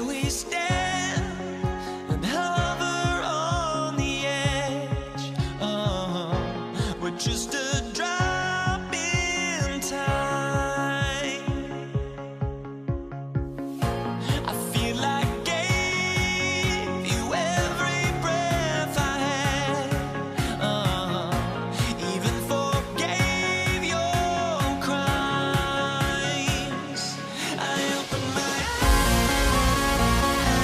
Still we stand and hover on the edge. We're just a drop in time. I feel like gave you every breath I had. Even forgave your crimes. I open my eyes.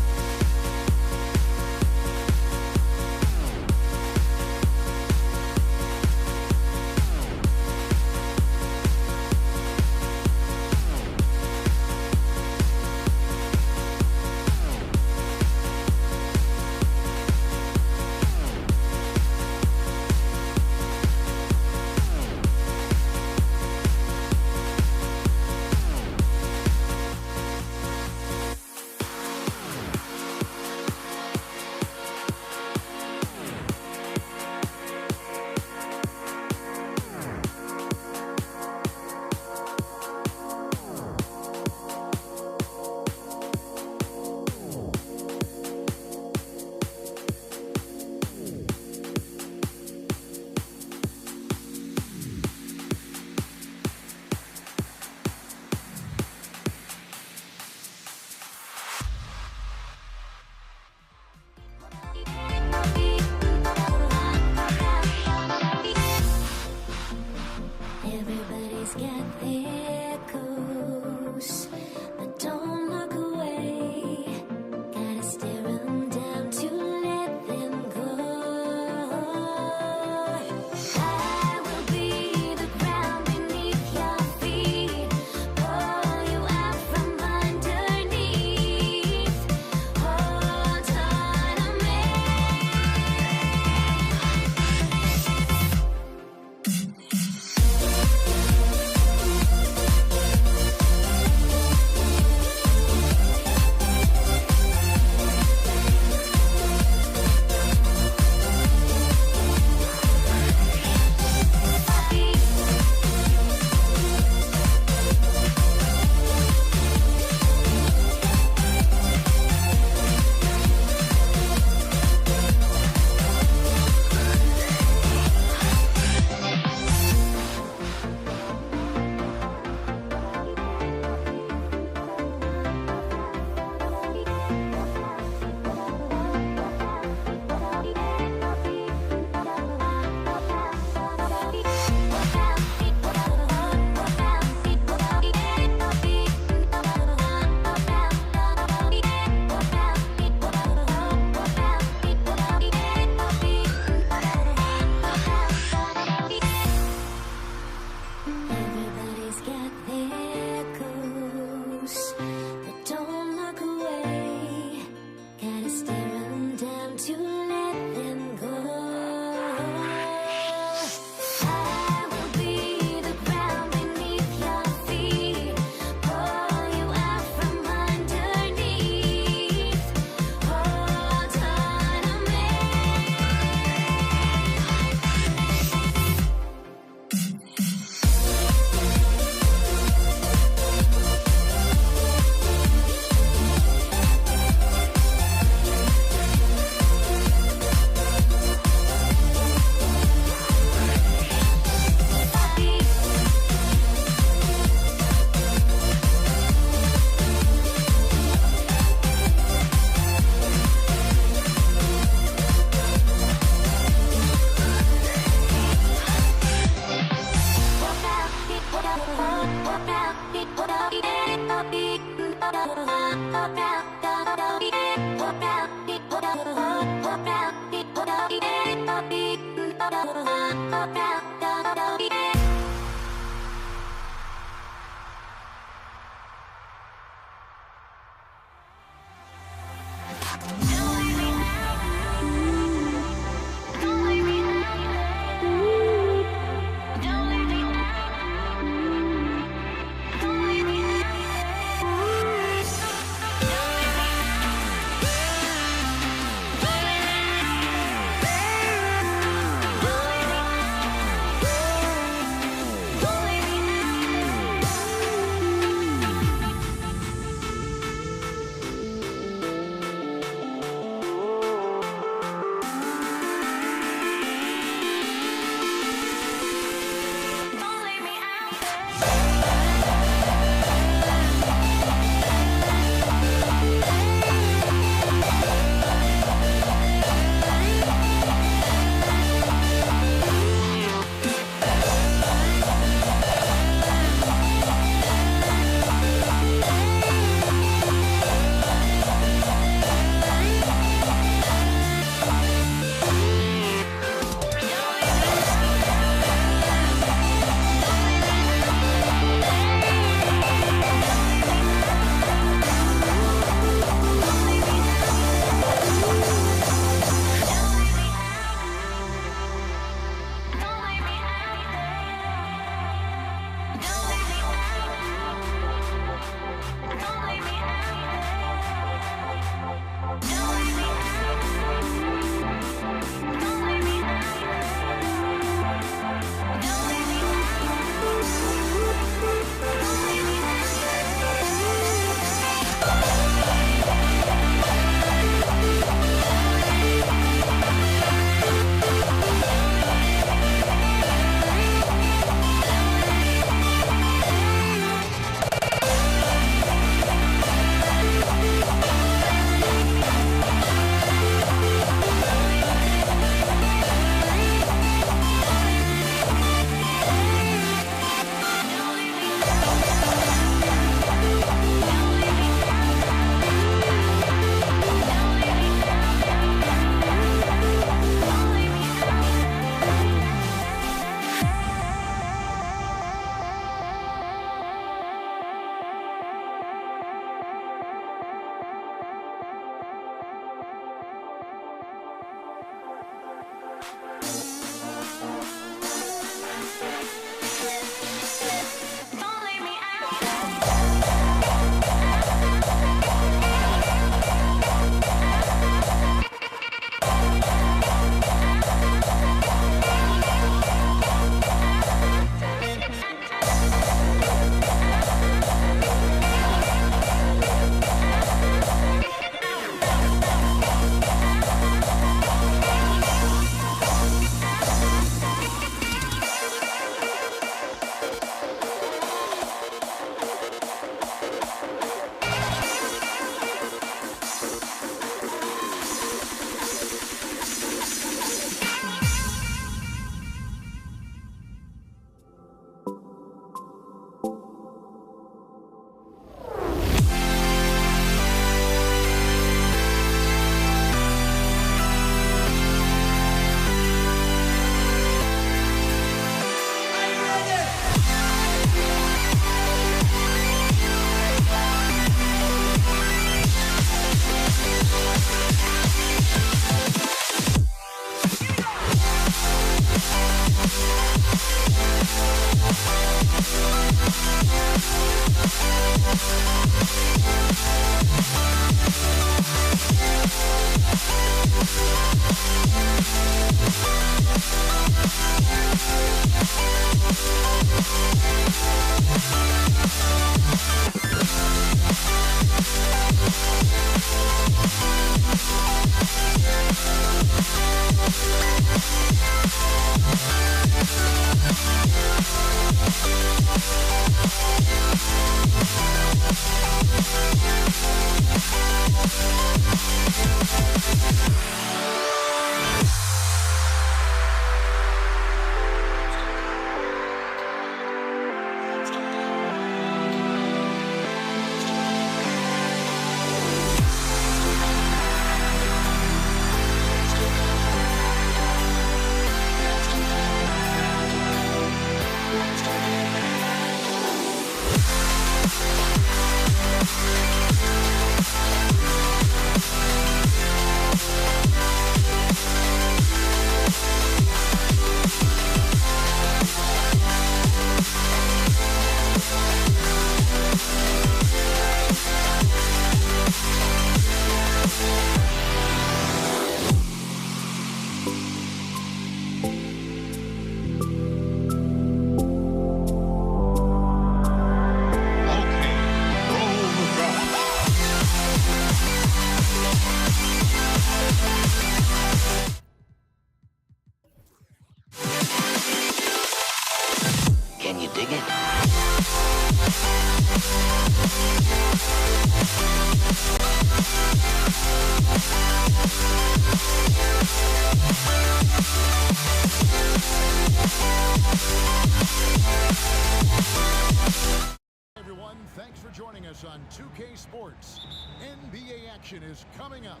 is coming up.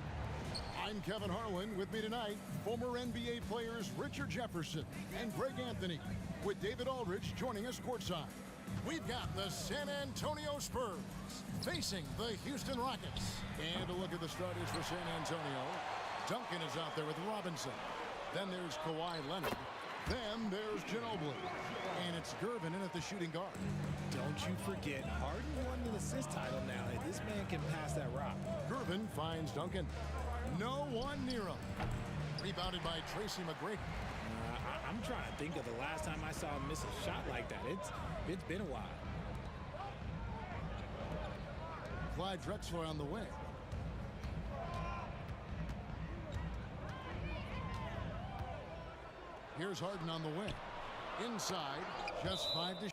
I'm Kevin Harlan. With me tonight, former NBA players Richard Jefferson and Greg Anthony, with David Aldridge joining us courtside. We've got the San Antonio Spurs facing the Houston Rockets. And a look at the starters for San Antonio. Duncan is out there with Robinson. Then there's Kawhi Leonard. Then there's Ginobili. And it's Gervin in at the shooting guard. Don't you forget, Harden won the assist title now, and this man can pass that rock. Gervin finds Duncan. No one near him. Rebounded by Tracy McGrady. I'm trying to think of the last time I saw him miss a shot like that. It's been a while. Clyde Drexler on the wing. Here's Harden on the wing. Inside, just 5 to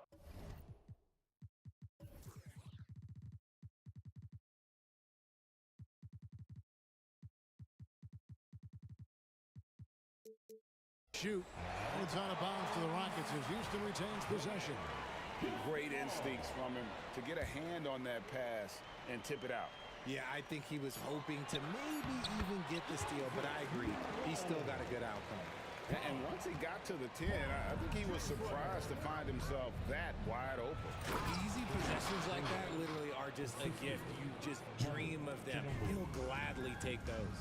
shoot. It's out of bounds to the Rockets as Houston retains possession. Great instincts from him to get a hand on that pass and tip it out. Yeah, I think he was hoping to maybe even get the steal, but I agree. He still got a good outcome. And once he got to the 10, I think he was surprised to find himself that wide open. Easy possessions like that literally are just a gift. You just dream of them. He'll gladly take those.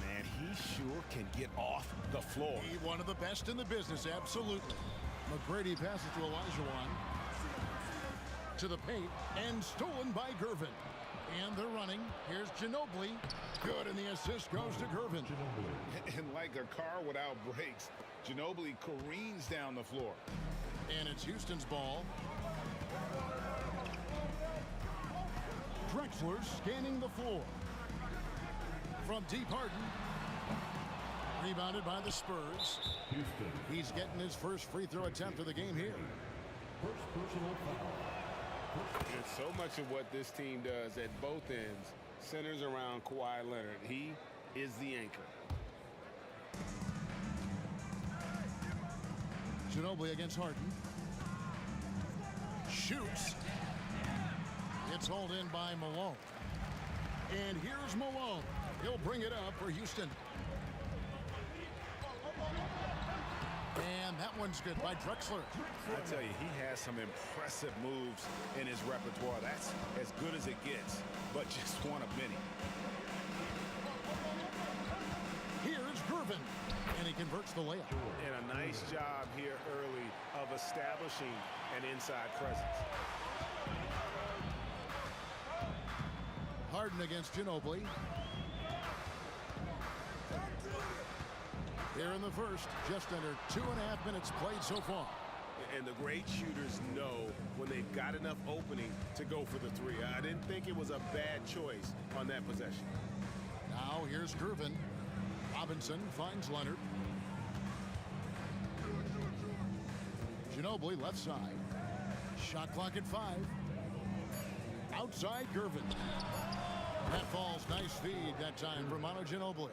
Man, he sure can get off the floor. He's one of the best in the business, absolutely. McGrady passes to Olajuwon. To the paint, and stolen by Gervin. And they're running. Here's Ginobili. Good, and the assist goes to Gervin. And like a car without brakes, Ginobili careens down the floor. And it's Houston's ball. Drexler scanning the floor. From deep, Harden. Rebounded by the Spurs. Houston. He's getting his first free throw attempt of the game here. First personal foul. And so much of what this team does at both ends centers around Kawhi Leonard. He is the anchor. Ginobili against Harden. Shoots. It's hauled in by Malone. And here's Malone. He'll bring it up for Houston. And that one's good by Drexler. I tell you, he has some impressive moves in his repertoire. That's as good as it gets, but just one of many. Here's Gervin, and he converts the layup. And a nice job here early of establishing an inside presence. Harden against Ginobili. Here in the first, just under 2.5 minutes played so far. And the great shooters know when they've got enough opening to go for the three. I didn't think it was a bad choice on that possession. Now here's Gervin. Robinson finds Leonard. Ginobili left side. Shot clock at 5. Outside Gervin. That falls. Nice feed that time from Manu Ginobili.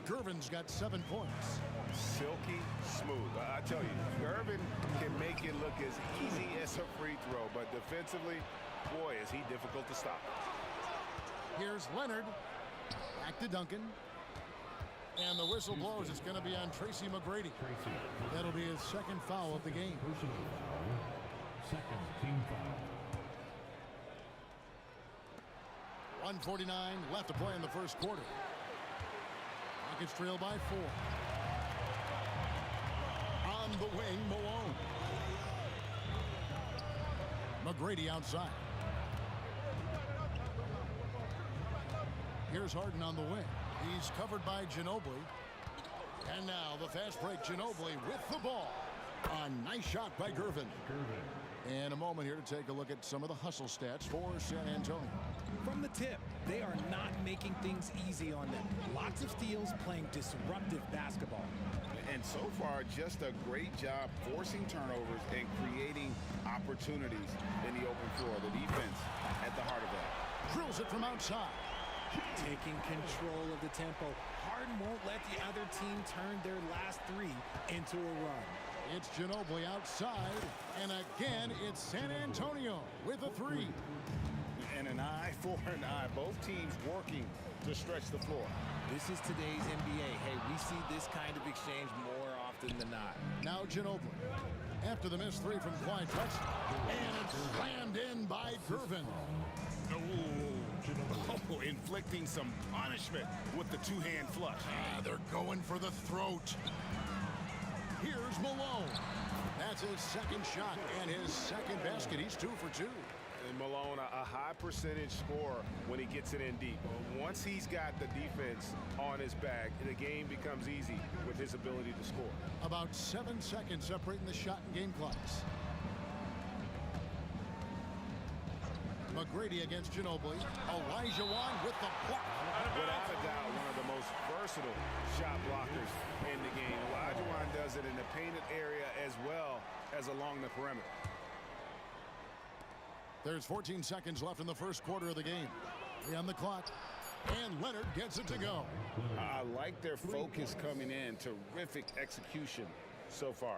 Gervin's got 7 points. Silky smooth. I tell you, Gervin can make it look as easy as a free throw, but defensively, boy, is he difficult to stop. Here's Leonard. Back to Duncan. And the whistle blows. It's going to be on Tracy McGrady. That'll be his second foul of the game. Personal foul. Second team foul. 1:49 left to play in the first quarter. Rockets trail by 4. On the wing, Malone. McGrady outside. Here's Harden on the wing. He's covered by Ginobili. And now the fast break, Ginobili with the ball. A nice shot by Gervin. And a moment here to take a look at some of the hustle stats for San Antonio. From the tip, they are not making things easy on them. Lots of steals, playing disruptive basketball. And so far, just a great job forcing turnovers and creating opportunities in the open floor. The defense at the heart of that. Drills it from outside. Taking control of the tempo. Harden won't let the other team turn their last 3 into a run. It's Ginobili outside, and again, it's San Antonio with a 3. And a An eye for an eye. Both teams working to stretch the floor. This is today's NBA. Hey, we see this kind of exchange more often than not. Now Ginobili. After the missed three from Clyde Drexler. And it's slammed in by Gervin. Oh, inflicting some punishment with the two-hand flush. They're going for the throat. Here's Malone. That's his second shot and his second basket. He's 2 for 2. And Malone, a high percentage scorer when he gets it in deep. Once he's got the defense on his back, the game becomes easy with his ability to score. About 7 seconds separating the shot and game clocks. McGrady against Ginobili. Elijah Wan with the block. Without a doubt, one of the most versatile shot blockers in the game. Elijah Wan does it in the painted area as well as along the perimeter. There's 14 seconds left in the first quarter of the game. 3 on the clock. And Leonard gets it to go. I like their focus coming in. Terrific execution so far.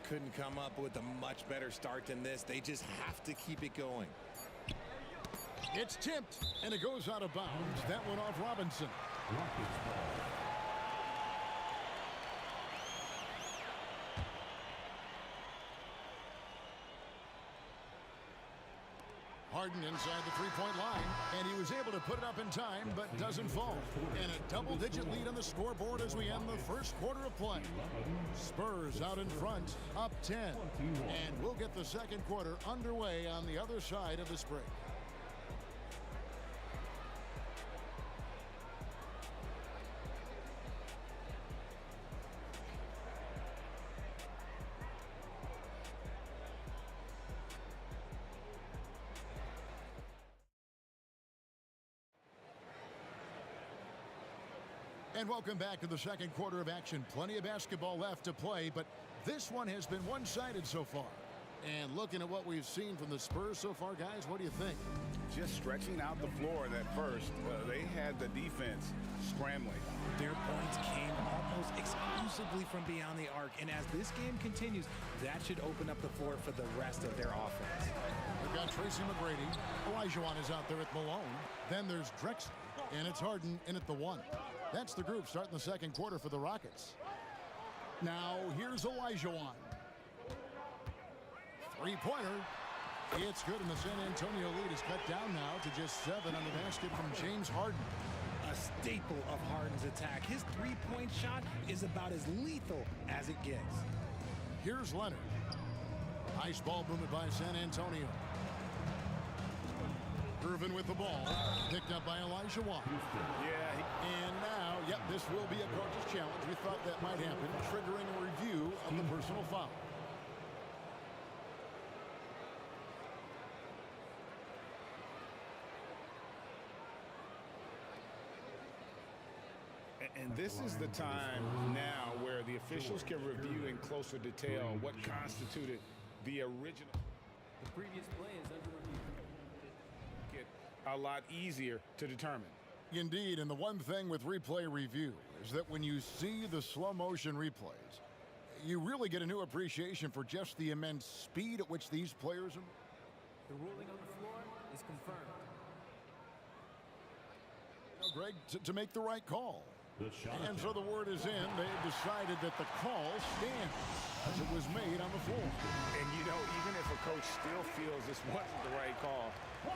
Couldn't come up with a much better start than this. They just have to keep it going. It's tipped, and it goes out of bounds. That went off Robinson. Rockets ball. Harden inside the three-point line, and he was able to put it up in time, but doesn't fall. And a double-digit lead on the scoreboard as we end the first quarter of play. Spurs out in front, up 10. And we'll get the second quarter underway on the other side of this break. And welcome back to the second quarter of action. Plenty of basketball left to play, but this one has been one-sided so far. And looking at what we've seen from the Spurs so far, guys, what do you think? Just stretching out the floor at first. They had the defense scrambling. Their points came almost exclusively from beyond the arc. And as this game continues, that should open up the floor for the rest of their offense. We've got Tracy McGrady. Elijah Wan is out there at Malone. Then there's Drexler, and it's Harden in at the 1. That's the group starting the second quarter for the Rockets. Now, here's Elijah Wan. Three-pointer. It's good, and the San Antonio lead is cut down now to just 7 on the basket from James Harden. A staple of Harden's attack. His three-point shot is about as lethal as it gets. Here's Leonard. Nice ball movement by San Antonio. Gervin with the ball. Picked up by Elijah Wan. And now, yep, this will be a coach's challenge. We thought that might happen, triggering a review of the personal foul. And this is the time now where the officials can review in closer detail what constituted the original. The previous play is under review. Get a lot easier to determine. Indeed, and the one thing with replay review is that when you see the slow motion replays, you really get a new appreciation for just the immense speed at which these players are. The ruling on the floor is confirmed. Now, Greg, to make the right call. The shot And so the word is in. They have decided that the call stands as it was made on the floor. And you know, even if a coach still feels this wasn't the right call,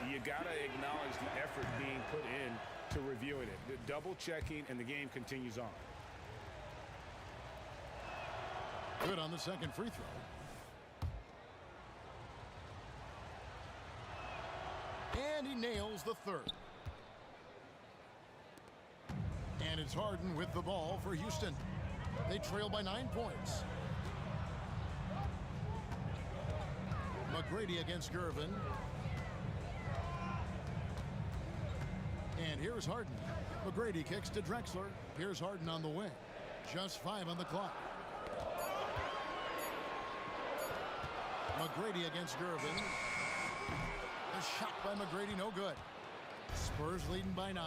you got to acknowledge the effort being put in to reviewing it. The double checking, and the game continues on. Good on the second free throw. And he nails the third. And it's Harden with the ball for Houston. They trail by 9 points. McGrady against Gervin. And here's Harden. McGrady kicks to Drexler. Here's Harden on the wing. Just 5 on the clock. McGrady against Gervin. A shot by McGrady, no good. Spurs leading by 9.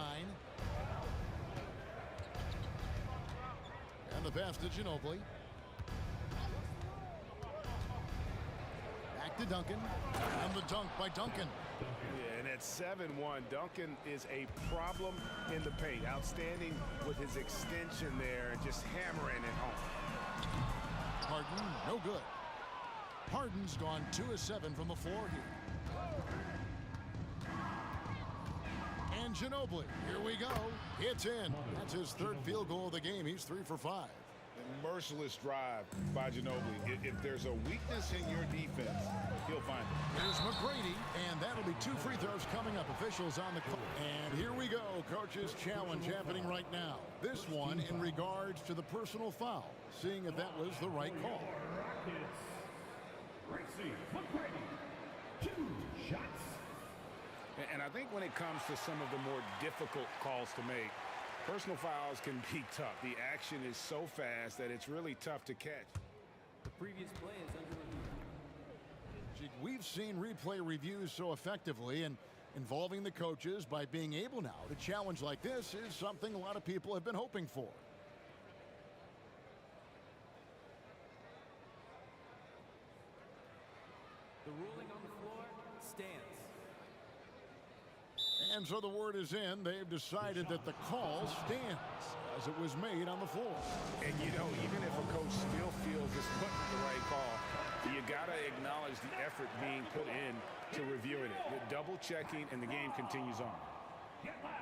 And the pass to Ginobili. Back Back to Duncan. And the dunk by Duncan. Yeah, and at 7-1, Duncan is a problem in the paint. Outstanding with his extension there and just hammering it home. Harden, no good. Harden's gone 2 of 7 from the floor here. And Ginobili, here we go. It's in. That's his 3rd field goal of the game. He's 3 for 5. Merciless drive by Ginobili. If there's a weakness in your defense, he'll find it. Here's McGrady, and that'll be 2 free throws coming up. Officials on the clock. And here we go. Coach's challenge happening right now. This one in regards to the personal foul. Seeing if that was the right call. And I think when it comes to some of the more difficult calls to make, personal fouls can be tough. The action is so fast that it's really tough to catch. The previous play is under review. We've seen replay reviews so effectively, and involving the coaches by being able now to challenge like this is something a lot of people have been hoping for. The ruling on the floor stands. And so the word is in. They've decided that the call stands as it was made on the floor. And, you know, even if a coach still feels it's put the right call, you got to acknowledge the effort being put in to reviewing it. The double checking, and the game continues on. Get loud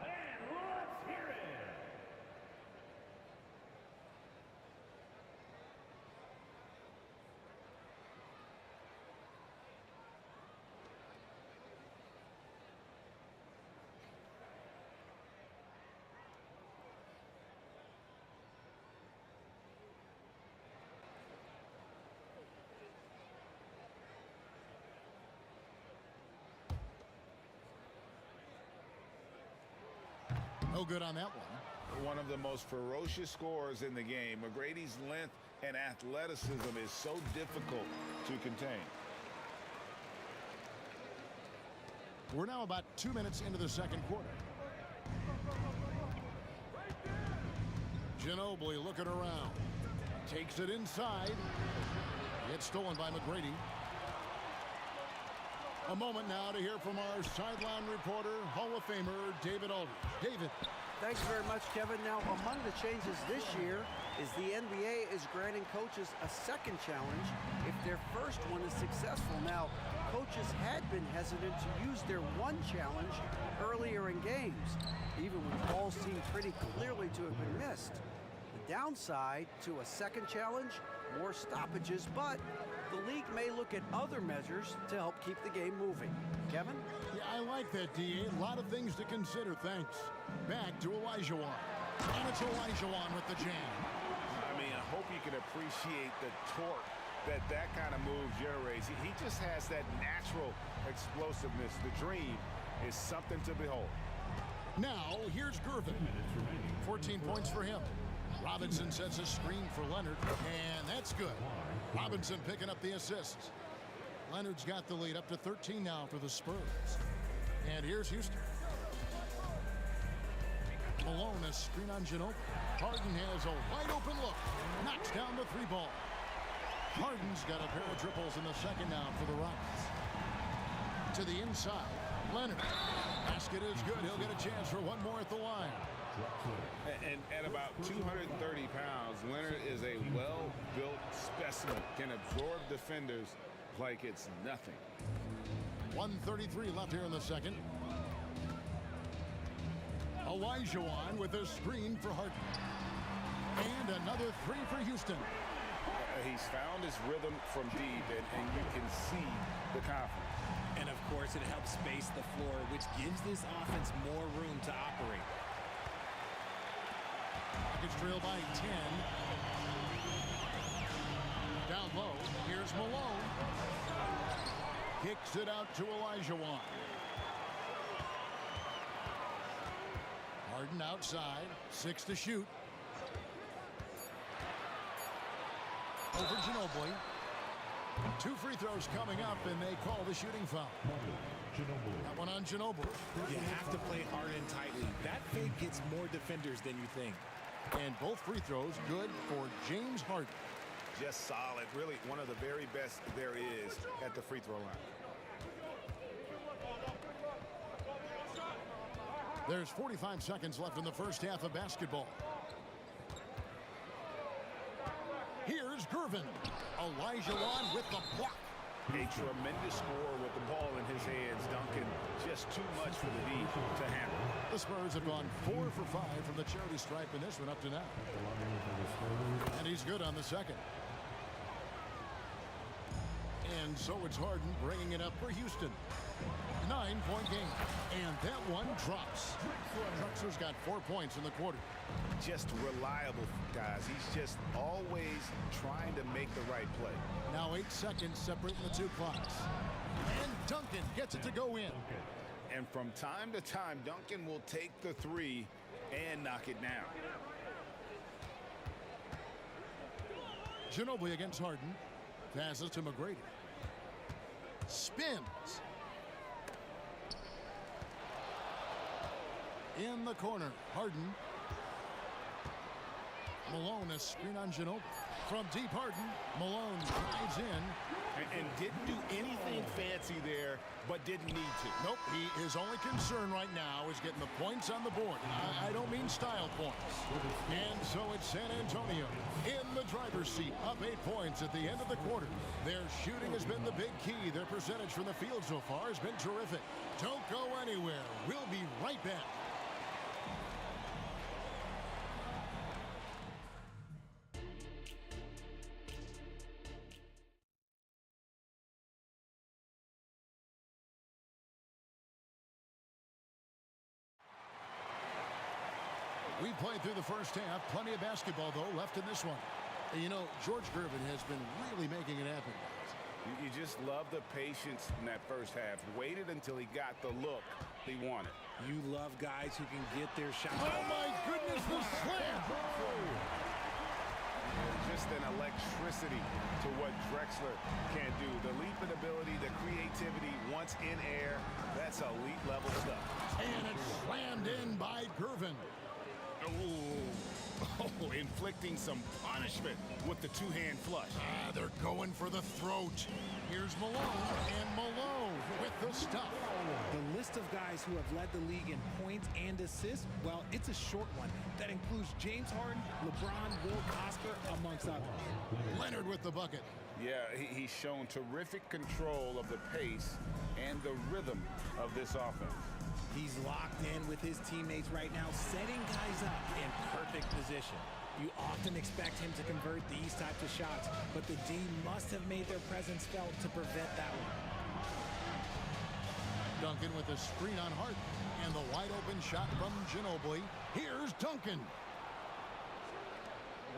and let's hear it. No good on that one. One of the most ferocious scorers in the game. McGrady's length and athleticism is so difficult to contain. We're now about 2 minutes into the second quarter. Ginobili looking around. Takes it inside. It's stolen by McGrady. A moment now to hear from our sideline reporter, Hall of Famer David Aldridge. David. Thanks very much, Kevin. Now, among the changes this year is the NBA is granting coaches a second challenge if their first one is successful. Now, coaches had been hesitant to use their one challenge earlier in games, even when calls seemed pretty clearly to have been missed. The downside to a second challenge, more stoppages, but the league may look at other measures to help keep the game moving. Kevin? Yeah, I like that, D.A. A lot of things to consider. Thanks. Back to Olajuwon. And it's Olajuwon with the jam. I mean, I hope you can appreciate the torque that kind of move generates. He just has that natural explosiveness. The dream is something to behold. Now, here's Gervin. 14 points for him. Robinson sets a screen for Leonard, and that's good. Robinson picking up the assists. Leonard's got the lead up to 13 now for the Spurs. And here's Houston. Malone, a screen on Ginobili. Harden has a wide open look. Knocks down the 3 ball. Harden's got a pair of triples in the second now for the Rockets. To the inside. Leonard. Basket is good. He'll get a chance for one more at the line. And at about 230 pounds, Leonard is a well-built specimen. Can absorb defenders like it's nothing. 1:33 left here in the second. Olajuwon with a screen for Harden. And another 3 for Houston. He's found his rhythm from deep, and you can see the confidence. And of course, it helps space the floor, which gives this offense more room to operate. Rockets trail by 10. Down low, here's Malone. Kicks it out to Olajuwon. Harden outside, 6 to shoot. Over Ginobili. 2 free throws coming up, and they call the shooting foul. That one on Ginobili. You have to play hard and tightly. That fake gets more defenders than you think. And both free throws good for James Harden. just solid. Really one of the very best there is at the free throw line. There's 45 seconds left in the first half of basketball. Here's Gervin. Elijah with the block. A tremendous score with the ball in his hands. Duncan, just too much for the D to handle. The Spurs have gone 4 for 5 from the charity stripe in this one up to now. And he's good on the second. And so it's Harden bringing it up for Houston. 9-point game. And that one drops. Drexler's got 4 points in the quarter. Just reliable, guys. He's just always trying to make the right play. Now 8 seconds separating the two clocks. And Duncan gets it to go in. And from time to time, Duncan will take the three and knock it down. Ginobili against Harden. Passes to McGrady. Spins. In the corner, Harden. Malone, a screen on Ginobili. From deep, Harden. Malone drives in. And didn't do anything fancy there, but didn't need to. Nope, his only concern right now is getting the points on the board. I don't mean style points. And so it's San Antonio in the driver's seat, up 8 points at the end of the quarter. Their shooting has been the big key. Their percentage from the field so far has been terrific. Don't go anywhere. We'll be right back. We played through the first half. Plenty of basketball, though, left in this one. And you know, George Gervin has been really making it happen. You just love the patience in that first half. Waited until he got the look he wanted. You love guys who can get their shot. Oh, my goodness, the slam! Just an electricity to what Drexler can do. The leaping ability, the creativity, once in air, that's elite level stuff. And it's slammed in by Gervin. Oh, inflicting some punishment with the two-hand flush. They're going for the throat. Here's Malone, and Malone with the stuff. The list of guys who have led the league in points and assists, well, it's a short one. That includes James Harden, LeBron, Will Oscar, amongst others. Leonard with the bucket. Yeah, he's shown terrific control of the pace and the rhythm of this offense. He's locked in with his teammates right now, setting guys up in perfect position. You often expect him to convert these types of shots, but the D must have made their presence felt to prevent that one. Duncan with a screen on Harden, and the wide open shot from Ginobili. Here's Duncan.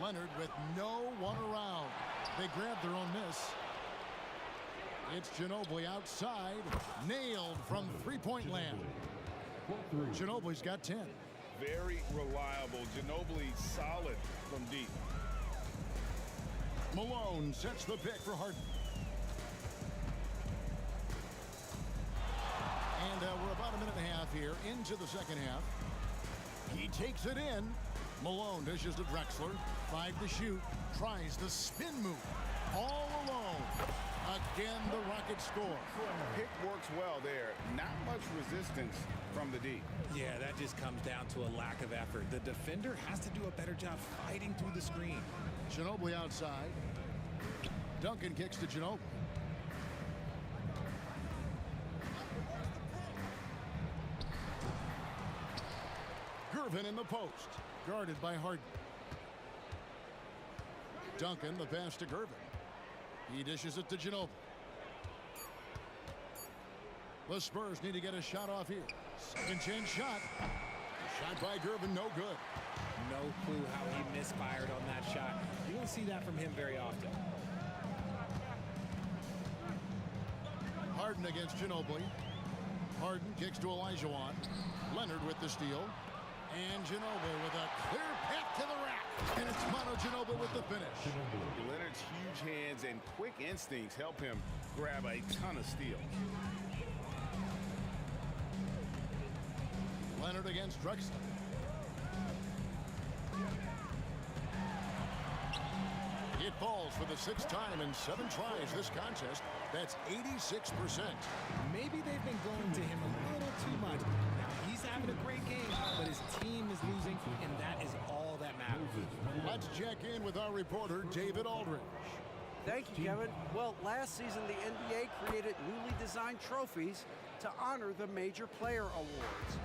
Leonard with no one around. They grabbed their own miss. It's Ginobili outside, nailed from three-point land. Ginobili's got 10. Very reliable. Ginobili solid from deep. Malone sets the pick for Harden. And we're about a minute and a half here into the second half. He takes it in. Malone dishes to Drexler. 5 to shoot. Tries the spin move. All alone. Again, the Rockets score. Pick works well there. Not much resistance from the D. Yeah, that just comes down to a lack of effort. The defender has to do a better job fighting through the screen. Ginobili outside. Duncan kicks to Ginobili. Gervin in the post. Guarded by Harden. Duncan, the pass to Gervin. He dishes it to Ginobili. The Spurs need to get a shot off here. Second chance shot. Shot by Gervin, no good. No clue how he misfired on that shot. You don't see that from him very often. Harden against Ginobili. Harden kicks to Olajuwon. Leonard with the steal. And Ginobili with a clear path to the rack. And it's Manu Ginobili with the finish. Leonard's huge hands and quick instincts help him grab a ton of steals. Leonard against Drexler. It falls for the 6th time in 7 tries this contest. That's 86%. Maybe they've been going to him a little too much. Now, he's having a great game, but his team is losing, and that is all that matters. Let's check in with our reporter, David Aldridge. Thank you, Kevin. Well, last season, the NBA created newly designed trophies to honor the major player awards.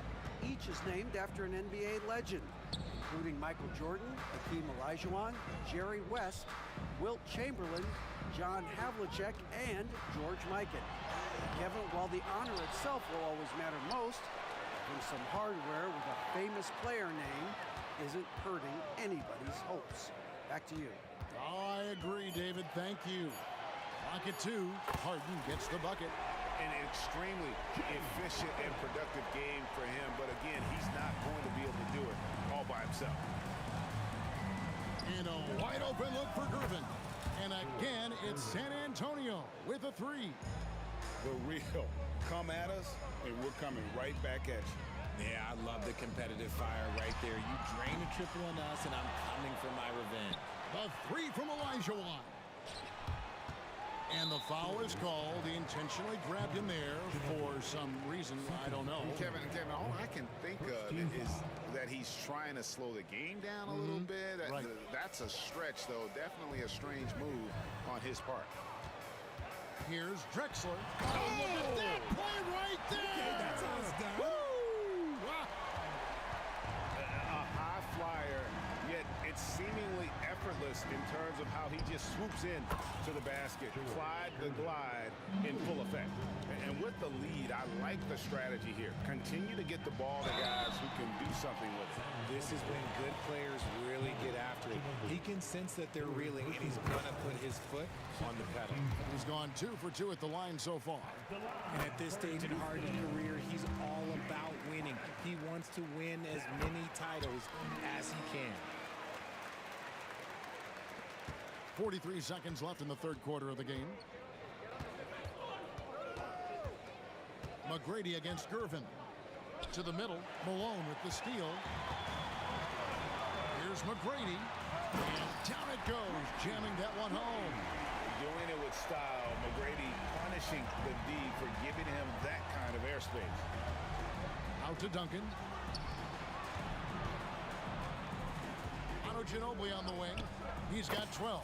Each is named after an NBA legend, including Michael Jordan, Hakeem Olajuwon, Jerry West, Wilt Chamberlain, John Havlicek, and George Mikan. Kevin, while the honor itself will always matter most, having some hardware with a famous player name isn't hurting anybody's hopes. Back to you. Oh, I agree, David. Thank you. Rocket 2. Harden gets the bucket. An extremely efficient and productive game for him, but again, he's not going to be able to do it all by himself. And a wide open look for Gervin. And again, it's San Antonio with a 3. The real come at us, and we're coming right back at you. Yeah, I love the competitive fire right there. You drain a triple on us, and I'm coming for my revenge. The 3 from Olajuwon. And the foul is called. He intentionally grabbed him there for some reason. I don't know. Kevin, all I can think of is that he's trying to slow the game down a little bit. Right. That's a stretch, though. Definitely a strange move on his part. Here's Drexler. Oh, look at that play right there. Okay, that's how it's done. Woo! Ah. A high flyer, yet it's seemingly effortless in terms of how he just swoops in to the basket. Clyde the glide in full effect. And with the lead, I like the strategy here. Continue to get the ball to guys who can do something with it. This is when good players really get after it. He can sense that they're reeling, and he's going to put his foot on the pedal. He's gone 2 for 2 at the line so far. And at this stage in Harden's career, he's all about winning. He wants to win as many titles as he can. 43 seconds left in the 3rd quarter of the game. McGrady against Gervin. To the middle. Malone with the steal. Here's McGrady. And down it goes, jamming that one home. Doing it with style. McGrady punishing the D for giving him that kind of airspace. Out to Duncan. Ginobili on the wing. He's got 12.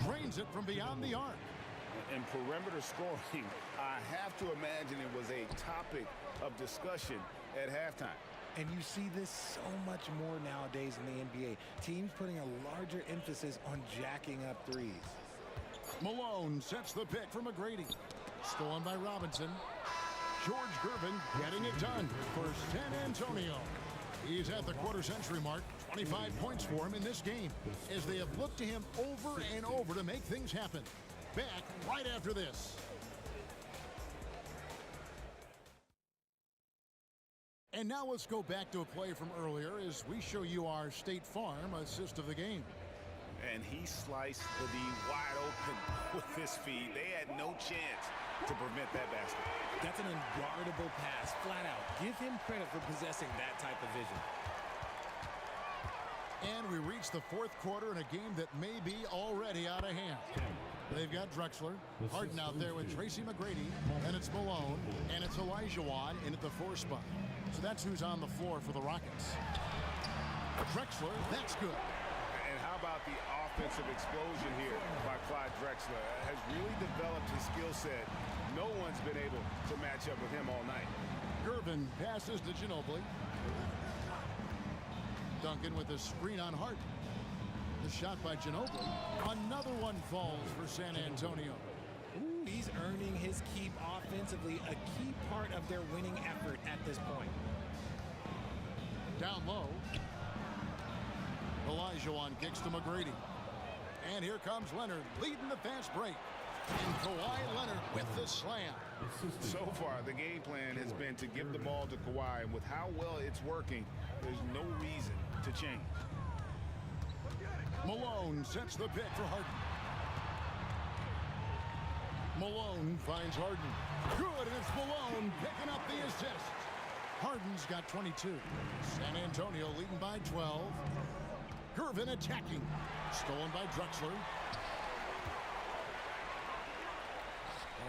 Drains it from beyond the arc. And perimeter scoring, I have to imagine it was a topic of discussion at halftime. And you see this so much more nowadays in the NBA. Teams putting a larger emphasis on jacking up threes. Malone sets the pick for McGrady. Stolen by Robinson. George Gervin getting it done for San Antonio. He's at the quarter-century mark. 25 points for him in this game as they have looked to him over and over to make things happen. Back right after this. And now let's go back to a play from earlier as we show you our State Farm assist of the game. And he sliced the D wide open with his feed. They had no chance to prevent that basket. That's an unguardable pass, flat out. Give him credit for possessing that type of vision. And we reach the 4th quarter in a game that may be already out of hand. They've got Drexler, Harden out there with Tracy McGrady, and it's Malone, and it's Olajuwon in at the 4 spot. So that's who's on the floor for the Rockets. Drexler, that's good. And how about the offensive explosion here by Clyde Drexler? Has really developed his skill set. No one's been able to match up with him all night. Gervin passes to Ginobili. Duncan with a screen on Harden. The shot by Ginobili. Another one falls for San Antonio. Ooh, he's earning his keep offensively, a key part of their winning effort at this point. Down low. Olajuwon kicks to McGrady. And here comes Leonard leading the fast break. And Kawhi Leonard with the slam. So far, the game plan has been to give the ball to Kawhi, and with how well it's working, there's no reason to change. Malone sets the pick for Harden. Malone finds Harden. Good, and it's Malone picking up the assist. Harden's got 22. San Antonio leading by 12. Gervin attacking. Stolen by Drexler.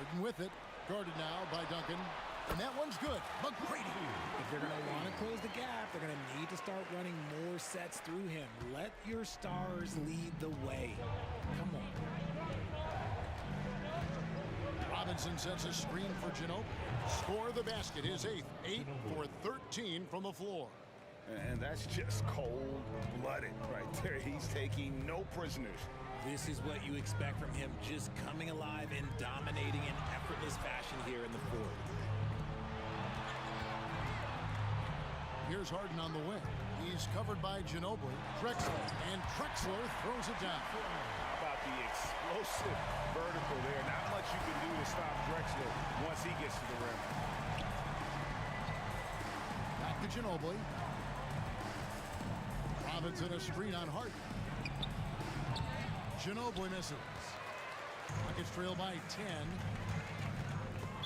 Harden with it. Guarded now by Duncan. And that one's good. McGrady. If they're going to want to close the gap, they're going to need to start running more sets through him. Let your stars lead the way. Come on. Robinson sets a screen for Ginobili. Score the basket, his 8th. 8 for 13 from the floor. And that's just cold-blooded right there. He's taking no prisoners. This is what you expect from him, just coming alive and dominating in effortless fashion here in the fourth. Here's Harden on the wing. He's covered by Ginobili. Drexler, and Drexler throws it down. How about the explosive vertical there? Not much you can do to stop Drexler once he gets to the rim. Back to Ginobili. Robinson a screen on Harden. Ginobili misses. Rockets trail by 10.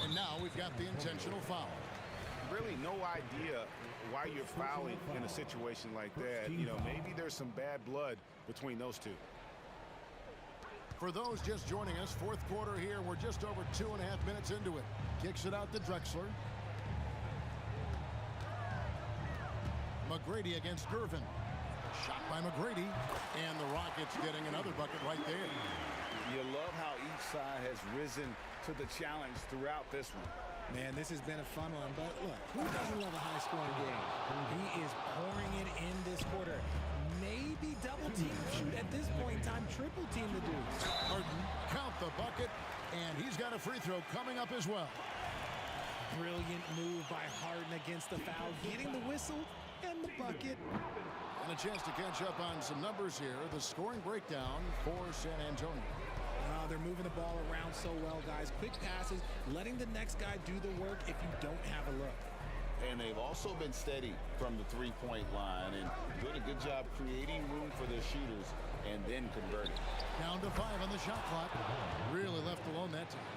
And now we've got the intentional foul. Really no idea why you're fouling in a situation like that. You know, maybe there's some bad blood between those two. For those just joining us, fourth quarter here. We're just over 2.5 minutes into it. Kicks it out to Drexler. McGrady against Gervin. Shot by McGrady. And the Rockets getting another bucket right there. You love how each side has risen to the challenge throughout this one. Man, this has been a fun one, but look, who doesn't love a high-scoring game? He is pouring it in this quarter. Maybe double team shoot at this point in time, triple team the dudes. Harden, count the bucket, and he's got a free throw coming up as well. Brilliant move by Harden against the foul, getting the whistle and the bucket. And a chance to catch up on some numbers here. The scoring breakdown for San Antonio. They're moving the ball around so well, guys. Quick passes, letting the next guy do the work if you don't have a look. And they've also been steady from the three-point line and doing a good job creating room for their shooters and then converting. Down to 5 on the shot clock. Really left alone that time.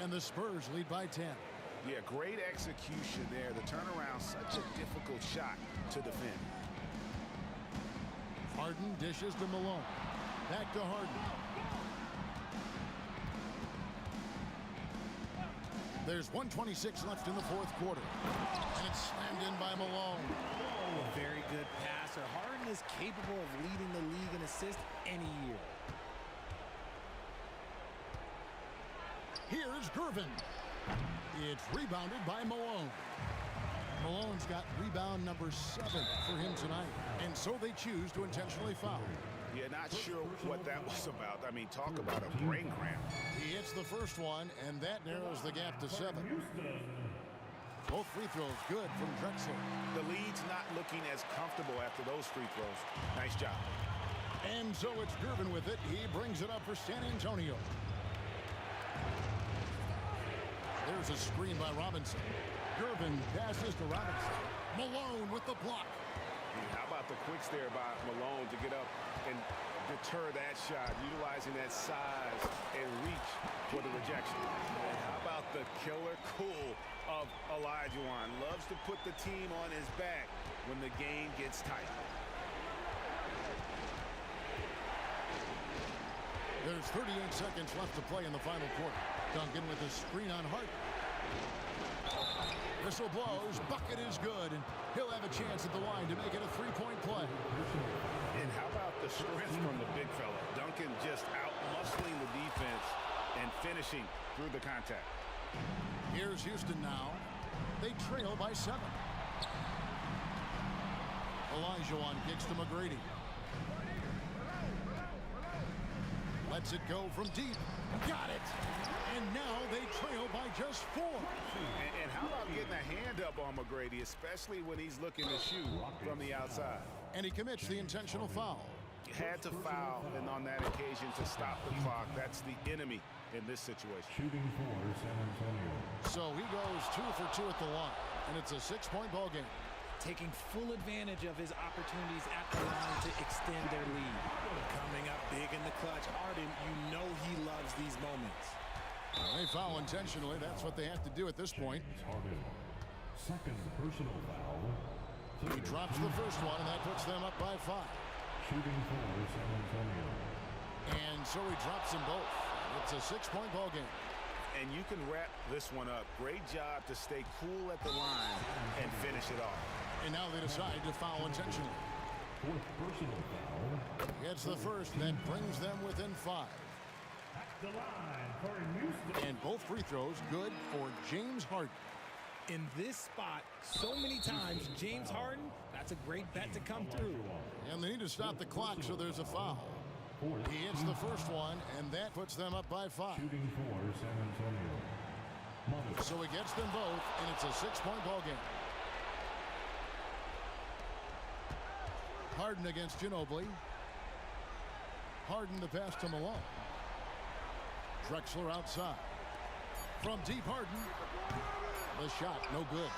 And the Spurs lead by 10. Yeah, great execution there. The turnaround, such a difficult shot to defend. Harden dishes to Malone. Back to Harden. There's 1:26 left in the fourth quarter. And it's slammed in by Malone. A very good passer. Harden is capable of leading the league in assists any year. Here's Gervin. It's rebounded by Malone. Malone's got rebound number 7 for him tonight. And so they choose to intentionally foul. Yeah, not sure what that was about. I mean, talk about a brain cramp. He hits the first one, and that narrows the gap to 7. Both free throws good from Drexler. The lead's not looking as comfortable after those free throws. Nice job. And so it's Gervin with it. He brings it up for San Antonio. There's a screen by Robinson. Gervin passes to Robinson. Malone with the block. How about the quicks there by Malone to get up and deter that shot, utilizing that size and reach for the rejection. And how about the killer cool of Olajuwon? Loves to put the team on his back when the game gets tight. There's 38 seconds left to play in the final quarter. Duncan with a screen on Hart. Whistle blows, bucket is good, and he'll have a chance at the line to make it a three-point play. And how about the strength from the big fella? Duncan just out-muscling the defense and finishing through the contact. Here's Houston now. They trail by 7. Olajuwon kicks to McGrady. Lets it go from deep. Got it. And now they trail by just 4. And how about getting a hand up on McGrady, especially when he's looking to shoot from the outside? And he commits the intentional foul. He had to foul, and on that occasion to stop the clock. That's the enemy in this situation. Shooting for San Antonio. So he goes 2 for 2 at the line, and it's a 6-point ball game. Taking full advantage of his opportunities at the line to extend their lead. Coming up big in the clutch. Harden, you know he loves these moments. They foul intentionally. That's what they have to do at this point. Harden. Second personal foul. He drops the first one, and that puts them up by 5. Shooting for San Antonio. And so he drops them both. It's a 6-point ball game. and you can wrap this one up. Great job to stay cool at the line and finish it off. And now they decide to foul intentionally. Fourth personal foul. It's the first that brings them within 5. At the line for Houston. And both free throws good for James Harden. In this spot, so many times, James Harden, that's a great bet to come through. And they need to stop the clock, so there's a foul. He hits the first one, and that puts them up by 5. Shooting for San Antonio. So he gets them both, and it's a 6-point ball game. Harden against Ginobili. Harden the pass to Malone. Drexler outside. From deep, Harden. The shot, no good.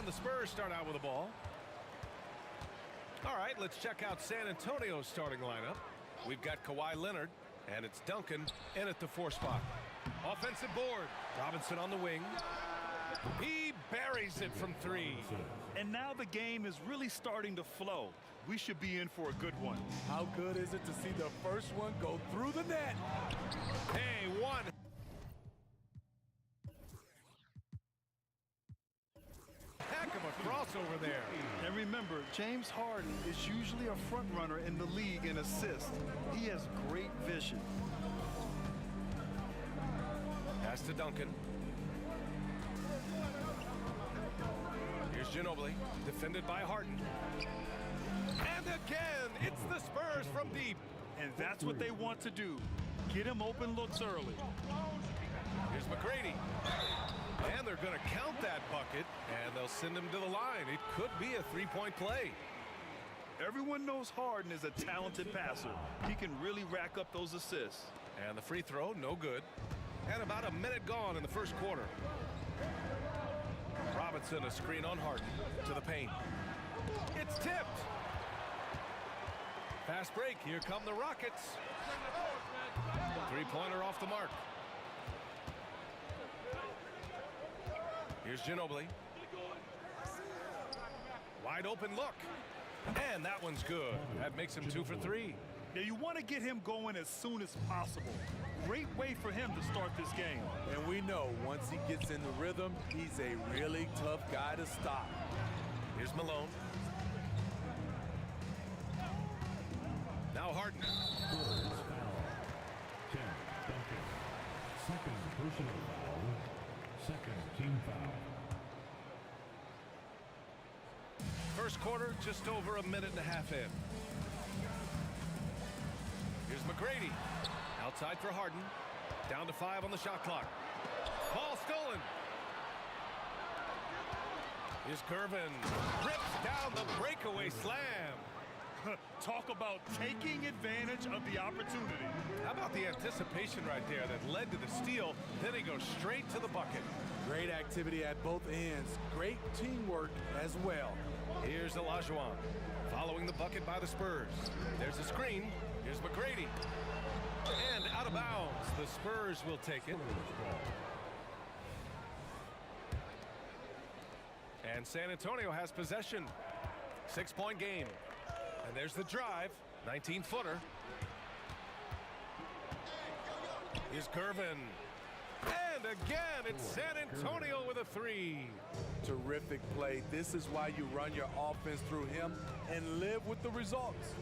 The Spurs start out with the ball. All right, let's check out San Antonio's starting lineup. We've got Kawhi Leonard, and it's Duncan in at the 4 spot. Offensive board. Robinson on the wing. He buries it from 3. And now the game is really starting to flow. We should be in for a good one. How good is it to see the first one go through the net? Hey, one. Heck of a crossover there. And remember, James Harden is usually a front runner in the league in assists. He has great vision. Pass to Duncan. Here's Ginobili, defended by Harden. And again, it's the Spurs from deep. And that's what they want to do. Get him open looks early. Here's McGrady. And they're going to count that bucket, and they'll send him to the line. It could be a 3-point play. Everyone knows Harden is a talented passer. He can really rack up those assists. And the free throw, no good. And about a minute gone in the first quarter. Robinson, a screen on Harden to the paint. It's tipped. Fast break. Here come the Rockets. Three-pointer off the mark. Here's Ginobili. Wide open look. And that one's good. That makes him 2 for 3. Now you want to get him going as soon as possible. Great way for him to start this game. And we know once he gets in the rhythm, he's a really tough guy to stop. Here's Malone. Now Harden. 10, Duncan. Second personal foul. Second team foul. First quarter, just over a minute and a half in. Here's McGrady. Outside for Harden. Down to 5 on the shot clock. Ball stolen. Here's Gervin. Rips down the breakaway slam. Talk about taking advantage of the opportunity. How about the anticipation right there that led to the steal? Then he goes straight to the bucket. Great activity at both ends. Great teamwork as well. Here's Olajuwon. Following the bucket by the Spurs. There's a screen. Here's McGrady. And out of bounds. The Spurs will take it. And San Antonio has possession. 6-point game. And there's the drive. 19-footer. Here's Gervin. And again, it's San Antonio with a three. Terrific play. This is why you run your offense through him and live with the results.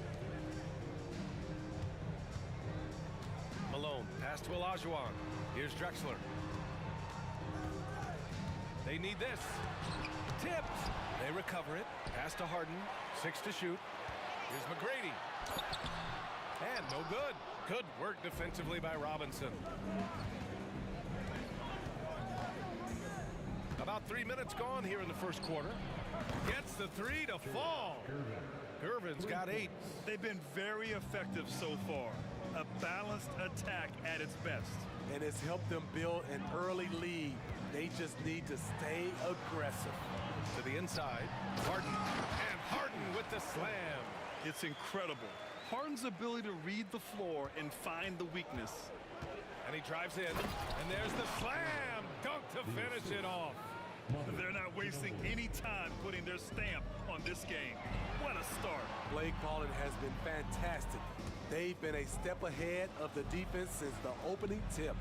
Malone, pass to Olajuwon. Here's Drexler. They need this. Tipped. They recover it. Pass to Harden. 6 to shoot. Here's McGrady. And no good. Good work defensively by Robinson. About 3 minutes gone here in the first quarter. Gets the three to fall. Gervin's got 8. They've been very effective so far. A balanced attack at its best. And it's helped them build an early lead. They just need to stay aggressive. To the inside. Harden. And Harden with the slam. It's incredible. Harden's ability to read the floor and find the weakness. And he drives in. And there's the slam. Dunk to finish it off. They're not wasting any time putting their stamp on this game. What a start. Play calling has been fantastic. They've been a step ahead of the defense since the opening tip.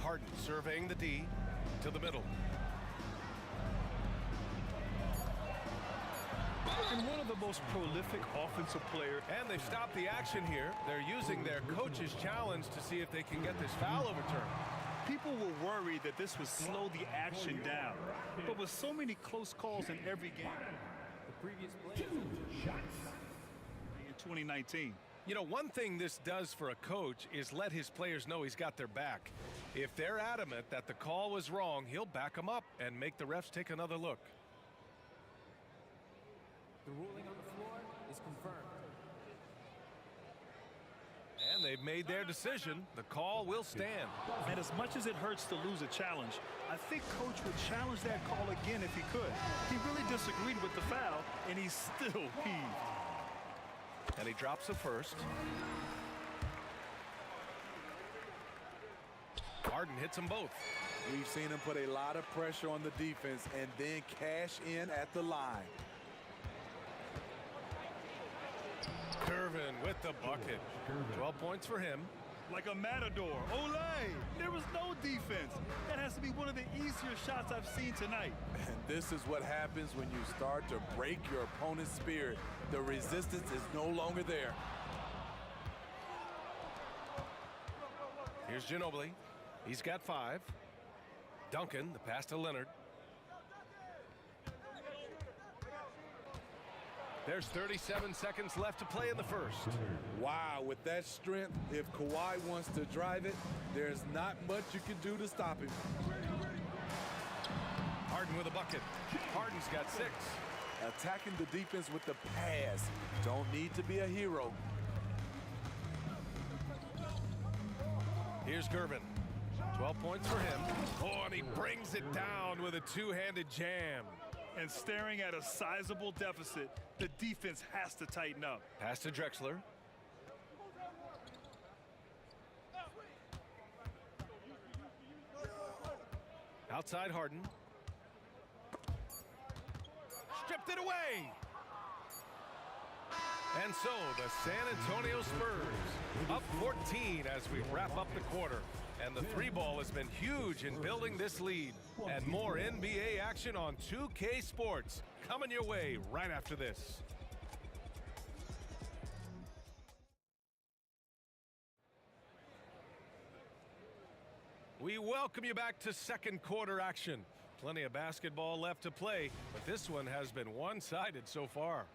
Harden surveying the D to the middle. And one of the most prolific offensive players. And they've stopped the action here. They're using their coach's challenge to see if they can get this foul overturned. People were worried that this would slow the action down. But with so many close calls in every game The previous play is in 2019. You know, one thing this does for a coach is let his players know he's got their back. If they're adamant that the call was wrong, he'll back them up and make the refs take another look. The ruling on the floor is confirmed. And they've made their decision. The call will stand. And as much as it hurts to lose a challenge, I think Coach would challenge that call again if he could. He really disagreed with the foul, and he's still peeved. And he drops the first. Harden hits them both. We've seen him put a lot of pressure on the defense and then cash in at the line. Gervin with the bucket. 12 points for him. Like a matador. Olay! There was no defense. That has to be one of the easier shots I've seen tonight. And this is what happens when you start to break your opponent's spirit. The resistance is no longer there. Here's Ginobili. He's got 5. Duncan, the pass to Leonard. There's 37 seconds left to play in the first. Wow, with that strength, if Kawhi wants to drive it, there's not much you can do to stop him. Harden with a bucket. Harden's got 6. Attacking the defense with the pass. Don't need to be a hero. Here's Gervin. 12 points for him. Oh, and he brings it down with a two-handed jam. And staring at a sizable deficit, the defense has to tighten up. Pass to Drexler. Outside Harden. Stripped it away. And so the San Antonio Spurs up 14 as we wrap up the quarter. And the 3-ball has been huge in building this lead. And more NBA action on 2K Sports coming your way right after this. We welcome you back to second quarter action. Plenty of basketball left to play, but this one has been one-sided so far.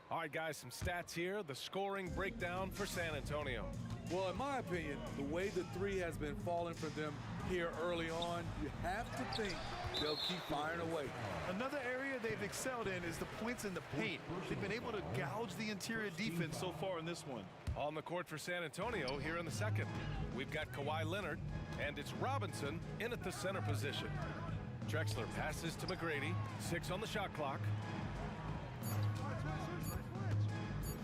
All right, guys, some stats here. The scoring breakdown for San Antonio. Well, in my opinion, the way the 3 has been falling for them here early on, you have to think they'll keep firing away. Another area they've excelled in is the points in the paint. They've been able to gouge the interior defense so far in this one. On the court for San Antonio here in the second. We've got Kawhi Leonard, and it's Robinson in at the center position. Drexler passes to McGrady. 6 on the shot clock.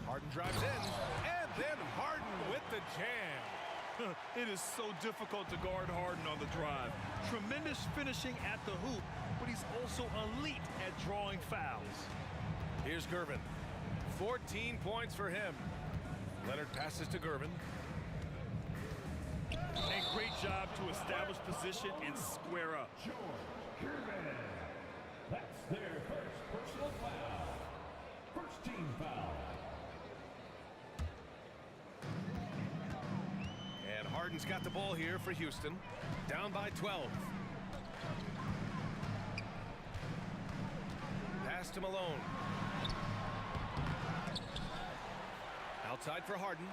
Harden drives in, and then Harden with the jam. It is so difficult to guard Harden on the drive. Tremendous finishing at the hoop, but he's also elite at drawing fouls. Here's Gervin. 14 points for him. Leonard passes to Gervin. A great job to establish position and square up. That's their first personal foul. First team foul. And Harden's got the ball here for Houston. Down by 12. Pass to Malone. Outside for Harden.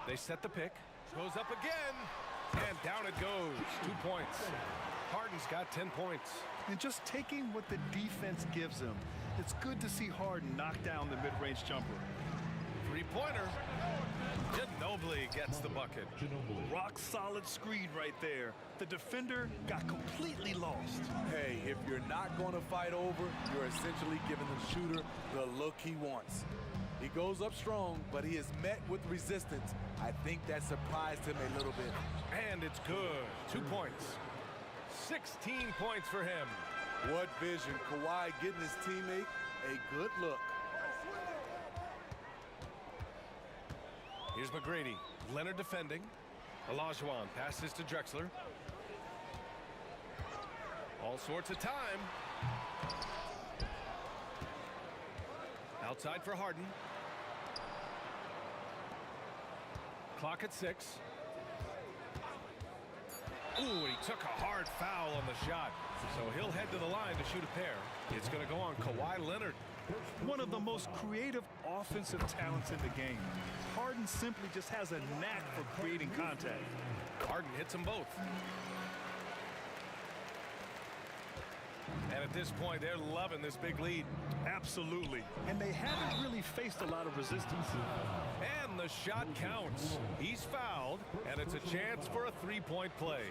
They set the pick. Goes up again. And down it goes. 2 points. Harden's got 10 points. And just taking what the defense gives him, it's good to see Harden knock down the mid-range jumper. Three-pointer. Ginobili gets the bucket. Rock solid screen right there. The defender got completely lost. Hey, if you're not going to fight over, you're essentially giving the shooter the look he wants. He goes up strong, but he is met with resistance. I think that surprised him a little bit. And it's good. 2 points. 16 points for him. What vision. Kawhi getting his teammate a good look. Here's McGrady. Leonard defending. Olajuwon passes to Drexler. All sorts of time. Outside for Harden. Clock at 6. Ooh, and he took a hard foul on the shot. So he'll head to the line to shoot a pair. It's going to go on Kawhi Leonard. One of the most creative offensive talents in the game. Harden simply just has a knack for creating contact. Harden hits them both. And at this point, they're loving this big lead. Absolutely. And they haven't really faced a lot of resistance. And the shot counts. He's fouled, and it's a chance for a three-point play.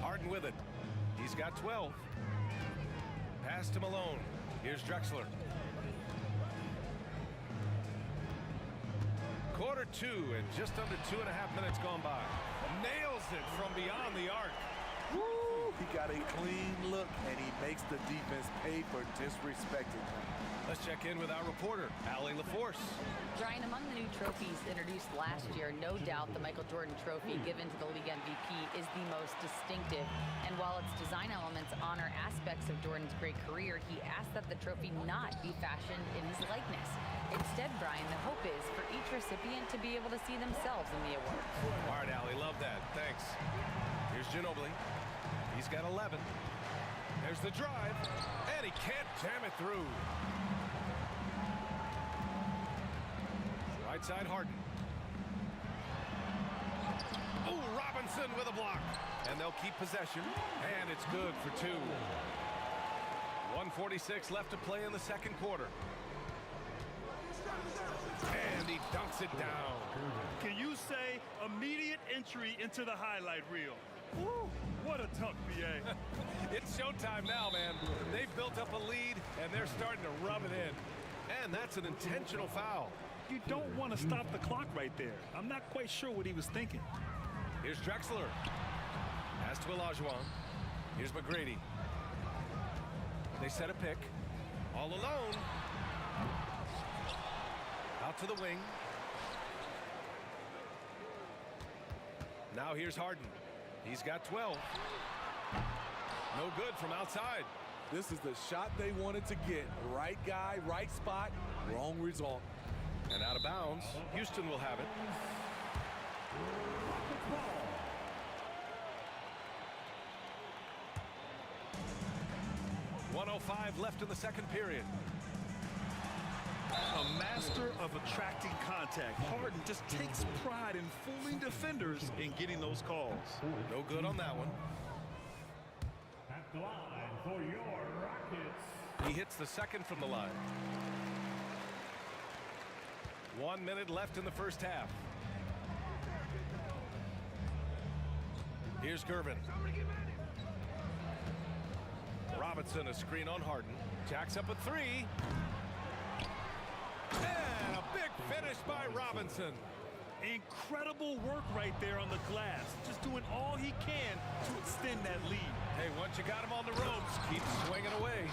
Harden with it. He's got 12. Pass to Malone. Here's Drexler. Quarter 2 and just under 2.5 minutes gone by. Nails it from beyond the arc. Woo! He got a clean look, and he makes the defense pay for disrespecting him. Let's check in with our reporter, Allie LaForce. Brian, among the new trophies introduced last year, no doubt the Michael Jordan Trophy given to the league MVP is the most distinctive. And while its design elements honor aspects of Jordan's great career, he asked that the trophy not be fashioned in his likeness. Instead, Brian, the hope is for each recipient to be able to see themselves in the award. All right, Allie, love that. Thanks. Here's Ginobili. He's got 11. There's the drive, and he can't jam it through. Right side, Harden. Oh, Robinson with a block. And they'll keep possession, and it's good for 2. 1:46 left to play in the second quarter. And he dunks it down. Can you say immediate entry into the highlight reel? Woo, what a dunk, BA. It's showtime now, man. They've built up a lead, and they're starting to rub it in. And that's an intentional foul. You don't want to stop the clock right there. I'm not quite sure what he was thinking. Here's Drexler. Pass to Olajuwon. Here's McGrady. They set a pick. All alone. Out to the wing. Now here's Harden. He's got 12. No good from outside. This is the shot they wanted to get. Right guy, right spot, wrong result. And out of bounds. Houston will have it. .105 left in the second period. A master of attracting contact. Harden just takes pride in fooling defenders and getting those calls. No good on that one. At the line for your Rockets. He hits the second from the line. 1 minute left in the first half. Here's Gervin. Robinson, a screen on Harden. Jacks up a 3. And a big finish by Robinson. Incredible work right there on the glass. Just doing all he can to extend that lead. Hey, once you got him on the ropes, keep swinging away.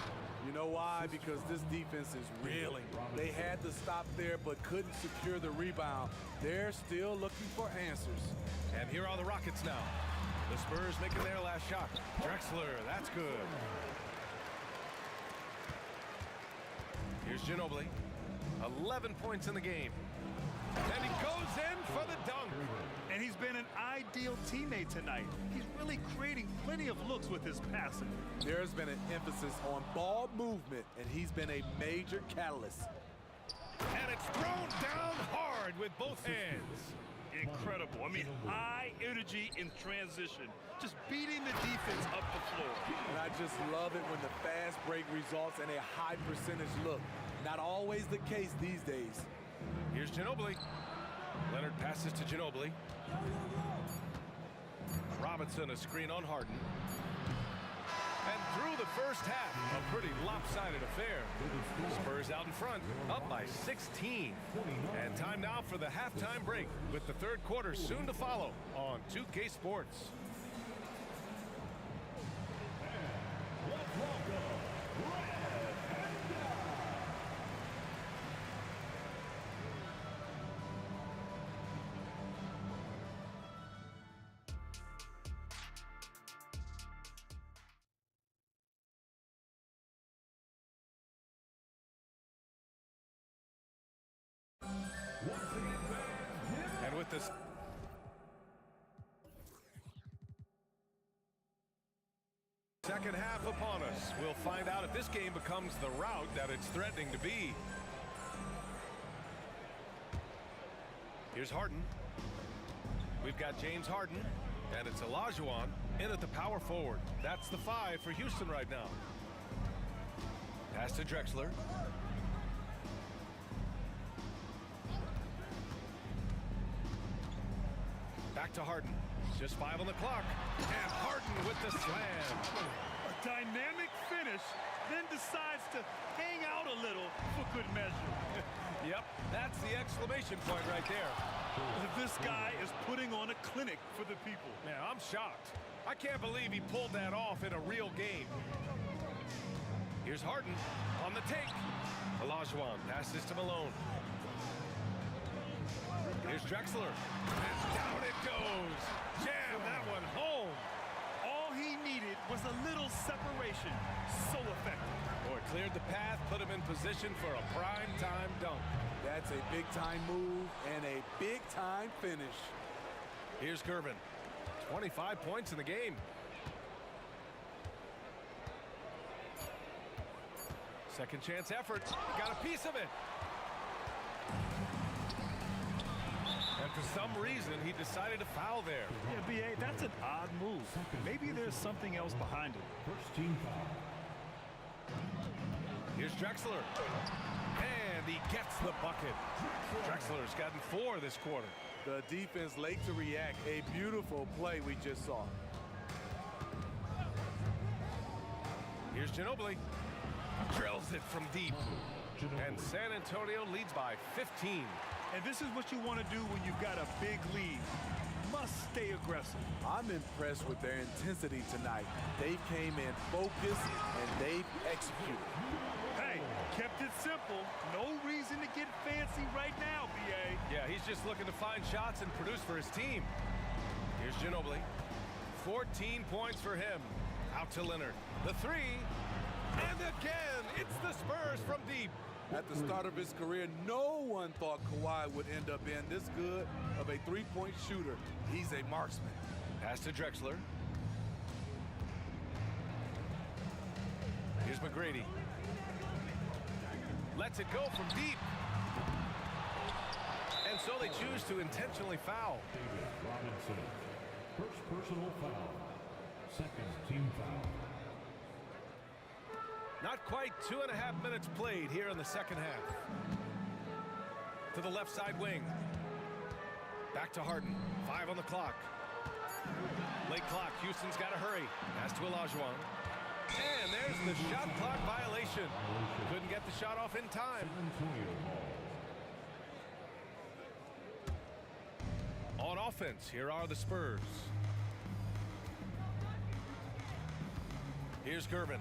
You know why? Because this defense is reeling. They had to stop there but couldn't secure the rebound. They're still looking for answers. And here are the Rockets now. The Spurs making their last shot. Drexler, that's good. Here's Ginobili. 11 points in the game. And he goes in for the dunk. And he's been an ideal teammate tonight. He's really creating plenty of looks with his passing. There's been an emphasis on ball movement, and he's been a major catalyst. And it's thrown down hard with both hands. Incredible. I mean, high energy in transition. Just beating the defense up the floor. And I just love it when the fast break results in a high percentage look. Not always the case these days. Here's Ginobili. Leonard passes to Ginobili. Robinson, a screen on Harden. And through the first half, a pretty lopsided affair. Spurs out in front, up by 16. And time now for the halftime break, with the third quarter soon to follow on 2K Sports. And with this second half upon us, we'll find out if this game becomes the rout that it's threatening to be. Here's Harden. We've got James Harden, and it's Olajuwon in at the power forward. That's the 5 for Houston right now. Pass to Drexler. Back to Harden. Just 5 on the clock. And Harden with the slam. A dynamic finish, then decides to hang out a little for good measure. Yep, that's the exclamation point right there. This guy is putting on a clinic for the people. Man, I'm shocked. I can't believe he pulled that off in a real game. Here's Harden on the take. Olajuwon passes to Malone. Here's Drexler. And down it goes. Jam that one home. All he needed was a little separation. So effective. Boy, cleared the path, put him in position for a prime-time dunk. That's a big-time move and a big-time finish. Here's Gervin. 25 points in the game. Second chance effort. Got a piece of it. And for some reason, he decided to foul there. Yeah, B.A., that's an odd move. Maybe there's something else behind it. First team foul. Here's Drexler. And he gets the bucket. Drexler's gotten 4 this quarter. The defense late to react. A beautiful play we just saw. Here's Ginobili. Drills it from deep. And San Antonio leads by 15. And this is what you want to do when you've got a big lead. Must stay aggressive. I'm impressed with their intensity tonight. They came in focused and they've executed. Hey, kept it simple. No reason to get fancy right now, B.A. Yeah, he's just looking to find shots and produce for his team. Here's Ginobili. 14 points for him. Out to Leonard. The 3. And again, it's the Spurs from deep. At the start of his career, no one thought Kawhi would end up being this good of a three-point shooter. He's a marksman. Pass to Drexler. Here's McGrady. Lets it go from deep. And so they choose to intentionally foul. David Robinson. First personal foul. Second team foul. Not quite 2.5 minutes played here in the second half. To the left side wing. Back to Harden. 5 on the clock. Late clock. Houston's got to hurry. Pass to Olajuwon. And there's the shot clock violation. Couldn't get the shot off in time. offense. Here are the Spurs. Here's Gervin.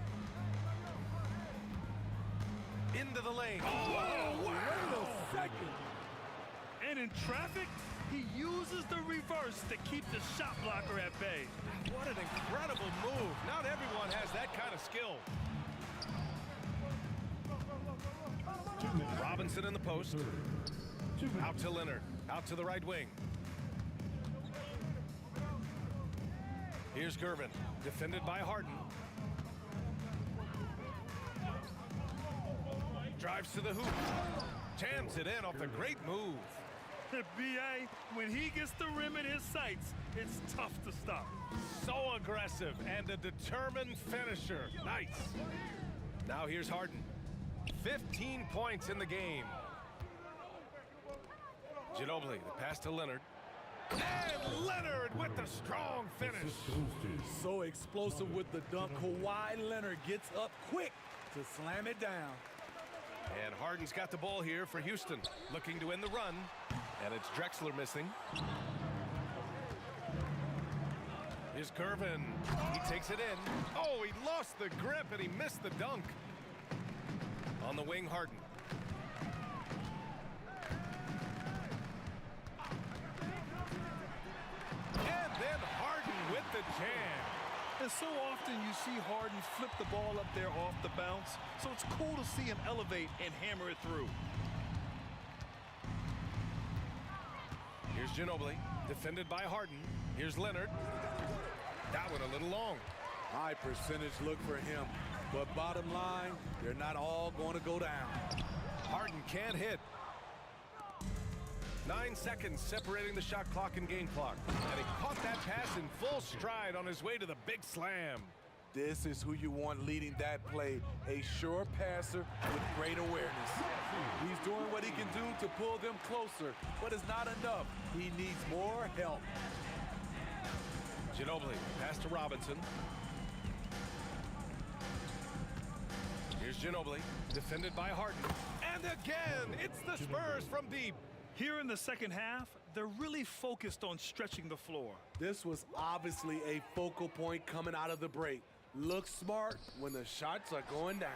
Into the lane. Oh, wait a second. And in traffic, he uses the reverse to keep the shot blocker at bay. What an incredible move. Not everyone has that kind of skill. Robinson in the post. Out to Leonard. Out to the right wing. Here's Gervin. Defended by Harden. Drives to the hoop. Jams it in off the great move. B.A., when he gets the rim in his sights, it's tough to stop. So aggressive and a determined finisher. Nice. Now here's Harden. 15 points in the game. Ginobili, the pass to Leonard. And Leonard with the strong finish. So explosive with the dunk. Kawhi Leonard gets up quick to slam it down. And Harden's got the ball here for Houston. Looking to end the run. And it's Drexler missing. Here's Gervin. He takes it in. Oh, he lost the grip and he missed the dunk. On the wing, Harden. And then Harden with the jam. And so often you see Harden flip the ball up there off the bounce, so it's cool to see him elevate and hammer it through. Here's Ginobili, defended by Harden. Here's Leonard. That one a little long. High percentage look for him, but bottom line, they're not all going to go down. Harden can't hit. 9 seconds separating the shot clock and game clock. And he caught that pass in full stride on his way to the big slam. This is who you want leading that play, a sure passer with great awareness. He's doing what he can do to pull them closer, but it's not enough. He needs more help. Ginobili, pass to Robinson. Here's Ginobili, defended by Harden. And again, it's the Spurs from deep. Here in the second half, they're really focused on stretching the floor. This was obviously a focal point coming out of the break. Look smart when the shots are going down.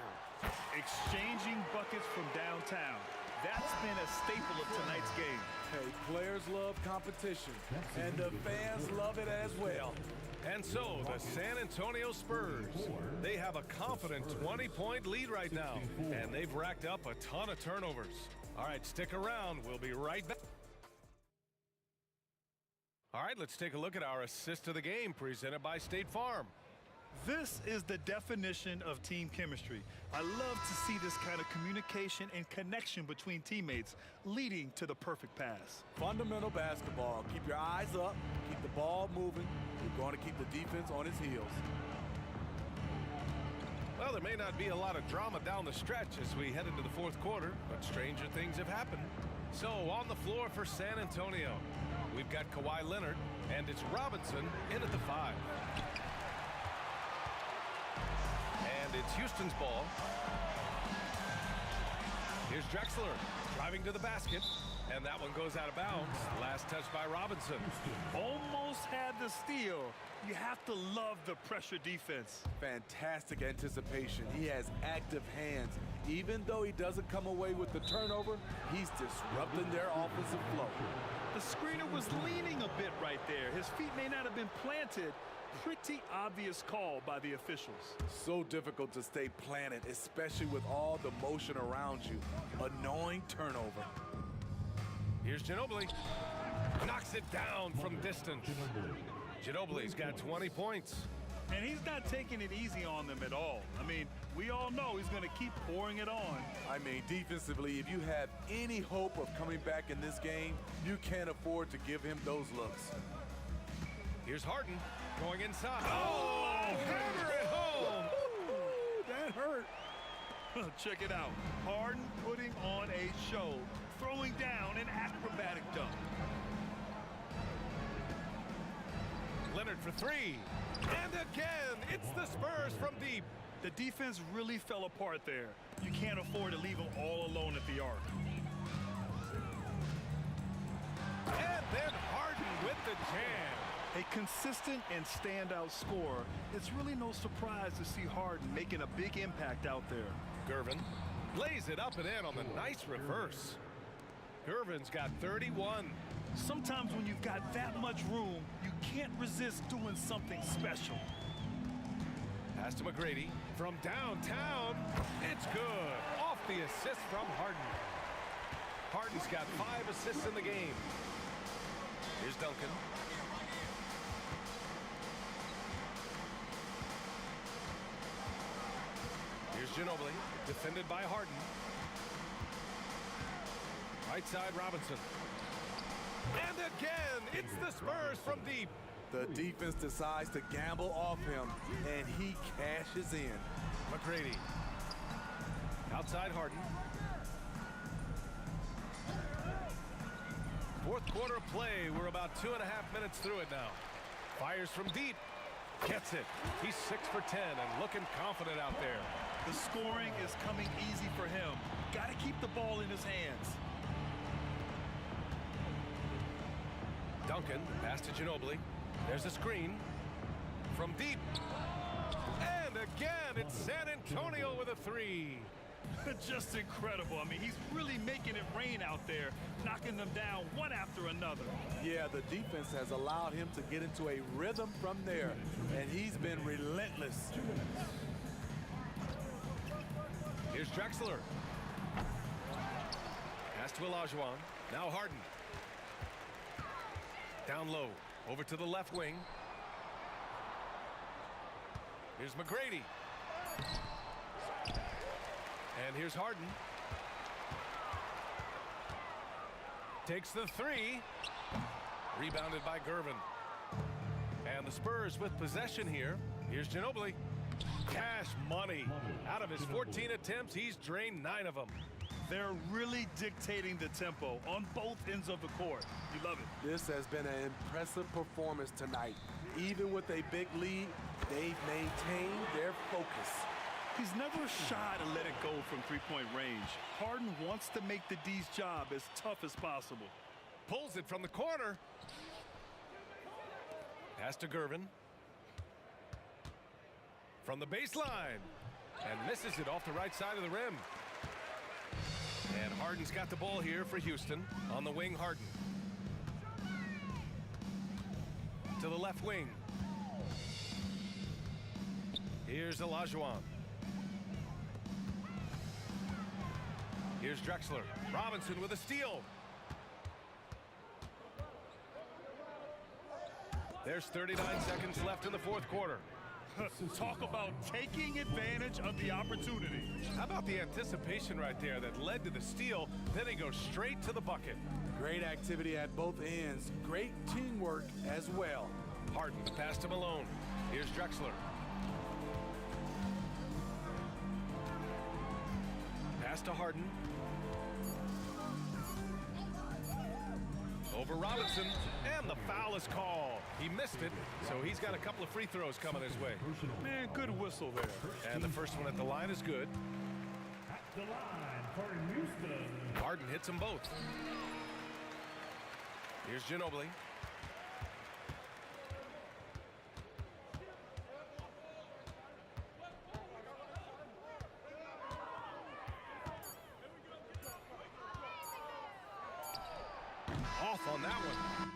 Exchanging buckets from downtown. That's been a staple of tonight's game. Hey, players love competition, and the fans love it as well. And so, the San Antonio Spurs, they have a confident 20-point lead right now, and they've racked up a ton of turnovers. All right, stick around. We'll be right back. All right, let's take a look at our assist of the game presented by State Farm. This is the definition of team chemistry. I love to see this kind of communication and connection between teammates leading to the perfect pass. Fundamental basketball. Keep your eyes up, keep the ball moving. You're going to keep the defense on its heels. Well, there may not be a lot of drama down the stretch as we head into the fourth quarter, but stranger things have happened. So, on the floor for San Antonio, we've got Kawhi Leonard, and it's Robinson in at the 5. And it's Houston's ball. Here's Drexler driving to the basket, and that one goes out of bounds. Last touch by Robinson. Almost had the steal. You have to love the pressure defense. Fantastic anticipation. He has active hands. Even though he doesn't come away with the turnover, he's disrupting their offensive flow. The screener was leaning a bit right there. His feet may not have been planted. Pretty obvious call by the officials. So difficult to stay planted, especially with all the motion around you. Annoying turnover. Here's Ginobili. Knocks it down from distance. Ginobili's got 20 points. And he's not taking it easy on them at all. I mean, we all know he's going to keep pouring it on. I mean, defensively, if you have any hope of coming back in this game, you can't afford to give him those looks. Here's Harden going inside. Oh, hammer it home. That hurt. Check it out. Harden putting on a show, throwing down an acrobatic dunk. Leonard for 3. And again, it's the Spurs from deep. The defense really fell apart there. You can't afford to leave them all alone at the arc. And then Harden with the consistent and standout scorer, it's really no surprise to see Harden making a big impact out there. Gervin lays it up and in on the nice reverse. Gervin's got 31. Sometimes when you've got that much room, you can't resist doing something special. Pass to McGrady from downtown. It's good. Off the assist from Harden. Harden's got 5 assists in the game. Here's Duncan. Here's Ginobili, defended by Harden. Right side, Robinson. And again, it's the Spurs from deep. The defense decides to gamble off him, and he cashes in. McGrady. Outside Harden. Fourth quarter of play. We're about 2.5 minutes through it now. Fires from deep. Gets it. He's 6 for 10 and looking confident out there. The scoring is coming easy for him. Got to keep the ball in his hands. Duncan, pass to Ginobili. There's a screen from deep. And again, it's San Antonio with a 3. Just incredible. I mean, he's really making it rain out there, knocking them down one after another. Yeah, the defense has allowed him to get into a rhythm from there, and he's been relentless. Here's Drexler. Pass to Olajuwon. Now Harden. Down low. Over to the left wing. Here's McGrady. And here's Harden. Takes the 3. Rebounded by Gervin. And the Spurs with possession here. Here's Ginobili. Cash money. Out of his 14 attempts, he's drained 9 of them. They're really dictating the tempo on both ends of the court. You love it. This has been an impressive performance tonight. Even with a big lead, they've maintained their focus. He's never shy to let it go from three-point range. Harden wants to make the D's job as tough as possible. Pulls it from the corner. Pass to Gervin. From the baseline. And misses it off the right side of the rim. And Harden's got the ball here for Houston. On the wing, Harden. To the left wing. Here's Olajuwon. Here's Drexler. Robinson with a steal. There's 39 seconds left in the fourth quarter. Talk about taking advantage of the opportunity. How about the anticipation right there that led to the steal? Then he goes straight to the bucket. Great activity at both ends. Great teamwork as well. Harden pass to Malone. Here's Drexler. Pass to Harden. Over Robinson, and the foul is called. He missed it, so he's got a couple of free throws coming his way. Man, good whistle there. And the first one at the line is good. At the line for Houston. Harden hits them both. Here's Ginobili. Off on that one.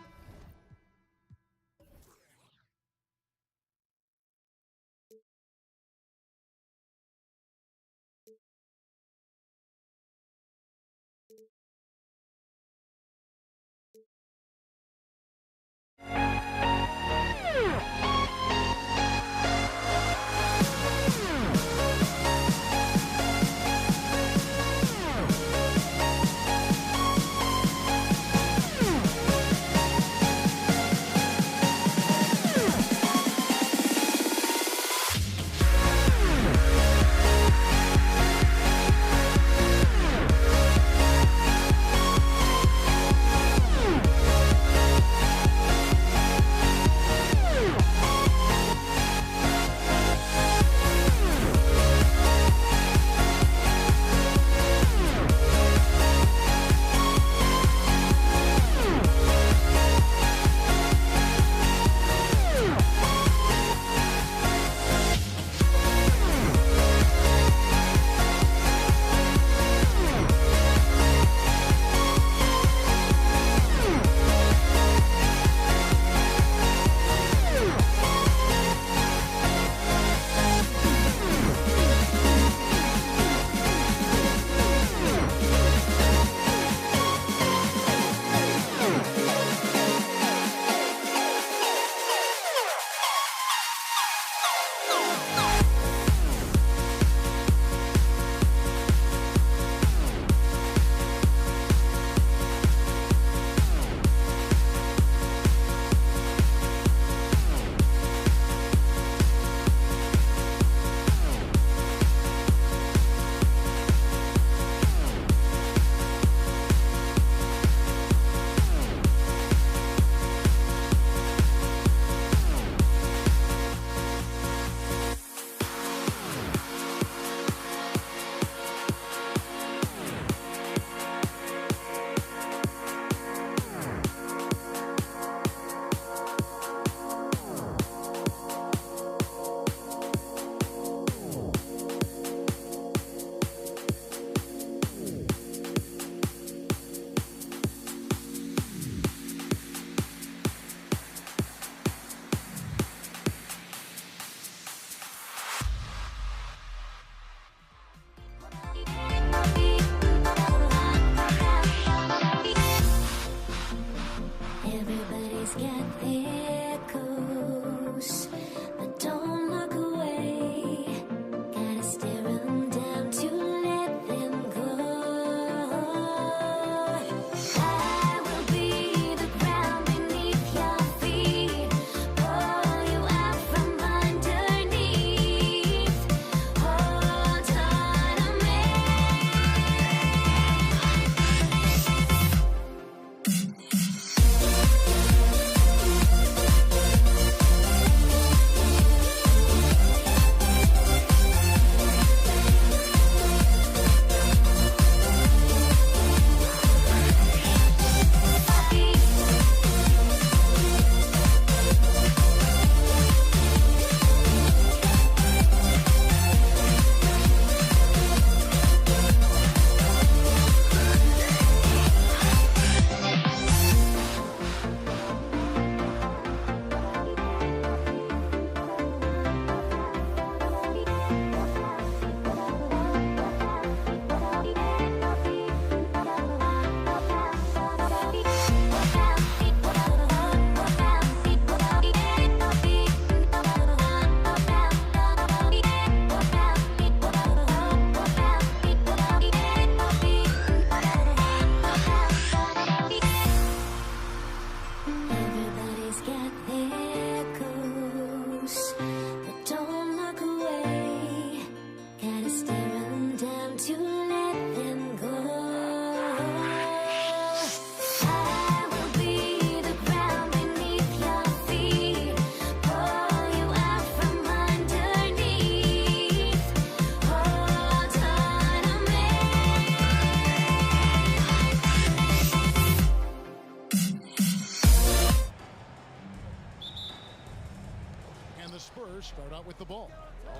Spurs start out with the ball.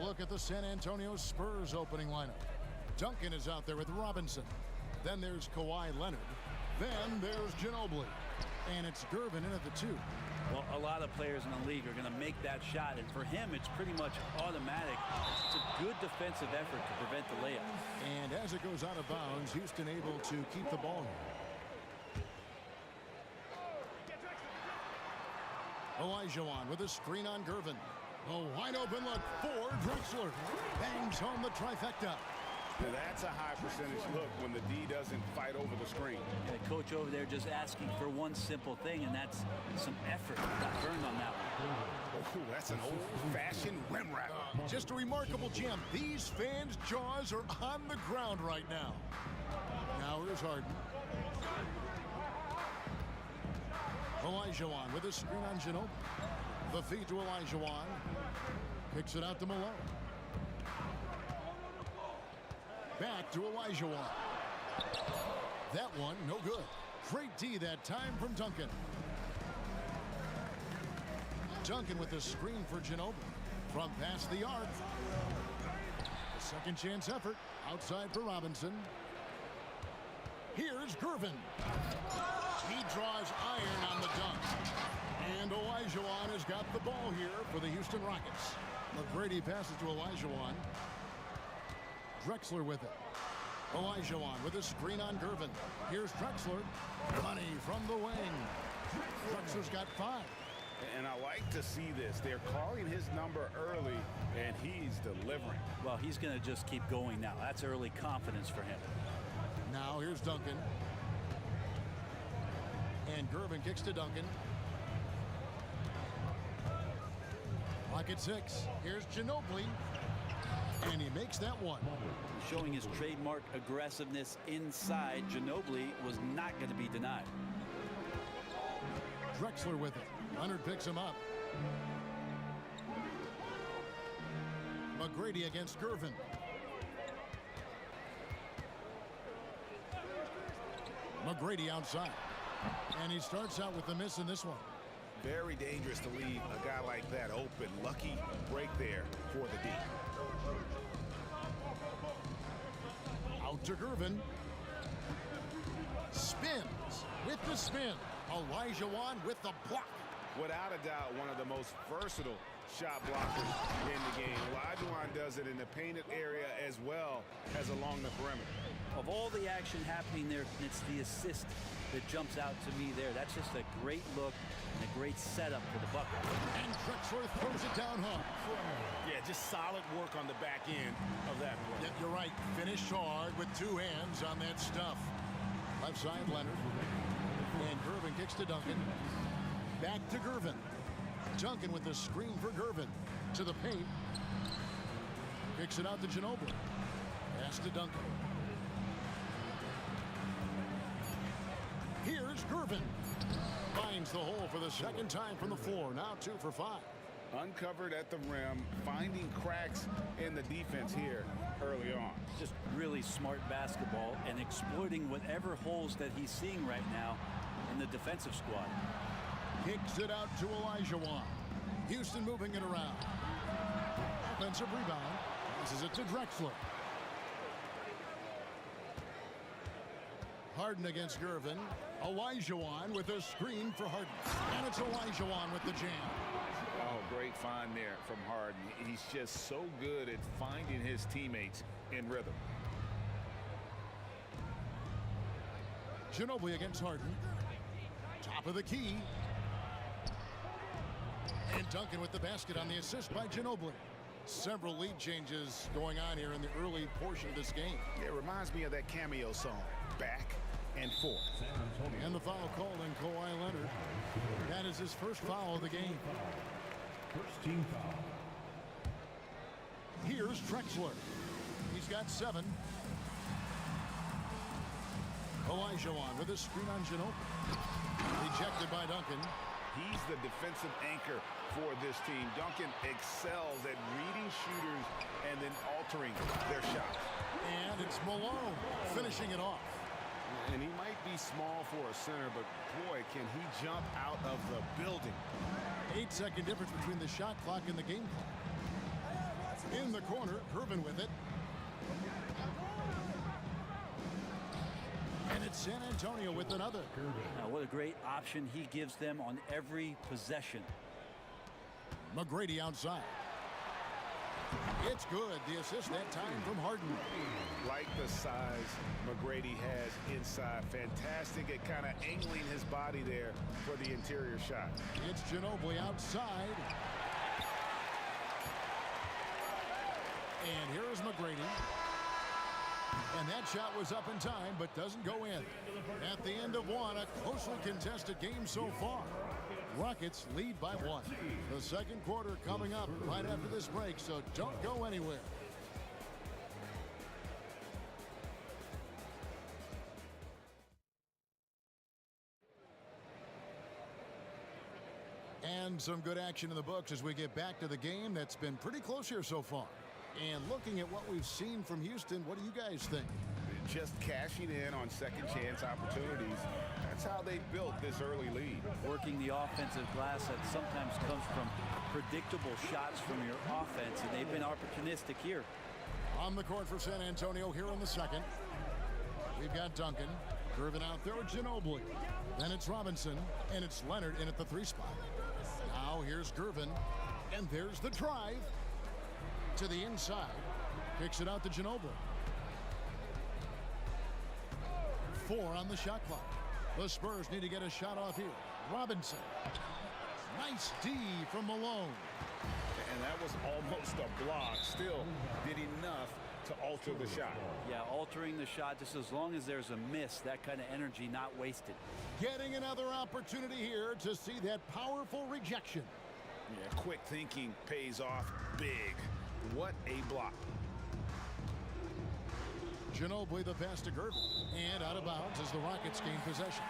A look at the San Antonio Spurs opening lineup. Duncan is out there with Robinson. Then there's Kawhi Leonard. Then there's Ginobili. And it's Gervin in at the 2. Well, a lot of players in the league are going to make that shot, and for him, it's pretty much automatic. It's a good defensive effort to prevent the layup. And as it goes out of bounds, Houston able to keep the ball here. Olajuwon with a screen on Gervin. A wide open look for Drexler. Bangs home the trifecta. Now that's a high percentage look when the D doesn't fight over the screen. Yeah, coach over there just asking for one simple thing, and that's some effort. Got burned on that one. Oh, that's an old-fashioned rim wrap. Just a remarkable jam. These fans' jaws are on the ground right now. Now here's Harden. Olajuwon with a screen on Ginobili. The feed to Olajuwon. Kicks it out to Malone. Back to Olajuwon. That one, no good. Great D that time from Duncan. Duncan with the screen for Ginobili. From past the arc. A second chance effort. Outside for Robinson. Here's Gervin. He draws iron on the dunk. And Olajuwon has got the ball here for the Houston Rockets. McGrady passes to Olajuwon. Drexler with it. Olajuwon with a screen on Gervin. Here's Drexler. Money from the wing. Drexler's got 5. And I like to see this. They're calling his number early, and he's delivering. Well, he's going to just keep going now. That's early confidence for him. Now here's Duncan. And Gervin kicks to Duncan. Clock at 6. Here's Ginobili. And he makes that one. Showing his trademark aggressiveness inside. Ginobili was not going to be denied. Drexler with it. Leonard picks him up. McGrady against Gervin. McGrady outside. And he starts out with the miss in this one. Very dangerous to leave a guy like that open. Lucky break there for the D. Out to Gervin. Spins with the spin. Olajuwon with the block. Without a doubt, one of the most versatile shot blockers in the game. Olajuwon does it in the painted area as well as along the perimeter. Of all the action happening there, it's the assist that jumps out to me there. That's just a great look and a great setup for the bucket. And Drexler throws it down hard. Yeah, just solid work on the back end of that play. Yeah, you're right. Finished hard with 2 hands on that stuff. Left side, Leonard. And Gervin kicks to Duncan. Back to Gervin. Duncan with the screen for Gervin. To the paint. Kicks it out to Ginobili. Pass to Duncan. Here's Gervin. Finds the hole for the second time from the floor. Now 2 for 5. Uncovered at the rim, finding cracks in the defense here early on. Just really smart basketball and exploiting whatever holes that he's seeing right now in the defensive squad. Kicks it out to Olajuwon. Houston moving it around. Offensive rebound. Passes it to Drexler. Harden against Gervin. Olajuwon with a screen for Harden. And it's Olajuwon with the jam. Oh, great find there from Harden. He's just so good at finding his teammates in rhythm. Ginobili against Harden. Top of the key. And Duncan with the basket on the assist by Ginobili. Several lead changes going on here in the early portion of this game. It reminds me of that cameo song, Back and Forth. And the foul called on Kawhi Leonard. That is his first foul of the game. First team foul. Here's Drexler. He's got 7. Olajuwon with a screen on Ginobili. Rejected by Duncan. He's the defensive anchor for this team. Duncan excels at reading shooters and then altering their shots. And it's Malone finishing it off. And he might be small for a center, but boy, can he jump out of the building. 8-second difference between the shot clock and the game clock. In the corner, Gervin with it. And it's San Antonio with another. Now, what a great option he gives them on every possession. McGrady outside. It's good. The assist that time from Harden. Like the size McGrady has inside. Fantastic at kind of angling his body there for the interior shot. It's Ginobili outside. And here is McGrady. And that shot was up in time, but doesn't go in. At the end of one, a closely contested game so far. Rockets lead by 1. The second quarter coming up right after this break, so don't go anywhere. And some good action in the books as we get back to the game that's been pretty close here so far. And looking at what we've seen from Houston, what do you guys think? Just cashing in on second chance opportunities. That's how they built this early lead. Working the offensive glass that sometimes comes from predictable shots from your offense, and they've been opportunistic here. On the court for San Antonio here in the second. We've got Duncan. Gervin out there with Ginobili. Then it's Robinson, and it's Leonard in at the 3 spot. Now here's Gervin, and there's the drive. To the inside. Kicks it out to Ginobili. 4 on the shot clock. The Spurs need to get a shot off here. Robinson. Nice D from Malone. And that was almost a block. Still did enough to alter the shot. Yeah, altering the shot just as long as there's a miss, that kind of energy not wasted. Getting another opportunity here to see that powerful rejection. Yeah, quick thinking pays off big. What a block. Ginobili the pass to Gervin. And out of bounds as the Rockets gain possession.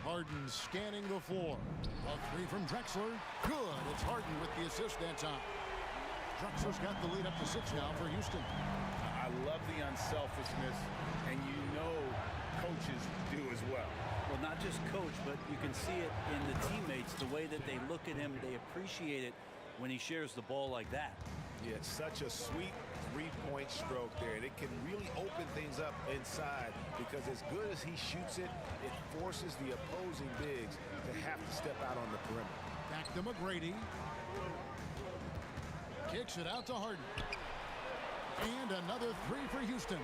Harden scanning the floor. A 3 from Drexler. Good. It's Harden with the assist that time. Drexler's got the lead up to 6 now for Houston. I love the unselfishness, and you know coaches do as well. Well, not just coach, but you can see it in the teammates, the way that they look at him. They appreciate it when he shares the ball like that. Yeah, it's such a sweet three-point stroke there, and it can really open things up inside because as good as he shoots it, it forces the opposing bigs to have to step out on the perimeter. Back to McGrady. Kicks it out to Harden. And another 3 for Houston.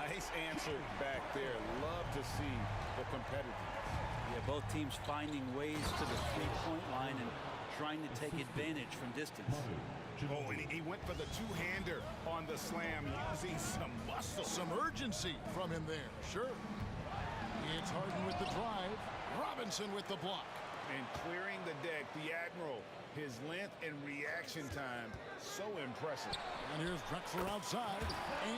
Nice answer back there. Love to see the competitiveness. Yeah, both teams finding ways to the 3-point line and trying to take advantage from distance. Oh, and he went for the two-hander on the slam using some muscle. Some urgency from him there, sure. It's Harden with the drive. Robinson with the block. And clearing the deck, the Admiral. His length and reaction time, so impressive. And here's Drexler outside.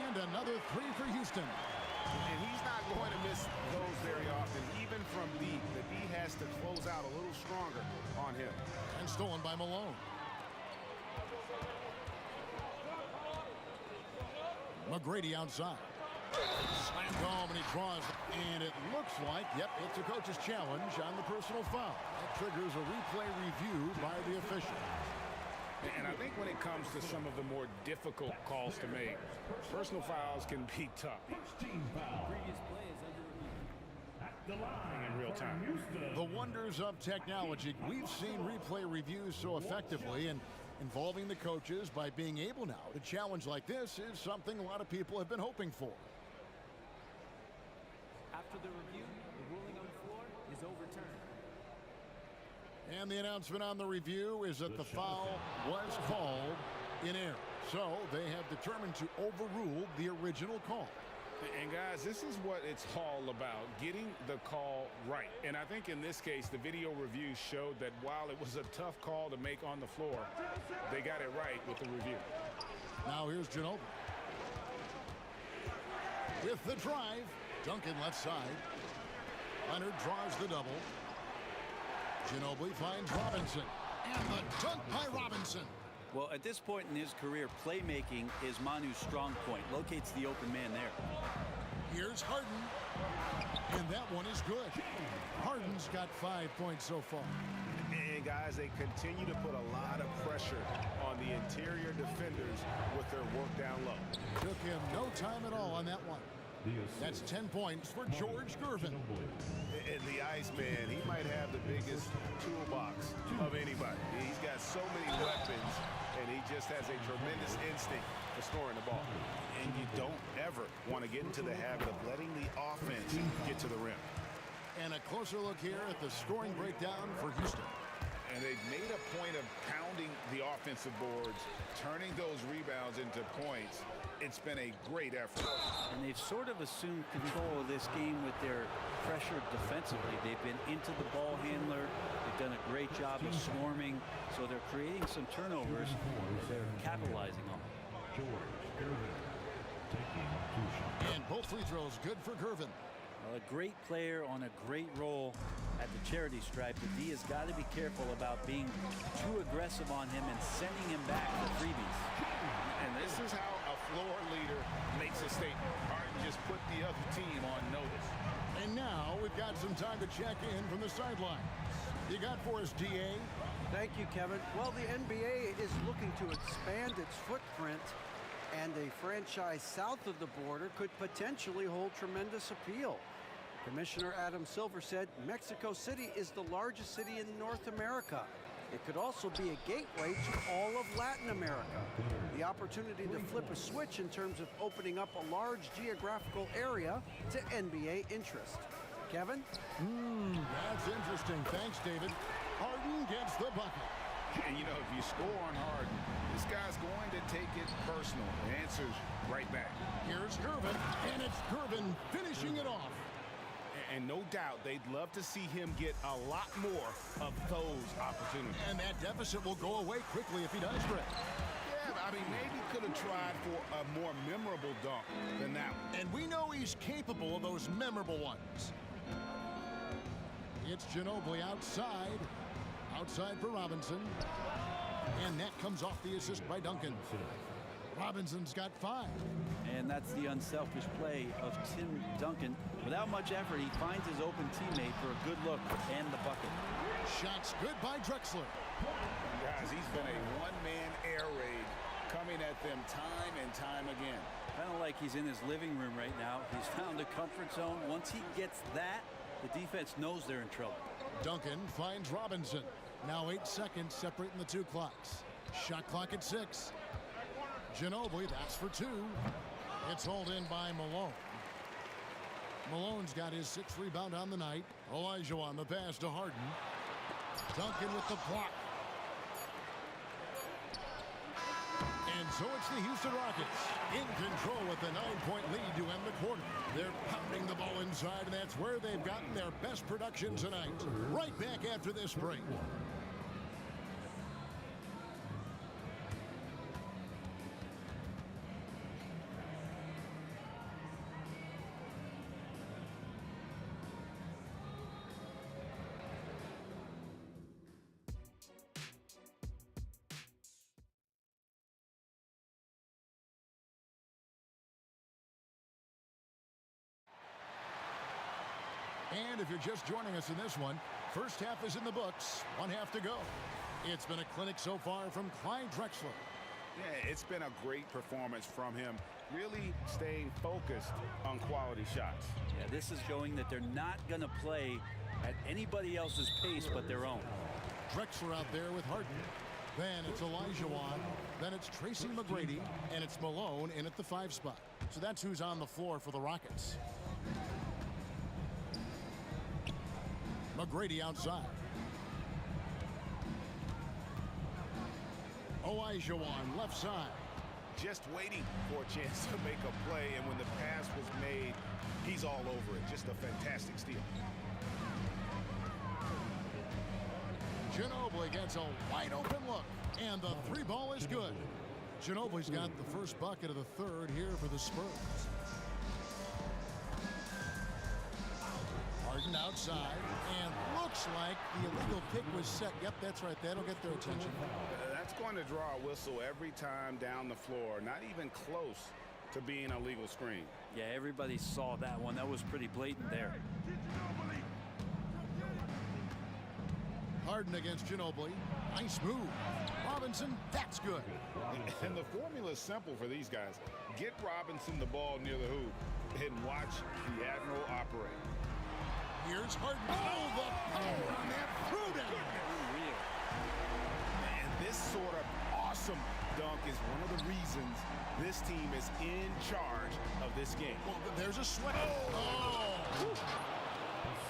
And another 3 for Houston. And he's not going to miss those very often, even from deep. The D has to close out a little stronger on him. And stolen by Malone. McGrady outside. Slammed home and he draws. And it looks like, yep, it's a coach's challenge on the personal foul. That triggers a replay review by the official. And I think when it comes to some of the more difficult calls to make, personal fouls can be tough. Previous play is under review. In real time. The wonders of technology. We've seen replay reviews so effectively, and involving the coaches by being able now to challenge like this is something a lot of people have been hoping for. After the review, the ruling on the floor is overturned. And the announcement on the review is that the foul was called in error. So they have determined to overrule the original call. And guys, this is what it's all about, getting the call right. And I think in this case, the video review showed that while it was a tough call to make on the floor, they got it right with the review. Now here's Ginobili. With the drive, Duncan left side. Leonard draws the double. Ginobili finds Robinson. And the dunk by Robinson. Well, at this point in his career, playmaking is Manu's strong point. Locates the open man there. Here's Harden. And that one is good. Harden's got 5 points so far. And guys, they continue to put a lot of pressure on the interior defenders with their work down low. Took him no time at all on that one. That's 10 points for George Gervin. And the Iceman, he might have the biggest toolbox of anybody. He's got so many weapons, and he just has a tremendous instinct for scoring the ball. And you don't ever want to get into the habit of letting the offense get to the rim. And a closer look here at the scoring breakdown for Houston. And they've made a point of pounding the offensive boards, turning those rebounds into points. It's been a great effort. And they've sort of assumed control of this game with their pressure defensively. They've been into the ball handler. They've done a great job of swarming. So they're creating some turnovers. They're capitalizing on them. George Gervin taking 2 shots. And both free throws good for Gervin. A great player on a great role at the charity stripe, but D has got to be careful about being too aggressive on him and sending him back for freebies. And this is how a floor leader makes a statement. Harden just put the other team on notice. And now we've got some time to check in from the sidelines. You got for us, DA? Thank you, Kevin. Well, the NBA is looking to expand its footprint, and a franchise south of the border could potentially hold tremendous appeal. Commissioner Adam Silver said Mexico City is the largest city in North America. It could also be a gateway to all of Latin America. The opportunity to flip a switch in terms of opening up a large geographical area to NBA interest. Kevin? That's interesting. Thanks, David. Harden gets the bucket. And you know, if you score on Harden, this guy's going to take it personal. The answer's right back. Here's Gervin, and it's Gervin finishing it off. And no doubt they'd love to see him get a lot more of those opportunities. And that deficit will go away quickly if he does, Greg. Yeah, I mean, maybe could have tried for a more memorable dunk than that one. And we know he's capable of those memorable ones. It's Ginobili outside. Outside for Robinson. And that comes off the assist by Duncan. Robinson's got 5. And that's the unselfish play of Tim Duncan. Without much effort, he finds his open teammate for a good look and the bucket. Shots good by Drexler. Guys, he's been a one-man air raid coming at them time and time again. Kind of like he's in his living room right now. He's found a comfort zone. Once he gets that, the defense knows they're in trouble. Duncan finds Robinson. Now 8 seconds separating the 2 clocks. Shot clock at 6. Ginobili, that's for 2. It's hauled in by Malone. Malone's got his 6th rebound on the night. Olajuwon the pass to Harden. Duncan with the block. And so it's the Houston Rockets in control with a 9-point lead to end the quarter. They're pounding the ball inside, and that's where they've gotten their best production tonight. Right back after this break. And if you're just joining us in this one, first half is in the books, 1 half to go. It's been a clinic so far from Clyde Drexler. Yeah, it's been a great performance from him, really staying focused on quality shots. Yeah, this is showing that they're not going to play at anybody else's pace but their own. Drexler out there with Harden. Then it's Olajuwon. Then it's Tracy McGrady. And it's Malone in at the 5 spot. So that's who's on the floor for the Rockets. McGrady outside. Olajuwon left side. Just waiting for a chance to make a play, and when the pass was made, he's all over it. Just a fantastic steal. Ginobili gets a wide open look, and the 3 ball is good. Ginobili's got the first bucket of the 3rd here for the Spurs. Harden outside, and looks like the illegal pick was set. Yep, that's right. That'll get their attention. That's going to draw a whistle every time down the floor. Not even close to being a legal screen. Yeah, everybody saw that one. That was pretty blatant there. Harden against Ginobili. Nice move. Robinson, that's good. And the formula is simple for these guys. Get Robinson the ball near the hoop and watch the Admiral operate. Here's Harden. Oh, the power on that throwdown. And this sort of awesome dunk is one of the reasons this team is in charge of this game. Well, there's a sweat. Oh.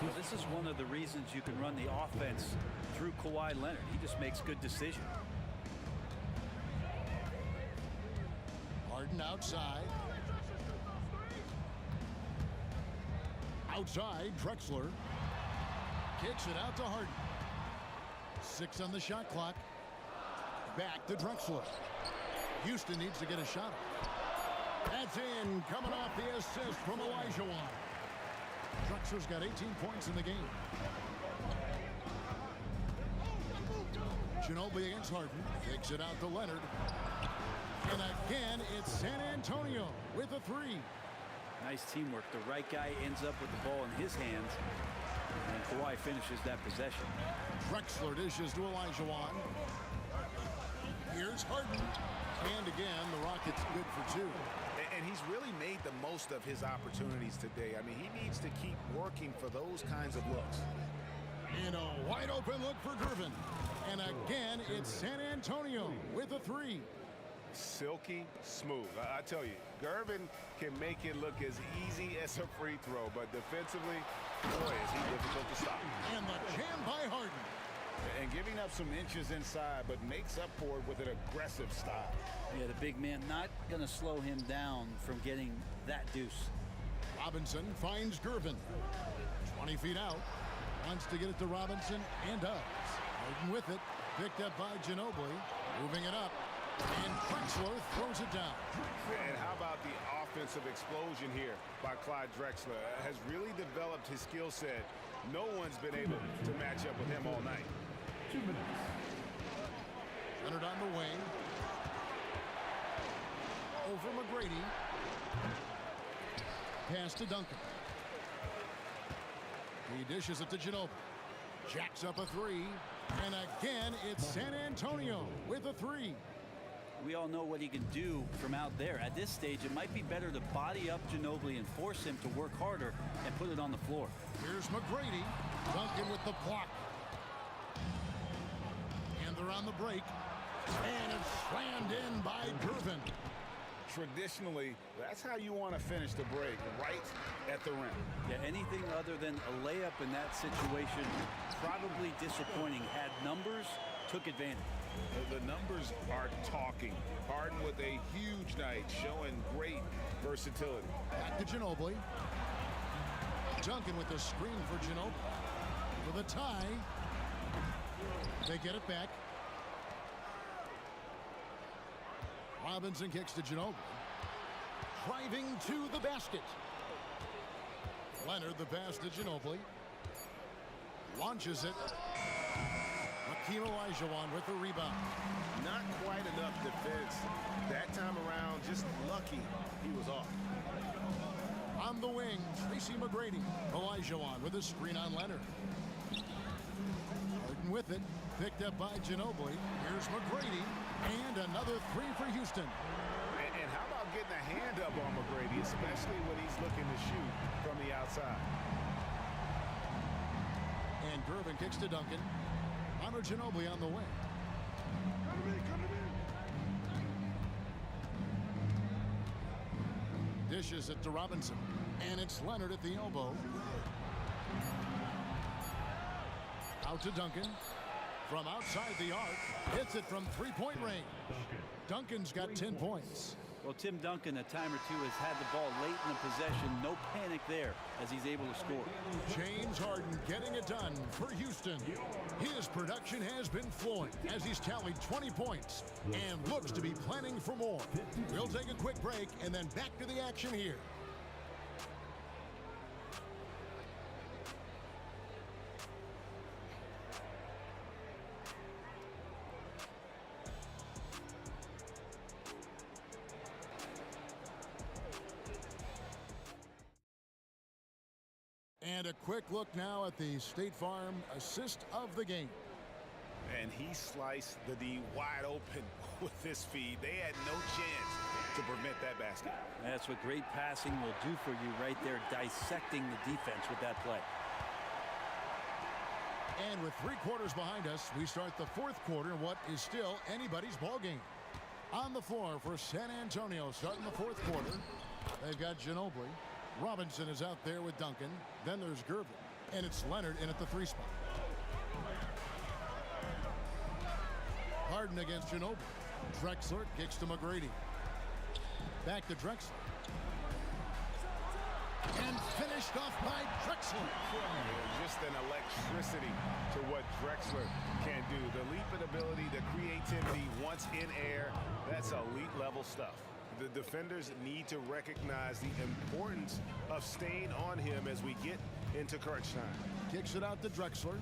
Well, this is one of the reasons you can run the offense through Kawhi Leonard. He just makes good decisions. Harden outside. Outside, Drexler. Kicks it out to Harden. 6 on the shot clock. Back to Drexler. Houston needs to get a shot. That's in, coming off the assist from Olajuwon. Drexler's got 18 points in the game. Ginobili against Harden. Kicks it out to Leonard. And again, it's San Antonio with a 3. Nice teamwork. The right guy ends up with the ball in his hands, and Kawhi finishes that possession. Drexler dishes to Olajuwon. Here's Harden. And again, the Rockets good for 2. And he's really made the most of his opportunities today. I mean, he needs to keep working for those kinds of looks. In a wide open look for Gervin. And again, it's San Antonio with a 3. Silky smooth. I tell you, Gervin can make it look as easy as a free throw, but defensively, boy, is he difficult to stop. And the jam by Harden. And giving up some inches inside, but makes up for it with an aggressive style. Yeah, the big man not going to slow him down from getting that deuce. Robinson finds Gervin. 20 feet out. Wants to get it to Robinson and does. Harden with it. Picked up by Ginobili. Moving it up. And Drexler throws it down. And how about the offensive explosion here by Clyde Drexler? Has really developed his skill set. No one's been able to match up with him all night. 2 minutes. Leonard on the wing. Over McGrady. Pass to Duncan. He dishes it to Ginobili. Jacks up a 3. And again, it's San Antonio with a 3. We all know what he can do from out there. At this stage, it might be better to body up Ginobili and force him to work harder and put it on the floor. Here's McGrady. Duncan with the block. And they're on the break. And it's slammed in by Gervin. Traditionally, that's how you want to finish the break, right at the rim. Yeah, anything other than a layup in that situation, probably disappointing. Had numbers, took advantage. The numbers are talking. Harden with a huge night, showing great versatility. Back to Ginobili. Duncan with the screen for Ginobili. For the tie. They get it back. Robinson kicks to Ginobili. Driving to the basket. Leonard the pass to Ginobili. Launches it. Hakeem Olajuwon with the rebound. Not quite enough defense. That time around, just lucky he was off. On the wing, Tracy McGrady. Olajuwon with a screen on Leonard. Harden with it. Picked up by Ginobili. Here's McGrady. And another 3 for Houston. And how about getting a hand up on McGrady, especially when he's looking to shoot from the outside. And Gervin kicks to Duncan. Manu Ginobili on the wing. Dishes it to Robinson. And it's Leonard at the elbow. Out to Duncan. From outside the arc. Hits it from three-point range. Duncan's got 10 points. Well, Tim Duncan, a time or two, has had the ball late in the possession. No panic there as he's able to score. James Harden getting it done for Houston. His production has been flowing as he's tallied 20 points and looks to be planning for more. We'll take a quick break and then back to the action here. And a quick look now at the State Farm assist of the game. And he sliced the D wide open with this feed. They had no chance to prevent that basket. That's what great passing will do for you right there, dissecting the defense with that play. And with 3 quarters behind us, we start the 4th quarter in what is still anybody's ball game. On the floor for San Antonio starting the 4th quarter, they've got Ginobili. Robinson is out there with Duncan. Then there's Gervin. And it's Leonard in at the 3 spot. Harden against Ginobili. Drexler kicks to McGrady. Back to Drexler. And finished off by Drexler. Just an electricity to what Drexler can do. The leaping ability, the creativity once in air, that's elite level stuff. The defenders need to recognize the importance of staying on him as we get into crunch time. Kicks it out to Drexler.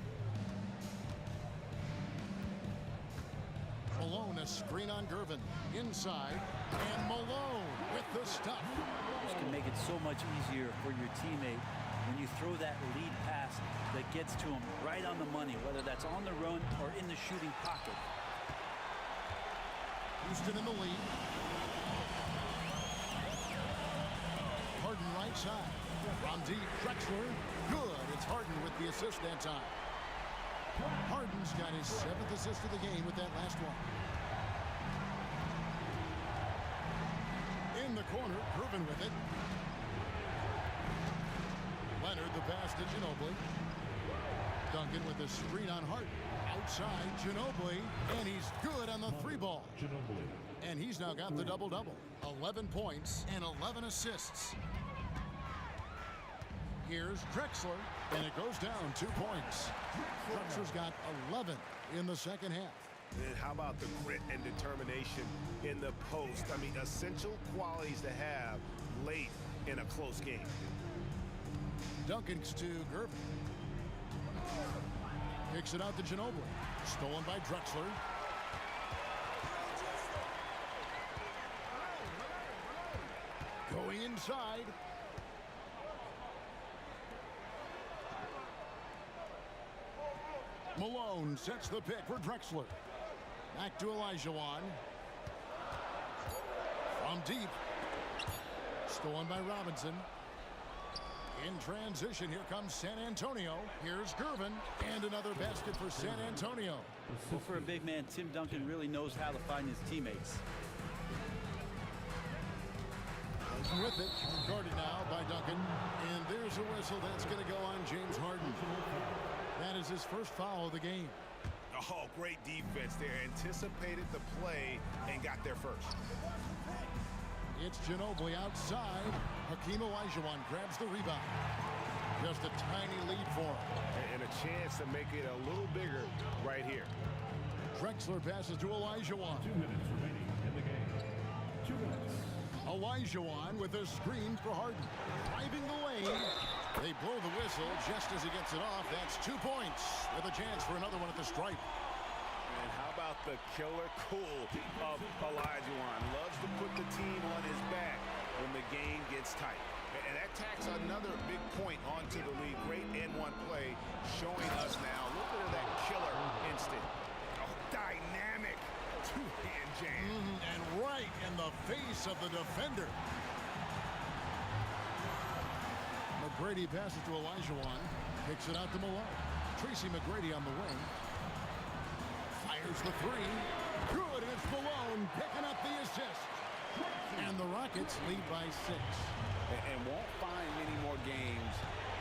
Malone, a screen on Gervin. Inside. And Malone with the stuff. This can make it so much easier for your teammate when you throw that lead pass that gets to him right on the money, whether that's on the run or in the shooting pocket. Houston in the lead. Harden right side. From deep, Drexler. Good. It's Harden with the assist that time. Harden's got his 7th assist of the game with that last one. In the corner, Gervin with it. Leonard the pass to Ginobili. Duncan with a screen on Harden. Outside, Ginobili, and he's good on the 3 ball. And he's now got the double-double. 11 points and 11 assists. Here's Drexler, and it goes down 2 points. Drexler's got 11 in the second half. And how about the grit and determination in the post? I mean, essential qualities to have late in a close game. Duncan's to Gervin. Kicks it out to Ginobili. Stolen by Drexler. Going inside. Malone sets the pick for Drexler. Back to Olajuwon. From deep. Stolen by Robinson. In transition, here comes San Antonio. Here's Gervin, and another basket for San Antonio. Well, for a big man, Tim Duncan really knows how to find his teammates. With it, guarded now by Duncan, and there's a whistle that's going to go on James Harden. That is his first foul of the game. Oh, great defense there. Anticipated the play and got there first. It's Ginobili outside. Hakeem Olajuwon grabs the rebound. Just a tiny lead for him. And a chance to make it a little bigger right here. Drexler passes to Olajuwon. 2 minutes remaining in the game. 2 minutes. Olajuwon with a screen for Harden. Driving the lane. They blow the whistle just as he gets it off. That's 2 points with a chance for another one at the stripe. And how about the killer cool of Olajuwon? Loves to put the team on his back when the game gets tight. And that tacks another big point onto the lead. Great N1 play showing us now. Look at that killer instant. Oh, dynamic two-hand jam. And right in the face of the defender. McGrady passes to Olajuwon. Kicks it out to Malone. Tracy McGrady on the wing. Fires the 3. Good, and it's Malone picking up the assist. And the Rockets lead by 6. And won't find many more games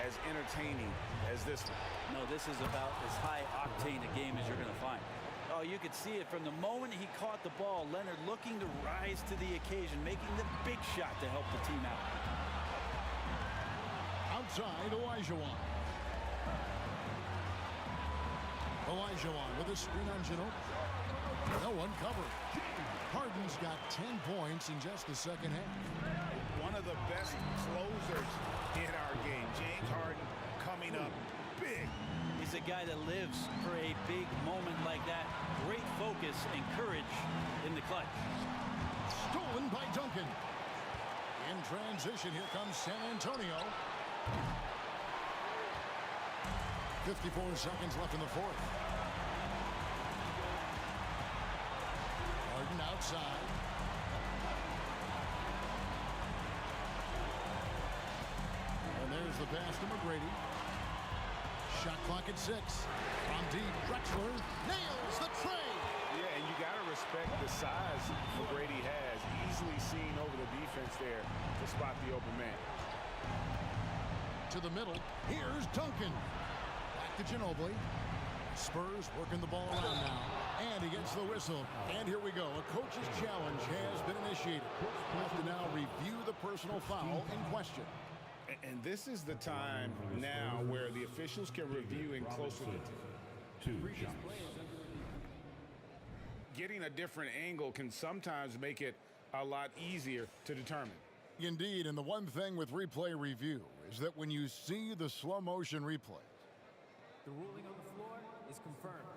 as entertaining as this one. No, this is about as high octane a game as you're going to find. Oh, you could see it from the moment he caught the ball. Leonard looking to rise to the occasion, making the big shot to help the team out. Outside, Olajuwon. Olajuwon with a screen on Ginobili. No one covered. Harden's got 10 points in just the second half. One of the best closers in our game. James Harden coming up big. He's a guy that lives for a big moment like that. Great focus and courage in the clutch. Stolen by Duncan. In transition, here comes San Antonio. 54 seconds left in the fourth. Harden outside. And there's the pass to McGrady. Shot clock at 6. From deep, Drexler nails the tray. Yeah, and you got to respect the size McGrady has. Easily seen over the defense there to spot the open man. To the middle. Here's Duncan. Back to Ginobili. Spurs working the ball around now. And he gets the whistle. And here we go. A coach's challenge has been initiated. We'll have to now review the personal foul in question. And this is the time now where the officials can review in closer. Getting a different angle can sometimes make it a lot easier to determine. Indeed, and the one thing with replay review is that when you see the slow motion replay, The ruling on the floor is confirmed.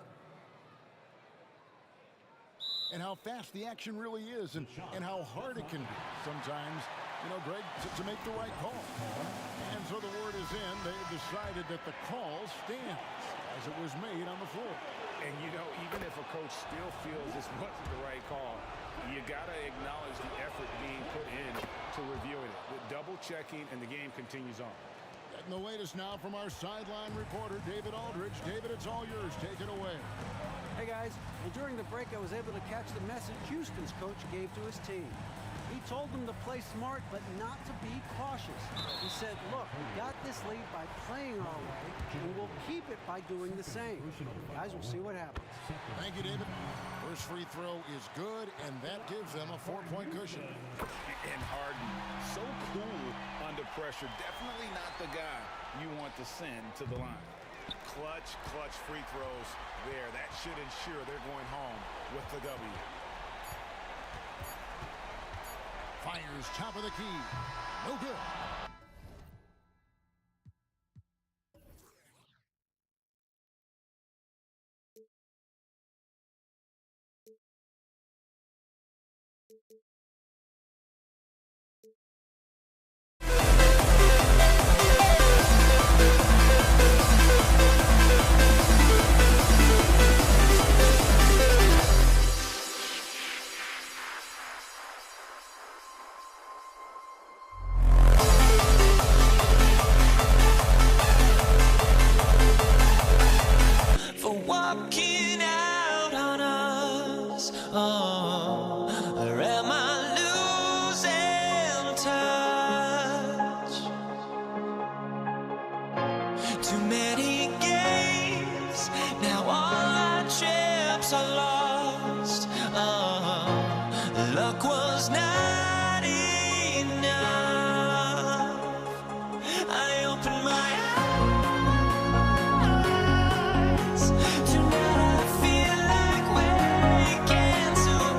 and how fast the action really is and how hard it can be sometimes, you know, Greg, to make the right call. And so the word is in. They decided that the call stands as it was made on the floor. And, you know, even if a coach still feels this wasn't the right call, you got to acknowledge the effort being put in to reviewing it. The double checking, and the game continues on. And the latest now from our sideline reporter, David Aldridge. David, it's all yours. Take it away. Hey guys, well, during the break I was able to catch the message Houston's coach gave to his team. He told them to play smart but not to be cautious. He said, look, we got this lead by playing our way and we'll keep it by doing the same. Guys, we'll see what happens. Thank you, David. First free throw is good, and that gives them a 4-point cushion. And Harden, so cool under pressure. Definitely not the guy you want to send to the line. Clutch free throws there. That should ensure they're going home with the W. Fires top of the key. No good. For walking out on us. Oh, or am I losing touch? Too many games, now all our trips are lost. Oh, luck was not enough. I opened my eyes. Tonight I feel like waking to a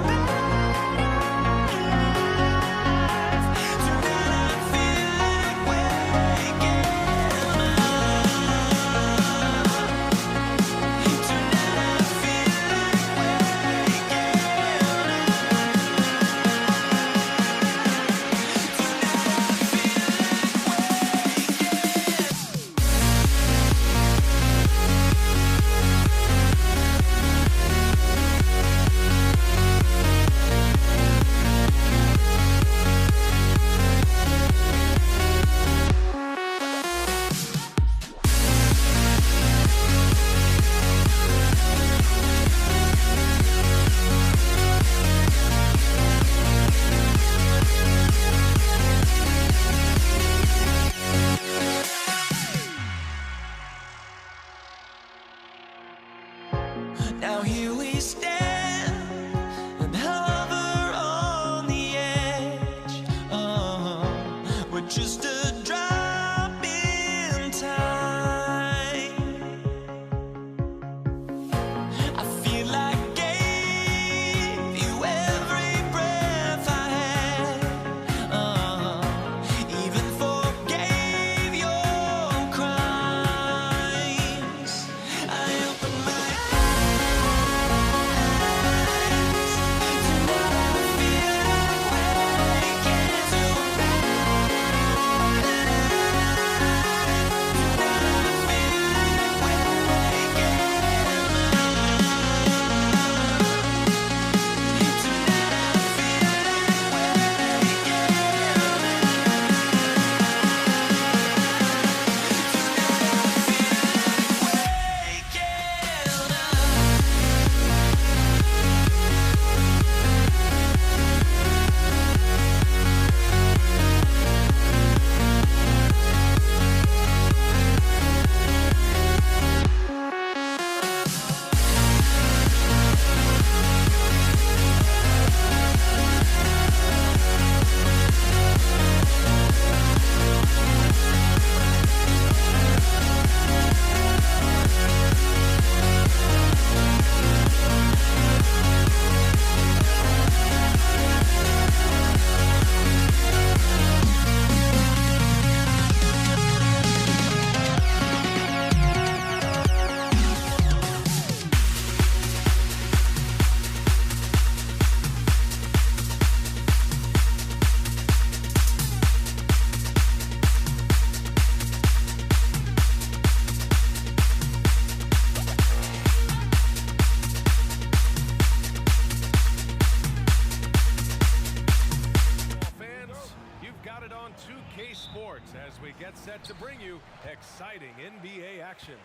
sports as we get set to bring you exciting NBA action.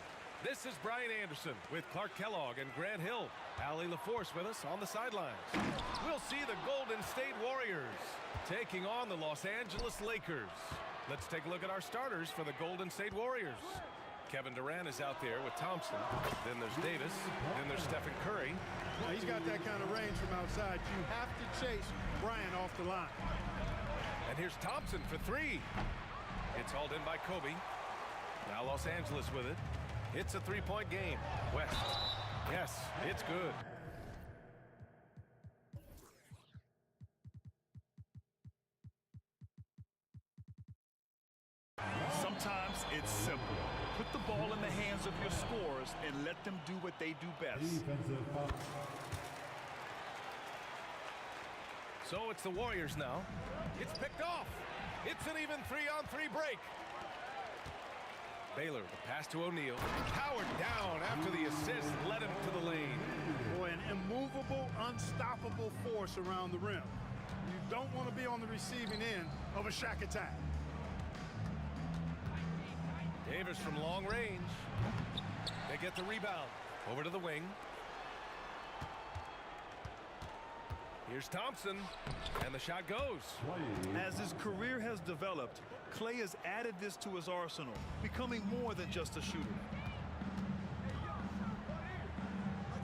This is Brian Anderson with Clark Kellogg and Grant Hill. Allie LaForce with us on the sidelines. We'll see the Golden State Warriors taking on the Los Angeles Lakers. Let's take a look at our starters for the Golden State Warriors. Kevin Durant is out there with Thompson. Then there's Davis. Then there's Stephen Curry. Now, he's got that kind of range from outside. You have to chase Bryant off the line. And here's Thompson for three. It's hauled in by Kobe. Now Los Angeles with it. It's a three-point game. West. Yes, it's good. Sometimes it's simple. Put the ball in the hands of your scorers and let them do what they do best. So it's the Warriors now. It's picked off. It's an even 3-on-3 break. Baylor, the pass to O'Neal. Powered down after the assist, led him to the lane. Boy, an immovable, unstoppable force around the rim. You don't want to be on the receiving end of a Shaq attack. Davis from long range. They get the rebound. Over to the wing. Here's Thompson, and the shot goes. As his career has developed, Klay has added this to his arsenal, becoming more than just a shooter.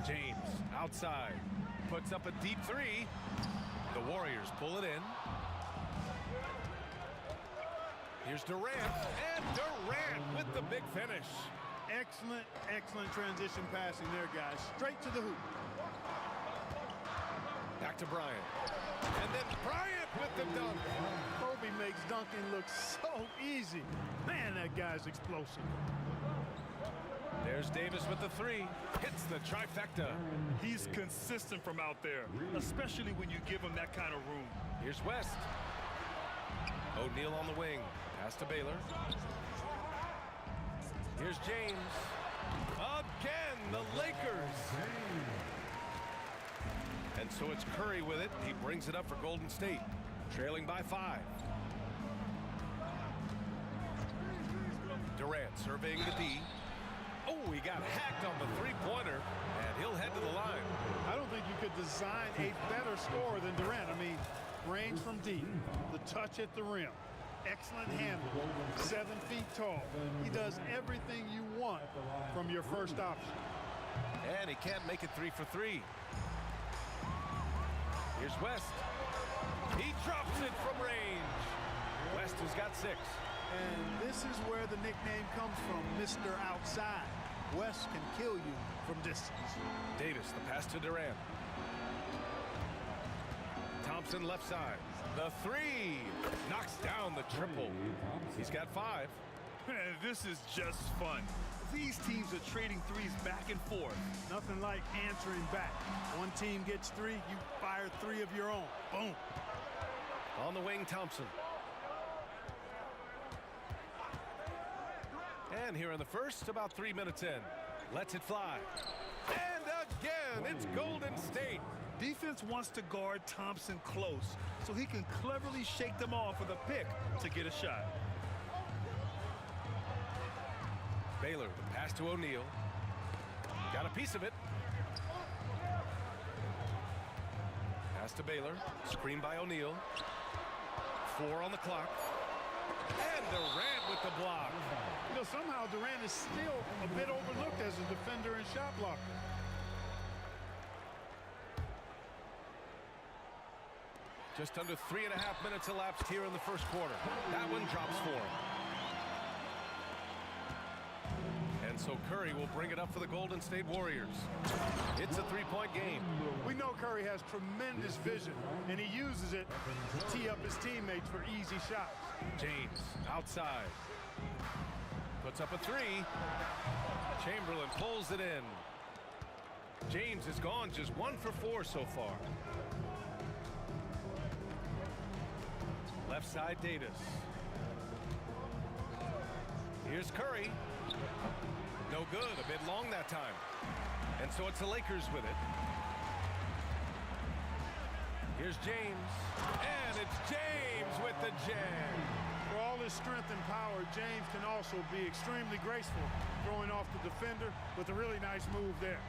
James, outside, puts up a deep three. The Warriors pull it in. Here's Durant, and Durant with the big finish. Excellent, excellent transition passing there, guys. Straight to the hoop. Back to Bryant. And then Bryant with the dunk. Kobe makes dunking look so easy. Man, that guy's explosive. There's Davis with the three. Hits the trifecta. He's consistent from out there, especially when you give him that kind of room. Here's West. O'Neal on the wing. Pass to Baylor. Here's James. Again, the Lakers. And so it's Curry with it. He brings it up for Golden State, trailing by 5. Durant surveying the D. Oh, he got hacked on the three-pointer, and he'll head to the line. I don't think you could design a better scorer than Durant. I mean, range from deep, the touch at the rim, excellent handle, 7 feet tall. He does everything you want from your first option. And he can't make it 3 for 3. Here's West. He drops it from range. West has got 6. And this is where the nickname comes from, Mr. Outside. West can kill you from distance. Davis, the pass to Durant. Thompson left side. The three. Knocks down the triple. He's got 5. This is just fun. These teams are trading threes back and forth. Nothing like answering back. One team gets 3, you fire 3 of your own. Boom. On the wing, Thompson. And here in the first, about 3 minutes in. Lets it fly. And again, it's Golden State. Defense wants to guard Thompson close so he can cleverly shake them off with a pick to get a shot. Baylor, the pass to O'Neal. Got a piece of it. Pass to Baylor. Screen by O'Neal. 4 on the clock. And Durant with the block. You know, somehow Durant is still a bit overlooked as a defender and shot blocker. Just under 3.5 minutes elapsed here in the first quarter. That one drops for him. And so Curry will bring it up for the Golden State Warriors. It's a 3-point game. We know Curry has tremendous vision, and he uses it to tee up his teammates for easy shots. James outside. Puts up a 3. Chamberlain pulls it in. James has gone just 1 for 4 so far. Left side, Davis. Here's Curry. No good, a bit long that time. And so it's the Lakers with it. Here's James. And it's James with the jam. For all his strength and power, James can also be extremely graceful, throwing off the defender with a really nice move there.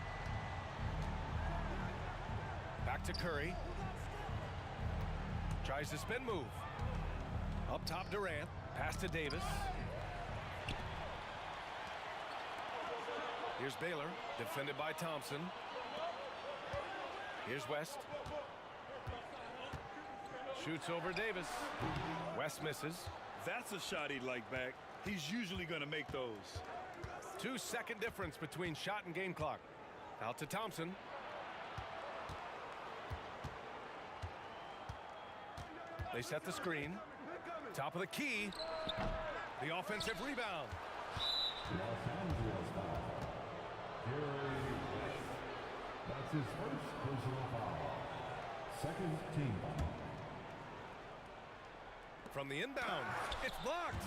Back to Curry. Tries the spin move. Up top, Durant. Pass to Davis. Here's Baylor, defended by Thompson. Here's West. Shoots over Davis. West misses. That's a shot he'd like back. He's usually going to make those. 2-second difference between shot and game clock. Out to Thompson. They set the screen. Top of the key. The offensive rebound. That's his first personal foul. Second team foul. From the inbound, it's blocked.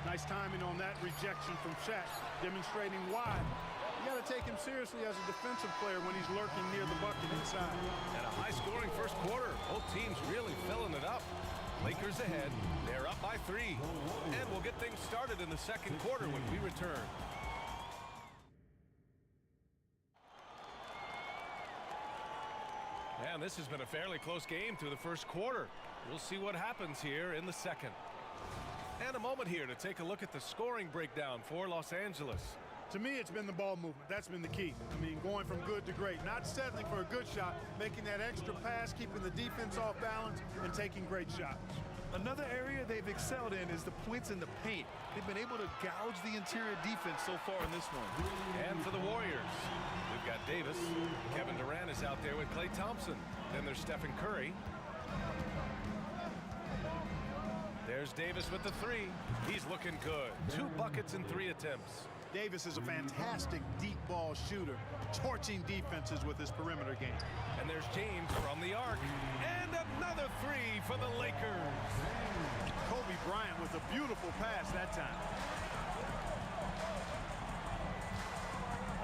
Nice timing on that rejection from Shaq, demonstrating why. You got to take him seriously as a defensive player when he's lurking near the bucket inside. And a high-scoring first quarter. Both teams really filling it up. Lakers ahead. They're up by 3. And we'll get things started in the second quarter when we return. And this has been a fairly close game through the first quarter. We'll see what happens here in the second. And a moment here to take a look at the scoring breakdown for Los Angeles. To me, it's been the ball movement. That's been the key. I mean, going from good to great. Not settling for a good shot, making that extra pass, keeping the defense off balance, and taking great shots. Another area they've excelled in is the points in the paint. They've been able to gouge the interior defense so far in this one. And for the Warriors, we've got Davis. Kevin Durant is out there with Klay Thompson. Then there's Stephen Curry. There's Davis with the 3. He's looking good. 2 buckets in 3 attempts. Davis is a fantastic deep ball shooter, torching defenses with his perimeter game. And there's James from the arc. And another 3 for the Lakers. Kobe Bryant with a beautiful pass that time.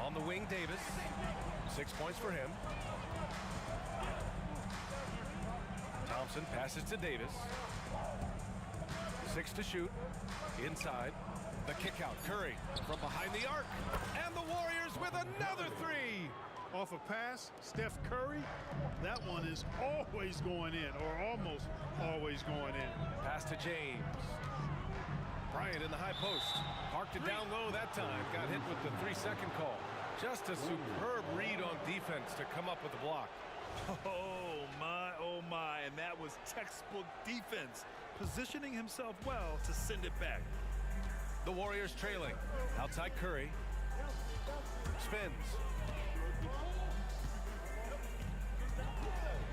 On the wing, Davis. 6 points for him. Thompson passes to Davis. 6 to shoot. Inside. The kick out. Curry from behind the arc. And the Warriors with another 3. Off a pass, Steph Curry. That one is always going in, or almost always going in. Pass to James. Bryant in the high post. Parked it down low that time. Got hit with the 3-second call. Just a superb read on defense to come up with the block. Oh my, and that was textbook defense, positioning himself well to send it back. The Warriors trailing. Outside Curry. Spins.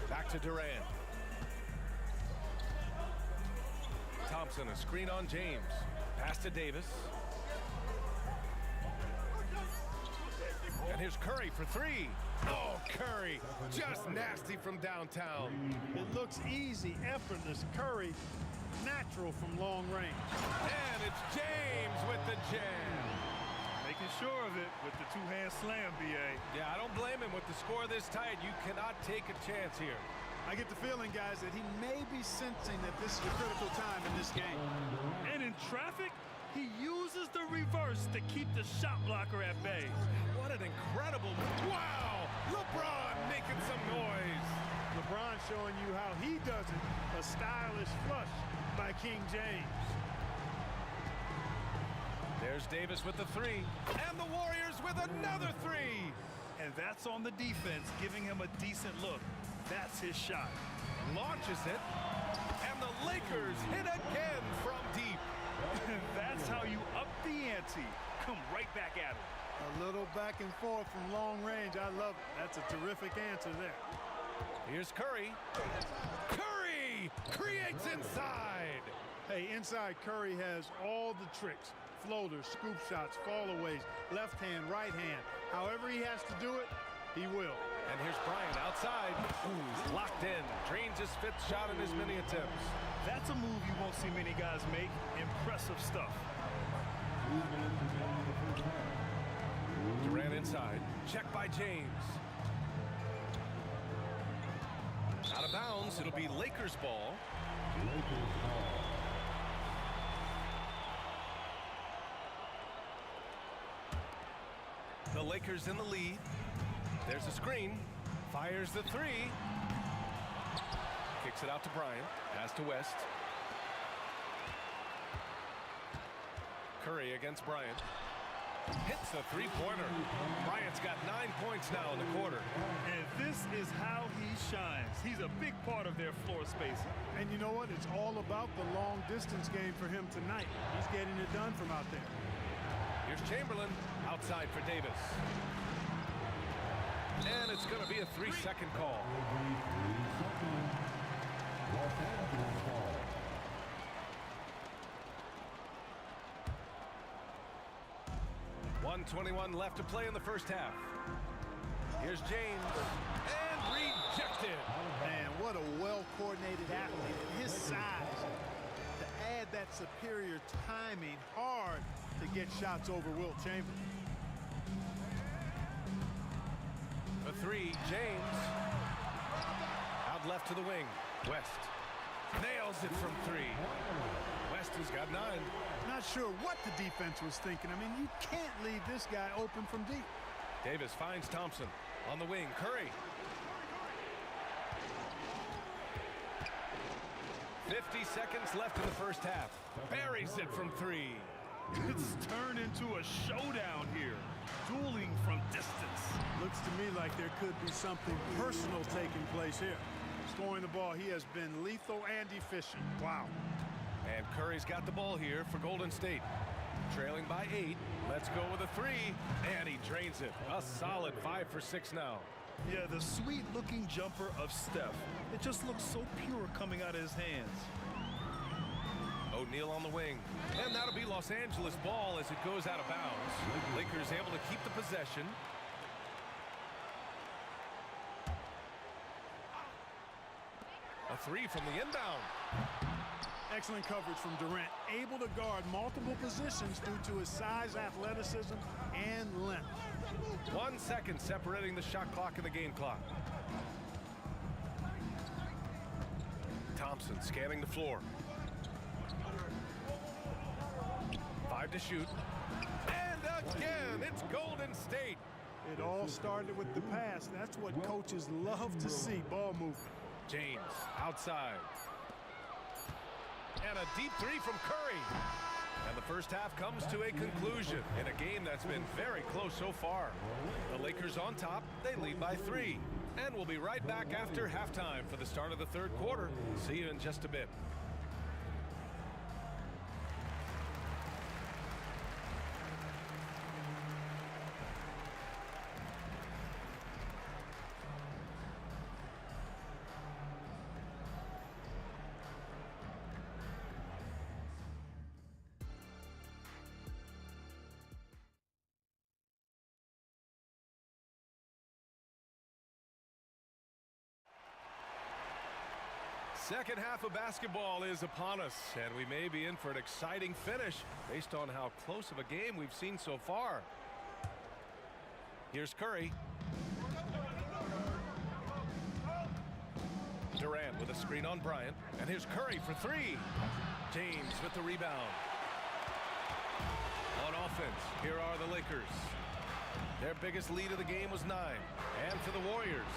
Back to Durant. Thompson, a screen on James. Pass to Davis. And here's Curry for 3. Oh, Curry, just nasty from downtown. It looks easy, effortless. Curry, natural from long range. And it's James with the jam. Making sure of it with the 2-hand slam, B.A. Yeah, I don't blame him with the score this tight. You cannot take a chance here. I get the feeling, guys, that he may be sensing that this is a critical time in this game. And in traffic, he uses the reverse to keep the shot blocker at bay. What an incredible... Wow! LeBron making some noise. LeBron showing you how he does it. A stylish flush by King James. There's Davis with the 3. And the Warriors with another 3. And that's on the defense, giving him a decent look. That's his shot. Launches it. And the Lakers hit again from deep. That's how you up the ante. Come right back at him. A little back and forth from long range. I love it. That's a terrific answer there. Here's Curry. Curry creates inside. Hey, inside Curry has all the tricks. Floaters, scoop shots, fallaways, left hand, right hand. However he has to do it, he will. And here's Bryant outside. Ooh, locked in. Drains his 5th shot in as many attempts. That's a move you won't see many guys make. Impressive stuff. Durant inside. Check by James. Out of bounds. It'll be Lakers ball. Lakers in the lead. There's a screen. Fires the three. Kicks it out to Bryant. Pass to West. Curry against Bryant. Hits the three-pointer. Bryant's got 9 points now in the quarter. And this is how he shines. He's a big part of their floor spacing. And you know what? It's all about the long-distance game for him tonight. He's getting it done from out there. Here's Chamberlain outside for Davis. And it's going to be a 3-second call. 1:21 left to play in the first half. Here's James, and rejected. Man, what a well-coordinated athlete at his size. To add that superior timing, hard to get shots over Wilt Chamberlain. The three, James. Out left to the wing. West nails it from three. West has got 9. Not sure what the defense was thinking. I mean, you can't leave this guy open from deep. Davis finds Thompson on the wing. Curry. 50 seconds left in the first half. Buries it from 3. It's turned into a showdown here. Dueling from distance. Looks to me like there could be something personal taking place here. Scoring the ball, he has been lethal and efficient. Wow. And Curry's got the ball here for Golden State. Trailing by 8. Let's go with a 3. And he drains it. A solid 5 for 6 now. Yeah, the sweet-looking jumper of Steph. It just looks so pure coming out of his hands. O'Neal on the wing. And that'll be Los Angeles ball as it goes out of bounds. Lakers able to keep the possession. A 3 from the inbound. Excellent coverage from Durant. Able to guard multiple positions due to his size, athleticism, and length. 1 second separating the shot clock and the game clock. Thompson scanning the floor. 5 to shoot. And again, it's Golden State. It all started with the pass. That's what coaches love to see, ball movement. James outside. And a deep 3 from Curry. And the first half comes to a conclusion in a game that's been very close so far. The Lakers on top. They lead by 3. And we'll be right back after halftime for the start of the third quarter. See you in just a bit. Second half of basketball is upon us, and we may be in for an exciting finish based on how close of a game we've seen so far. Here's Curry. Durant with a screen on Bryant, and here's Curry for 3. James with the rebound. On offense, here are the Lakers. Their biggest lead of the game was 9. And for the Warriors,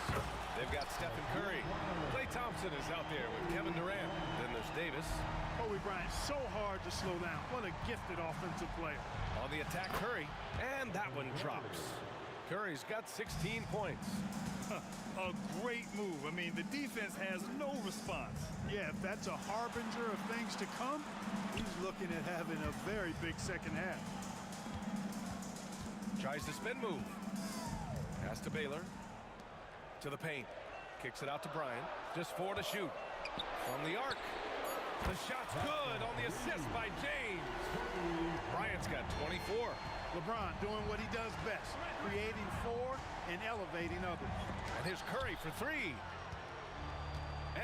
they've got Stephen Curry. Klay Thompson is out there with Kevin Durant. Then there's Davis. Kobe Bryant, so hard to slow down. What a gifted offensive player. On the attack, Curry. And that one drops. Curry's got 16 points. A great move. I mean, the defense has no response. Yeah, if that's a harbinger of things to come, he's looking at having a very big second half. Tries the spin move. Pass to Baylor. To the paint. Kicks it out to Bryant. Just 4 to shoot. From the arc. The shot's good on the assist by James. Bryant's got 24. LeBron doing what he does best. Creating for and elevating others. And here's Curry for 3.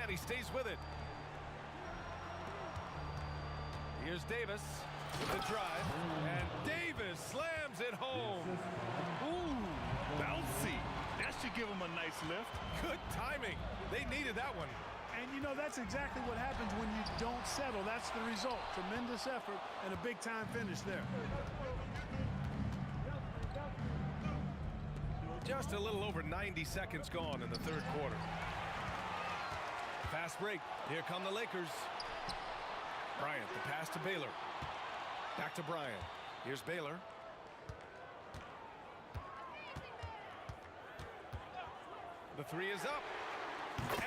And he stays with it. Here's Davis with the drive. And Davis slams it home. Ooh, bouncy. That should give him a nice lift. Good timing. They needed that one. And you know, that's exactly what happens when you don't settle. That's the result. Tremendous effort and a big-time finish there. Just a little over 90 seconds gone in the third quarter. Fast break. Here come the Lakers. Bryant, the pass to Baylor. Back to Bryant. Here's Baylor. The three is up.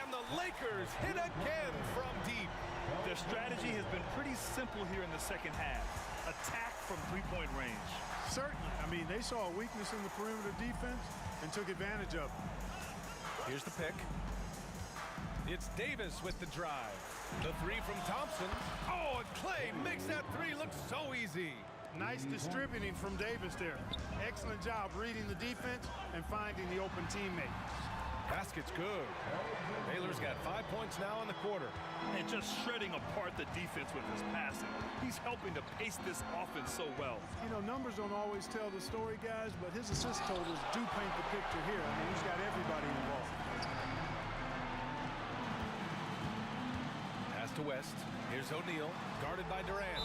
And the Lakers hit again from deep. Their strategy has been pretty simple here in the second half. Attack from three-point range. Certainly. I mean, they saw a weakness in the perimeter defense and took advantage of it. Here's the pick. It's Davis with the drive. The three from Thompson. Oh, and Clay makes that three look so easy. Nice distributing from Davis there. Excellent job reading the defense and finding the open teammate. Basket's good. Baylor's got 5 points now in the quarter. And just shredding apart the defense with his passing. He's helping to pace this offense so well. You know, numbers don't always tell the story, guys, but his assist totals do paint the picture here. I mean, he's got everybody involved. Pass to West. Here's O'Neal, guarded by Durant.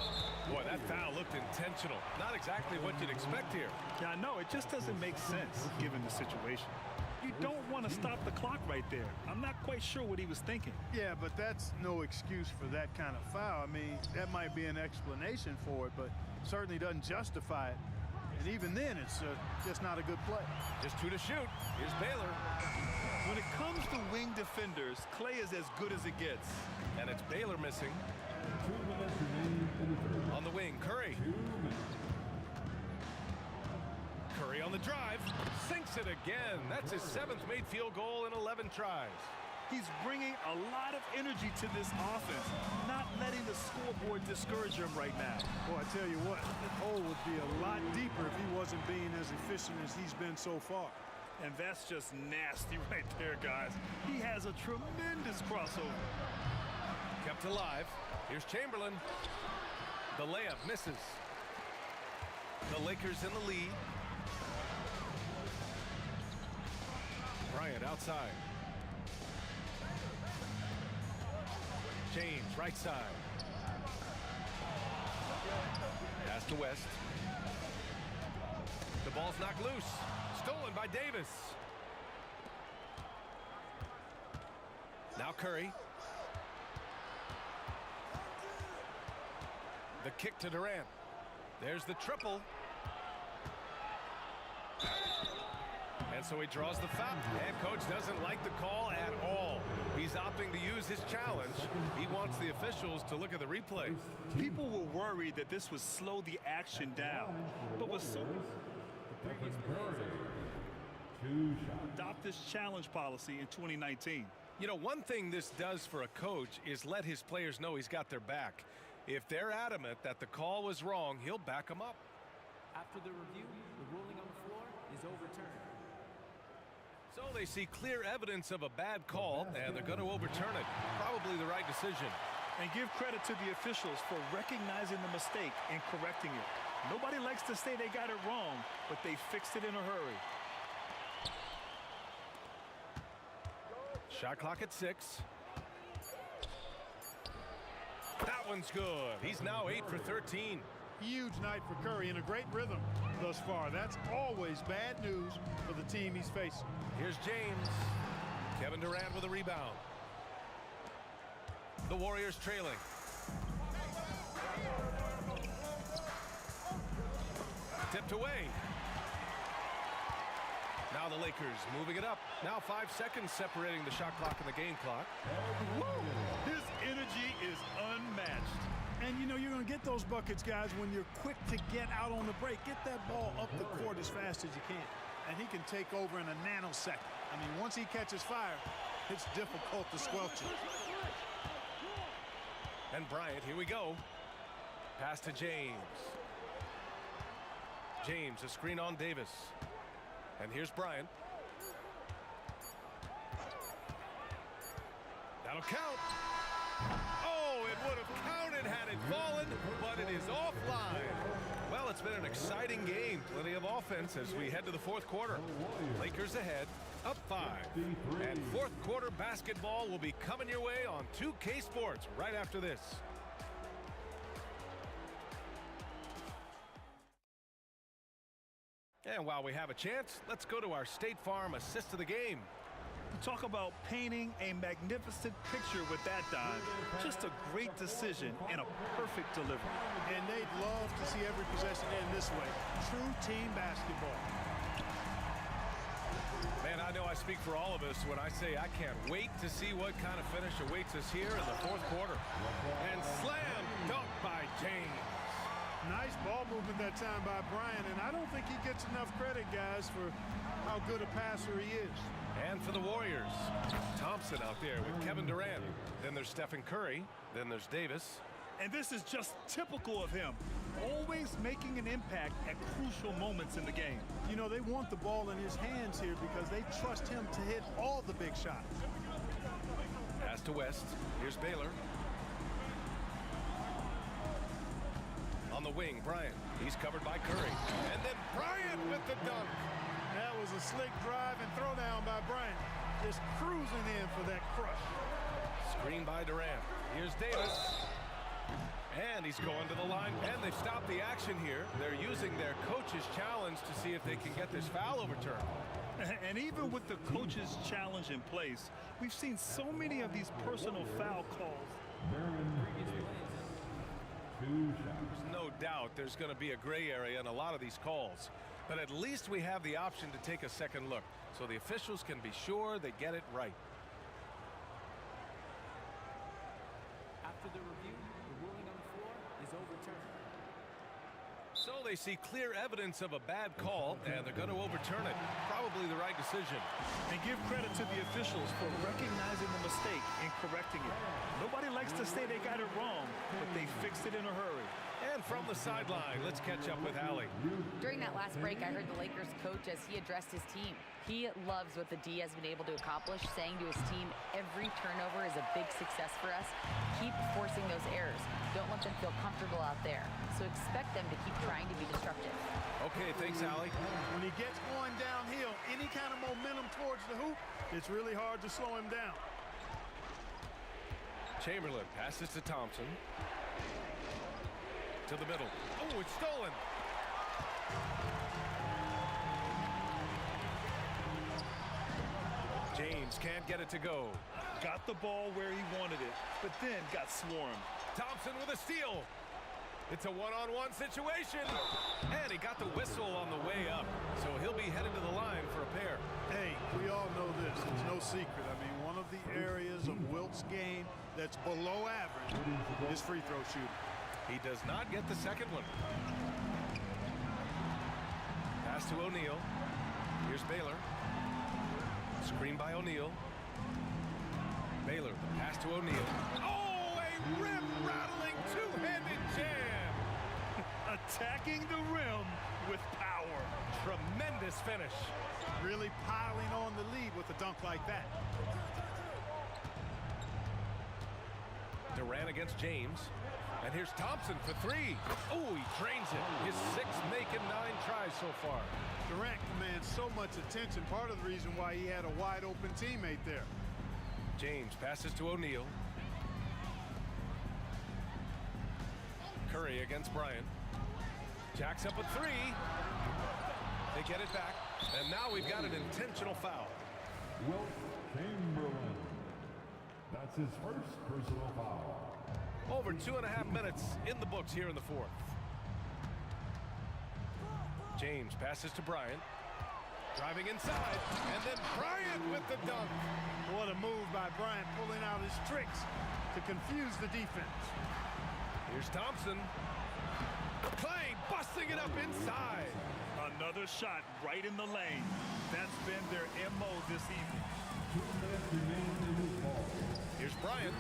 Boy, that foul looked intentional. Not exactly what you'd expect here. Yeah, I know. It just doesn't make sense given the situation. You don't want to stop the clock right there. I'm not quite sure what he was thinking. Yeah, but that's no excuse for that kind of foul. I mean, that might be an explanation for it, but certainly doesn't justify it. And even then, it's just not a good play. Just two to shoot. Here's Baylor. When it comes to wing defenders, Clay is as good as it gets. And it's Baylor missing. On the wing, Curry. Curry on the drive, sinks it again. That's his 7th made field goal in 11 tries. He's bringing a lot of energy to this offense, not letting the scoreboard discourage him right now. Well, I tell you what, the hole would be a lot deeper if he wasn't being as efficient as he's been so far. And that's just nasty right there, guys. He has a tremendous crossover. Kept alive. Here's Chamberlain. The layup misses. The Lakers in the lead. Bryant outside. James right side. Pass to West. The ball's knocked loose. Stolen by Davis. Now Curry. The kick to Durant. There's the triple. And so he draws the foul. And coach doesn't like the call at all. He's opting to use his challenge. He wants the officials to look at the replay. People were worried that this would slow the action down. But with so adopt this challenge policy in 2019. You know, one thing this does for a coach is let his players know he's got their back. If they're adamant that the call was wrong, he'll back them up. After the review, the ruling on the floor is overturned. So they see clear evidence of a bad call, and they're going to overturn it. Probably the right decision. And give credit to the officials for recognizing the mistake and correcting it. Nobody likes to say they got it wrong, but they fixed it in a hurry. Shot clock at 6. That one's good. He's now 8 for 13. Huge night for Curry and a great rhythm thus far. That's always bad news for the team he's facing. Here's James. Kevin Durant with a rebound. The Warriors trailing. Tipped away. Now the Lakers moving it up. Now 5 seconds separating the shot clock and the game clock. Woo! His energy is unmatched. And you know you're going to get those buckets, guys, when you're quick to get out on the break. Get that ball up the court as fast as you can. And he can take over in a nanosecond. I mean, once he catches fire, it's difficult to squelch him. And Bryant, here we go. Pass to James. James, a screen on Davis. And here's Bryant. That'll count. Oh, it would have counted had it fallen, but it is offline. Well, it's been an exciting game. Plenty of offense as we head to the fourth quarter. Lakers ahead, up 5. And fourth quarter basketball will be coming your way on 2K Sports right after this. And while we have a chance, let's go to our State Farm assist of the game. Talk about painting a magnificent picture with that dive. Just a great decision and a perfect delivery. And they'd love to see every possession end this way. True team basketball. Man, I know I speak for all of us when I say I can't wait to see what kind of finish awaits us here in the fourth quarter. And slam dunk by James. Nice ball movement that time by Bryant, and I don't think he gets enough credit, guys, for how good a passer he is. And for the Warriors, Thompson out there with Kevin Durant. Then there's Stephen Curry. Then there's Davis. And this is just typical of him, always making an impact at crucial moments in the game. You know, they want the ball in his hands here because they trust him to hit all the big shots. Pass to West. Here's Baylor. On the wing, Bryant. He's covered by Curry. And then Bryant with the dunk. That was a slick drive and throw down by Bryant. Just cruising in for that crush. Screen by Durant. Here's Davis. And he's going to the line. And they've stopped the action here. They're using their coach's challenge to see if they can get this foul overturned. And even with the coach's challenge in place, we've seen so many of these personal foul calls. There's no doubt there's going to be a gray area in a lot of these calls. But at least we have the option to take a second look, so the officials can be sure they get it right. After the review, the ruling on the floor is overturned. So they see clear evidence of a bad call, and they're going to overturn it. Probably the right decision. And give credit to the officials for recognizing the mistake and correcting it. Nobody likes to say they got it wrong, but they fixed it in a hurry. And from the sideline, let's catch up with Allie. During that last break, I heard the Lakers coach as he addressed his team. He loves what the D has been able to accomplish, saying to his team, every turnover is a big success for us. Keep forcing those errors. Don't let them feel comfortable out there. So expect them to keep trying to be destructive. Okay, thanks, Allie. When he gets going downhill, any kind of momentum towards the hoop, it's really hard to slow him down. Chamberlain passes to Thompson. To the middle. Oh, it's stolen. James can't get it to go. Got the ball where he wanted it, but then got swarmed. Thompson with a steal. It's a one-on-one situation. And he got the whistle on the way up. So he'll be headed to the line for a pair. Hey, we all know this. It's no secret. I mean, one of the areas of Wilt's game that's below average is free throw shooting. He does not get the second one. Pass to O'Neal. Here's Baylor. Screen by O'Neal. Baylor, pass to O'Neal. Oh, a rim-rattling two-handed jam. Attacking the rim with power. Tremendous finish. Really piling on the lead with a dunk like that. Durant against James. And here's Thompson for three. Oh, he drains it. His sixth making 9 tries so far. Durant commands so much attention. Part of the reason why he had a wide open teammate there. James passes to O'Neal. Curry against Bryant. Jacks up a 3. They get it back. And now we've got an intentional foul. Wilt Chamberlain. That's his first personal foul. Over 2.5 minutes in the books here in the fourth. James passes to Bryant. Driving inside. And then Bryant with the dunk. What a move by Bryant, pulling out his tricks to confuse the defense. Here's Thompson. Clay busting it up inside. Another shot right in the lane. That's been their MO this evening. 2 minutes remain in this ball. Here's Bryant.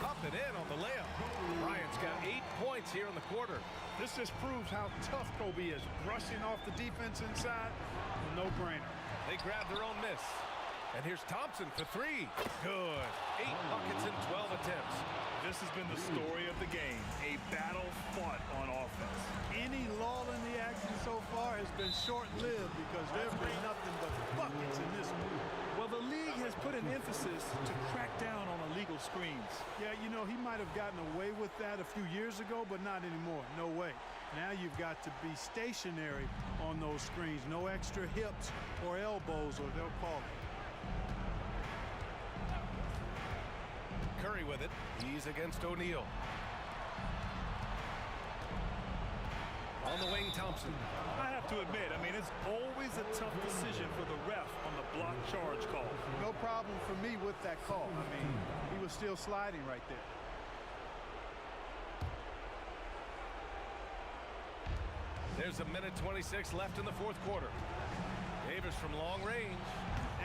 Up and in on the layup. Bryant's got 8 points here in the quarter. This just proves how tough Kobe is. Brushing off the defense inside, no-brainer. They grab their own miss. And here's Thompson for 3. Good. 8 buckets in 12 attempts. This has been the story of the game. A battle fought on offense. Any lull in the action so far has been short-lived because there's been nothing but buckets in this one. Well, the league has put an emphasis to crack down on illegal screens. Yeah, you know, he might have gotten away with that a few years ago, but not anymore. No way. Now you've got to be stationary on those screens. No extra hips or elbows, or they'll call it. Curry with it. He's against O'Neal. On the wing, Thompson. I have to admit, I mean, it's always a tough decision for the ref on the block charge call. No problem for me with that call. I mean, he was still sliding right there. There's a minute 26 left in the fourth quarter. Davis from long range.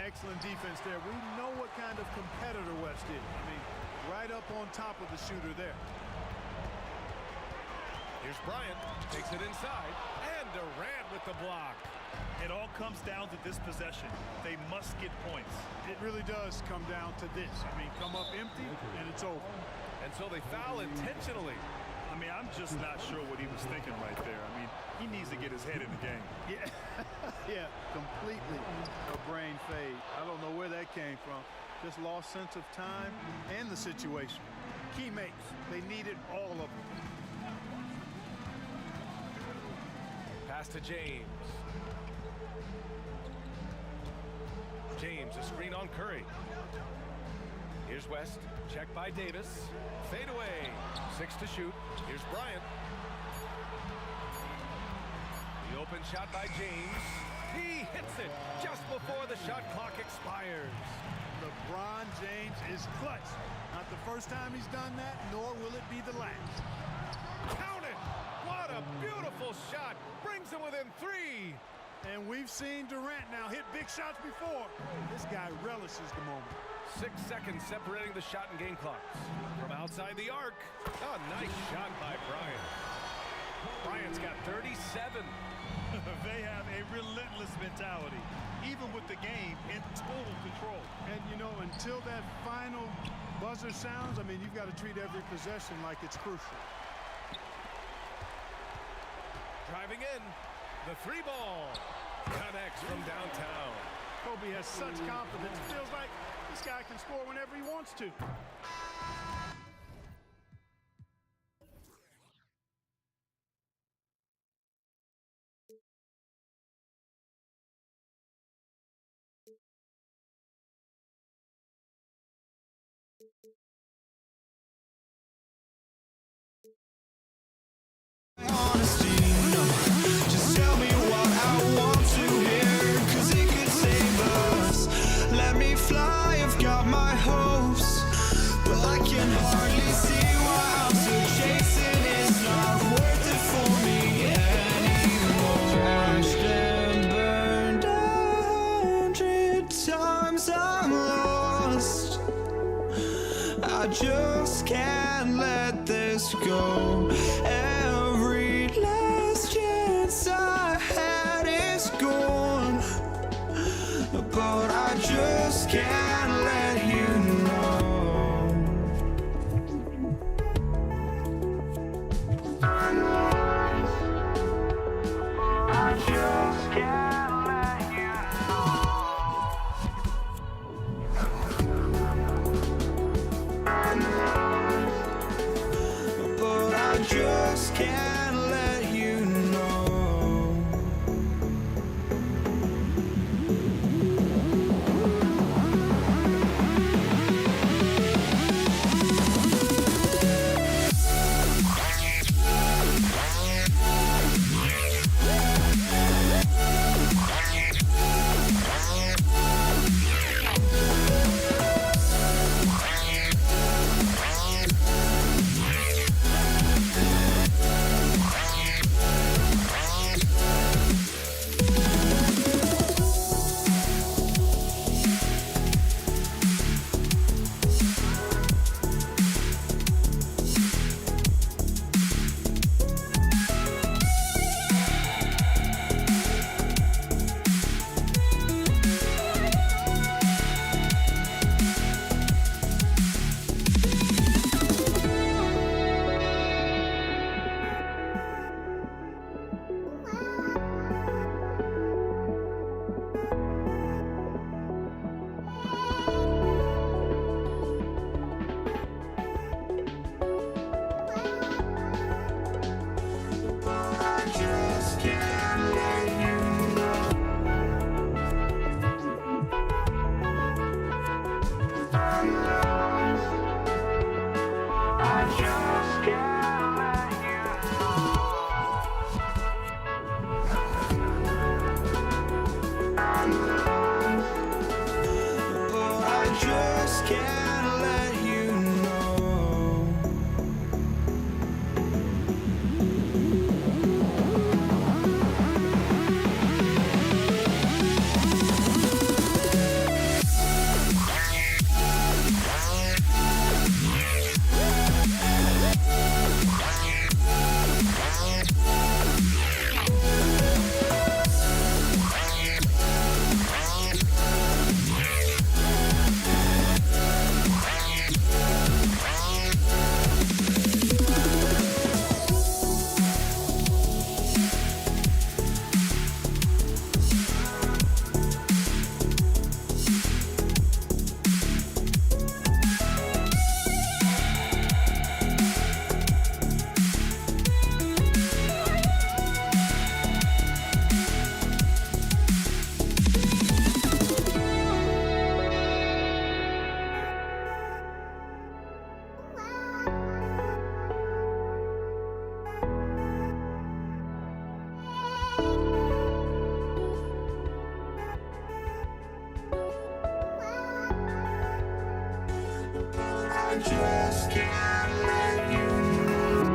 Excellent defense there. We know what kind of competitor West is. I mean, right up on top of the shooter there. Here's Bryant. Takes it inside. And Durant with the block. It all comes down to this possession. They must get points. It really does come down to this. I mean, come up empty, and it's over. And so they foul intentionally. I mean, I'm just not sure what he was thinking right there. I mean, he needs to get his head in the game. Yeah, yeah, completely a brain fade. I don't know where that came from. Just lost sense of time and the situation. Key makes. They needed all of them. Pass to James. James, a screen on Curry. Here's West. Check by Davis. Fade away. 6 to shoot. Here's Bryant. The open shot by James. He hits it just before the shot clock expires. LeBron James is clutch. Not the first time he's done that, nor will it be the last. Count it! What a beautiful shot! Brings him within 3. And we've seen Durant now hit big shots before. This guy relishes the moment. 6 seconds separating the shot and game clocks. From outside the arc. Oh, nice shot by Bryant. Bryant's got 37. They have a relentless mentality, even with the game in total control. And, you know, until that final buzzer sounds, I mean, you've got to treat every possession like it's crucial. Driving in. The 3 ball. Connects from downtown. Kobe has such confidence. It feels like this guy can score whenever he wants to. Honesty, no. Just tell me what I want to hear, 'cause it could save us. Let me fly, I've got my hopes, but I can hardly see why I'm still chasing. It's not worth it for me anymore. Crashed and burned 100 times, I'm lost. I just can't let this go. Every last chance I had is gone, but I just can't let you know. I just can't let you know. But I just can't let you know. just can't let you go.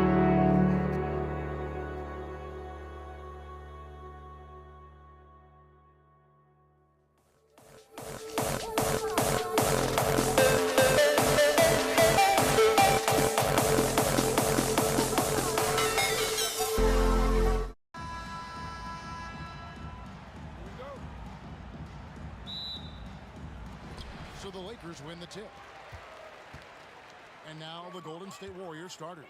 So the Lakers win the tip. And now the Golden State Warriors starters.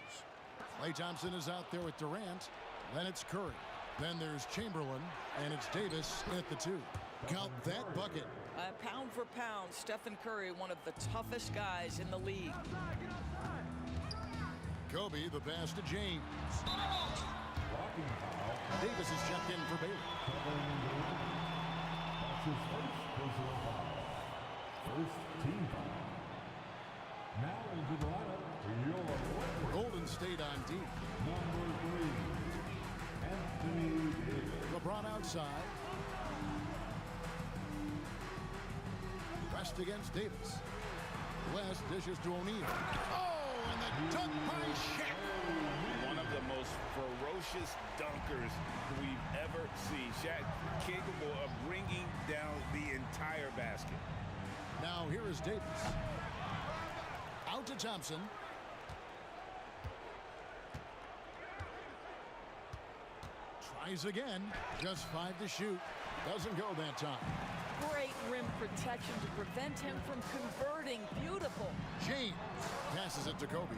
Klay Thompson is out there with Durant. Then it's Curry. Then there's Chamberlain. And it's Davis at the 2. Count that bucket. Pound for pound, Stephen Curry, one of the toughest guys in the league. Kobe, the pass to James. Davis is checked in for Baylor. That's his first personal foul. First team foul. Now into the lineup for your Golden State on D. Number 3, Anthony Davis. LeBron outside. West against Davis. West dishes to O'Neal. Oh, and the dunk by Shaq. One of the most ferocious dunkers we've ever seen. Shaq capable of bringing down the entire basket. Now here is Davis. Out to Thompson. Tries again. Just 5 to shoot. Doesn't go that time. Great rim protection to prevent him from converting. Beautiful. James passes it to Kobe.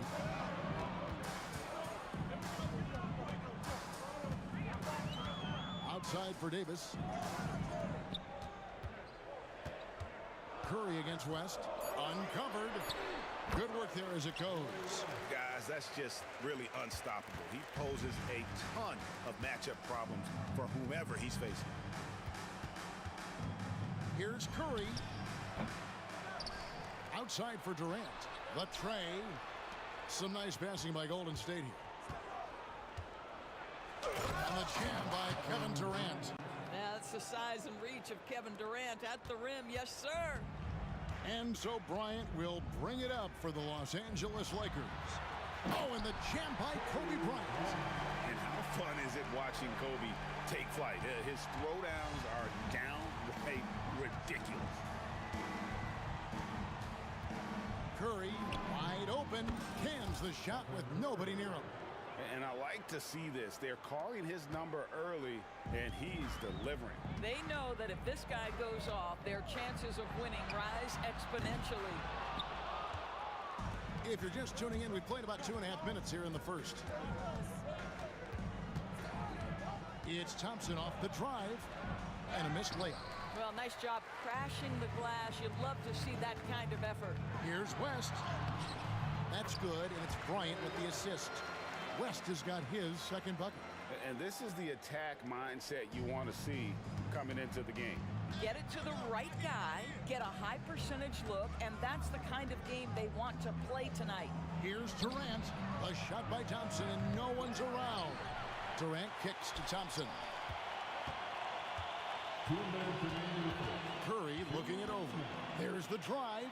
Outside for Davis. Curry against West. Uncovered. Good work there as it goes. Guys, that's just really unstoppable. He poses a ton of matchup problems for whomever he's facing. Here's Curry. Outside for Durant. The tray. Some nice passing by Golden State here. And the jam by Kevin Durant. That's the size and reach of Kevin Durant at the rim. Yes, sir. And so Bryant will bring it up for the Los Angeles Lakers. Oh, and the jam by Kobe Bryant. And how fun is it watching Kobe take flight? His throwdowns are downright ridiculous. Curry wide open. Cans the shot with nobody near him. And I like to see this. They're calling his number early, and he's delivering. They know that if this guy goes off, their chances of winning rise exponentially. If you're just tuning in, we've played about 2.5 minutes here in the first. It's Thompson off the drive, and a missed layup. Well, nice job crashing the glass. You'd love to see that kind of effort. Here's West. That's good, and it's Bryant with the assist. West has got his second bucket. And this is the attack mindset you want to see coming into the game. Get it to the right guy, get a high percentage look, and that's the kind of game they want to play tonight. Here's Durant. A shot by Thompson, and no one's around. Durant kicks to Thompson. Curry looking it over. There's the drive.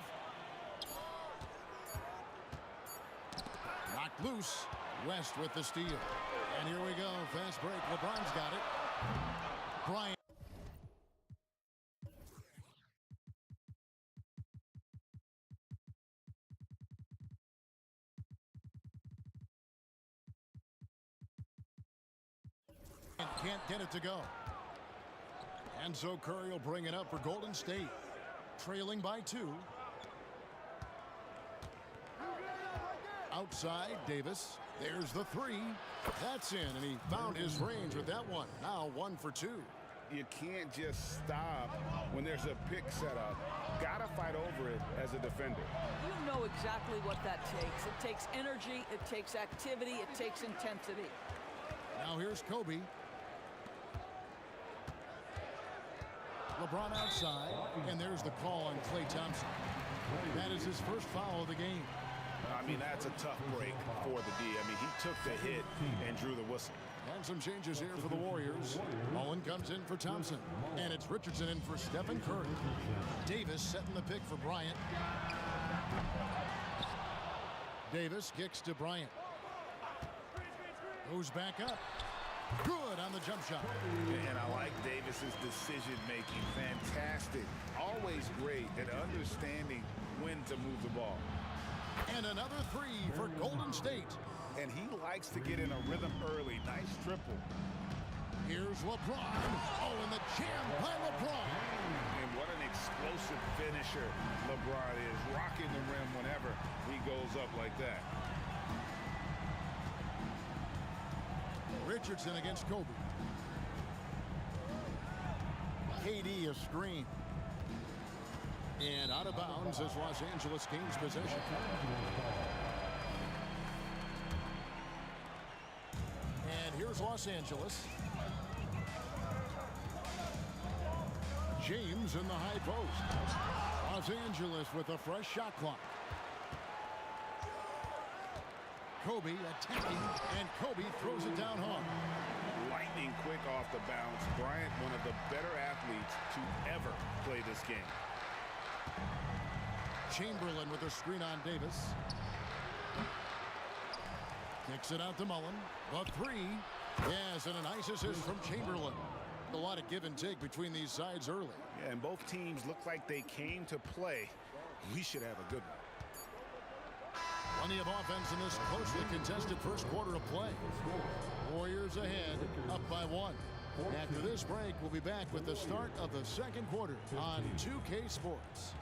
Knocked loose. West with the steal. And here we go. Fast break. LeBron's got it. Bryant. And can't get it to go. And so Curry will bring it up for Golden State. Trailing by 2. Outside, Davis. There's the 3. That's in, and he found his range with that one. Now 1 for 2. You can't just stop when there's a pick set up. Gotta fight over it as a defender. You know exactly what that takes. It takes energy, it takes activity, it takes intensity. Now here's Kobe. LeBron outside, and there's the call on Klay Thompson. That is his first foul of the game. I mean, that's a tough break for the D. I mean, he took the hit and drew the whistle. And some changes here for the Warriors. Mullen comes in for Thompson. And it's Richardson in for Stephen Curry. Davis setting the pick for Bryant. Davis kicks to Bryant. Goes back up. Good on the jump shot. And I like Davis's decision making. Fantastic. Always great at understanding when to move the ball. And another three for Golden State. And he likes to get in a rhythm early. Nice triple. Here's LeBron. Oh, and the jam by LeBron. And what an explosive finisher LeBron is. Rocking the rim whenever he goes up like that. Richardson against Kobe. KD a screen. And out of bounds as Los Angeles gains possession. And here's Los Angeles. James in the high post. Los Angeles with a fresh shot clock. Kobe attacking, and Kobe throws it down hard. Lightning quick off the bounce. Bryant, one of the better athletes to ever play this game. Chamberlain with a screen on Davis. Kicks it out to Mullen. The three. Yes, and a nice assist from Chamberlain. A lot of give and take between these sides early. Yeah, and both teams look like they came to play. We should have a good one. Plenty of offense in this closely contested first quarter of play. Warriors ahead, up by 1. After this break, we'll be back with the start of the second quarter on 2K Sports.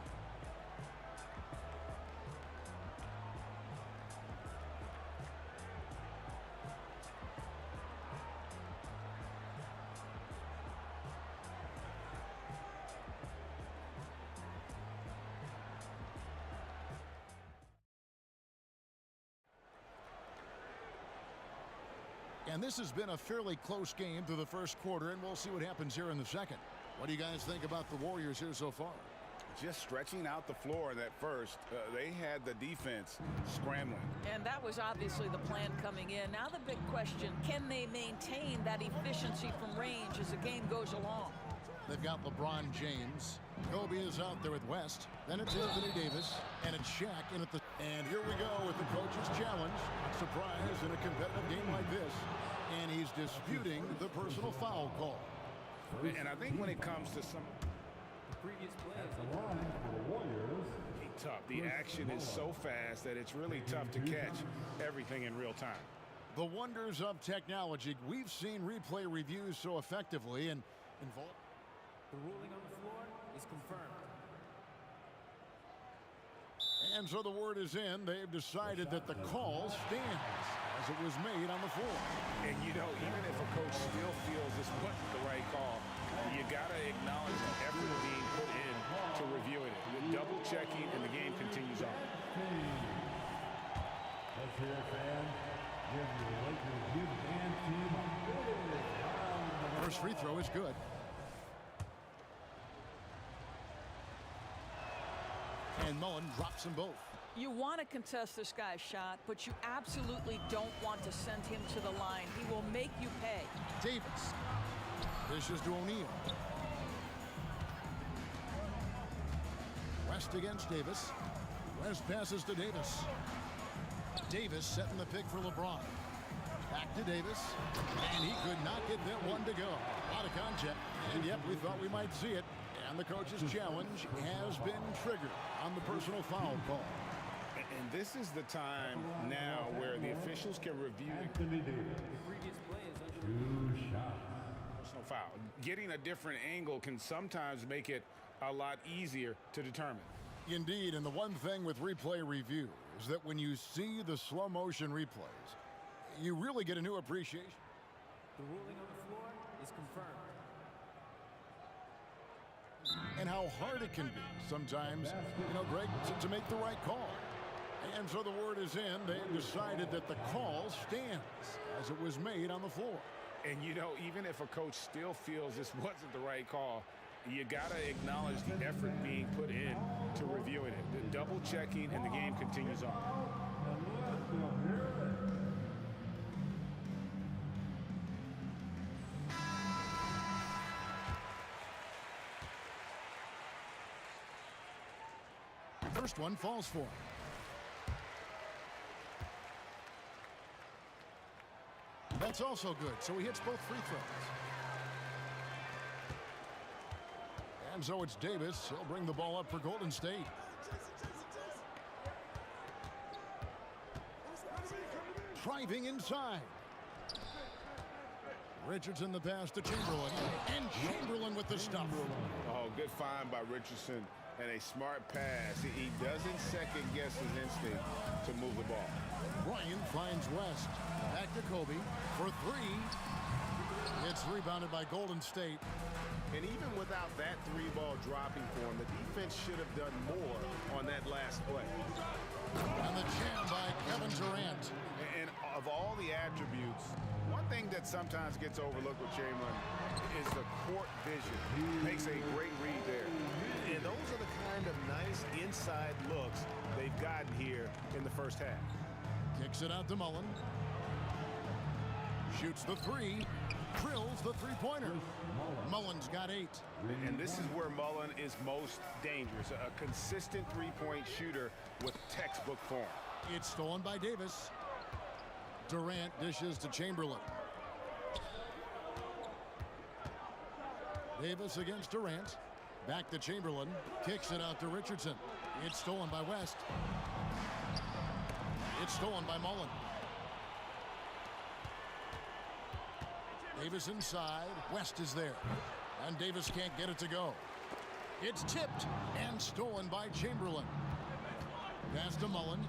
And this has been a fairly close game through the first quarter, and we'll see what happens here in the second. What do you guys think about the Warriors here so far? Just stretching out the floor that first. They had the defense scrambling. And that was obviously the plan coming in. Now the big question, can they maintain that efficiency from range as the game goes along? They've got LeBron James. Kobe is out there with West. Then it's Anthony Davis, and it's Shaq in at the... And here we go with the coach's challenge. Surprise in a competitive game like this. And he's disputing the personal foul call. And I think when it comes to some... The previous play is The line for the Warriors. tough. The action is so fast that it's really tough to catch everything in real time. The wonders of technology. We've seen replay reviews so effectively and involved. The ruling on the floor is confirmed. And so the word is in. They've decided that the call stands as it was made on the floor. And you know, even if a coach still feels this wasn't the right call, you got to acknowledge the effort being put in to reviewing it. The double checking and the game continues on. Let's hear it, fans. Give the Lakers youth and team a big First free throw is good. And Mullen drops them both. You want to contest this guy's shot, but you absolutely don't want to send him to the line. He will make you pay. Davis. Dishes to O'Neal. West against Davis. West passes to Davis. Davis setting the pick for LeBron. Back to Davis. And he could not get that one to go. A lot of contact. And yep, we thought we might see it. And the coach's challenge has been triggered on the personal foul call. And this is the time now where the officials can review The previous play is under personal foul. Getting a different angle can sometimes make it a lot easier to determine. Indeed, and the one thing with replay review is that when you see the slow motion replays, you really get a new appreciation. The ruling on the floor is confirmed. And how hard it can be sometimes, you know, Greg, to make the right call. And so the word is in. They've decided that the call stands as it was made on the floor. And you know, even if a coach still feels this wasn't the right call, you got to acknowledge the effort being put in to reviewing it. The double checking and the game continues on. First one falls for him. That's also good, so he hits both free throws. And so it's Davis. He'll bring the ball up for Golden State. Driving inside. Richardson the pass to Chamberlain. And Chamberlain with the stuff. Oh, good find by Richardson and a smart pass. He doesn't second guess his instinct to move the ball. Bryant finds West. Back to Kobe for three. It's rebounded by Golden State. And even without that three ball dropping for him, the defense should have done more on that last play. And the jam by Kevin Durant. And of all the attributes, one thing that sometimes gets overlooked with Chamberlain is the court vision. He makes a great read there. And those are the kind of nice inside looks they've gotten here in the first half. Kicks it out to Mullen. Shoots the three. Drills the three-pointer. Mullen's got 8. And this is where Mullen is most dangerous. A consistent three-point shooter with textbook form. It's stolen by Davis. Durant dishes to Chamberlain. Davis against Durant. Back to Chamberlain. Kicks it out to Richardson. It's stolen by West. It's stolen by Mullen. Davis inside. West is there. And Davis can't get it to go. It's tipped and stolen by Chamberlain. Pass to Mullen.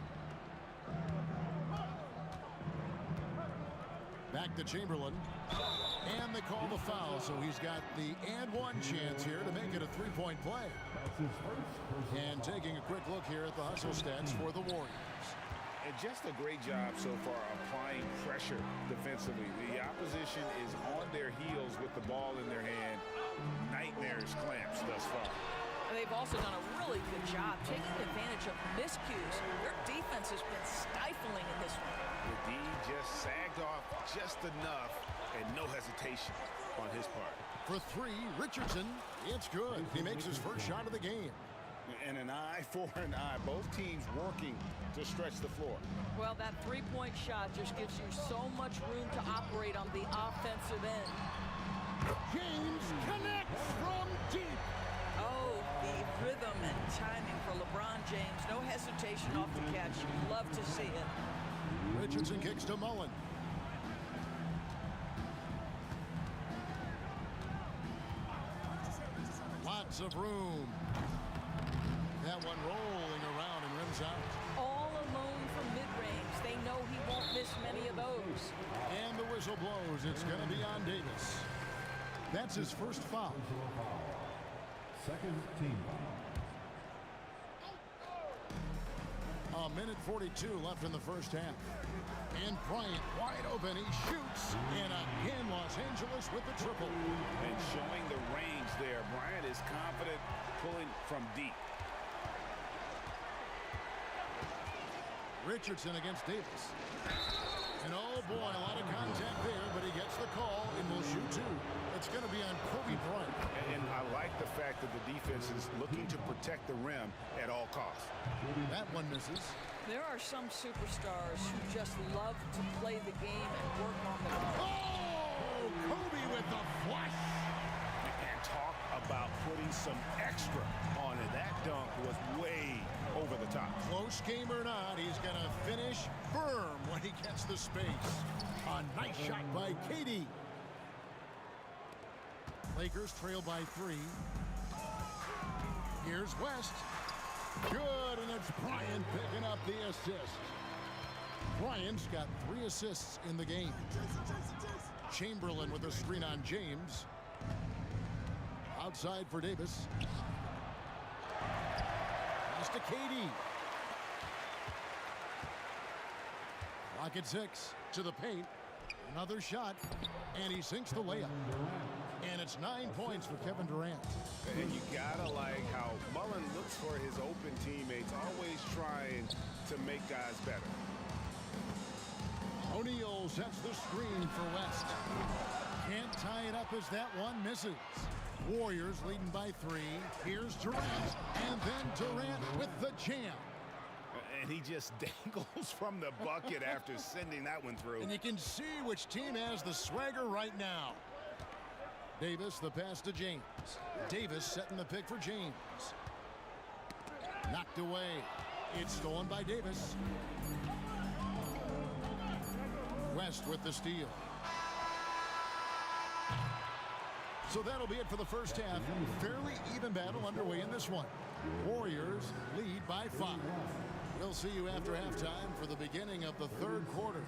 Back to Chamberlain. And they call the foul, so he's got the and one chance here to make it a three-point play. And taking a quick look here at the hustle stats for the Warriors. And just a great job so far applying pressure defensively. The opposition is on their heels with the ball in their hand. Nightmares clamps thus far. And they've also done a really good job taking advantage of miscues. Their defense has been stifling in this one. The D just sagged off just enough and no hesitation on his part. For three, Richardson. It's good. He makes his first shot of the game. And an eye for an eye. Both teams working to stretch the floor. Well, that three-point shot just gives you so much room to operate on the offensive end. James connects from deep. Oh, the rhythm and timing for LeBron James. No hesitation off the catch. Love to see it. Richardson kicks to Mullen. Lots of room. That one rolling around and rims out. All alone from mid-range. They know he won't miss many of those. And the whistle blows. It's going to be on Davis. That's his first foul. Second team foul. 1:42 left in the first half. And Bryant wide open. He shoots. And again, Los Angeles with the triple. And showing the range there. Bryant is confident pulling from deep. Richardson against Davis. And oh boy, a lot of contact there, but he gets the call and will shoot two. It's going to be on Kobe Bryant. And I like the fact that the defense is looking to protect the rim at all costs. That one misses. There are some superstars who just love to play the game and work on the ball. Oh, Kobe with the flush. And talk about putting some extra on it. That dunk was way over the top. Close game or not, he's going to finish firm when he gets the space. A nice shot by KD. Lakers trail by 3. Here's West. Good, and it's Bryant picking up the assist. Bryant's got 3 assists in the game. Chamberlain with a screen on James. Outside for Davis. Pass to KD. Clock at 6. To the paint. Another shot. And he sinks the layup. And it's 9 points for Kevin Durant. And you gotta like how Mullen looks for his open teammates, always trying to make guys better. O'Neal sets the screen for West. Can't tie it up as that one misses. Warriors leading by 3. Here's Durant. And then Durant with the jam. And he just dangles from the bucket after sending that one through. And you can see which team has the swagger right now. Davis, the pass to James. Davis setting the pick for James. Knocked away. It's stolen by Davis. West with the steal. So that'll be it for the first half. Fairly even battle underway in this one. Warriors lead by 5. We'll see you after halftime for the beginning of the third quarter.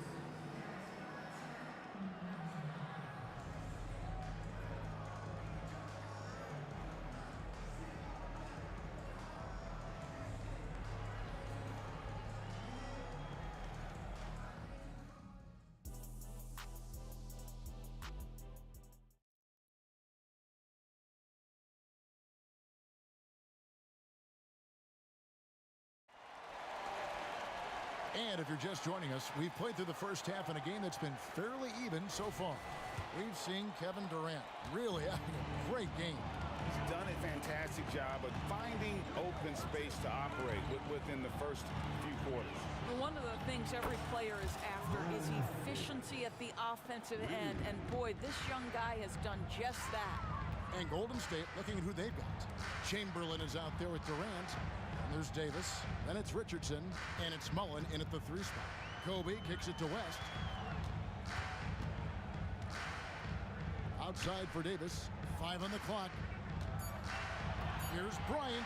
And if you're just joining us, we've played through the first half in a game that's been fairly even so far. We've seen Kevin Durant really having a great game. He's done a fantastic job of finding open space to operate within the first few quarters. One of the things every player is after is efficiency at the offensive end. And boy, this young guy has done just that. And Golden State looking at who they've got. Chamberlain is out there with Durant. And there's Davis. Then it's Richardson. And it's Mullen in at the 3 spot. Kobe kicks it to West. Outside for Davis. 5 on the clock. Here's Bryant.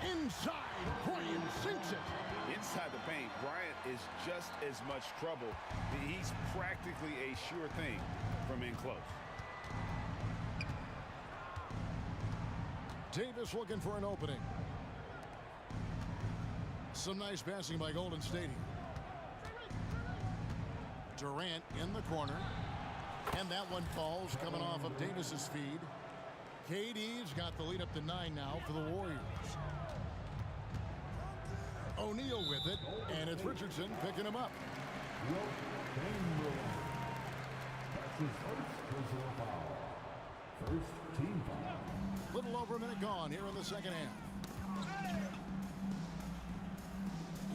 Inside. Bryant sinks it. Inside the paint, Bryant is just as much trouble. He's practically a sure thing from in close. Davis looking for an opening. Some nice passing by Golden State. Durant in the corner. And that one falls coming off of Davis's feed. KD's got the lead up to 9 now for the Warriors. O'Neal with it, and it's Richardson picking him up. That's his first personal foul. First team foul. Little over a minute gone here in the second half.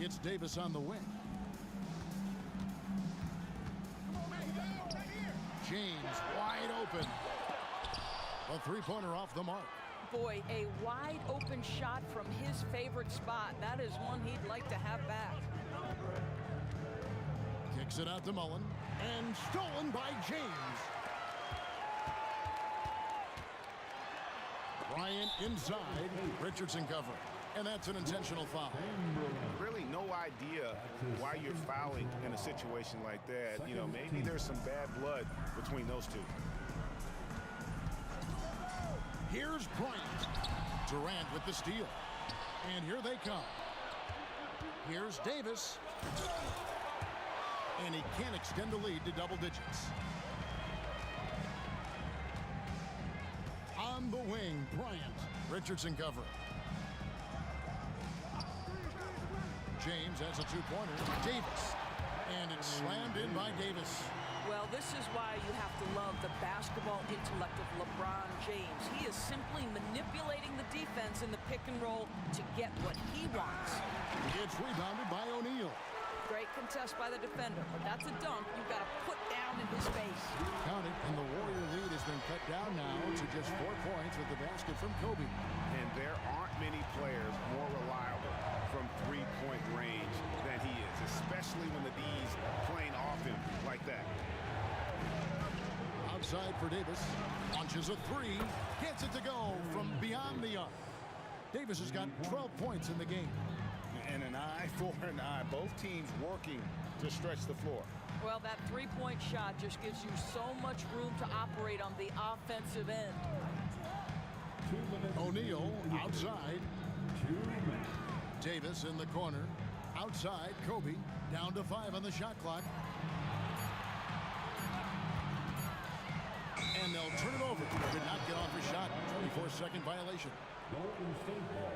It's Davis on the wing. James wide open. A 3-pointer off the mark. Boy, a wide open shot from his favorite spot. That is one he'd like to have back. Kicks it out to Mullen. And stolen by James. Bryant inside. Richardson covering. And that's an intentional foul. Really no idea why you're fouling in a situation like that. You know, maybe there's some bad blood between those two. Here's Bryant. Durant with the steal. And here they come. Here's Davis. And he can't extend the lead to double digits. On the wing, Bryant. Richardson covering. James has a 2-pointer. Davis. And it's slammed in by Davis. Well, this is why you have to love the basketball intellect of LeBron James. He is simply manipulating the defense in the pick and roll to get what he wants. It's rebounded by O'Neal. Great contest by the defender, but that's a dunk you've got to put down in his face. Count it, and the Warrior lead has been cut down now to just 4 points with the basket from Kobe. And there aren't many players more reliable from 3-point range than he is, especially when the D's playing off him like that. Outside for Davis. Launches a 3. Gets it to go from beyond the arc. Davis has got 12 points in the game. And an eye for an eye. Both teams working to stretch the floor. Well, that 3-point shot just gives you so much room to operate on the offensive end. O'Neal outside. Davis in the corner. Outside, Kobe. Down to 5 on the shot clock. And they'll turn it over. Did not get off his shot. 24-second violation. Golden State ball.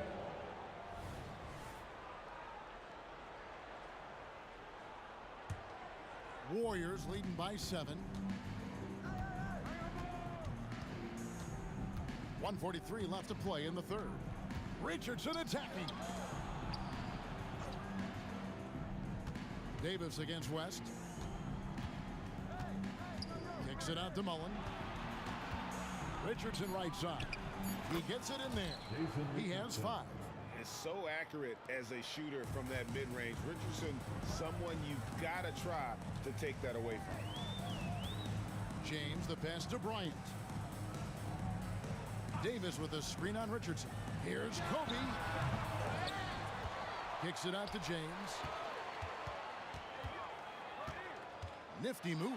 Warriors leading by 7. 1:43 left to play in the third. Richardson attacking. Davis against West. Kicks it out to Mullen. Richardson right side. He gets it in there. He has 5. Is so accurate as a shooter from that mid-range. Richardson, someone you've got to try to take that away from. James, the pass to Bryant. Davis with a screen on Richardson. Here's Kobe. Kicks it out to James. Nifty move.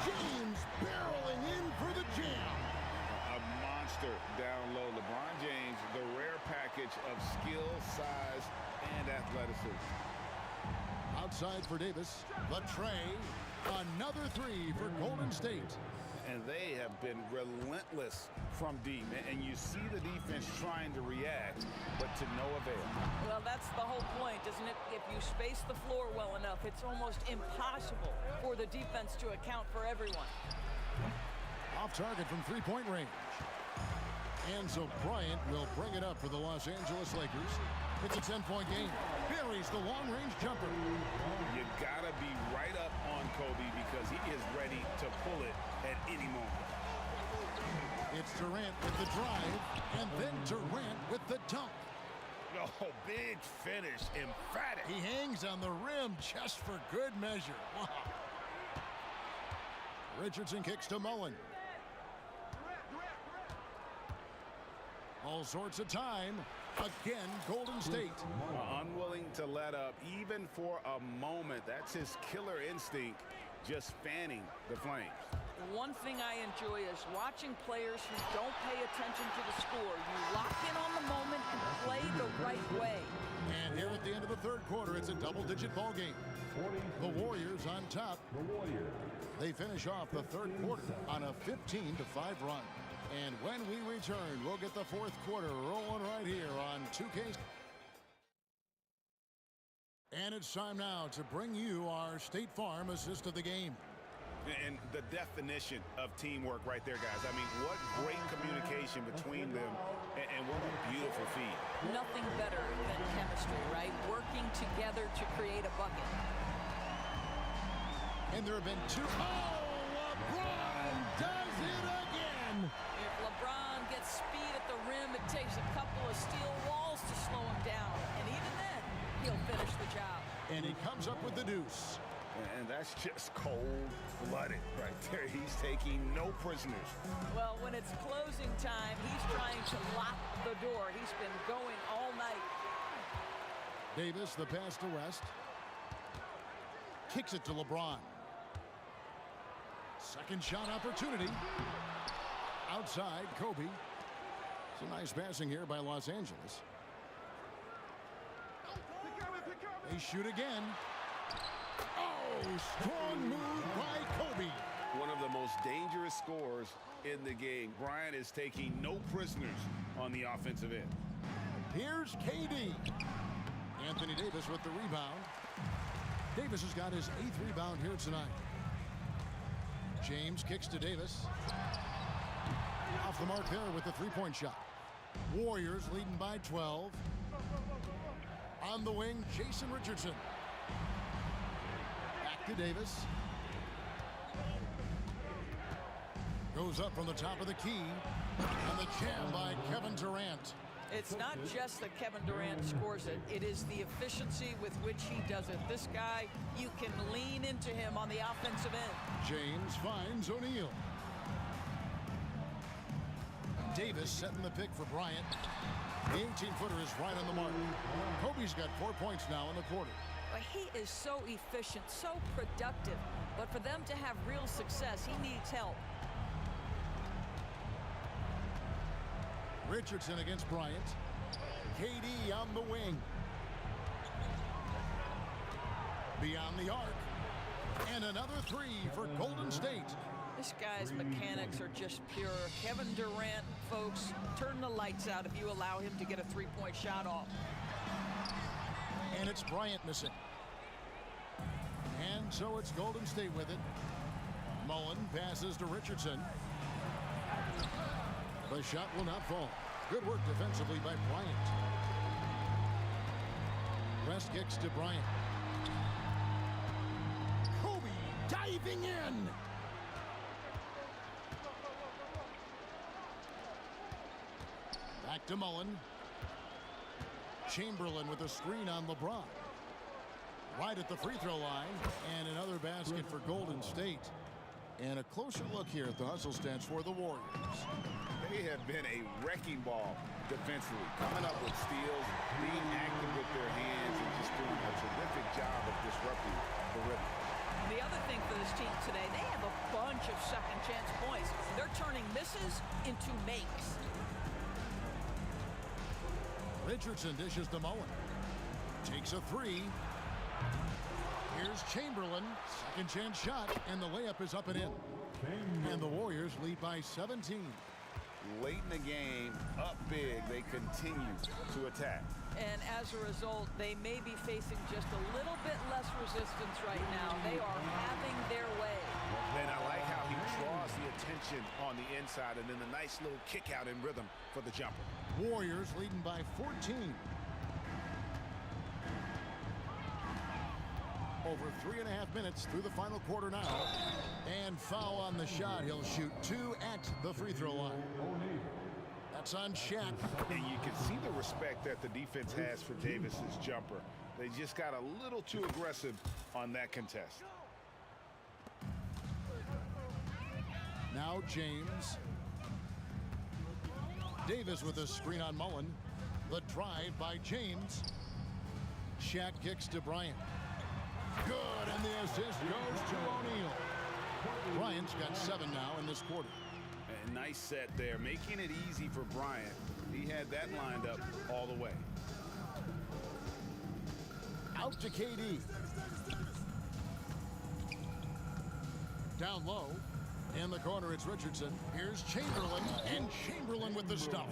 James barreling in for the jam. A monster down low. LeBron James, the rare package of skill, size, and athleticism. Outside for Davis. The tray. Another 3 for Golden State. And they have been relentless from deep. And you see the defense trying to react, but to no avail. Well, that's the whole point, isn't it? If you space the floor well enough, it's almost impossible for the defense to account for everyone. Off target from 3-point range. And so Bryant will bring it up for the Los Angeles Lakers. It's a 10-point game. Buries the long-range jumper. You gotta be right up on Kobe because he is ready to pull it at any moment. It's Durant with the drive, and then Durant with the dunk. Oh, big finish, emphatic. He hangs on the rim just for good measure. Wow. Richardson kicks to Mullen. All sorts of time. Again, Golden State. Unwilling to let up even for a moment. That's his killer instinct, just fanning the flames. One thing I enjoy is watching players who don't pay attention to the score. You lock in on the moment and play the right way. And here at the end of the third quarter, it's a double-digit ball game. The Warriors on top. They finish off the third quarter on a 15-5 run. And when we return, we'll get the fourth quarter rolling right here on 2K. And it's time now to bring you our State Farm assist of the game. And the definition of teamwork right there, guys. I mean, what great communication between them, and what a beautiful feed. Nothing better than chemistry, right? Working together to create a bucket. And there have been 2. Oh, LeBron does it again! If LeBron gets speed at the rim, it takes a couple of steel walls to slow him down. And even then, he'll finish the job. And he comes up with the deuce. And that's just cold-blooded right there. He's taking no prisoners. Well, when it's closing time, he's trying to lock the door. He's been going all night. Davis, the pass to West. Kicks it to LeBron. Second shot opportunity. Outside, Kobe. Some nice passing here by Los Angeles. They shoot again. Oh, strong move by Kobe. One of the most dangerous scorers in the game. Bryant is taking no prisoners on the offensive end. Here's KD. Anthony Davis with the rebound. Davis has got his 8th rebound here tonight. James kicks to Davis. Off the mark there with the 3-point shot. Warriors leading by 12. On the wing, Jason Richardson. Back to Davis. Goes up from the top of the key. And the jam by Kevin Durant. It's not just that Kevin Durant scores it. It is the efficiency with which he does it. This guy, you can lean into him on the offensive end. James finds O'Neal. Davis setting the pick for Bryant. The 18-footer is right on the mark. Kobe's got 4 points now in the quarter. He is so efficient, so productive. But for them to have real success, he needs help. Richardson against Bryant. KD on the wing. Beyond the arc. And another 3 for Golden State. This guy's mechanics are just pure. Kevin Durant, folks, turn the lights out if you allow him to get a 3-point shot off. And it's Bryant missing. And so it's Golden State with it. Mullen passes to Richardson. The shot will not fall. Good work defensively by Bryant. West kicks to Bryant. diving in. Back to Mullen. Chamberlain with a screen on LeBron. Right at the free throw line. And another basket for Golden State. And a closer look here at the hustle stats for the Warriors. They have been a wrecking ball defensively, coming up with steals, being active with their hands, and just doing a terrific job of disrupting the rhythm. The other thing for this team today, they have a bunch of second chance points. They're turning misses into makes. Richardson dishes to Mullen. Takes a three. Here's Chamberlain. Second chance shot, and the layup is up and in. And the Warriors lead by 17. Late in the game, up big, they continue to attack. And as a result, they may be facing just a little bit less resistance right now. They are having their way. And I like how he draws the attention on the inside, and then a nice little kick out in rhythm for the jumper. Warriors leading by 14. Over 3.5 minutes through the final quarter now. And foul on the shot. He'll shoot 2 at the free throw line. That's on Shaq. And you can see the respect that the defense has for Davis's jumper. They just got a little too aggressive on that contest. Now James. Davis with a screen on Mullen. The drive by James. Shaq kicks to Bryant. Good, and the assist goes to O'Neal. Bryant's got 7 now in this quarter. A nice set there, making it easy for Bryant. He had that lined up all the way. Out to KD. Down low. In the corner, it's Richardson. Here's Chamberlain, and Chamberlain with the stuff.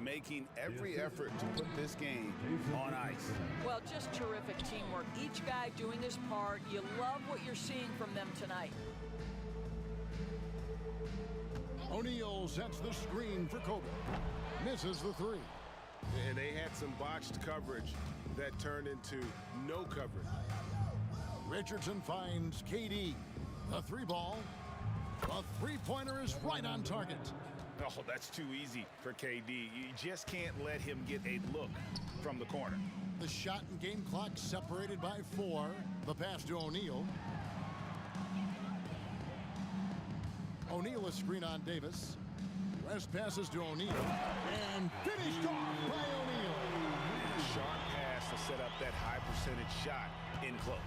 Making every effort to put this game on ice. Well, just terrific teamwork. Each guy doing his part. You love what you're seeing from them tonight. O'Neal sets the screen for Kobe. Misses the three. And they had some botched coverage that turned into no coverage. Richardson finds KD. The three ball. The three-pointer is right on target. Oh, that's too easy for KD. You just can't let him get a look from the corner. The shot and game clock separated by 4. The pass to O'Neal. O'Neal a screen on Davis. West passes to O'Neal. And finished off by O'Neal. Sharp pass to set up that high percentage shot in close.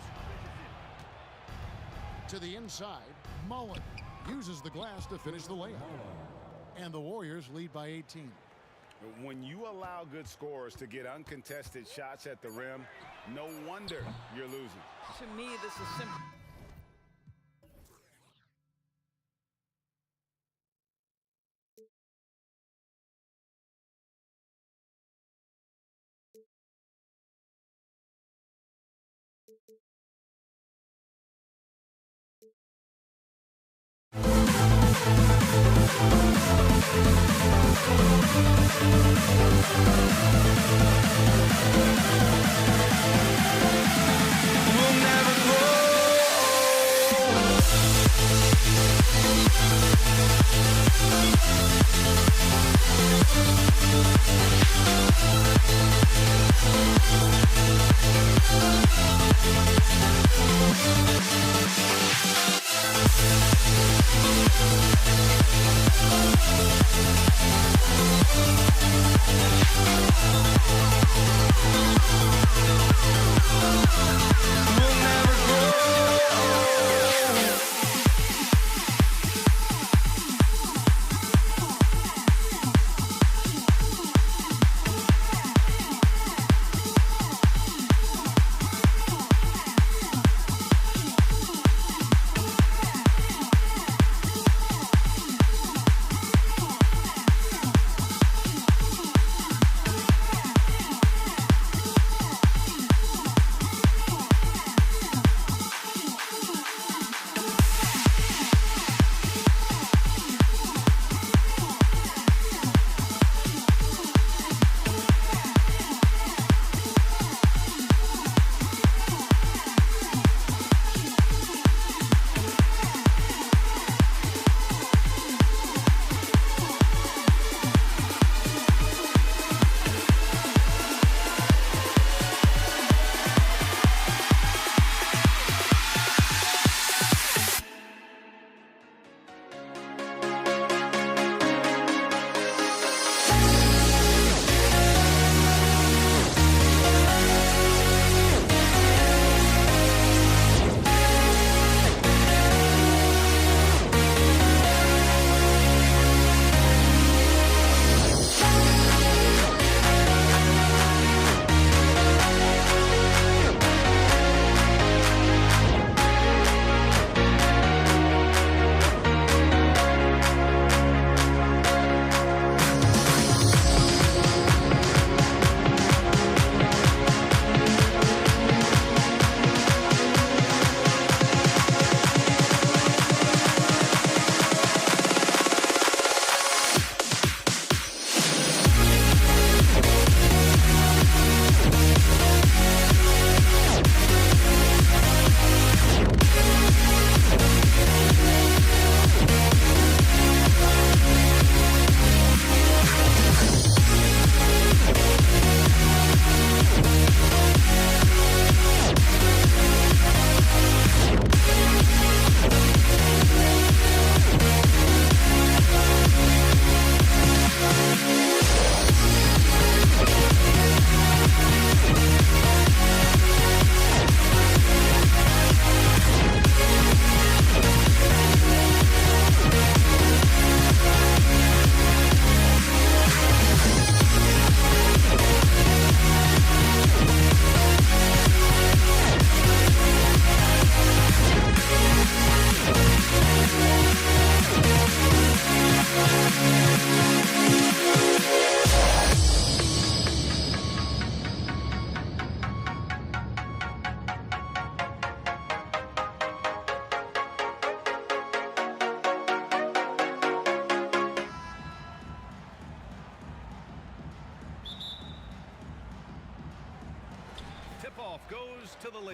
To the inside, Mullen uses the glass to finish the layup. And the Warriors lead by 18. When you allow good scorers to get uncontested shots at the rim, no wonder you're losing. To me, this is simple. We'll never grow.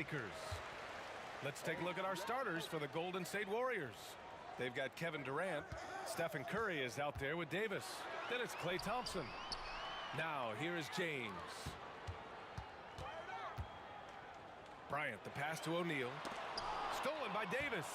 makers. Let's take a look at our starters for the Golden State Warriors. They've got Kevin Durant. Stephen Curry is out there with Davis. Then it's Klay Thompson. Now here is James. Bryant, the pass to O'Neal. Stolen by Davis.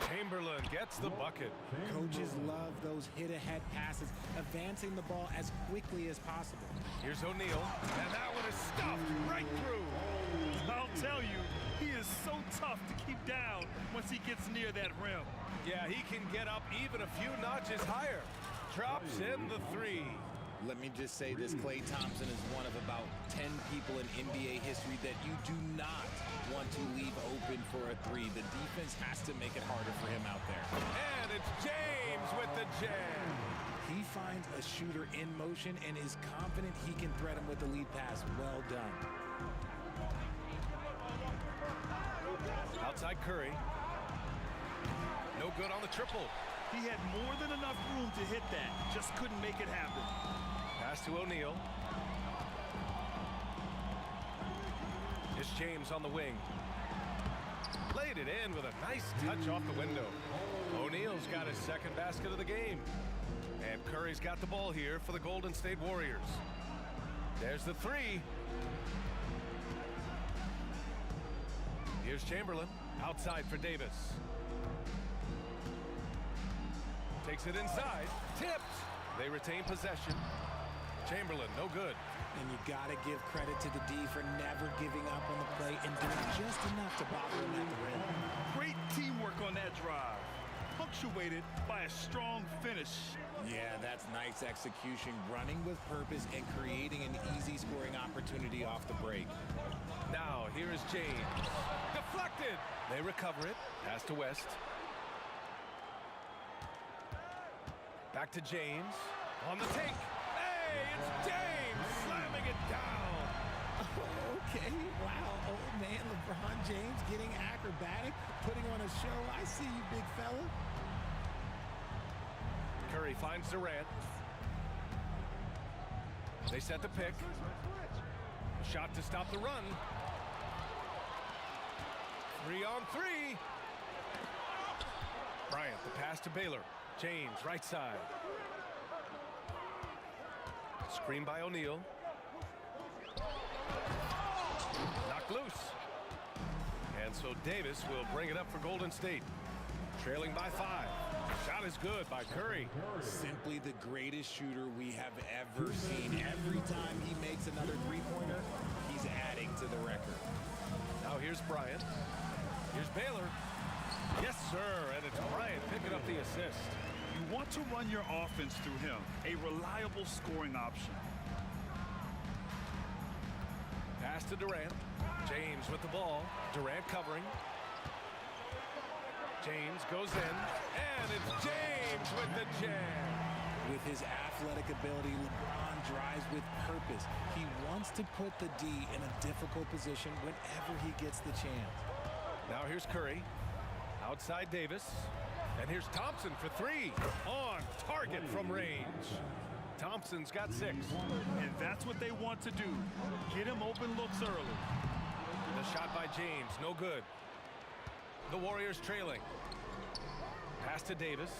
Chamberlain gets the bucket. Coaches love those hit-ahead passes, advancing the ball as quickly as possible. Here's O'Neal, and that one is stuffed right through. I'll tell you, he is so tough to keep down once he gets near that rim. Yeah, he can get up even a few notches higher. Drops in the three. Let me just say this, Klay Thompson is one of about 10 people in NBA history that you do not want to leave open for a three. The defense has to make it harder for him out there. And it's James with the jam. He finds a shooter in motion and is confident he can threat him with the lead pass. Well done. Outside Curry. No good on the triple. He had more than enough room to hit that. Just couldn't make it happen. Pass to O'Neal. It's James on the wing. Laid it in with a nice touch off the window. O'Neal's got his second basket of the game. And Curry's got the ball here for the Golden State Warriors. There's the three. Here's Chamberlain. Outside for Davis. Takes it inside. Tipped. They retain possession. Chamberlain, no good. And you got to give credit to the D for never giving up on the play and doing just enough to bother him at the rim. Great teamwork on that drive, punctuated by a strong finish. Yeah, that's nice execution, running with purpose and creating an easy scoring opportunity off the break. Now, here is James. Deflected. They recover it. Pass to West. Back to James. On the take. Hey, it's James slamming it down. Okay, wow, old man LeBron James getting acrobatic, putting on a show. I see you, big fella. Curry finds Durant. They set the pick. A shot to stop the run. 3-on-3. Bryant, the pass to Baylor. James, right side. Screen by O'Neal. Knocked loose. And so Davis will bring it up for Golden State. Trailing by 5. Shot is good by Curry. Simply the greatest shooter we have ever seen. Every time he makes another three-pointer, he's adding to the record. Now here's Bryant. Here's Baylor. Yes, sir. And it's Bryant picking up the assist. You want to run your offense through him, a reliable scoring option. Pass to Durant. James with the ball. Durant covering. James goes in. And it's James with the jam. With his athletic ability, LeBron drives with purpose. He wants to put the D in a difficult position whenever he gets the chance. Now here's Curry. Outside Davis. And here's Thompson for 3. On target from range. Thompson's got 6. And that's what they want to do. Get him open looks early. The shot by James, no good. The Warriors trailing. Pass to Davis.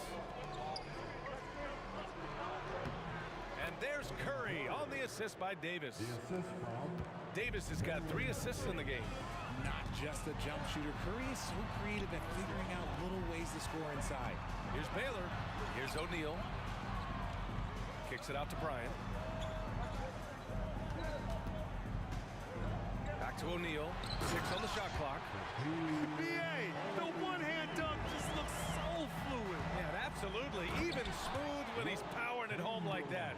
And there's Curry on the assist by Davis. Davis has got 3 assists in the game. Not just a jump shooter. Curry is so creative at figuring out little ways to score inside. Here's Baylor. Here's O'Neal. Kicks it out to Bryant. Back to O'Neal. 6 on the shot clock. BA, the one-hand dunk just looks so fluid. Yeah, absolutely. Even smooth when he's powering it home like that.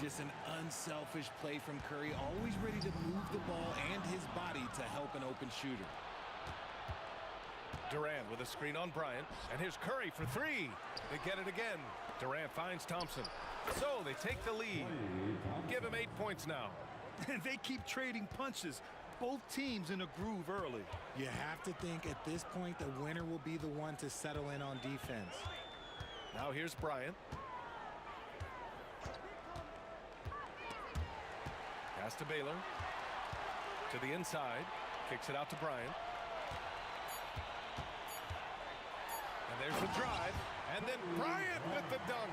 Just an unselfish play from Curry, always ready to move the ball and his body to help an open shooter. Durant with a screen on Bryant. And here's Curry for 3. They get it again. Durant finds Thompson. So they take the lead. Give him 8 points now. And they keep trading punches. Both teams in a groove early. You have to think at this point the winner will be the one to settle in on defense. Now here's Bryant. Pass to Baylor. To the inside. Kicks it out to Bryant. And there's the drive. And then Bryant with the dunk.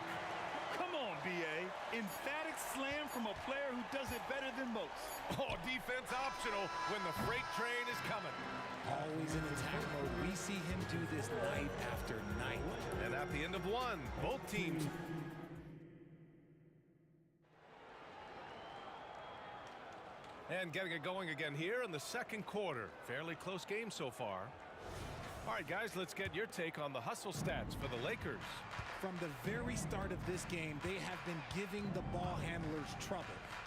Come on, B.A. Emphatic slam from a player who does it better than most. Oh, defense optional when the freight train is coming. Always in attack mode. We see him do this night after night. And at the end of one, both teams. And getting it going again here in the second quarter. Fairly close game so far. All right, guys, let's get your take on the hustle stats for the Lakers. From the very start of this game, they have been giving the ball handlers trouble,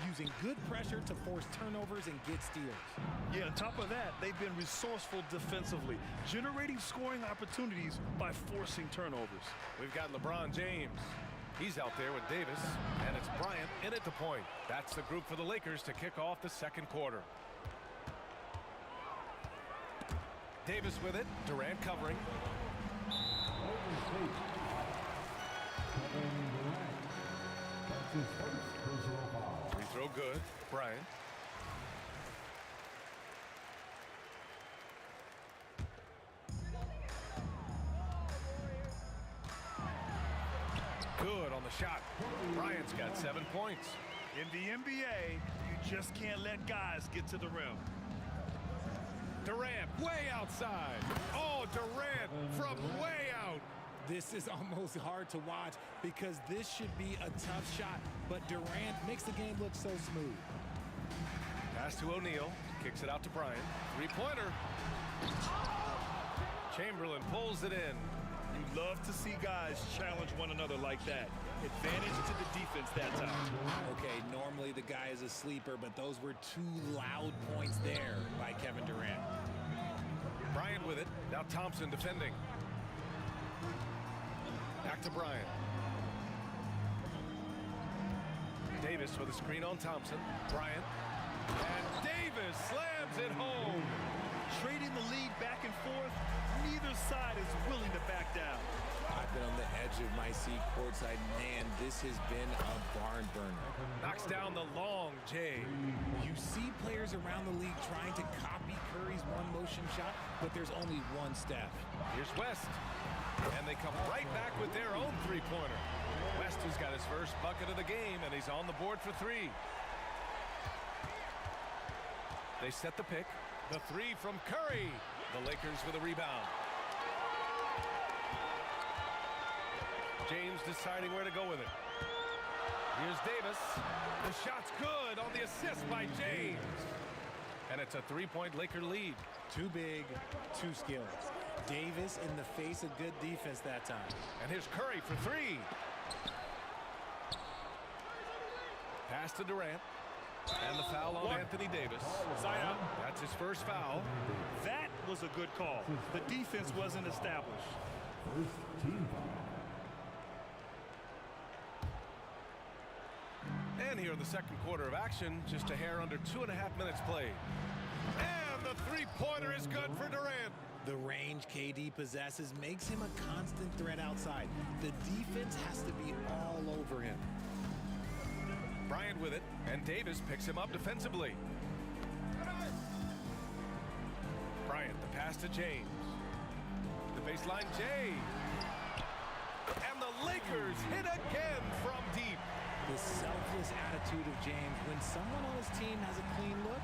using good pressure to force turnovers and get steals. Yeah, on top of that, they've been resourceful defensively, generating scoring opportunities by forcing turnovers. We've got LeBron James. He's out there with Davis, and it's Bryant in at the point. That's the group for the Lakers to kick off the second quarter. Davis with it. Durant covering. Free throw good. Bryant. Good on the shot. Bryant's got 7 points. In the NBA, you just can't let guys get to the rim. Durant way outside. Oh, Durant from way out. This is almost hard to watch because this should be a tough shot, but Durant makes the game look so smooth. Pass to O'Neal. Kicks it out to Bryant. Three-pointer. Chamberlain pulls it in. You love to see guys challenge one another like that. Advantage to the defense that time. Okay, normally the guy is a sleeper, but those were two loud points there by Kevin Durant. Bryant with it. Now Thompson defending. Back to Bryant. Davis with a screen on Thompson. Bryant. And Davis slams it home. Trading the lead back and forth, neither side is willing to back down. I've been on the edge of my seat courtside. Man, this has been a barn burner. Knocks down the long J. You see players around the league trying to copy Curry's one-motion shot, but there's only one Steph. Here's West. And they come right back with their own three-pointer. West has got his first bucket of the game, and he's on the board for three. They set the pick. The three from Curry. The Lakers with a rebound. James deciding where to go with it. Here's Davis. The shot's good on the assist by James. And it's a three-point Laker lead. Too big, too skilled. Davis in the face of good defense that time. And here's Curry for three. Pass to Durant. And the foul on Anthony Davis. Side out. That's his first foul. That was a good call. The defense wasn't established. First team foul. And here in the second quarter of action, just a hair under 2.5 minutes played. And the three-pointer is good for Durant. The range KD possesses makes him a constant threat outside. The defense has to be all over him. Bryant with it, and Davis picks him up defensively. Bryant, the pass to James. The baseline, Jay. And the Lakers hit again from deep. The selfless attitude of James. When someone on his team has a clean look,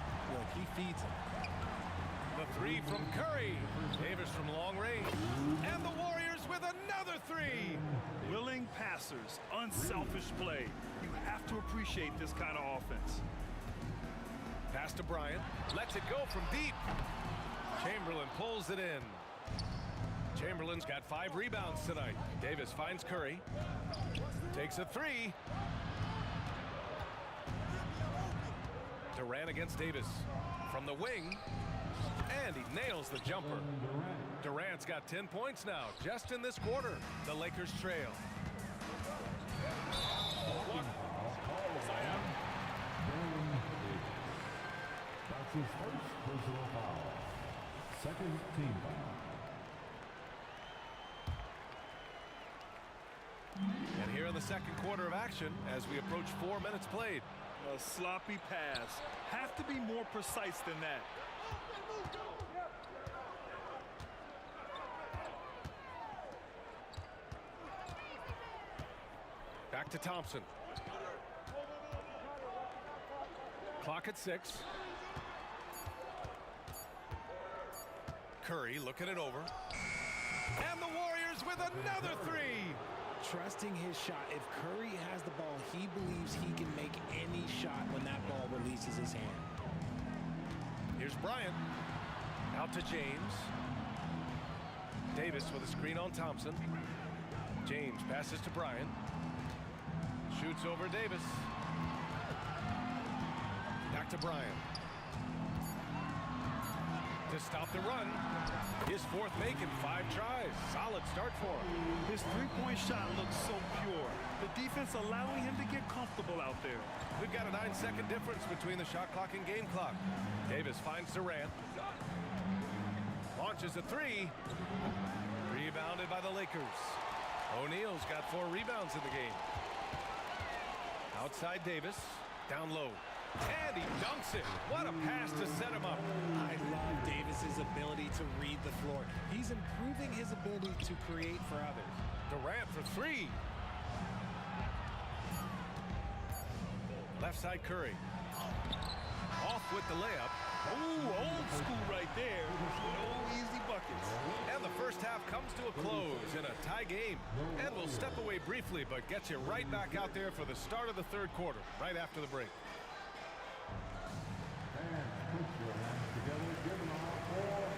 he feeds him. The three from Curry. Davis from long range. And the Warriors with another three. Willing passers, unselfish play. You have to appreciate this kind of offense. Pass to Bryant. Lets it go from deep. Chamberlain pulls it in. Chamberlain's got 5 rebounds tonight. Davis finds Curry. Takes a three. Durant against Davis. From the wing. And he nails the jumper. Durant's got 10 points now, just in this quarter. The Lakers trail. That's his first personal foul. Second team foul. And here in the second quarter of action, as we approach 4 minutes played. A sloppy pass. Have to be more precise than that. Back to Thompson. Clock at 6. Curry looking it over. And the Warriors with another three. Trusting his shot. If Curry has the ball, he believes he can make any shot when that ball releases his hand. Here's Bryant. Out to James. Davis with a screen on Thompson. James passes to Bryant. Shoots over Davis. Back to Bryant. To stop the run. His fourth make in 5 tries. Solid start for him. His three-point shot looks so pure. The defense allowing him to get comfortable out there. We've got a 9-second difference between the shot clock and game clock. Davis finds Durant. Launches a 3. Rebounded by the Lakers. O'Neal's got 4 rebounds in the game. Outside Davis. Down low. And he dunks it. What a pass to set him up. I love Davis's ability to read the floor. He's improving his ability to create for others. Durant for 3. Left side Curry. Off with the layup. Ooh, old school right there. No easy buckets. And the first half comes to a close in a tie game. And we'll step away briefly, but get you right back out there for the start of the third quarter, right after the break. Put your hands together, give it all for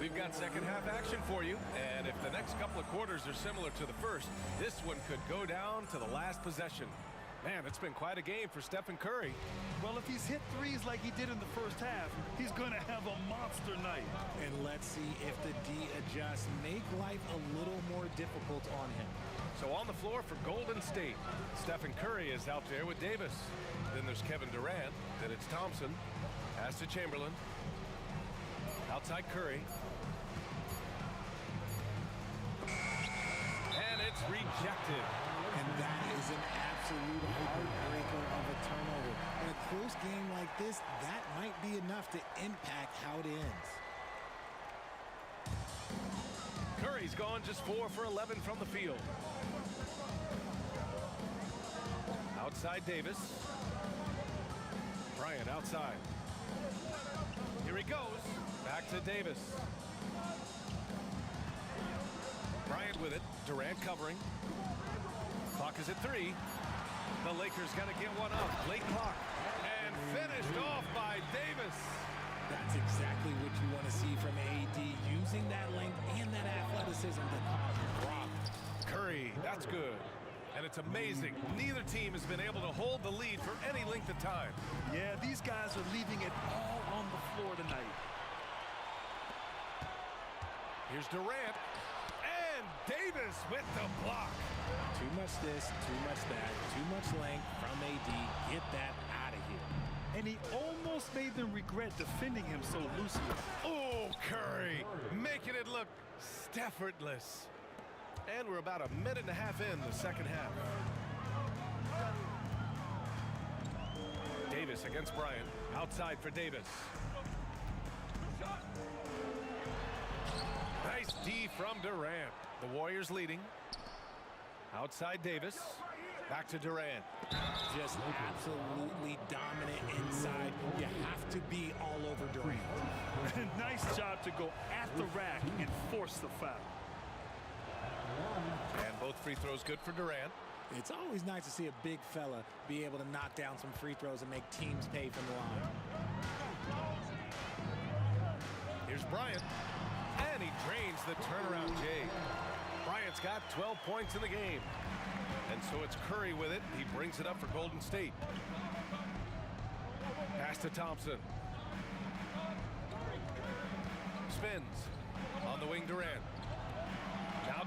We've got second half action for you, and if the next couple of quarters are similar to the first, this one could go down to the last possession. Man, it's been quite a game for Stephen Curry. Well, if he's hit threes like he did in the first half, he's going to have a monster night. And let's see if the D adjusts, make life a little more difficult on him. So on the floor for Golden State, Stephen Curry is out there with Davis. Then there's Kevin Durant. Then it's Thompson. Pass to Chamberlain. Outside Curry. And it's rejected. And that is an absolute heartbreaker of a turnover. In a close game like this, that might be enough to impact how it ends. Curry's gone just 4 for 11 from the field. Outside Davis. Bryant outside. Here he goes. Back to Davis. Bryant with it. Durant covering. Clock is at 3. The Lakers got to get one up. Late clock. And finished off by Davis. That's exactly what you want to see from AD, using that length and that athleticism to cause problems. Curry, that's good. And it's amazing. Neither team has been able to hold the lead for any length of time. Yeah, these guys are leaving it all on the floor tonight. Here's Durant. And Davis with the block. Too much this, too much that, too much length from AD. Get that out of here. And he almost made them regret defending him so loosely. Oh, Curry, making it look effortless. And we're about a minute and a half in the second half. Davis against Bryant. Outside for Davis. Nice D from Durant. The Warriors leading. Outside Davis. Back to Durant. Just absolutely dominant inside. You have to be all over Durant. Nice job to go at the rack and force the foul. And both free throws good for Durant. It's always nice to see a big fella be able to knock down some free throws and make teams pay from the line. Here's Bryant. And he drains the turnaround J. Bryant's got 12 points in the game. And so it's Curry with it. He brings it up for Golden State. Pass to Thompson. Spins. On the wing, Durant.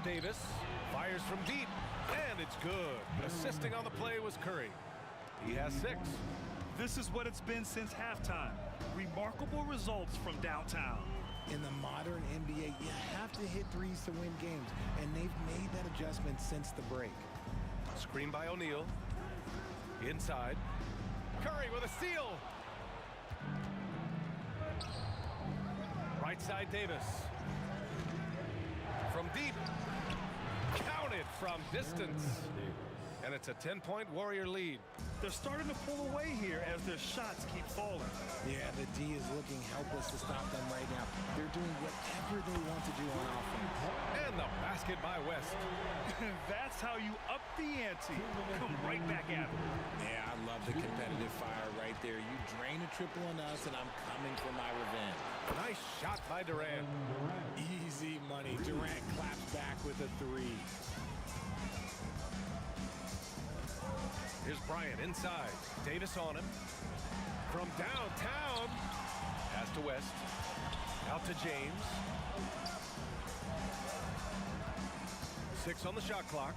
Davis fires from deep, and it's good. Assisting on the play was Curry. He has 6. This is what it's been since halftime. Remarkable results from downtown. In the modern NBA, you have to hit threes to win games, and they've made that adjustment since the break. Screen by O'Neal. Inside. Curry with a steal. Right side Davis. From deep. Counted from distance. And it's a 10-point Warrior lead. They're starting to pull away here as their shots keep falling. Yeah, the D is looking helpless to stop them right now. They're doing whatever they want to do on offense. And the basket by West. That's how you up the ante. Come right back at them. Yeah, I love the competitive fire right there. You drain a triple on us, and I'm coming for my revenge. Nice shot by Durant. Easy money. Durant claps back with a 3. Here's Bryant inside. Davis on him. From downtown. Pass to West. Out to James. 6 on the shot clock.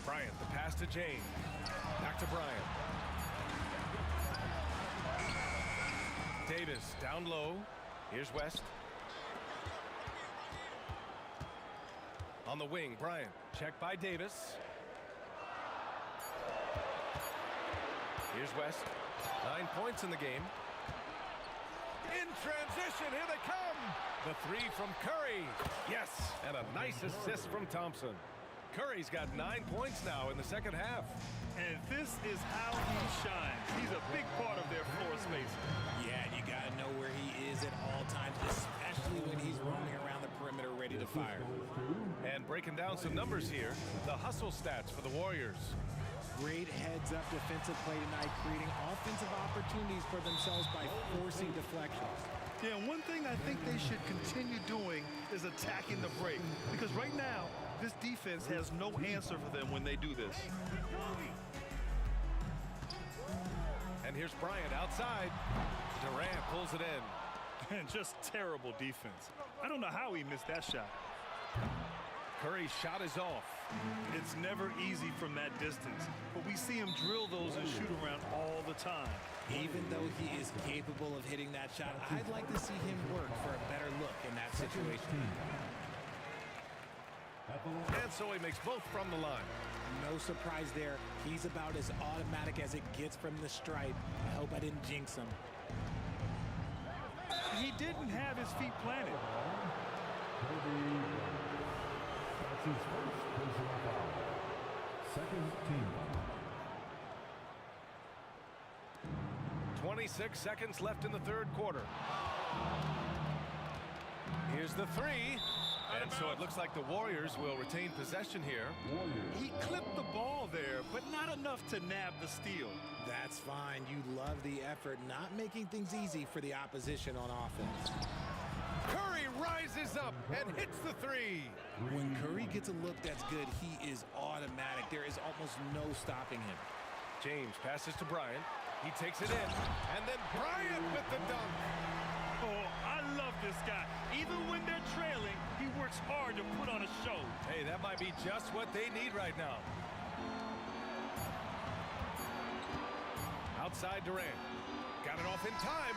Bryant, the pass to James. Back to Bryant. Davis down low. Here's West. On the wing, Bryant. Check by Davis. Here's West. 9 points in the game. In transition, here they come. The 3 from Curry. Yes, and a nice assist from Thompson. Curry's got 9 points now in the second half. And this is how he shines. He's a big part of their floor space. Yeah, you got to know where he is at all times, especially when he's roaming around the perimeter ready to fire. And breaking down some numbers here, the hustle stats for the Warriors. Great heads-up defensive play tonight, creating offensive opportunities for themselves by forcing deflections. Yeah, and one thing I think they should continue doing is attacking the break. Because right now, this defense has no answer for them when they do this. And here's Bryant outside. Durant pulls it in. And just terrible defense. I don't know how he missed that shot. Curry's shot is off. It's never easy from that distance, but we see him drill those and shoot around all the time. Even though he is capable of hitting that shot, I'd like to see him work for a better look in that situation. And so he makes both from the line. No surprise there. He's about as automatic as it gets from the stripe. I hope I didn't jinx him. He didn't have his feet planted. That's his first personal foul. Second team foul. 26 seconds left in the third quarter. Here's the 3. And so it looks like the Warriors will retain possession here. He clipped the ball there, but not enough to nab the steal. That's fine. You love the effort, not making things easy for the opposition on offense. Curry rises up and hits the 3. When Curry gets a look that's good, he is automatic. There is almost no stopping him. James passes to Bryant. He takes it in. And then Bryant with the dunk. Oh, I love this guy. Even when they're trailing, he works hard to put on a show. Hey, that might be just what they need right now. Outside Durant. Got it off in time.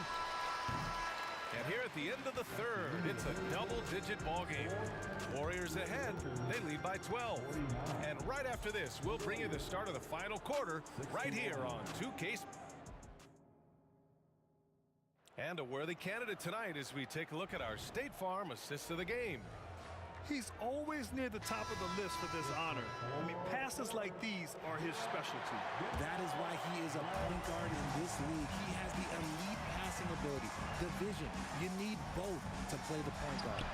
And here at the end of the third, it's a double-digit ball game. Warriors ahead. They lead by 12. And right after this, we'll bring you the start of the final quarter right here on 2K. And a worthy candidate tonight as we take a look at our State Farm assist of the game. He's always near the top of the list for this honor. I mean, passes like these are his specialty. That is why he is a point guard in this league. He has the elite passing ability, the vision. You need both to play the point guard.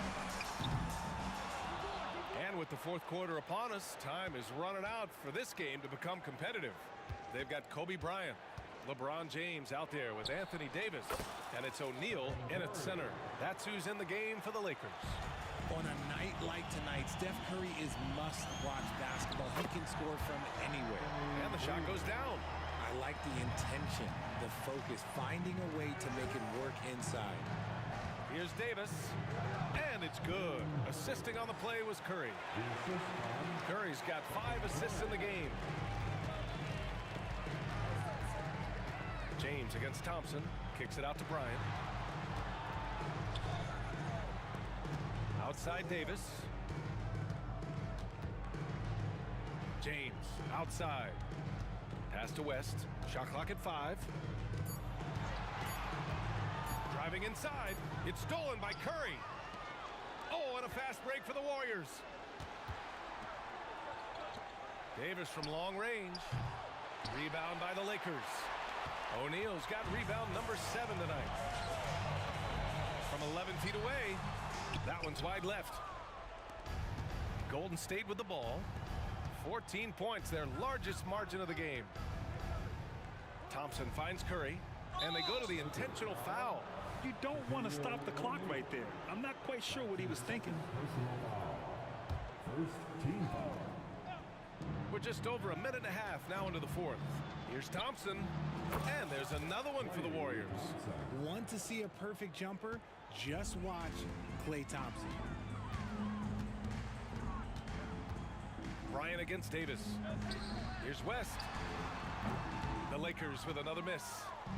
And with the fourth quarter upon us, time is running out for this game to become competitive. They've got Kobe Bryant, LeBron James out there with Anthony Davis, and it's O'Neal in at center. That's who's in the game for the Lakers. On a night like tonight, Steph Curry is must-watch basketball. He can score from anywhere. And the shot goes down. I like the intention, the focus, finding a way to make it work inside. Here's Davis. And it's good. Assisting on the play was Curry. Curry's got 5 assists in the game. James against Thompson. Kicks it out to Bryant. Outside Davis. James outside. Pass to West. Shot clock at 5. Driving inside. It's stolen by Curry. Oh, and a fast break for the Warriors. Davis from long range. Rebound by the Lakers. O'Neal's got rebound number 7 tonight. From 11 feet away. That one's wide left. Golden State with the ball. 14 points, their largest margin of the game. Thompson finds Curry, and they go to the intentional foul. You don't want to stop the clock right there. I'm not quite sure what he was thinking. First team foul. We're just over a minute and a half now into the 4th. Here's Thompson, and there's another one for the Warriors. Want to see a perfect jumper? Just watch Klay Thompson. Bryant against Davis. Here's West. The Lakers with another miss.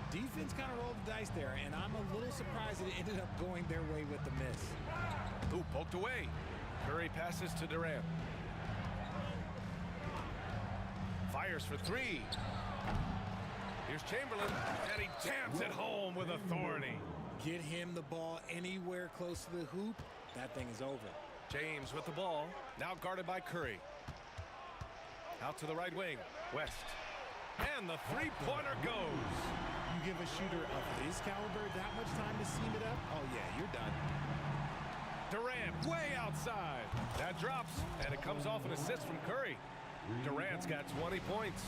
Defense kind of rolled the dice there, and I'm a little surprised that it ended up going their way with the miss. Ooh, poked away. Curry passes to Durant. Fires for 3. Here's Chamberlain, and he jams it home with authority. Get him the ball anywhere close to the hoop, that thing is over. James with the ball, now guarded by Curry. Out to the right wing, West. And the three-pointer goes. You give a shooter of his caliber that much time to seam it up, oh yeah, you're done. Durant way outside. That drops, and it comes off an assist from Curry. Durant's got 20 points.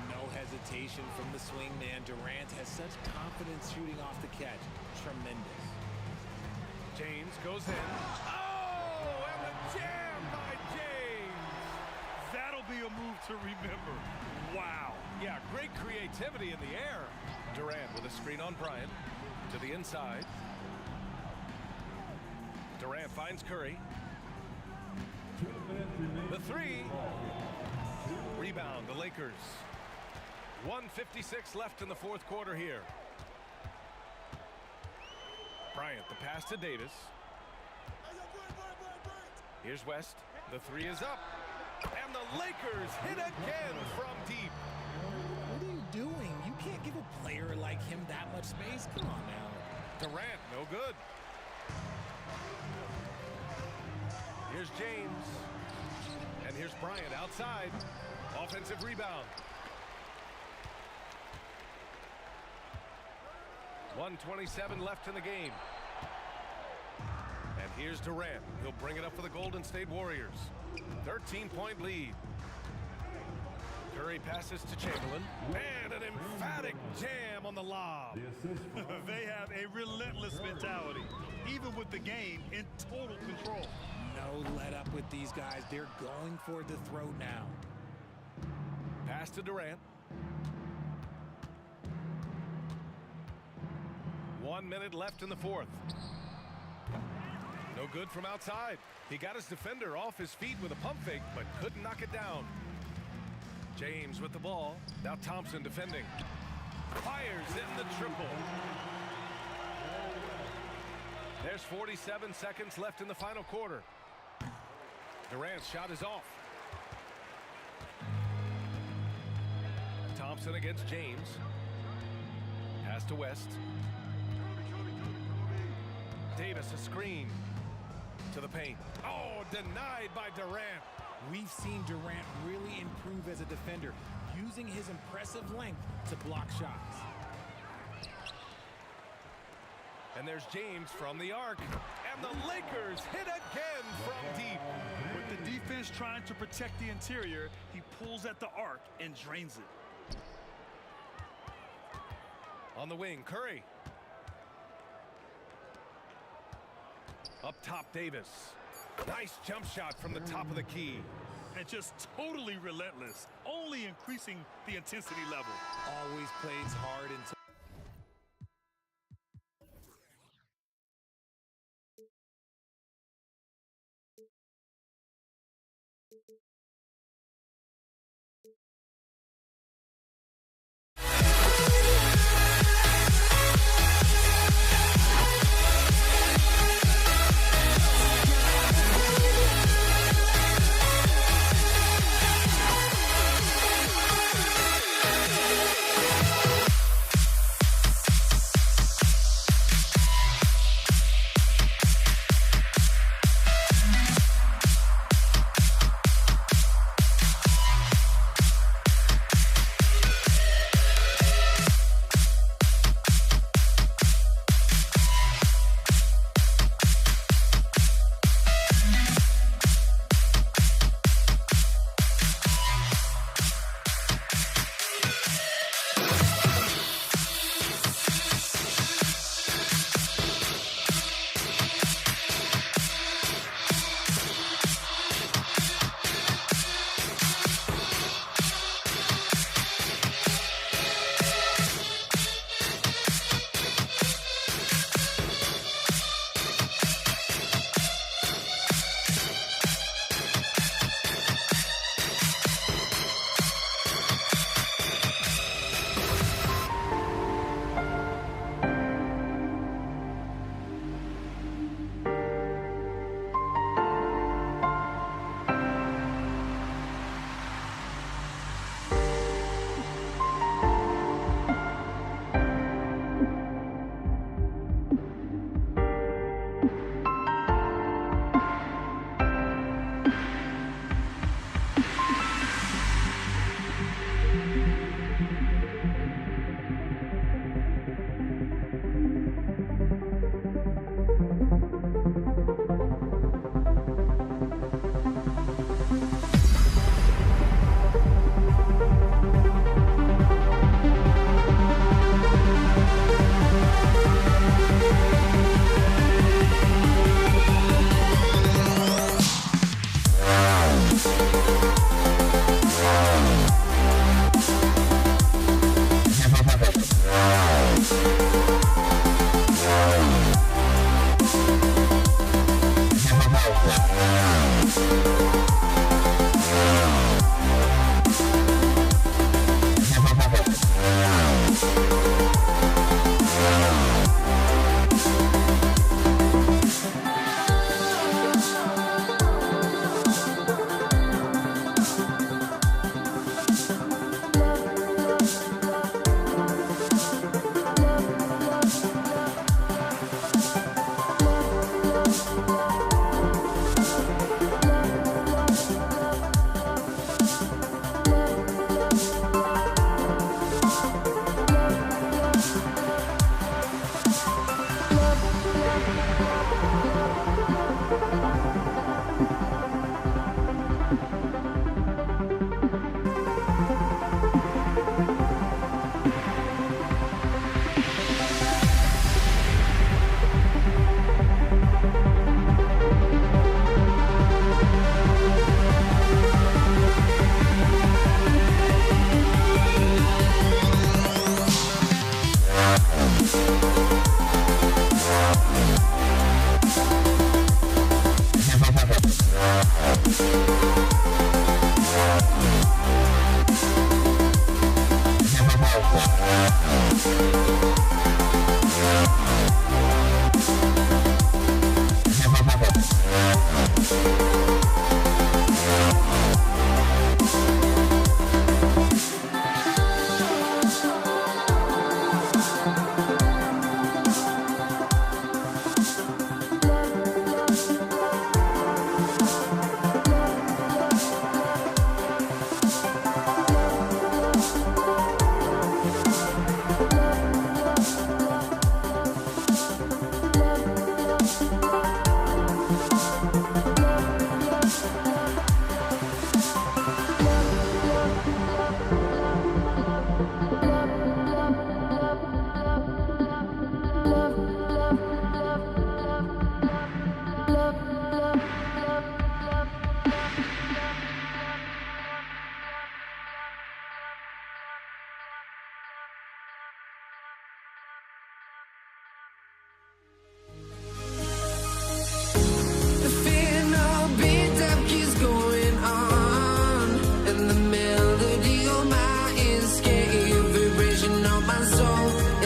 No hesitation from the swing man. Durant has such confidence shooting off the catch. Tremendous. James goes in. Oh, and the jam by James. That'll be a move to remember. Wow. Yeah, great creativity in the air. Durant with a screen on Bryant. To the inside. Durant finds Curry. The 3. Rebound, the Lakers. 1:56 left in the 4th quarter here. Bryant, the pass to Davis. Here's West. The 3 is up. And the Lakers hit again from deep. What are you doing? You can't give a player like him that much space. Come on now. Durant, no good. Here's James. And here's Bryant outside. Offensive rebound. 1:27 left in the game. And here's Durant. He'll bring it up for the Golden State Warriors. 13-point lead. Curry passes to Chamberlain. And an emphatic jam on the lob. They have a relentless mentality, even with the game in total control. No let up with these guys. They're going for the throat now. Pass to Durant. 1 minute left in the 4th. No good from outside. He got his defender off his feet with a pump fake, but couldn't knock it down. James with the ball. Now Thompson defending. Fires in the triple. There's 47 seconds left in the final quarter. Durant's shot is off. Thompson against James. Pass to West. Davis a screen to the paint. Oh, denied by Durant. We've seen Durant really improve as a defender, using his impressive length to block shots. And there's James from the arc. And the Lakers hit again from deep. With the defense trying to protect the interior, he pulls at the arc and drains it. On the wing, Curry. Up top, Davis. Nice jump shot from the top of the key. And just totally relentless, only increasing the intensity level. Always plays hard until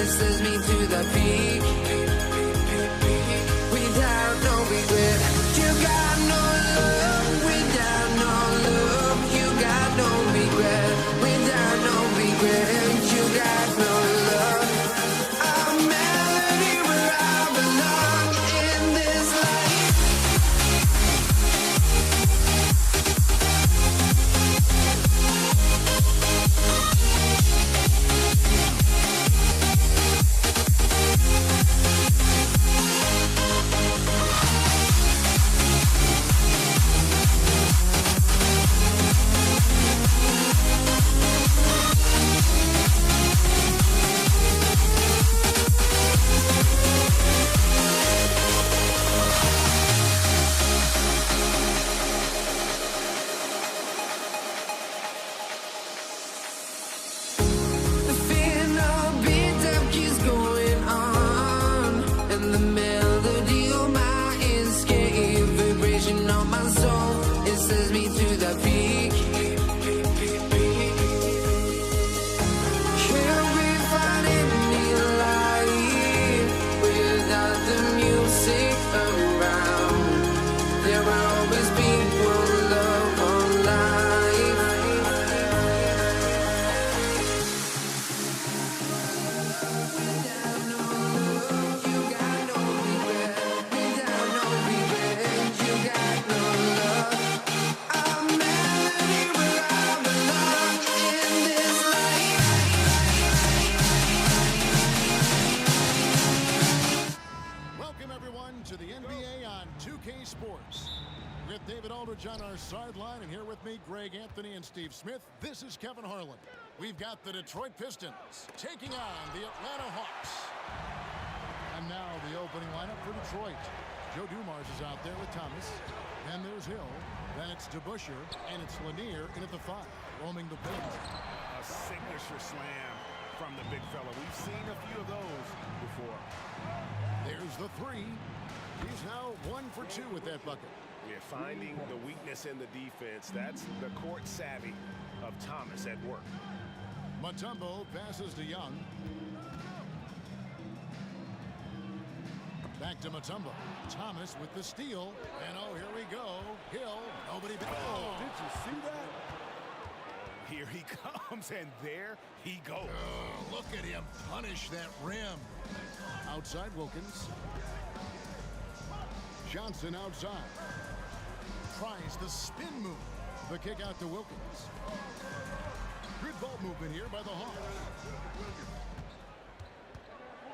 Says me to the peak without no regret. You got no love without no love. You got no regret without no regret. You got no love. A melody where I belong in this life. To the NBA on 2K Sports. With David Aldridge on our sideline, and here with me, Greg Anthony and Steve Smith. This is Kevin Harlan. We've got the Detroit Pistons taking on the Atlanta Hawks. And now the opening lineup for Detroit. Joe Dumars is out there with Thomas. Then there's Hill. Then it's DeBusschere, and it's Lanier in at the 5, roaming the paint. A signature slam from the big fella. We've seen a few of those before. There's the 3. He's now 1 for 2 with that bucket. Yeah, finding the weakness in the defense. That's the court savvy of Thomas at work. Mutombo passes to Young. Back to Mutombo. Thomas with the steal. And oh, here we go. Hill. Nobody. Oh, did you see that? Here he comes, and there he goes. Oh, look at him punish that rim. Outside Wilkins. Johnson outside. Tries the spin move. The kick out to Wilkins. Good ball movement here by the Hawks.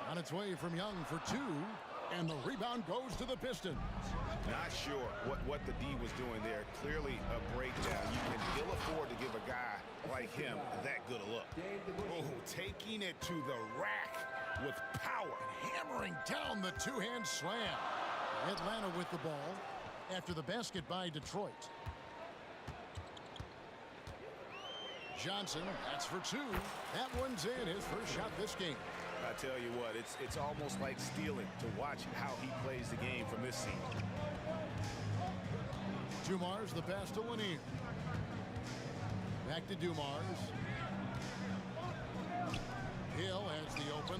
On its way from Young for 2. And the rebound goes to the Pistons. Not sure what the D was doing there. Clearly a breakdown. You can ill afford to give a guy like him that good a look. Oh, taking it to the rack with power. Hammering down the two-hand slam. Atlanta with the ball after the basket by Detroit. Johnson, that's for 2. That one's in, his first shot this game. I tell you what, it's almost like stealing to watch how he plays the game from this seat. Dumars, the pass to Lanier. Back to Dumars. Hill has the open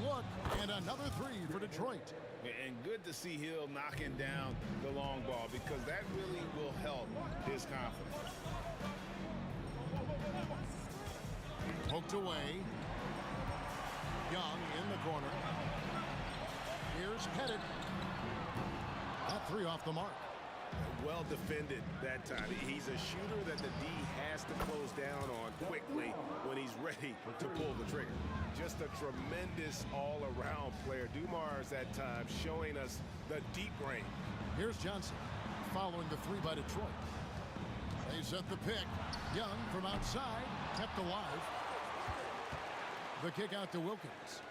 And another three for Detroit. And good to see Hill knocking down the long ball because that really will help his confidence. Poked away. Young in the corner. Here's Pettit. That three off the mark. Well defended that time. He's a shooter that the D has to close down on quickly when he's ready to pull the trigger. Just a tremendous all-around player. Dumars that time showing us the deep range. Here's Johnson following the three by Detroit. They set the pick. Young from outside, kept alive. The kick out to Wilkins.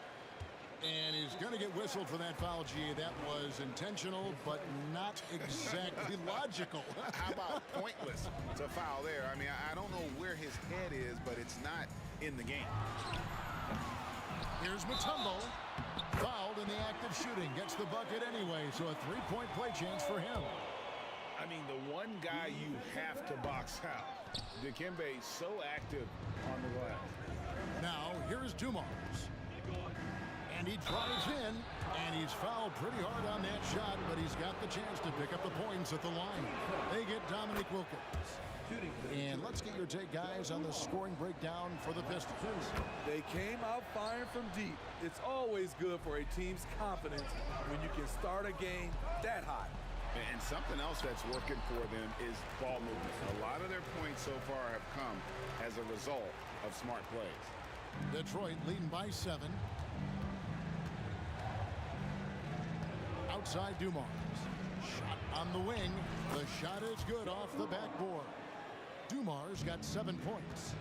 And he's going to get whistled for that foul, G. That was intentional, but not exactly logical. How about pointless to foul there? I mean, I don't know where his head is, but it's not in the game. Here's Mutombo. Fouled in the act of shooting. Gets the bucket anyway, so a three-point play chance for him. I mean, the one guy you have to box out. Dikembe so active on the glass. Now, here's Dumars. And he drives in, and he's fouled pretty hard on that shot, but he's got the chance to pick up the points at the line. They get Dominic Wilkins. And let's get your take, guys, on the scoring breakdown for the Pistons. They came out firing from deep. It's always good for a team's confidence when you can start a game that hot. And something else that's working for them is ball movement. A lot of their points so far have come as a result of smart plays. Detroit leading by 7. Outside Dumars. Shot on the wing. The shot is good off the backboard. Dumars got 7 points.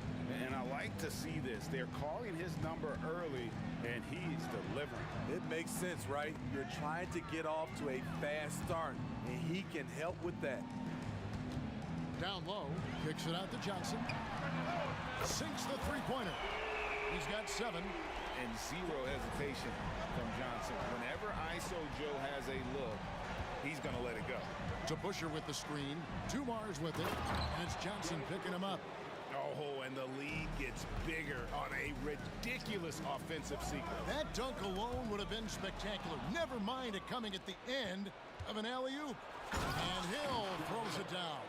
And I like to see this. They're calling his number early, and he's delivering. It makes sense, right? You're trying to get off to a fast start, and he can help with that. Down low, kicks it out to Johnson. Sinks the three-pointer. He's got 7. And zero hesitation from Johnson. Whenever ISO Joe has a look, he's going to let it go. To Busher with the screen. Dumars with it. And it's Johnson picking him up. Oh, and the lead gets bigger on a ridiculous offensive sequence. That dunk alone would have been spectacular. Never mind it coming at the end of an alley-oop. And Hill throws it down.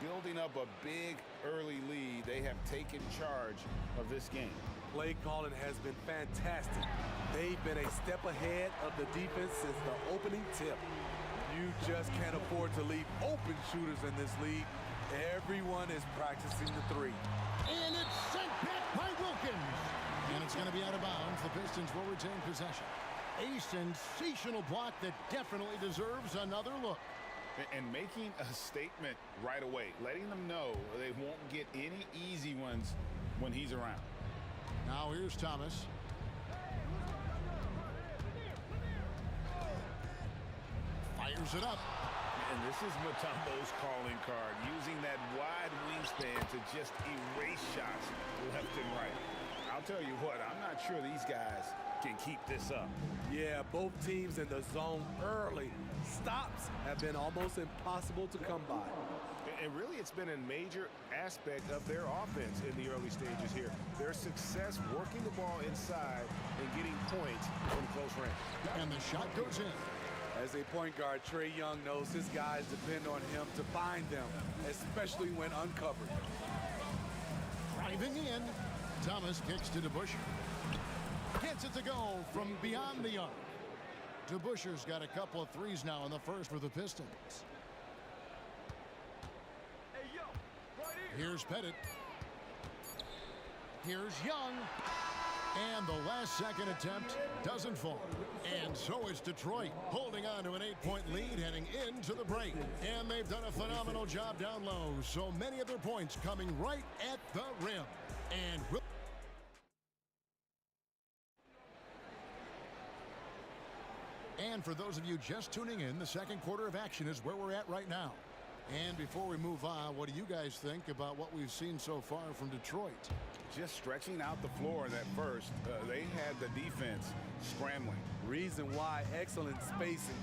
Building up a big early lead, they have taken charge of this game. Play calling has been fantastic. They've been a step ahead of the defense since the opening tip. You just can't afford to leave open shooters in this league. Everyone is practicing the three. And it's sent back by Wilkins. And it's going to be out of bounds. The Pistons will retain possession. A sensational block that definitely deserves another look. And making a statement right away, letting them know they won't get any easy ones when he's around. Now here's Thomas. Fires it up. And this is Mutombo's calling card, using that wide wingspan to just erase shots left and right. I'll tell you what, I'm not sure these guys can keep this up. Yeah, both teams in the zone early. Stops have been almost impossible to come by. And really, it's been a major aspect of their offense in the early stages here. Their success working the ball inside and getting points from close range. And the shot goes in. As a point guard, Trae Young knows his guys depend on him to find them, especially when uncovered. Driving in. Thomas kicks to DeBuscher. Gets it to go from beyond the arc. DeBuscher's got a couple of threes now in the first for the Pistons. Here's Pettit. Here's Young. And the last second attempt doesn't fall. And so is Detroit, holding on to an 8-point lead heading into the break. And they've done a phenomenal job down low. So many of their points coming right at the rim. And for those of you just tuning in, the second quarter of action is where we're at right now. And before we move on, what do you guys think about what we've seen so far from Detroit? Just stretching out the floor in that first, they had the defense scrambling. Reason why, excellent spacing.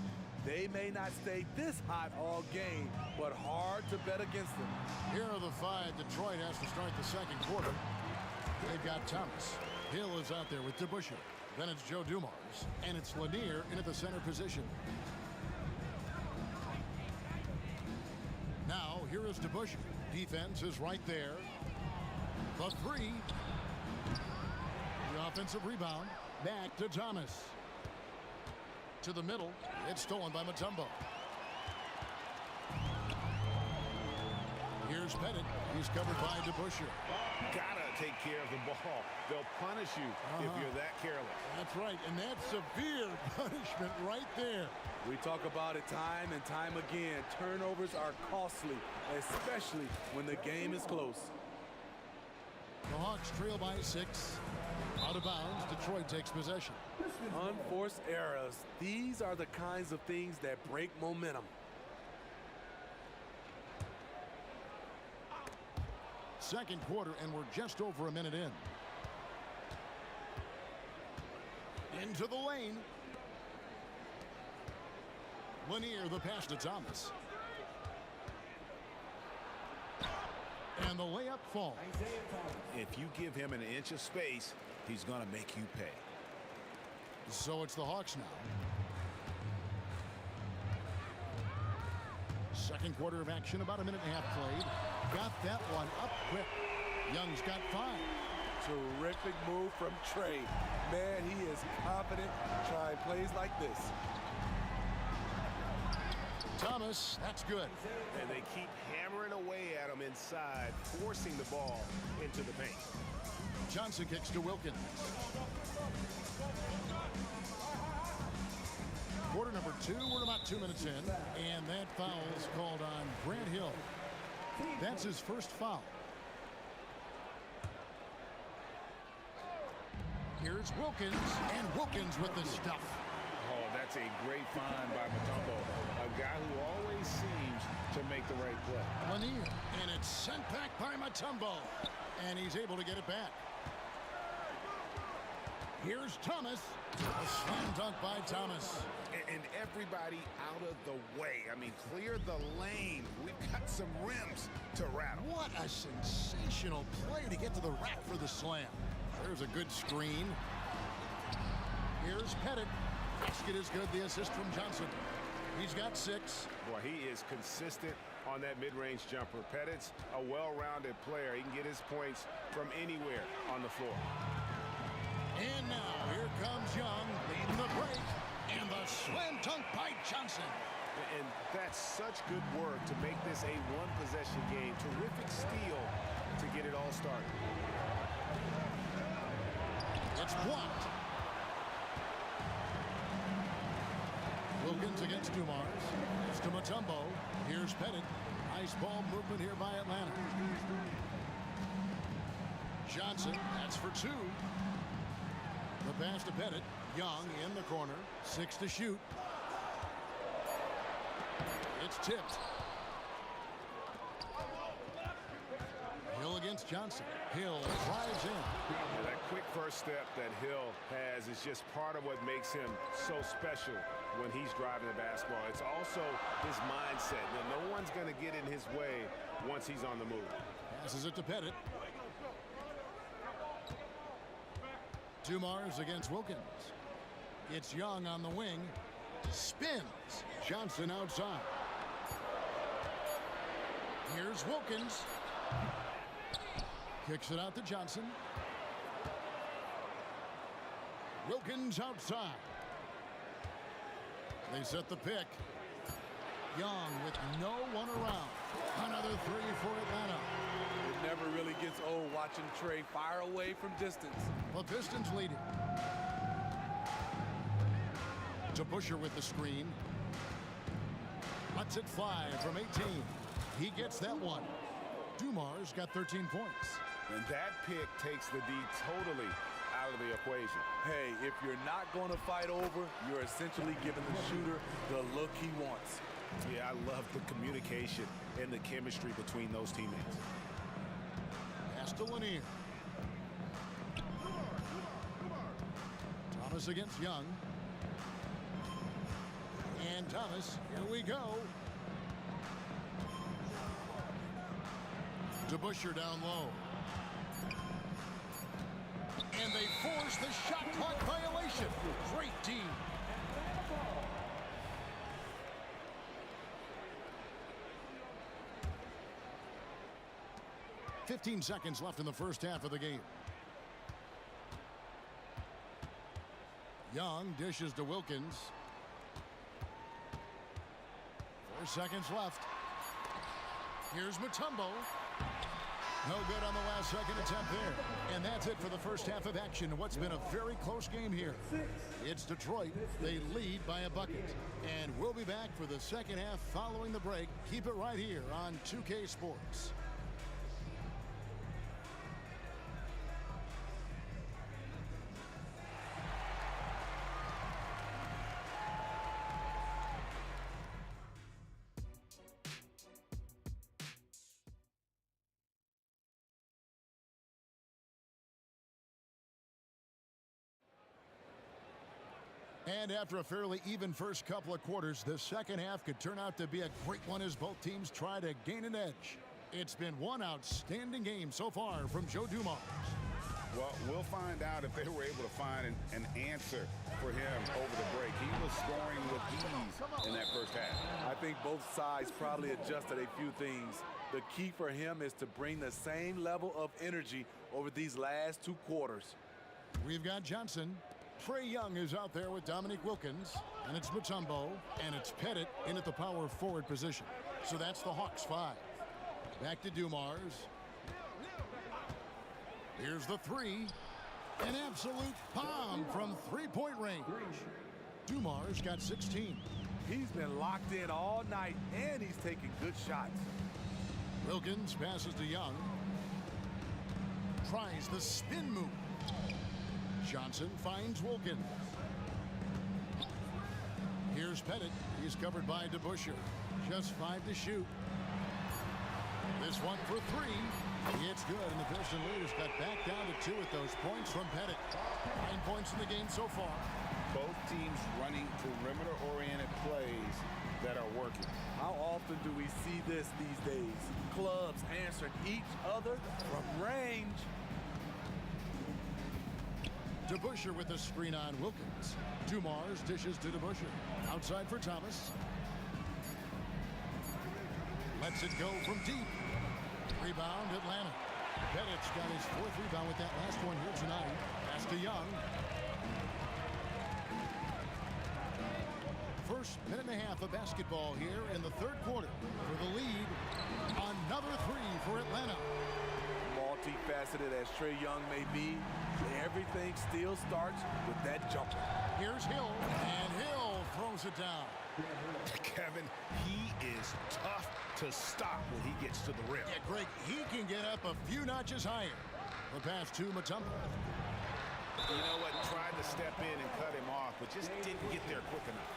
They may not stay this hot all game, but hard to bet against them. Here are the 5 Detroit has to start the second quarter. They've got Thomas. Hill is out there with DeBuscher. Then it's Joe Dumars, and it's Lanier in at the center position. Now, here is DeBusschere. Defense is right there. The three. The offensive rebound. Back to Thomas. To the middle. It's stolen by Mutombo. Here's Pettit. He's covered by DeBusschere. Gotta take care of the ball. They'll punish you if you're that careless. That's right, and that's severe punishment right there. We talk about it time and time again. Turnovers are costly, especially when the game is close. The Hawks trail by 6. Out of bounds, Detroit takes possession. Unforced errors. These are the kinds of things that break momentum. Second quarter, and we're just over a minute in. Into the lane. Lanier, the pass to Thomas. And the layup falls. If you give him an inch of space, he's going to make you pay. So it's the Hawks now. Second quarter of action, about a minute and a half played. Got that one up quick. Young's got 5. Terrific move from Trey. Man, he is confident trying plays like this. Thomas, that's good. And they keep hammering away at him inside, forcing the ball into the paint. Johnson kicks to Wilkins. Quarter number 2, we're about 2 minutes in, and that foul is called on Grant Hill. That's his first foul. Here's Wilkins, and Wilkins with the stuff. Oh, that's a great find by Mutombo, a guy who always seems to make the right play. Lanier, and it's sent back by Mutombo, and he's able to get it back. Here's Thomas. A slam dunk by Thomas. And everybody out of the way. I mean, clear the lane. We've got some rims to rattle. What a sensational play to get to the rack for the slam. There's a good screen. Here's Pettit. Basket is good. The assist from Johnson. He's got 6. Boy, he is consistent on that mid-range jumper. Pettit's a well-rounded player. He can get his points from anywhere on the floor. And now, here comes Young, leading the break, and the slam dunk by Johnson. And that's such good work to make this a one-possession game. Terrific steal to get it all started. It's blocked. Wilkins against Dumars. It's to Mutombo. Here's Pettit. Nice ball movement here by Atlanta. Johnson, that's for 2. The pass to Pettit. Young in the corner. 6 to shoot. It's tipped. Hill against Johnson. Hill drives in. Yeah, that quick first step that Hill has is just part of what makes him so special when he's driving the basketball. It's also his mindset. Now, no one's going to get in his way once he's on the move. Passes it to Pettit. Dumars against Wilkins. It's Young on the wing. Spins. Johnson outside. Here's Wilkins. Kicks it out to Johnson. Wilkins outside. They set the pick. Young with no one around. Another 3 for Atlanta. It never really gets old watching Trey fire away from distance. The Pistons lead it. DeBusschere with the screen. Lets it fly from 18. He gets that one. Dumars got 13 points. And that pick takes the D totally out of the equation. Hey, if you're not going to fight over, you're essentially giving the shooter the look he wants. Yeah, I love the communication and the chemistry between those teammates. Pass to Lanier. Thomas against Young. And Thomas, here we go. DeBusschere down low. And they force the shot clock violation. possession. Great D. 15 seconds left in the first half of the game. Young dishes to Wilkins. 4 seconds left. Here's Mutombo. No good on the last second attempt there. And that's it for the first half of action. What's been a very close game here. It's Detroit. They lead by a bucket. And we'll be back for the second half following the break. Keep it right here on 2K Sports. And after a fairly even first couple of quarters, the second half could turn out to be a great one as both teams try to gain an edge. It's been one outstanding game so far from Joe Dumars. Well, we'll find out if they were able to find an answer for him over the break. He was scoring with ease in that first half. I think both sides probably adjusted a few things. The key for him is to bring the same level of energy over these last 2 quarters. We've got Johnson. Trae Young is out there with Dominique Wilkins, and it's Mutombo, and it's Pettit in at the power forward position. So that's the Hawks 5. Back to Dumars. Here's the 3. An absolute bomb from three-point range. Dumars got 16. He's been locked in all night, and he's taking good shots. Wilkins passes to Young. Tries the spin move. Johnson finds Wilkins. Here's Pettit. He's covered by DeBusschere. Just 5 to shoot. This one for 3. It's good, and the Pistons leaders got back down to 2 at those points from Pettit. 9 points in the game so far. Both teams running perimeter-oriented plays that are working. How often do we see this these days? Clubs answering each other from range. DeBusschere with the screen on Wilkins. Dumars dishes to DeBusschere. Outside for Thomas. Lets it go from deep. Rebound, Atlanta. Pettit's got his 4th rebound with that last one here tonight. Pass to Young. First minute and a half of basketball here in the 3rd quarter. For the lead, another 3 for Atlanta. Multifaceted as Trae Young may be, everything still starts with that jumper. Here's Hill, and Hill throws it down. Kevin, he is tough to stop when he gets to the rim. Yeah, Greg, he can get up a few notches higher. The pass to Mutombo. You know what? Tried to step in and cut him off, but just didn't get there quick enough.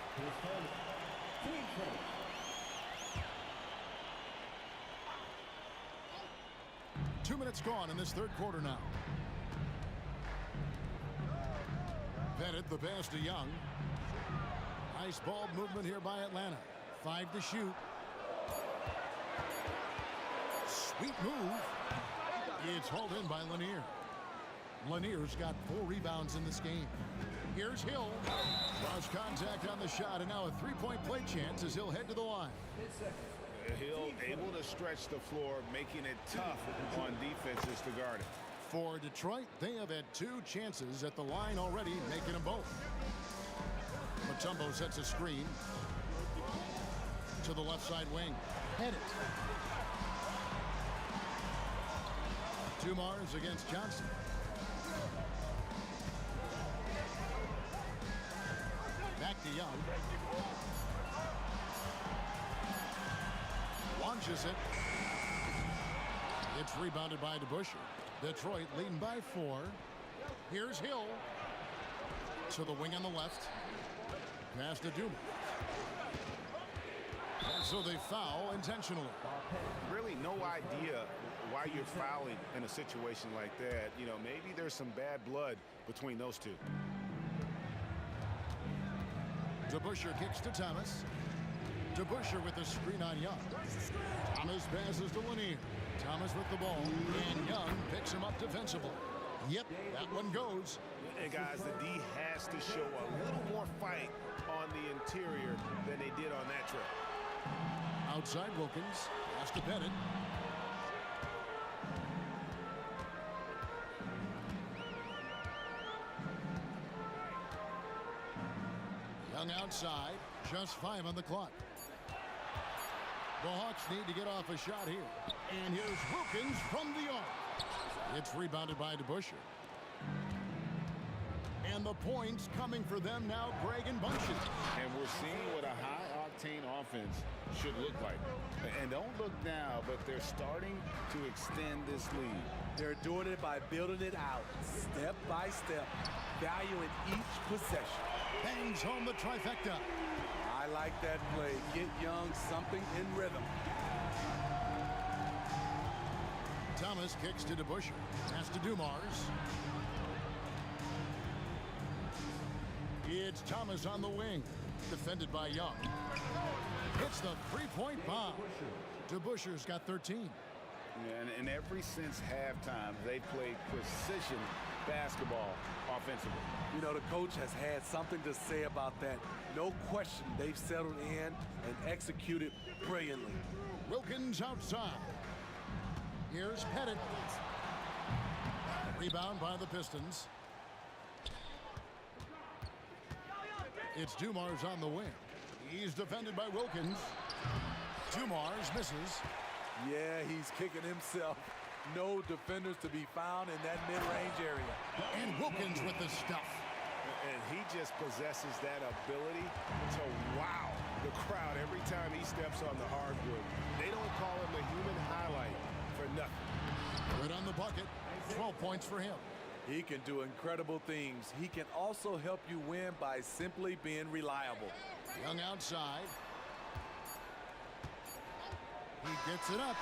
2 minutes gone in this 3rd quarter now. Pettit, the pass to Young. Nice ball movement here by Atlanta. 5 to shoot. Sweet move. It's hauled in by Lanier. Lanier's got 4 rebounds in this game. Here's Hill. Lost contact on the shot, and now a 3-point play chance as he'll head to the line. Hill able to stretch the floor, making it tough on defenses to guard it. For Detroit, they have had 2 chances at the line already, making them both. Mutombo sets a screen to the left side wing. Pettit. Dumars against Johnson. Back to Young. Launches it. It's rebounded by DeBusschere. Detroit leading by 4. Here's Hill. To the wing on the left. Pass to Dumars. And so they foul intentionally. Really no idea why you're fouling in a situation like that. You know, maybe there's some bad blood between those two. DeBusschere kicks to Thomas. DeBusschere with the screen on Young. Thomas passes to Lanier. Thomas with the ball, and Young picks him up defensively. Yep, that one goes. Hey, guys, the D has to show a little more fight on the interior than they did on that trip. Outside Wilkins, has to Bennett. Young outside, just 5 on the clock. The Hawks need to get off a shot here. And here's Wilkins from the arc. It's rebounded by DeBusschere. And the points coming for them now, Greg and Bunchen. And we're seeing what a high-octane offense should look like. And don't look now, but they're starting to extend this lead. They're doing it by building it out, step by step, valuing each possession. Bangs home the trifecta. I like that play. Get Young something in rhythm. Thomas kicks to DeBusschere. Pass to Dumars. It's Thomas on the wing. Defended by Young. Hits the three-point bomb. DeBusschere's got 13. And ever since halftime, they played precision basketball offensively. You know, the coach has had something to say about that. No question, they've settled in and executed brilliantly. Wilkins outside. Here's Pettit. Rebound by the Pistons. It's Dumars on the wing. He's defended by Wilkins. Dumars misses. Yeah, he's kicking himself. No defenders to be found in that mid-range area. And Wilkins with the stuff. And he just possesses that ability to wow the crowd every time he steps on the hardwood. They don't call him the human highlight for nothing. Good on the bucket. 12 points for him. He can do incredible things. He can also help you win by simply being reliable. Young outside. He gets it up.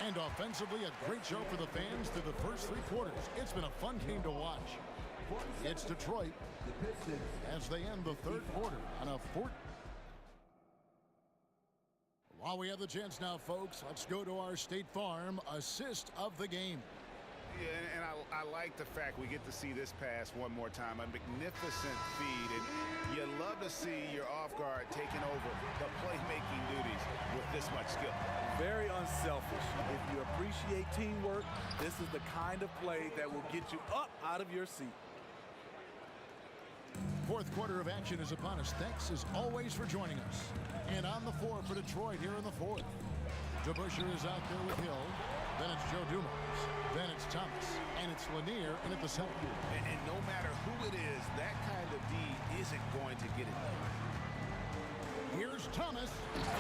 And offensively, a great show for the fans through the first 3 quarters. It's been a fun game to watch. It's Detroit as they end the 3rd quarter on a 4. While we have the chance now, folks, let's go to our State Farm assist of the game. Yeah, and I like the fact we get to see this pass one more time. A magnificent feed, and you love to see your off guard taking over the playmaking duties with this much skill. Very unselfish. If you appreciate teamwork, this is the kind of play that will get you up out of your seat. 4th quarter of action is upon us. Thanks as always for joining us. And on the floor for Detroit here in the 4th. DeBusschere is out there with Hill. Then it's Joe Dumars. Then it's Thomas. And it's Lanier in at the center. And no matter who it is, that kind of D isn't going to get it done. Here's Thomas.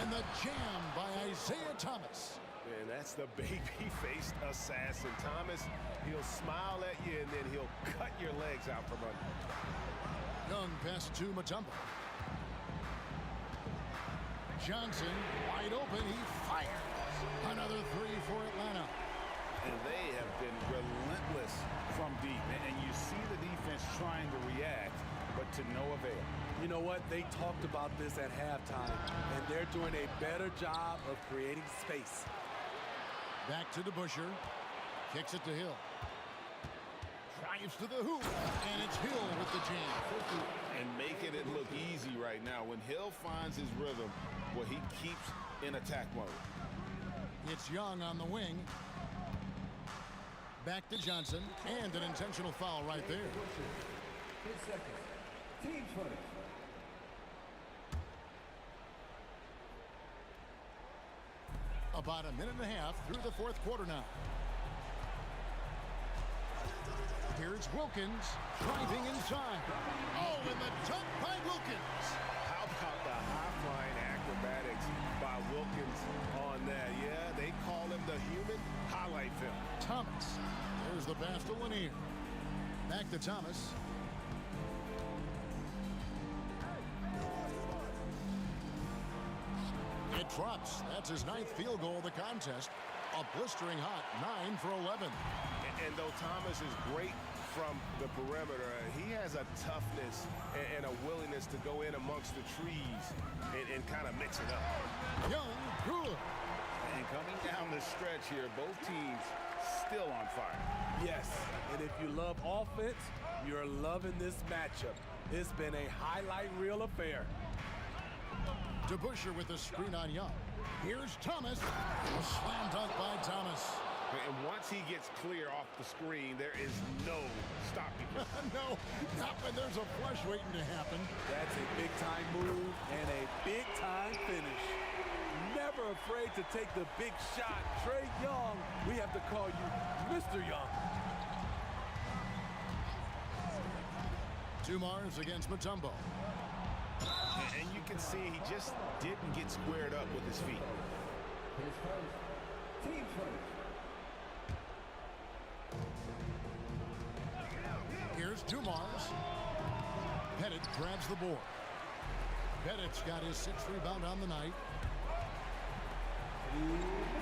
And the jam by Isaiah Thomas. And that's the baby-faced assassin. Thomas, he'll smile at you, and then he'll cut your legs out from under. Young pass to Mutombo. Johnson wide open. He fires. Another 3 for Atlanta. And they have been relentless from deep. And you see the defense trying to react, but to no avail. You know what? They talked about this at halftime, and they're doing a better job of creating space. Back to DeBusschere. Kicks it to Hill. Drives to the hoop. And it's Hill with the jam. And making it look easy right now. When Hill finds his rhythm, well, he keeps in attack mode. It's Young on the wing. Back to Johnson. And an intentional foul right there. 10 seconds. Team 20. About a minute and a half through the 4th quarter now. Here's Wilkins driving inside. Oh, and the jump by Wilkins. How about the high-flying acrobatics by Wilkins on that? Yeah, they call him the human highlight film. Thomas. There's the pass to Lanier. Back to Thomas. It drops. That's his 9th field goal of the contest. A blistering hot 9 for 11. And though Thomas is great from the perimeter, he has a toughness and a willingness to go in amongst the trees and kind of mix it up. Young, good. And coming down the stretch here, both teams still on fire. Yes, and if you love offense, you're loving this matchup. It's been a highlight reel affair. DeBusschere with the screen on Young. Here's Thomas. A slam dunk by Thomas. And once he gets clear off the screen, there is no stopping him. No, not when there's a flush waiting to happen. That's a big-time move and a big-time finish. Never afraid to take the big shot. Trae Young, we have to call you Mr. Young. Dumars against Mutombo. And you can see he just didn't get squared up with his feet. His first, team first. Here's Dumars. Pettit grabs the board. Pettit's got his 6th rebound on the night.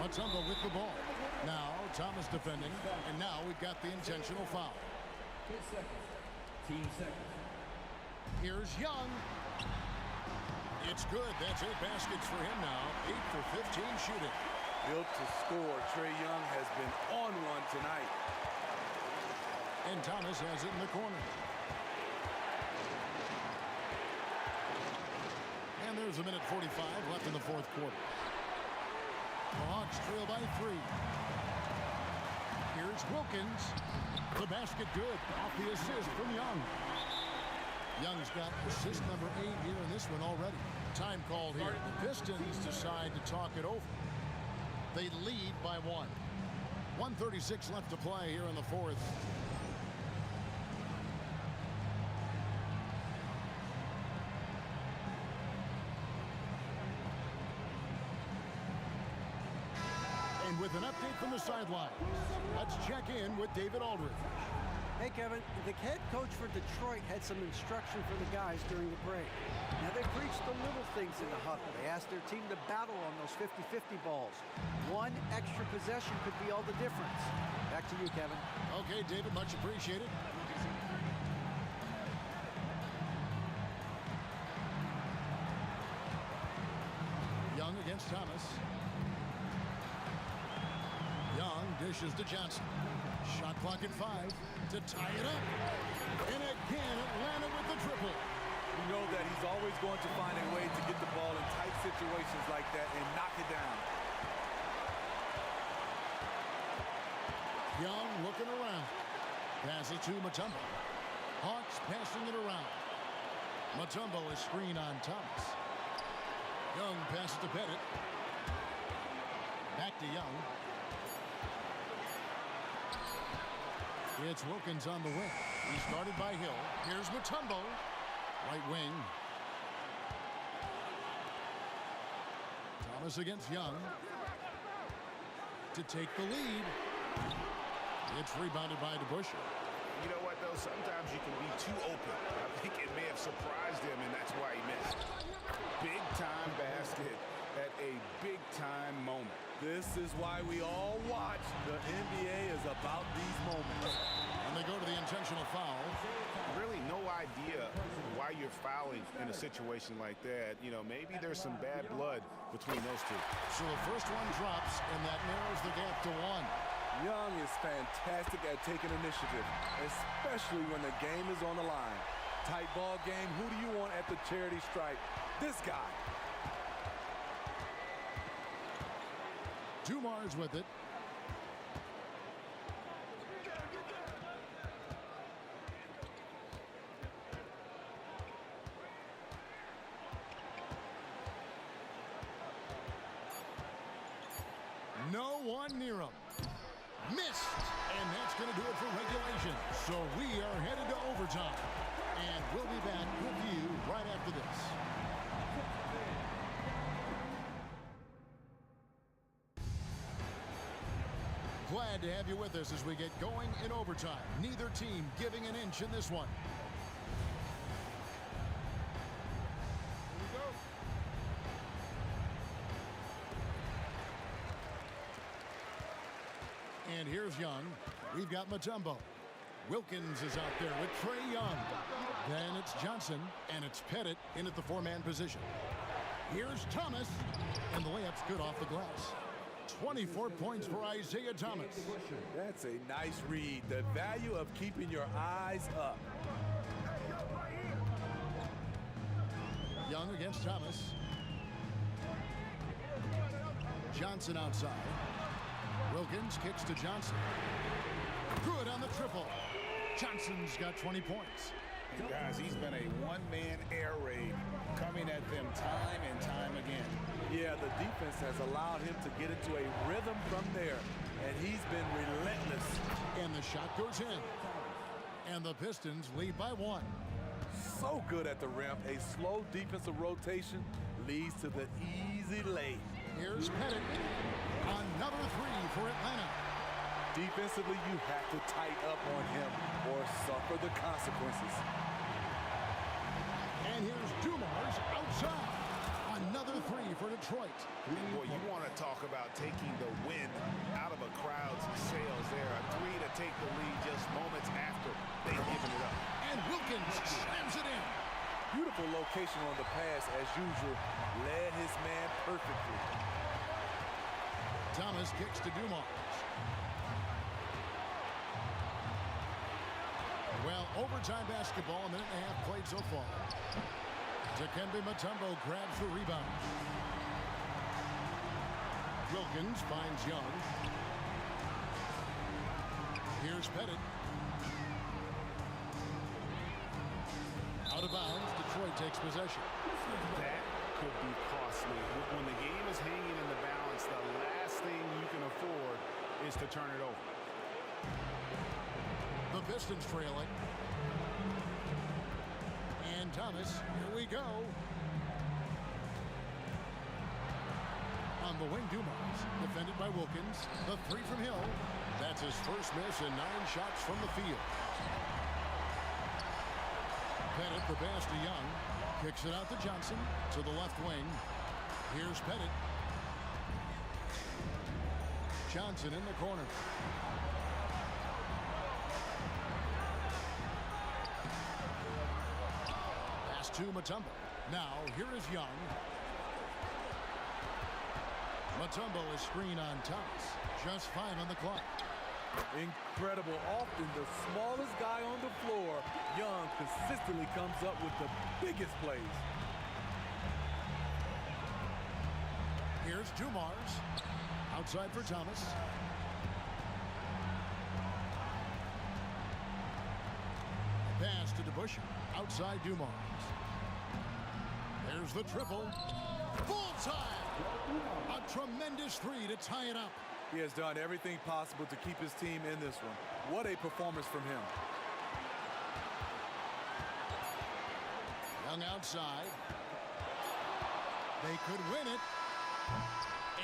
Mutombo with the ball. Now Thomas defending, and now we've got the intentional foul. His second, team second. Here's Young. It's good. That's 8 baskets for him now. 8 for 15 shooting. Built to score. Trae Young has been on one tonight. And Thomas has it in the corner. And there's a minute 45 left in the 4th quarter. The Hawks trail by 3. Here's Wilkins. The basket good. Off the assist from Young. Young's got assist number 8 here in this one already. Time called here. The Pistons decide to talk it over. They lead by 1. 1:36 left to play here in the 4th. And with an update from the sidelines, let's check in with David Aldridge. Hey, Kevin, the head coach for Detroit had some instruction for the guys during the break. Now, they preached the little things in the huddle. They asked their team to battle on those 50-50 balls. One extra possession could be all the difference. Back to you, Kevin. Okay, David, much appreciated. Young against Thomas. Young dishes to Johnson. Shot clock at 5 to tie it up. And again, Atlanta with the triple. You know that he's always going to find a way to get the ball in tight situations like that and knock it down. Young looking around. Pass it to Mutombo. Hawks passing it around. Mutombo is screen on Thomas. Young passes to Pettit. Back to Young. It's Wilkins on the wing. He's guarded by Hill. Here's Mutombo. Right wing. Thomas against Young. To take the lead. It's rebounded by DeBusschere. You know what, though? Sometimes you can be too open. I think it may have surprised him, and that's why he missed. Big-time basket at a big-time moment. This is why we all watch. The NBA is about these moments. And they go to the intentional foul. Really no idea why you're fouling in a situation like that. You know, maybe there's some bad blood between those two. So the first one drops, and that narrows the gap to 1. Young is fantastic at taking initiative, especially when the game is on the line. Tight ball game, who do you want at the charity stripe? This guy. Dumars with it. No one near him. Missed. And that's going to do it for regulation. So we are headed to overtime. And we'll be back with you right after this. Glad to have you with us as we get going in overtime. Neither team giving an inch in this one. Here we go. And here's Young. We've got Mutombo. Wilkins is out there with Trae Young. Then it's Johnson, and it's Pettit in at the 4-man position. Here's Thomas, and the layup's good off the glass. 24 points for Isaiah Thomas. That's a nice read. The value of keeping your eyes up. Young against Thomas. Johnson outside. Wilkins kicks to Johnson. Good on the triple. Johnson's got 20 points. Guys, he's been a one-man air raid coming at them time and time again. Yeah, the defense has allowed him to get into a rhythm from there, and he's been relentless. And the shot goes in. And the Pistons lead by 1. So good at the rim. A slow defensive rotation leads to the easy lay. Here's Pettit. Another 3 for Atlanta. Defensively, you have to tighten up on him or suffer the consequences. And here's Dumars outside. Another 3 for Detroit. Boy, you want to talk about taking the wind out of a crowd's sails there. A 3 to take the lead just moments after they've given it up. And Wilkins slams it in. Beautiful location on the pass, as usual. Led his man perfectly. Thomas kicks to Dumars. Well, overtime basketball, a minute and a half played so far. Dikembe Mutombo grabs the rebound. Wilkins finds Young. Here's Pettit. Out of bounds, Detroit takes possession. That could be costly. When the game is hanging in the balance, the last thing you can afford is to turn it over. The Pistons trailing. And Thomas, here we go. On the wing, Dumars, defended by Wilkins. The 3 from Hill. That's his first miss and 9 shots from the field. Pettit, the pass to Young. Kicks it out to Johnson to the left wing. Here's Pettit. Johnson in the corner. Pass to Mutombo. Now, here is Young. Mutombo is screen on Thomas. Just 5 on the clock. Incredible. Often the smallest guy on the floor, Young consistently comes up with the biggest plays. Here's Dumars. Outside for Thomas. Pass to DeBusschere. Outside Dumars. There's the triple. Full time. A tremendous 3 to tie it up. He has done everything possible to keep his team in this one. What a performance from him. Young outside. They could win it.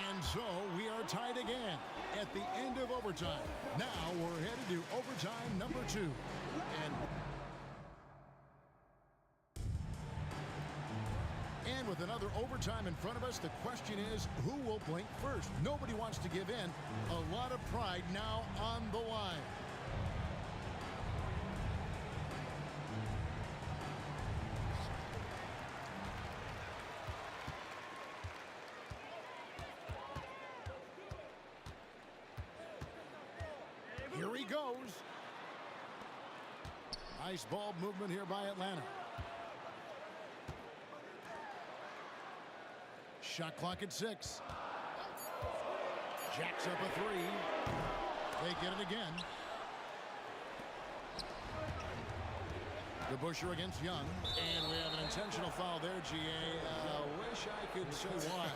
And so we are tied again at the end of overtime. Now we're headed to overtime number 2. And with another overtime in front of us, the question is, who will blink first? Nobody wants to give in. A lot of pride now on the line. Here he goes. Nice ball movement here by Atlanta. Shot clock at 6. Jacks up a 3. They get it again. DeBusschere against Young. And we have an intentional foul there, G.A. Wish I could say why.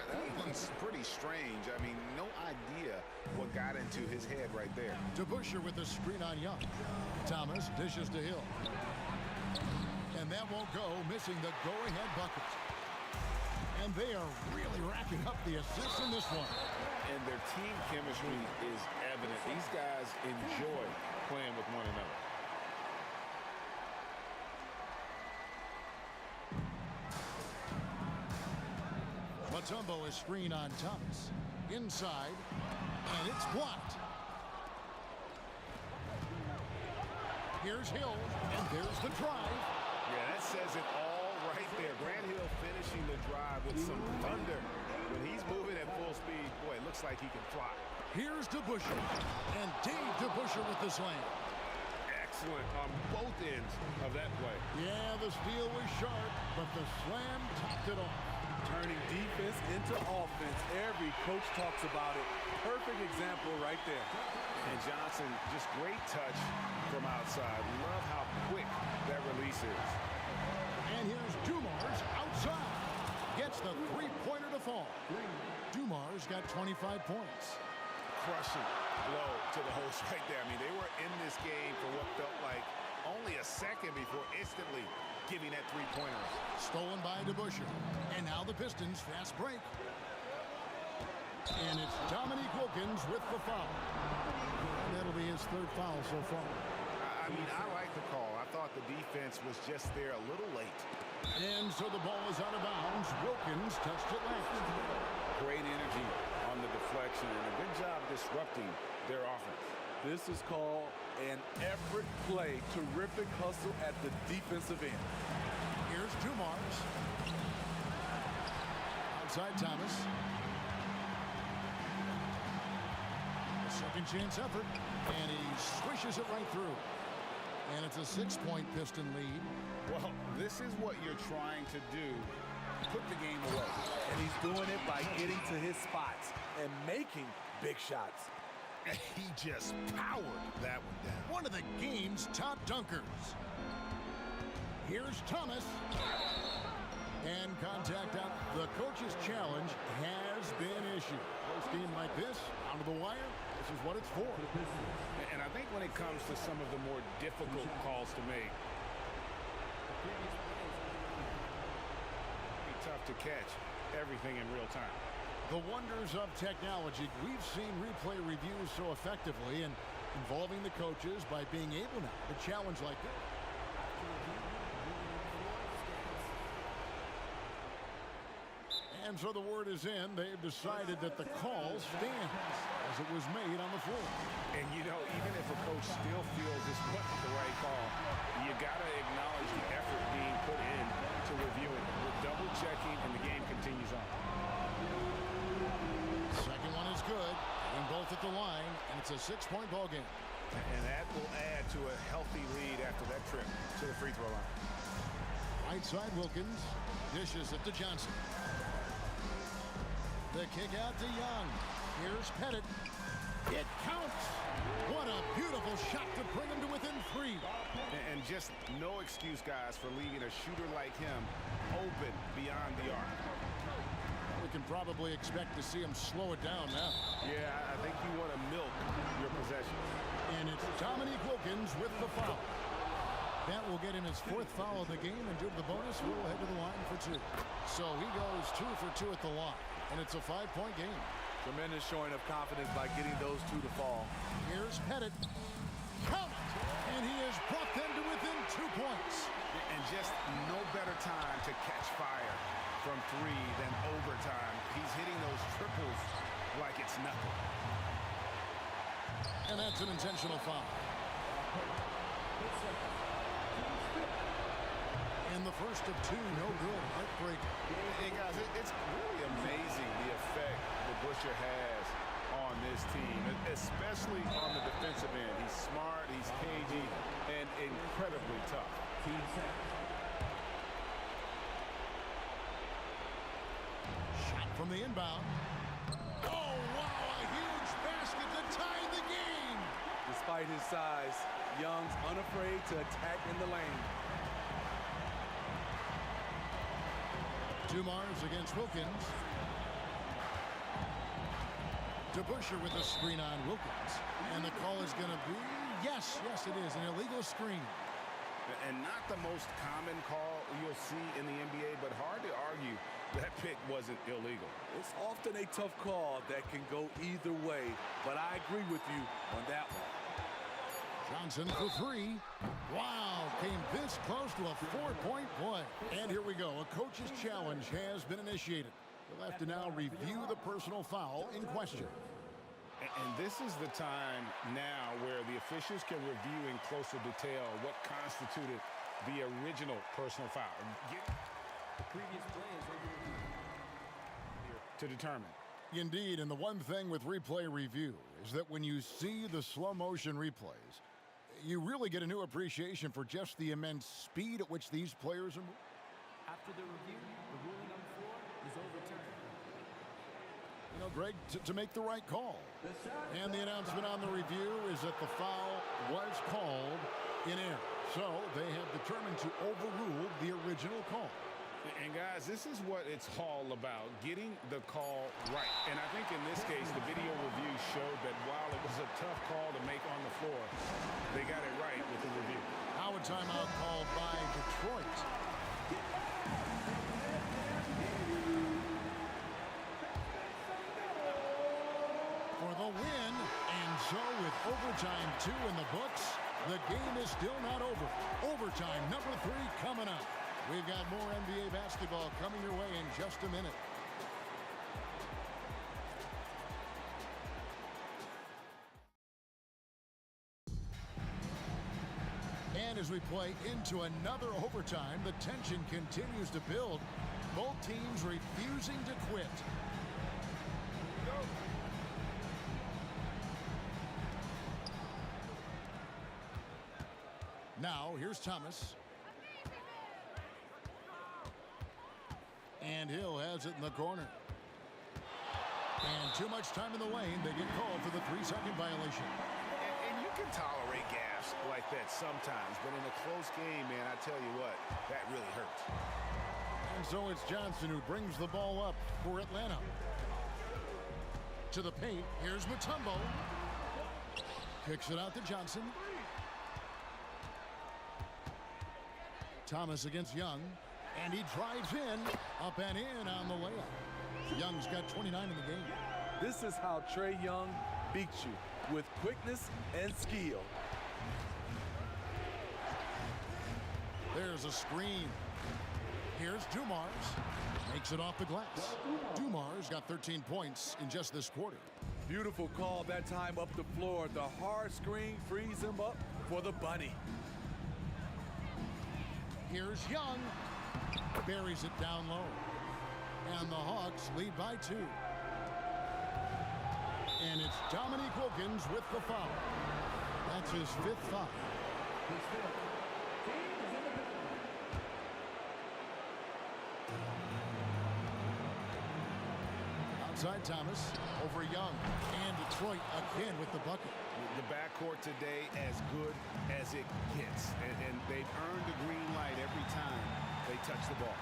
That one's pretty strange. I mean, no idea what got into his head right there. DeBusschere with the screen on Young. Thomas dishes to Hill. And that won't go, missing the go-ahead bucket. And they are really racking up the assists in this one. And their team chemistry is evident. These guys enjoy playing with one another. Mutombo is screen on Thomas. Inside, and it's blocked. Here's Hill, and there's the drive. Yeah, that says it all right there. Grant Hill finishing the drive with some thunder. When he's moving at full speed, boy, it looks like he can fly. Here's DeBusschere, and Dave DeBusschere with the slam. Excellent on both ends of that play. Yeah, the steal was sharp, but the slam topped it off. Turning defense into offense. Every coach talks about it. Perfect example right there. And Johnson, just great touch from outside. Love how quick that release is. And here's Dumars outside. Gets the three-pointer to fall. Dumars got 25 points. Crushing blow to the host right there. I mean, they were in this game for what felt like only a second before instantly giving that three-pointer. Stolen by DeBusschere. And now the Pistons fast break. And it's Dominique Wilkins with the foul. And that'll be his third foul so far. I mean, I like the call. I thought the defense was just there a little late. And so the ball is out of bounds. Wilkins touched it last. Great energy on the deflection and a good job disrupting their offense. This is called an effort play. Terrific hustle at the defensive end. Here's Dumars. Outside Thomas. A second chance effort. And he swishes it right through. And it's a 6-point Piston lead. Well, this is what you're trying to do. Put the game away. And he's doing it by getting to his spots and making big shots. He just powered that one down. One of the game's top dunkers. Here's Thomas. And contact out. The coach's challenge has been issued. Close game like this, down to the wire, this is what it's for. And I think when it comes to some of the more difficult calls to make, it's tough to catch everything in real time. The wonders of technology. We've seen replay reviews so effectively and involving the coaches by being able now to challenge like this. And so the word is in. They've decided that the call stands as it was made on the floor. And, you know, even if a coach still feels this wasn't the right call, you got to acknowledge the effort being put in to review it. We're double-checking, and the game continues on. Second one is good. And both at the line, and it's a 6-point ball game. And that will add to a healthy lead after that trip to the free throw line. Right side Wilkins. Dishes it to Johnson. The kick out to Young. Here's Pettit. It counts. What a beautiful shot to bring him to within 3. And just no excuse, guys, for leaving a shooter like him open beyond the arc. We can probably expect to see him slow it down now. Yeah, I think you want to milk your possession. And it's Dominique Wilkins with the foul. That will get him his 4th foul of the game, and due to the bonus, we'll head to the line for 2. So he goes 2 for 2 at the line, and it's a 5-point game. Tremendous showing of confidence by getting those 2 to fall. Here's Pettit. Count it! And he has brought them to within 2 points. And just no better time to catch fire from 3 than overtime. He's hitting those triples like it's nothing. And that's an intentional foul. And the first of 2, no good. Heartbreak. Hey, guys, it's really amazing the effect DeBusschere has on this team, especially on the defensive end. He's smart, he's cagey, and incredibly tough. Shot from the inbound. Oh, wow, a huge basket to tie the game. Despite his size, Young's unafraid to attack in the lane. Dumars against Wilkins. DeBusschere with a screen on Wilkins. And the call is going to be, yes, it is, an illegal screen. And not the most common call you'll see in the NBA, but hard to argue that pick wasn't illegal. It's often a tough call that can go either way, but I agree with you on that one. Johnson for 3. Wow, came this close to a 4-point play. And here we go. A coach's challenge has been initiated. We'll have to now review the personal foul in question. And this is the time now where the officials can review in closer detail what constituted the original personal foul. The previous play is over to determine. Indeed, and the one thing with replay review is that when you see the slow motion replays, you really get a new appreciation for just the immense speed at which these players are moving. After the review, the ruling on the floor is overturned. You know, Greg, to make the right call. And the announcement on the review is that the foul was called in error. So they have determined to overrule the original call. And guys, this is what it's all about, getting the call right. And I think in this case, the video review showed that while it was a tough call to make on the floor, they got it right with the review. Now a timeout called by Detroit. For the win, and so with overtime 2 in the books, the game is still not over. Overtime number 3 coming up. We've got more NBA basketball coming your way in just a minute. And as we play into another overtime, the tension continues to build. Both teams refusing to quit. Now, here's Thomas. And Hill has it in the corner. And too much time in the lane. They get called for the 3-second violation. And you can tolerate gaffes like that sometimes, but in a close game, man, I tell you what, that really hurts. And so it's Johnson who brings the ball up for Atlanta. To the paint, here's Mutombo. Kicks it out to Johnson. Thomas against Young. And he drives in, up and in on the layup. Young's got 29 in the game. This is how Trae Young beats you, with quickness and skill. There's a screen. Here's Dumars. Makes it off the glass. Dumars got 13 points in just this quarter. Beautiful call that time up the floor. The hard screen frees him up for the bunny. Here's Young. Buries it down low. And the Hawks lead by 2. And it's Dominique Wilkins with the foul. That's his 5th foul. Outside Thomas over Young. And Detroit again with the bucket. The backcourt today as good as it gets. And they've earned the green light every time they touch the ball.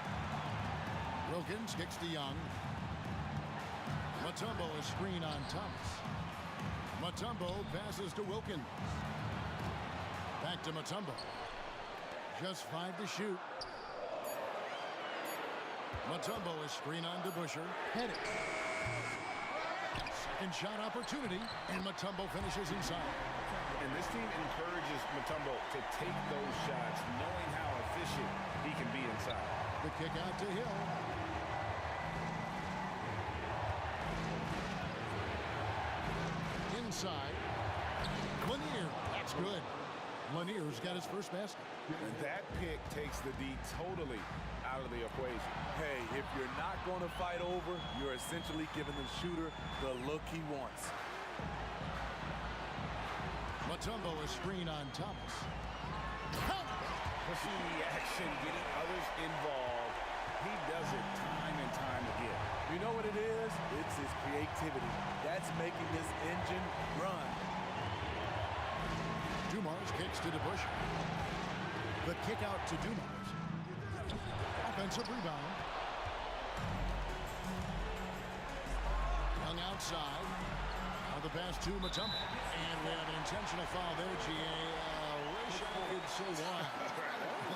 Wilkins kicks to Young. Mutombo is screen on Thomas. Mutombo passes to Wilkins. Back to Mutombo. Just 5 to shoot. Mutombo is screen on to Busher. Hit it. Second shot opportunity, and Mutombo finishes inside. And this team encourages Mutombo to take those shots, knowing how efficient he can be inside. The kick out to Hill. Inside. Lanier. That's good. Lanier's got his first basket. And that pick takes the D totally out of the equation. Hey, if you're not going to fight over, you're essentially giving the shooter the look he wants. Mutombo is screen on Thomas. Pushing the action, getting others involved. He does it time and time again. You know what it is? It's his creativity. That's making this engine run. Dumars kicks to DeBusschere. The kick out to Dumars. Offensive rebound. Young outside. Now the pass to Mutombo. And we have an intentional foul there, G.A. Wish I could say why.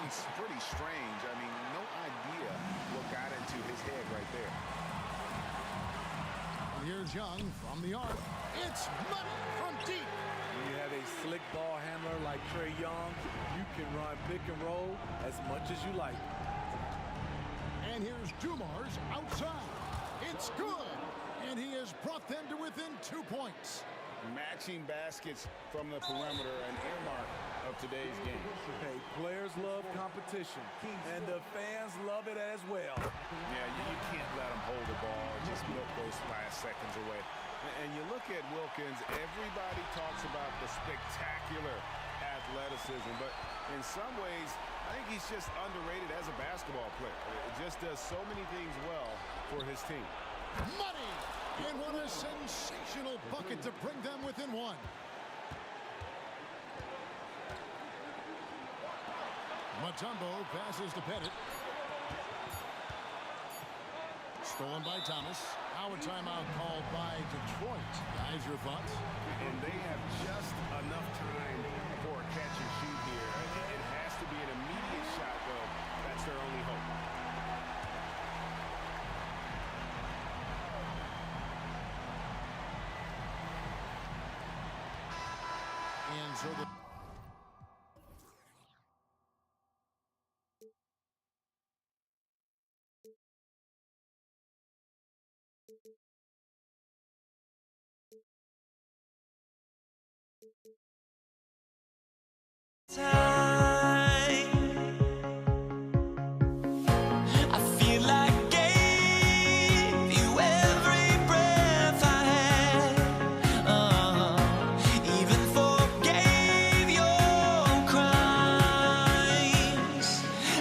It's pretty strange. I mean, no idea what got into his head right there. And here's Young from the arc. It's money from deep. When you have a slick ball handler like Trae Young, you can run pick and roll as much as you like. And here's Dumars outside. It's good. And he has brought them to within 2 points. Matching baskets from the perimeter, an earmark of today's game. Hey, players love competition. competition, and the fans love it as well. Yeah, you can't let him hold the ball and just milk those last seconds away. And you look at Wilkins, everybody talks about the spectacular athleticism, but in some ways, I think he's just underrated as a basketball player. It just does so many things well for his team. Money! And what a sensational bucket to bring them within one. Mutombo passes to Pettit. Stolen by Thomas. Now a timeout called by Detroit. Guys, your thoughts? And they have just enough time for a catch and shoot here. It has to be an immediate shot, though. That's their only hope. And so the I feel like gave you every breath I had, even forgave your crimes.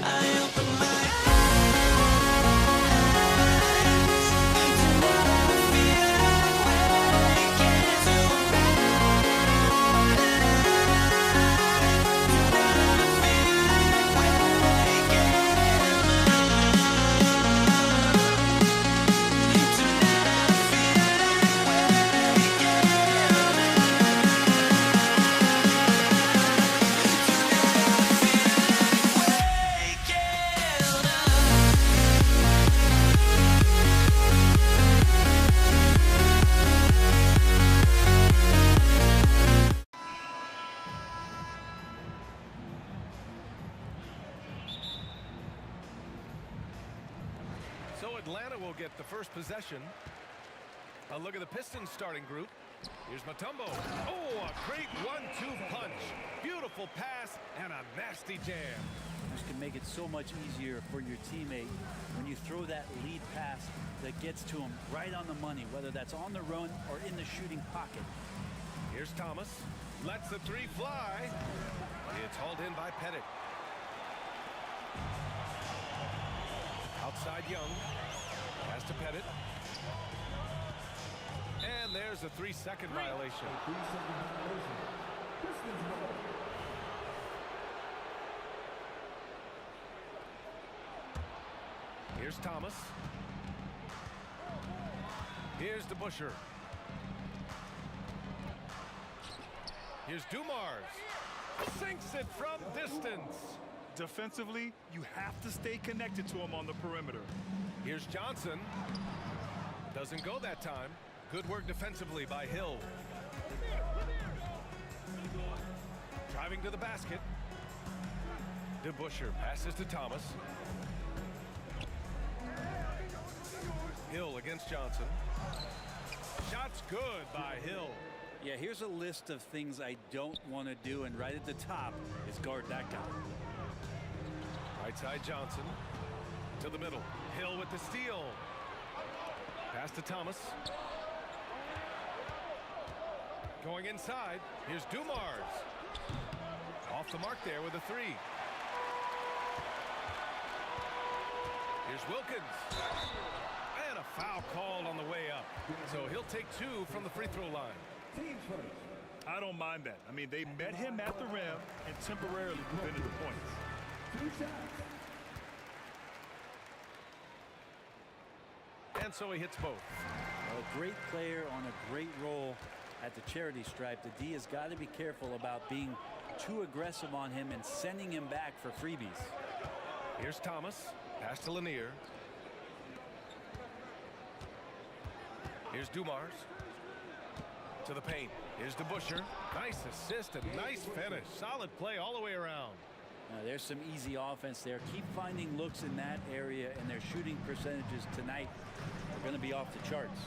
I open my eyes, tonight I feel like waking to So Atlanta will get the first possession. A look at the Pistons starting group. Here's Mutombo. Oh, a great 1-2 punch. Beautiful pass and a nasty jam. This can make it so much easier for your teammate when you throw that lead pass that gets to him right on the money, whether that's on the run or in the shooting pocket. Here's Thomas. Lets the three fly. It's hauled in by Pettit. Outside Young. Pass to Pettit. And there's a 3-second violation. Here's Thomas. Here's DeBusschere. Here's Dumars. Sinks it from distance. Defensively, you have to stay connected to him on the perimeter. Here's Johnson. Doesn't go that time. Good work defensively by Hill. Driving to the basket. DeBusschere passes to Thomas. Hill against Johnson. Shot's good by Hill. Yeah, here's a list of things I don't want to do, and right at the top is guard that guy. Right side Johnson. To the middle. Hill with the steal. Pass to Thomas. Going inside. Here's Dumars. Off the mark there with a three. Here's Wilkins. And a foul called on the way up. So he'll take two from the free throw line. I don't mind that. I mean, they met him at the rim and temporarily prevented the points. And so he hits both. A great player on a great role at the charity stripe. The D has got to be careful about being too aggressive on him and sending him back for freebies. Here's Thomas. Pass to Lanier. Here's Dumars. To the paint. Here's DeBusschere. Nice assist and nice finish. Solid play all the way around. There's some easy offense there. Keep finding looks in that area, and their shooting percentages tonight are going to be off the charts.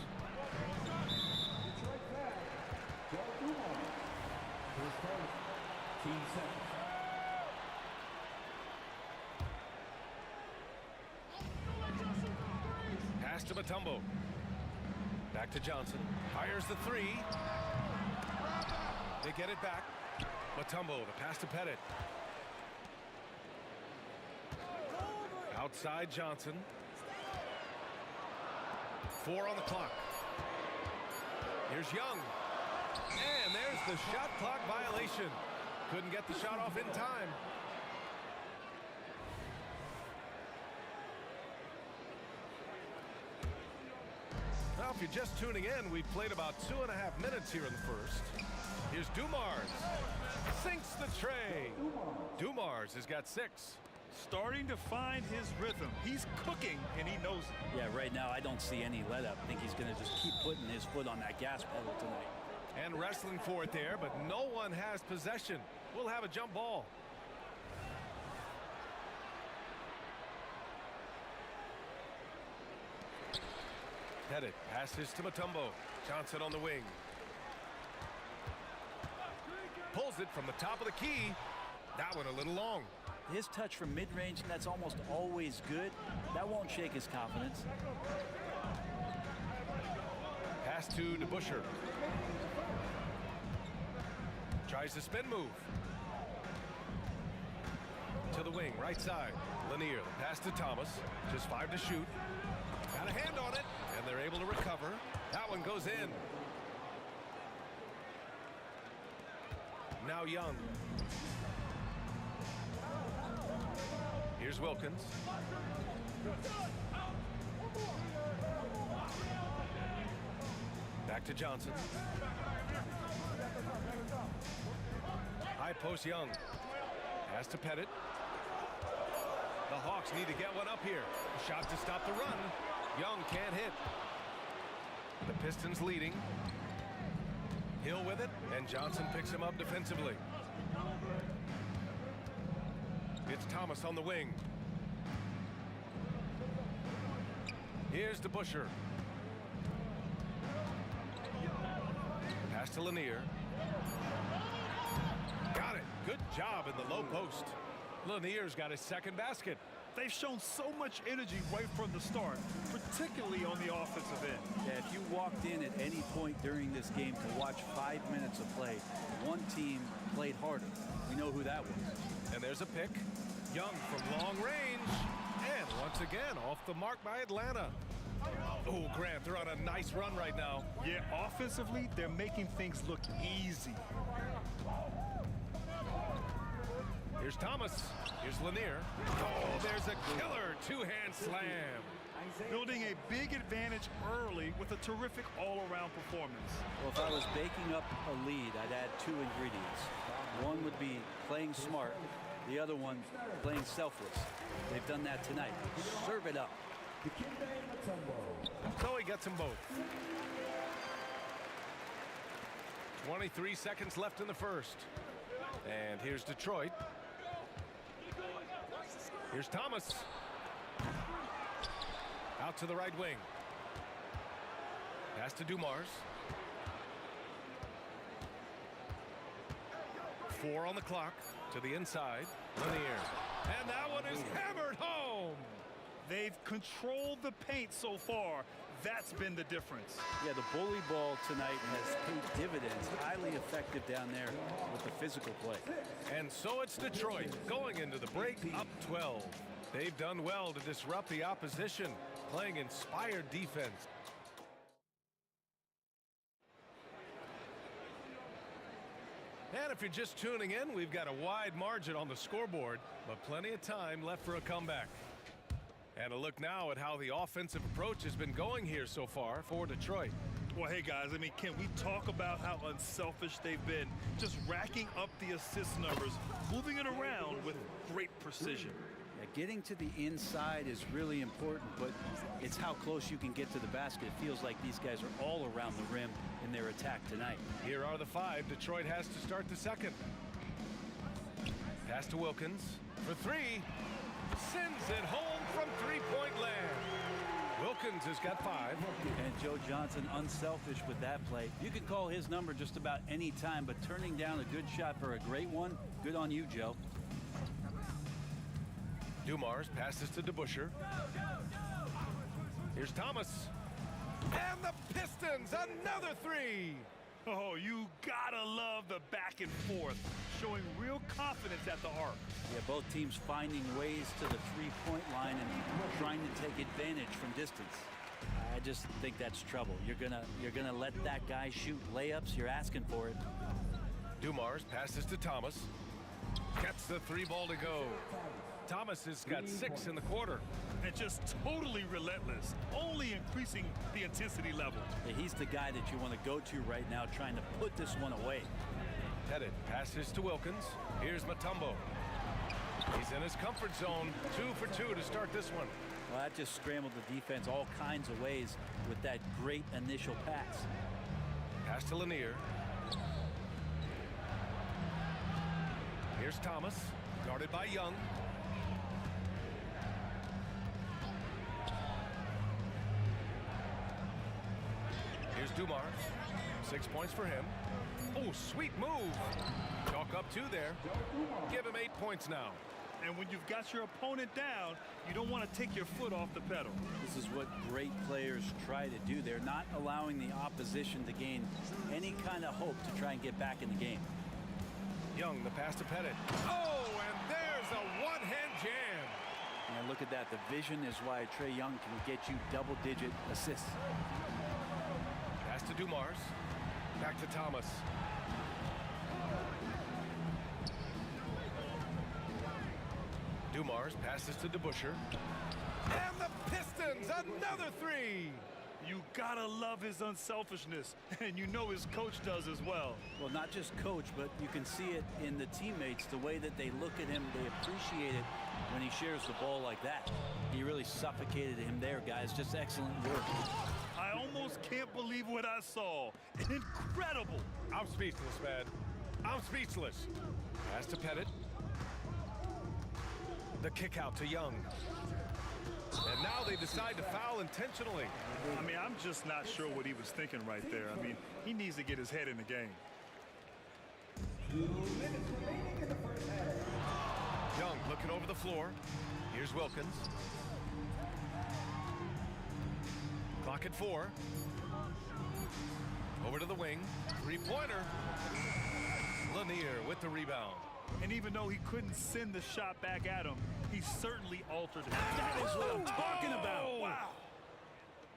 Pass to Mutombo. Back to Johnson. Fires the three. They get it back. Mutombo, the pass to Pettit. Outside Johnson. 4 on the clock. Here's Young. And there's the shot clock violation. Couldn't get the shot off in time. Now, if you're just tuning in, we've played about 2.5 minutes here in the first. Here's Dumars. Sinks the tray. Dumars has got 6. Starting to find his rhythm. He's cooking, and he knows it. Yeah, right now I don't see any let-up. I think he's going to just keep putting his foot on that gas pedal tonight. And wrestling for it there, but no one has possession. We'll have a jump ball. Pettit passes to Mutombo. Johnson on the wing. Pulls it from the top of the key. That one a little long. His touch from mid-range, that's almost always good. That won't shake his confidence. Pass to DeBusschere. Tries the spin move. To the wing, right side. Lanier, the pass to Thomas. Just 5 to shoot. Got a hand on it, and they're able to recover. That one goes in. Now Young. Here's Wilkins. Back to Johnson. High post Young. Pass to Pettit. The Hawks need to get one up here. A shot to stop the run. Young can't hit. The Pistons leading. Hill with it, and Johnson picks him up defensively. It's Thomas on the wing. Here's DeBusschere. Pass to Lanier. Got it. Good job in the low post. Lanier's got his second basket. They've shown so much energy right from the start, particularly on the offensive end. Yeah, if you walked in at any point during this game to watch 5 minutes of play, one team played harder. We know who that was. And there's a pick. Young from long range. And once again, off the mark by Atlanta. Oh, Grant, they're on a nice run right now. Yeah, offensively, they're making things look easy. Here's Thomas. Here's Lanier. Oh, there's a killer two-hand slam. Building a big advantage early with a terrific all-around performance. Well, if I was baking up a lead, I'd add 2 ingredients. One would be playing smart. The other one, playing selfless. They've done that tonight. Serve it up. So he gets them both. 23 seconds left in the first. And here's Detroit. Here's Thomas. Out to the right wing. Pass to Dumars. 4 on the clock. To the inside. Lanier. And that one is hammered home. They've controlled the paint so far. That's been the difference. Yeah, the bully ball tonight has paid dividends. Highly effective down there with the physical play. And so it's Detroit going into the break up 12. They've done well to disrupt the opposition, playing inspired defense. And if you're just tuning in, we've got a wide margin on the scoreboard, but plenty of time left for a comeback. And a look now at how the offensive approach has been going here so far for Detroit. Well, hey, guys, I mean, can we talk about how unselfish they've been? Just racking up the assist numbers, moving it around with great precision. Yeah, getting to the inside is really important, but it's how close you can get to the basket. It feels like these guys are all around the rim in their attack tonight. Here are the 5 Detroit has to start the second. Pass to Wilkins for 3. Sends it home from three-point land. Wilkins has got 5. And Joe Johnson unselfish with that play. You can call his number just about any time, but turning down a good shot for a great one, good on you, Joe. Dumars passes to DeBusschere. Here's Thomas. And the Pistons, another three. Oh, you gotta love the back and forth, showing real confidence at the arc. Yeah, both teams finding ways to the three-point line and trying to take advantage from distance. I just think that's trouble. You're gonna let that guy shoot layups. You're asking for it. Dumars passes to Thomas. Gets the three ball to go. Thomas has got 6 in the quarter. And just totally relentless, only increasing the intensity level. Yeah, he's the guy that you want to go to right now, trying to put this one away. Pettit passes to Wilkins. Here's Mutombo. He's in his comfort zone. 2 for 2 to start this one. Well, that just scrambled the defense all kinds of ways with that great initial pass. Pass to Lanier. Here's Thomas, guarded by Young. Here's Dumars. 6 points for him. Oh, sweet move. Chalk up 2 there. Give him 8 points now. And when you've got your opponent down, you don't want to take your foot off the pedal. This is what great players try to do. They're not allowing the opposition to gain any kind of hope to try and get back in the game. Young, the pass to Pettit. Oh, and there's a one-hand jam. And look at that. The vision is why Trae Young can get you double-digit assists. Pass to Dumars. Back to Thomas. Dumars passes to DeBusschere. And the Pistons, another three. You gotta love his unselfishness, and you know his coach does as well. Well, not just coach, but you can see it in the teammates, the way that they look at him. They appreciate it when he shares the ball like that. He really suffocated him there, guys. Just excellent work. I almost can't believe what I saw. Incredible. I'm speechless, man. I'm speechless. Pass to Pettit. The kick out to Young. And now they decide to foul intentionally. I mean, I'm just not sure what he was thinking right there. I mean, he needs to get his head in the game. Young looking over the floor. Here's Wilkins. Clock at 4. Over to the wing. Three-pointer. Lanier with the rebound. And even though he couldn't send the shot back at him, he certainly altered it. That is what I'm talking about. Wow.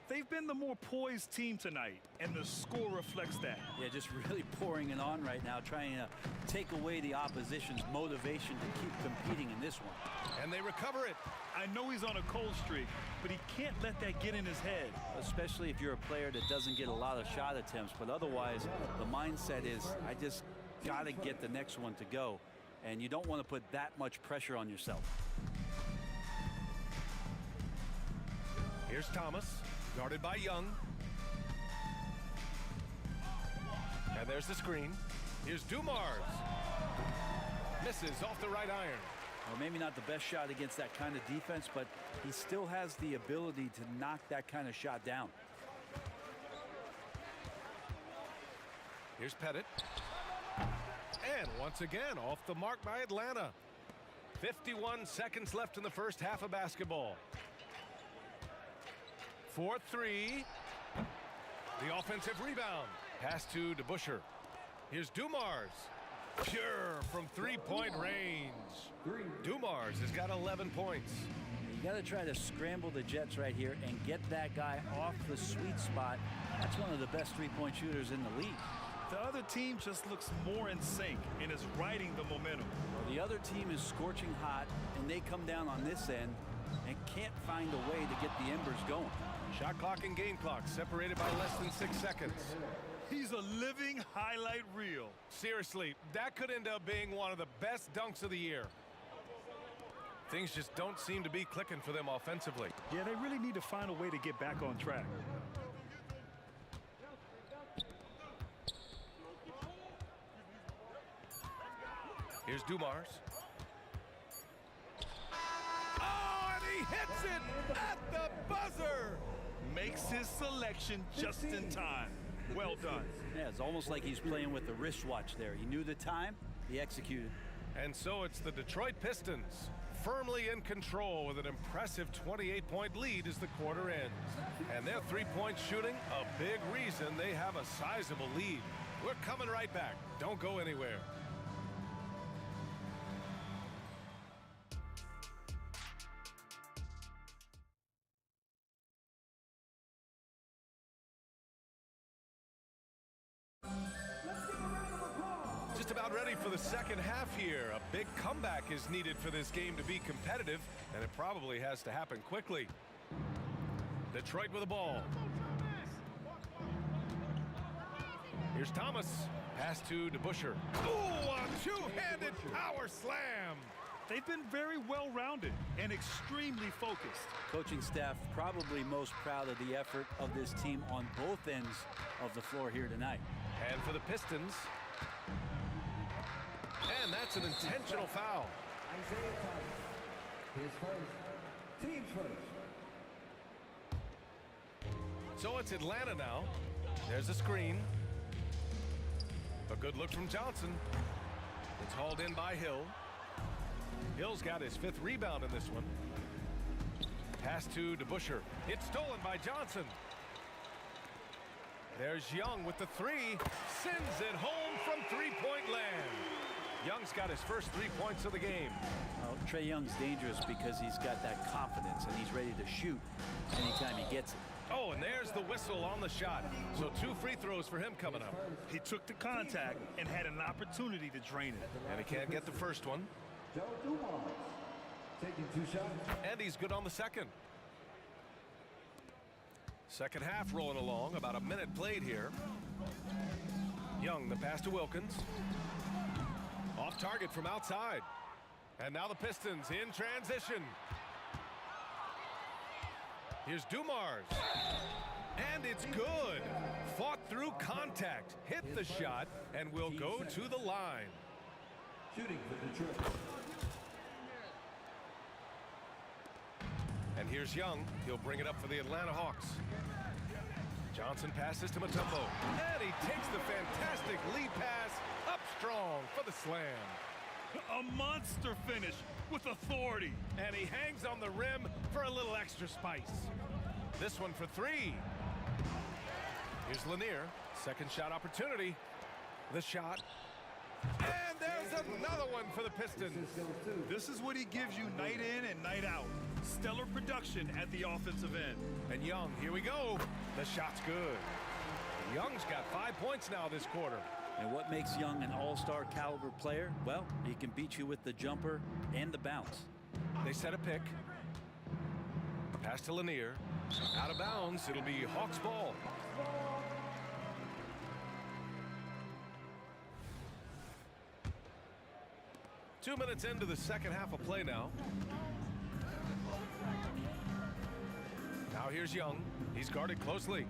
They've been the more poised team tonight, and the score reflects that. Yeah, just really pouring it on right now, trying to take away the opposition's motivation to keep competing in this one. And they recover it. I know he's on a cold streak, but he can't let that get in his head. Especially if you're a player that doesn't get a lot of shot attempts. But otherwise, the mindset is, I just got to get the next one to go. And you don't want to put that much pressure on yourself. Here's Thomas, guarded by Young. And there's the screen. Here's Dumars. Misses off the right iron. Well, maybe not the best shot against that kind of defense, but he still has the ability to knock that kind of shot down. Here's Pettit. And once again, off the mark by Atlanta. 51 seconds left in the first half of basketball. 4-3. The offensive rebound. Pass to DeBusschere. Here's Dumars. Pure from three-point range. Dumars has got 11 points. You got to try to scramble the Jets right here and get that guy off the sweet spot. That's one of the best three-point shooters in the league. The other team just looks more in sync and is riding the momentum. Well, the other team is scorching hot, and they come down on this end and can't find a way to get the embers going. Shot clock and game clock separated by less than 6 seconds. He's a living highlight reel. Seriously, that could end up being one of the best dunks of the year. Things just don't seem to be clicking for them offensively. Yeah, they really need to find a way to get back on track. Here's Dumars. Oh, and he hits it at the buzzer. Makes his selection just in time. Well done. Yeah, it's almost like he's playing with the wristwatch there. He knew the time, he executed. And so it's the Detroit Pistons firmly in control with an impressive 28-point lead as the quarter ends. And their three-point shooting, a big reason they have a sizable lead. We're coming right back. Don't go anywhere. Just about ready for the second half here. A big comeback is needed for this game to be competitive, and it probably has to happen quickly. Detroit with the ball. Here's Thomas. Pass to DeBuscher. Ooh, a two-handed power slam. They've been very well-rounded and extremely focused. Coaching staff probably most proud of the effort of this team on both ends of the floor here tonight. And for the Pistons. And that's an intentional foul. Isaiah Thomas. His first. Team's first. So it's Atlanta now. There's a screen. A good look from Johnson. It's hauled in by Hill. Hill's got his 5th rebound in this one. Pass to DeBuscher. It's stolen by Johnson. There's Young with the 3. Sends it home from three-point land. Young's got his first 3 points of the game. Well, Trae Young's dangerous because he's got that confidence and he's ready to shoot anytime he gets it. Oh, and there's the whistle on the shot. So 2 free throws for him coming up. He took the contact and had an opportunity to drain it. And he can't get the first one. Joe Dumars taking 2 shots. And he's good on the second. Second half rolling along. About a minute played here. Young, the pass to Wilkins. Off target from outside. And now the Pistons in transition. Here's Dumars. And it's good. Fought through contact. Hit the shot and will go to the line. Shooting for Detroit. And here's Young. He'll bring it up for the Atlanta Hawks. Johnson passes to Mutombo. And he takes the fantastic lead pass up strong for the slam. A monster finish with authority. And he hangs on the rim for a little extra spice. This one for 3. Here's Lanier. Second shot opportunity. The shot. And there's another one for the Pistons. This is what he gives you night in and night out. Stellar production at the offensive end. And Young, here we go. The shot's good. Young's got 5 points now this quarter. And what makes Young an all-star caliber player? Well, he can beat you with the jumper and the bounce. They set a pick. Pass to Lanier. Out of bounds. It'll be Hawks ball. Two minutes into the second half of play now. Now here's Young. He's guarded closely.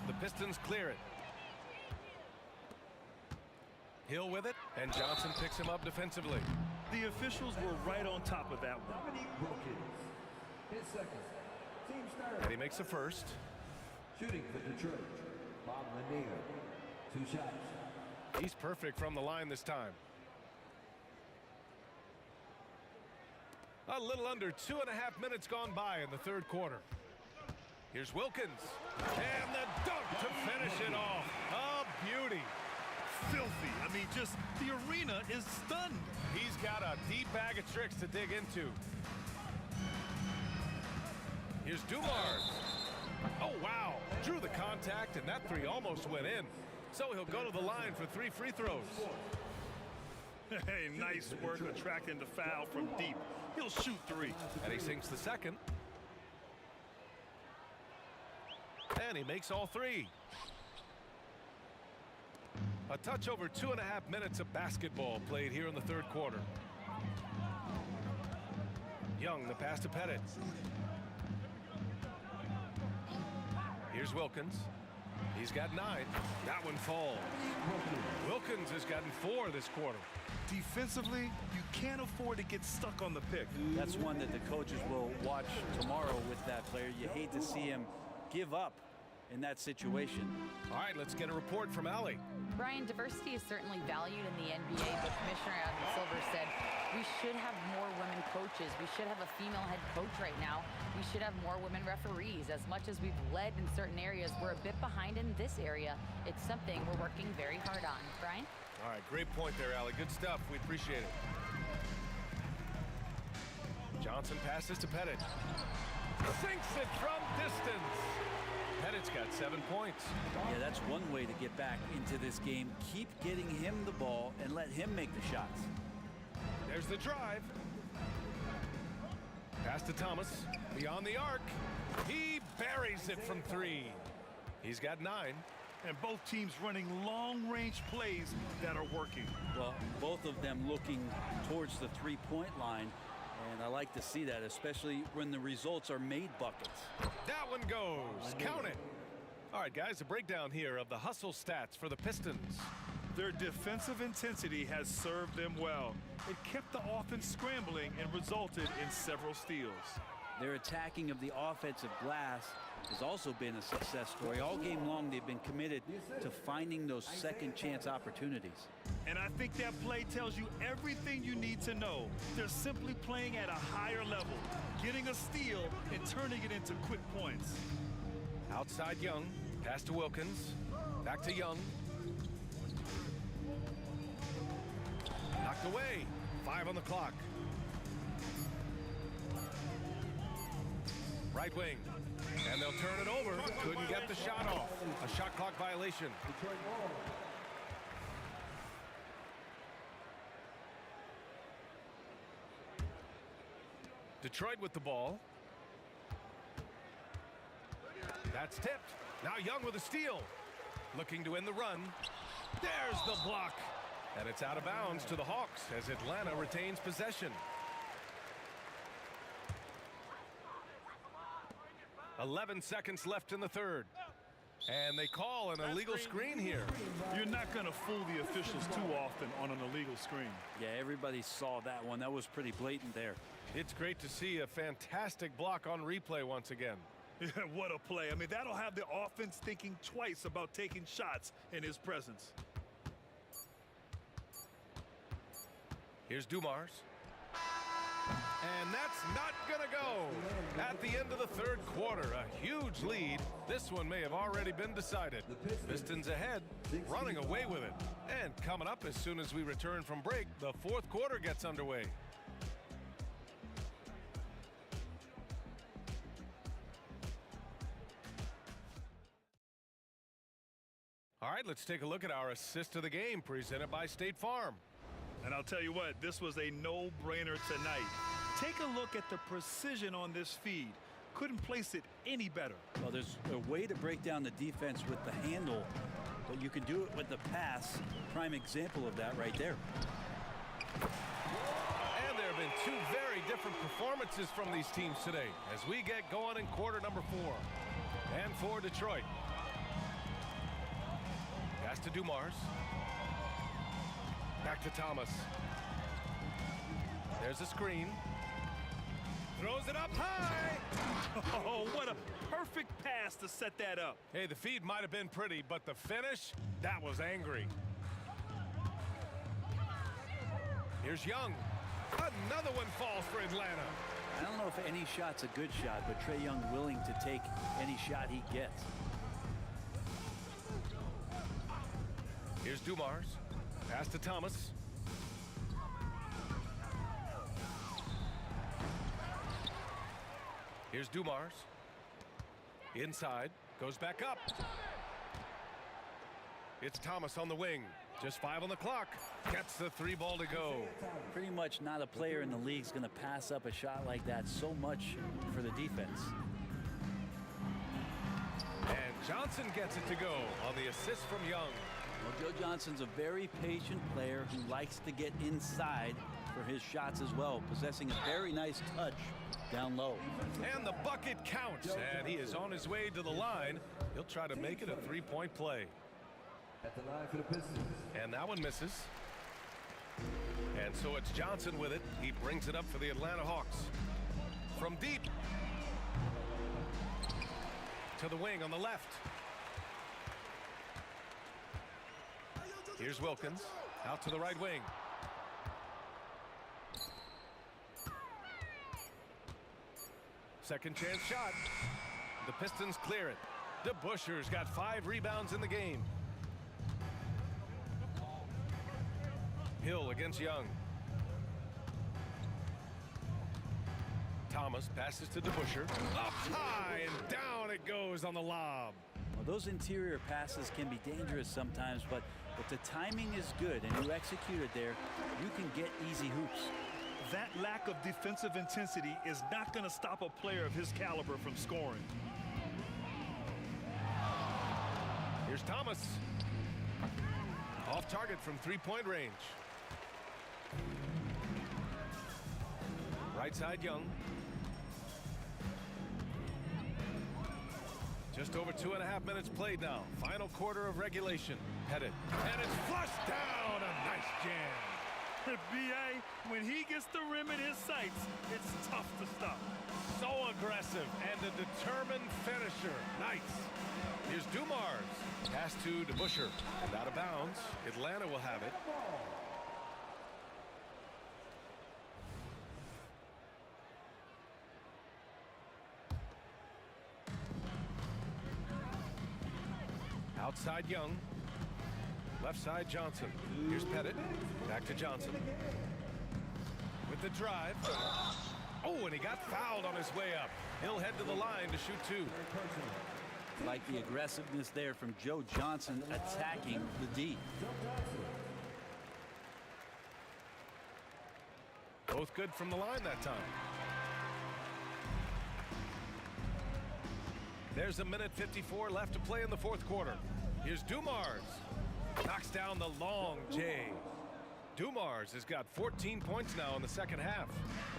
The Pistons clear it. Hill with it, and Johnson picks him up defensively. The officials were right on top of that one. His second. Team starter. And he makes the first. Shooting for Detroit. Bob Lanier. 2 shots. He's perfect from the line this time. A little under 2.5 minutes gone by in the third quarter. Here's Wilkins. And the dunk to finish it off. A beauty. Filthy. I mean, just the arena is stunned. He's got a deep bag of tricks to dig into. Here's Dumars. Oh, wow. Drew the contact, and that 3 almost went in. So he'll go to the line for 3 free throws. Hey, nice work attracting the foul from deep. He'll shoot 3. And he sinks the second. And he makes all 3. A touch over 2.5 minutes of basketball played here in the third quarter. Young, the pass to Pettit. Here's Wilkins. He's got 9. That one falls. Wilkins has gotten 4 this quarter. Defensively, you can't afford to get stuck on the pick. That's one that the coaches will watch tomorrow with that player. You hate to see him give up in that situation. All right, let's get a report from Allie. Brian, diversity is certainly valued in the NBA, but Commissioner Adam Silver said we should have more women coaches. We should have a female head coach right now. We should have more women referees. As much as we've led in certain areas, we're a bit behind in this area. It's something we're working very hard on. Brian? All right, great point there, Allie. Good stuff. We appreciate it. Johnson passes to Pettit. Sinks it from distance. Pettit's got 7 points. Yeah, that's one way to get back into this game. Keep getting him the ball and let him make the shots. There's the drive. Pass to Thomas. Beyond the arc. He buries it from 3. He's got 9. And both teams running long-range plays that are working. Well, both of them looking towards the three-point line. And I like to see that, especially when the results are made buckets. That one goes. Count it. All right, guys, a breakdown here of the hustle stats for the Pistons. Their defensive intensity has served them well. It kept the offense scrambling and resulted in several steals. Their attacking of the offensive glass has also been a success story. All game long, they've been committed to finding those second chance opportunities. And I think that play tells you everything you need to know. They're simply playing at a higher level, getting a steal and turning it into quick points. Outside Young, pass to Wilkins, back to Young. Knocked away, 5 on the clock. Right wing, and they'll turn it over. Couldn't get the shot off. A shot clock violation. Detroit with the ball. That's tipped. Now Young with a steal. Looking to end the run. There's the block. And it's out of bounds to the Hawks as Atlanta retains possession. 11 seconds left in the third. And they call an illegal screen here. You're not going to fool the officials too often on an illegal screen. Yeah, everybody saw that one. That was pretty blatant there. It's great to see a fantastic block on replay once again. Yeah, what a play. I mean, that'll have the offense thinking twice about taking shots in his presence. Here's Dumars. And that's not going to go. At the end of the third quarter, a huge lead. This one may have already been decided. Pistons ahead, running away with it. And coming up as soon as we return from break, the fourth quarter gets underway. All right, let's take a look at our assist of the game presented by State Farm. And I'll tell you what, this was a no-brainer tonight. Take a look at the precision on this feed. Couldn't place it any better. Well, there's a way to break down the defense with the handle, but you can do it with the pass. Prime example of that right there. And there have been two very different performances from these teams today as we get going in quarter number 4. And for Detroit. Pass to Dumars. Back to Thomas. There's a screen. Throws it up high. Oh, what a perfect pass to set that up. Hey, the feed might have been pretty, but the finish, that was angry. Here's Young. Another one falls for Atlanta. I don't know if any shot's a good shot, but Trae Young willing to take any shot he gets. Here's Dumars. Pass to Thomas. Here's Dumars. Inside. Goes back up. It's Thomas on the wing. Just 5 on the clock. Gets the 3 ball to go. Pretty much not a player in the league is going to pass up a shot like that so much for the defense. And Johnson gets it to go on the assist from Young. Well, Joe Johnson's a very patient player who likes to get inside for his shots as well, possessing a very nice touch down low. And the bucket counts, and he is on his way to the line. He'll try to make it a 3-point play. At the line for the Pistons. And that one misses. And so it's Johnson with it. He brings it up for the Atlanta Hawks. From deep. to the wing on the left. Here's Wilkins out to the right wing. Second chance shot. The Pistons clear it. DeBuscher's got 5 rebounds in the game. Hill against Young. Thomas passes to DeBuscher. Up high and down it goes on the lob. Well, those interior passes can be dangerous sometimes, but if the timing is good and you execute it there, you can get easy hoops. That lack of defensive intensity is not going to stop a player of his caliber from scoring. Here's Thomas. Off target from 3-point range. Right side Young. Just over 2.5 minutes played now. Final quarter of regulation. Headed. And it's flushed down. A nice jam. B.A., when he gets the rim in his sights, it's tough to stop. So aggressive and a determined finisher. Nice. Here's Dumars. Pass to DeBuscher. And out of bounds. Atlanta will have it. Outside Young. Left side Johnson. Here's Pettit. Back to Johnson. With the drive. Oh, and he got fouled on his way up. He'll head to the line to shoot 2. Like the aggressiveness there from Joe Johnson attacking the D. Both good from the line that time. There's 1:54 left to play in the fourth quarter. Here's Dumars. Knocks down the long J. Dumars has got 14 points now in the second half.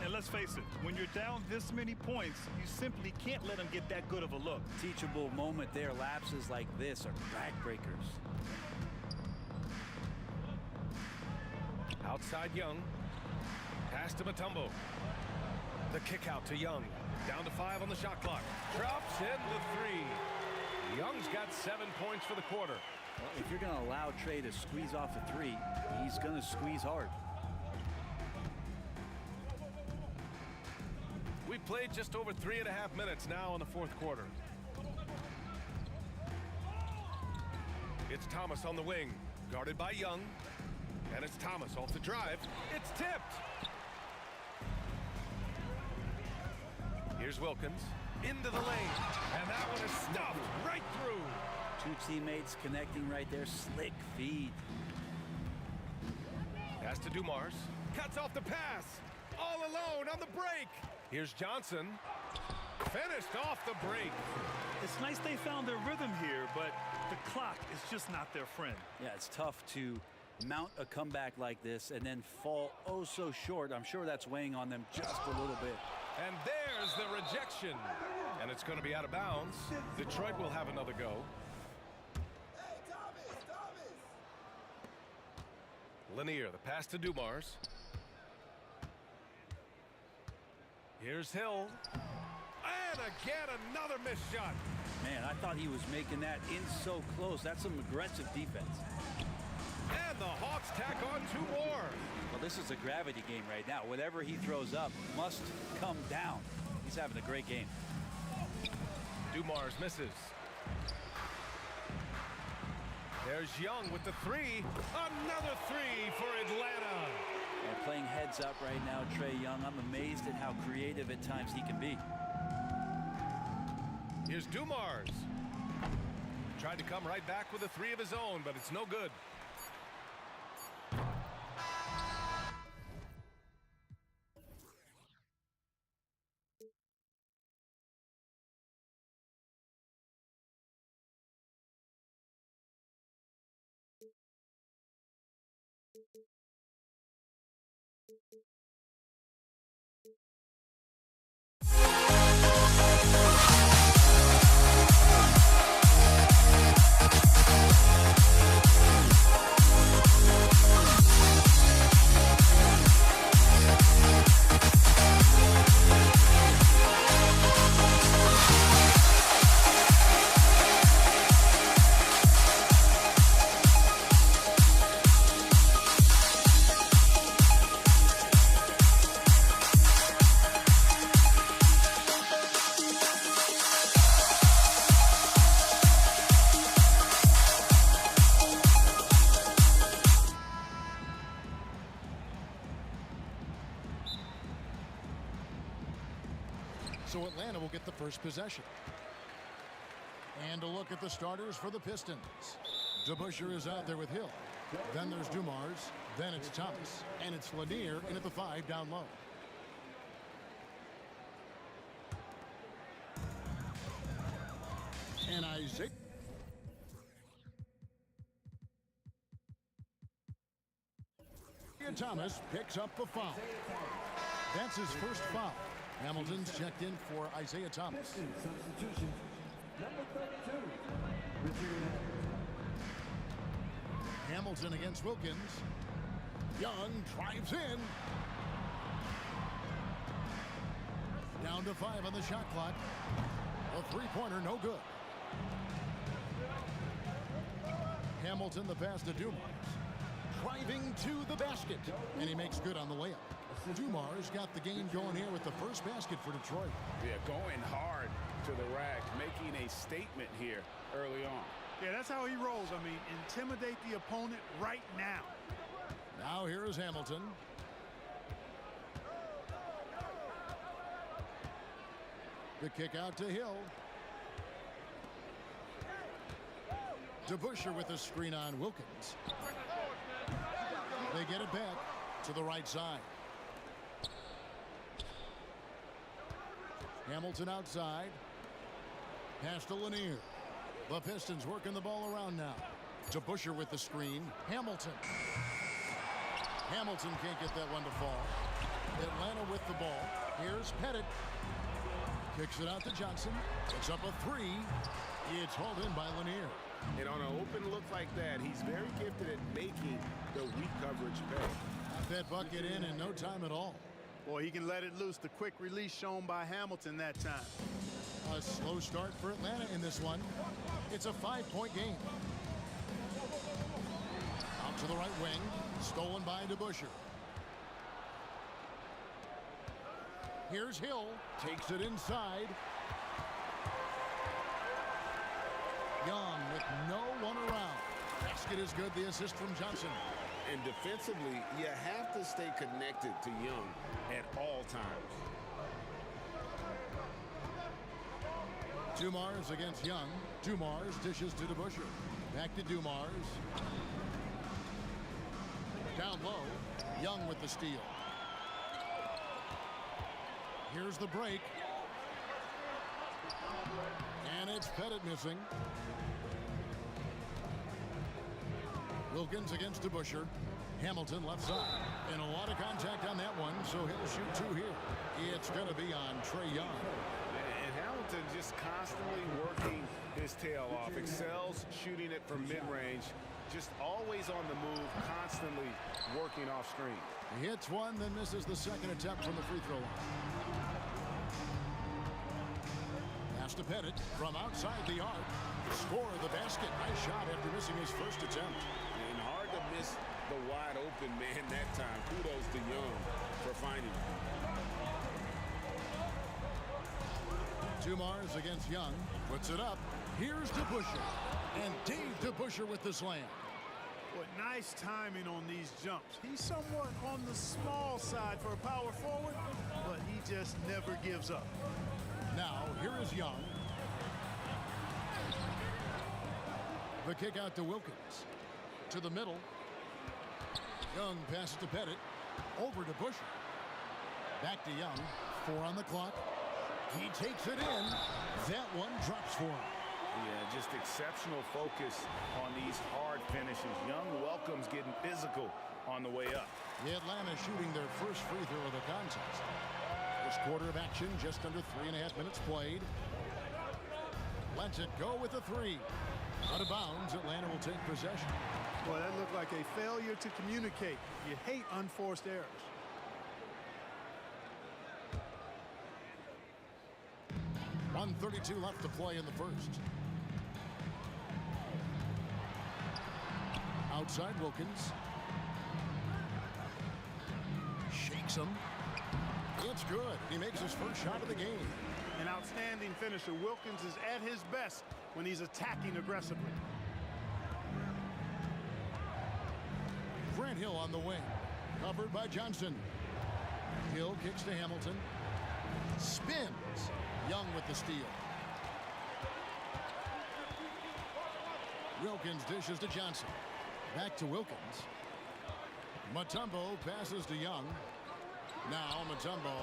And let's face it, when you're down this many points, you simply can't let him get that good of a look. Teachable moment there. Lapses like this are backbreakers. Outside Young. Pass to Mutombo. The kick out to Young. Down to 5 on the shot clock. Drops in the 3. Young's got 7 points for the quarter. Well, if you're going to allow Trey to squeeze off a 3, he's going to squeeze hard. We've played just over 3.5 minutes now in the fourth quarter. It's Thomas on the wing, guarded by Young. And it's Thomas off the drive. It's tipped. Here's Wilkins into the lane. And that one is stuffed right through. 2 teammates connecting right there. Slick feed. Pass to Dumars. Cuts off the pass. All alone on the break. Here's Johnson. Finished off the break. It's nice they found their rhythm here, but the clock is just not their friend. Yeah, it's tough to mount a comeback like this and then fall oh so short. I'm sure that's weighing on them just a little bit. And there's the rejection. And it's going to be out of bounds. Detroit will have another go. Lanier, the pass to Dumars. Here's Hill. And again, another missed shot. Man, I thought he was making that in so close. That's some aggressive defense. And the Hawks tack on 2 more. Well, this is a gravity game right now. Whatever he throws up must come down. He's having a great game. Dumars misses. There's Young with the 3. Another 3 for Atlanta. And playing heads up right now, Trae Young. I'm amazed at how creative at times he can be. Here's Dumars. Tried to come right back with a 3 of his own, but it's no good. get the first possession. And a look at the starters for the Pistons. DeBusschere is out there with Hill. Then there's Dumars. Then it's Thomas. And it's Lanier in at the 5 down low. And Isaiah Thomas picks up the foul. That's his first foul. Hamilton's checked in for Isaiah Thomas. Substitution. Number 32. Hamilton against Wilkins. Young drives in. Down to 5 on the shot clock. A three-pointer, no good. Hamilton the pass to Dumars. Driving to the basket. And he makes good on the layup. Dumars got the game going here with the first basket for Detroit. Yeah, going hard to the rack, making a statement here early on. Yeah, that's how he rolls. I mean, intimidate the opponent right now. Now here is Hamilton. The kick out to Hill. DeBusschere with the screen on Wilkins. They get it back to the right side. Hamilton outside. Pass to Lanier. The Pistons working the ball around now. DeBusschere with the screen. Hamilton. Hamilton can't get that one to fall. Atlanta with the ball. Here's Pettit. Kicks it out to Johnson. It's up a 3. It's hauled in by Lanier. And on an open look like that, he's very gifted at making the weak coverage pay. Got that bucket in no time at all. Boy, he can let it loose. The quick release shown by Hamilton that time. A slow start for Atlanta in this one. It's a 5-point game. Out to the right wing. Stolen by DeBusschere. Here's Hill. Takes it inside. Young with no one around. Basket is good. The assist from Johnson. And defensively, you have to stay connected to Young at all times. Dumars against Young. Dumars dishes to DeBusschere. Back to Dumars. Down low. Young with the steal. Here's the break. And it's Pettit missing. Wilkins against DeBusschere. Hamilton left side. And a lot of contact on that one, so he'll shoot 2 here. It's going to be on Trae Young. And Hamilton just constantly working his tail off. Excels shooting it from mid-range. Just always on the move, constantly working off screen. He hits one, then misses the second attempt from the free throw line. Pass to Pettit from outside the arc. Score the basket. Nice shot after missing his first attempt. And hard to miss the wide open man that time. Kudos to Young for finding him. Dumars against Young. Puts it up. Here's DeBusschere. And Dave DeBusschere with the slam. What nice timing on these jumps. He's somewhat on the small side for a power forward, but he just never gives up. Now, here is Young. The kick out to Wilkins. To the middle. Young passes to Pettit. Over to DeBusschere. Back to Young. 4 on the clock. He takes it in. That one drops for him. Yeah, just exceptional focus on these hard finishes. Young welcomes getting physical on the way up. The Atlanta shooting their first free throw of the contest. First quarter of action, just under 3.5 minutes played. Lets it go with a 3. Out of bounds, Atlanta will take possession. Boy, that looked like a failure to communicate. You hate unforced errors. .132 left to play in the first. Outside Wilkins. Shakes him. It's good. He makes his first shot of the game. An outstanding finisher. Wilkins is at his best when he's attacking aggressively. Grant Hill on the wing. Covered by Johnson. Hill kicks to Hamilton. Spins. Young with the steal. Wilkins dishes to Johnson. Back to Wilkins. Mutombo passes to Young. Now Mutombo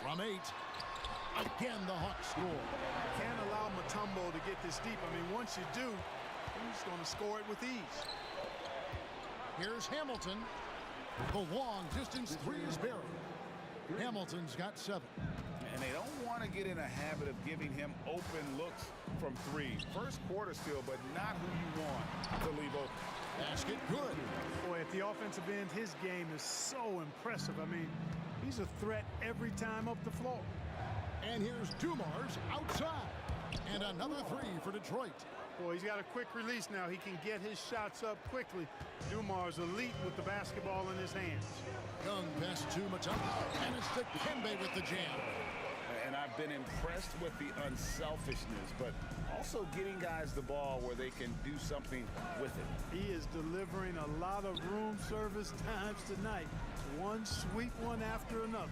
from 8. Again, the Hawks score. Can't allow Mutombo to get this deep. I mean, once you do, he's going to score it with ease. Here's Hamilton. The long distance 3 is buried. Hamilton's got 7. And they don't want to get in a habit of giving him open looks from 3. First quarter still, but not who you want to leave open. Basket good. Boy, at the offensive end, his game is so impressive. I mean, he's a threat every time up the floor. And here's Dumars outside. And another 3 for Detroit. Boy, he's got a quick release now. He can get his shots up quickly. Dumars elite with the basketball in his hands. Young pass to Mutombo. And it's to Kembe with the jam. And I've been impressed with the unselfishness, but also getting guys the ball where they can do something with it. He is delivering a lot of room service times tonight. One sweet one after another.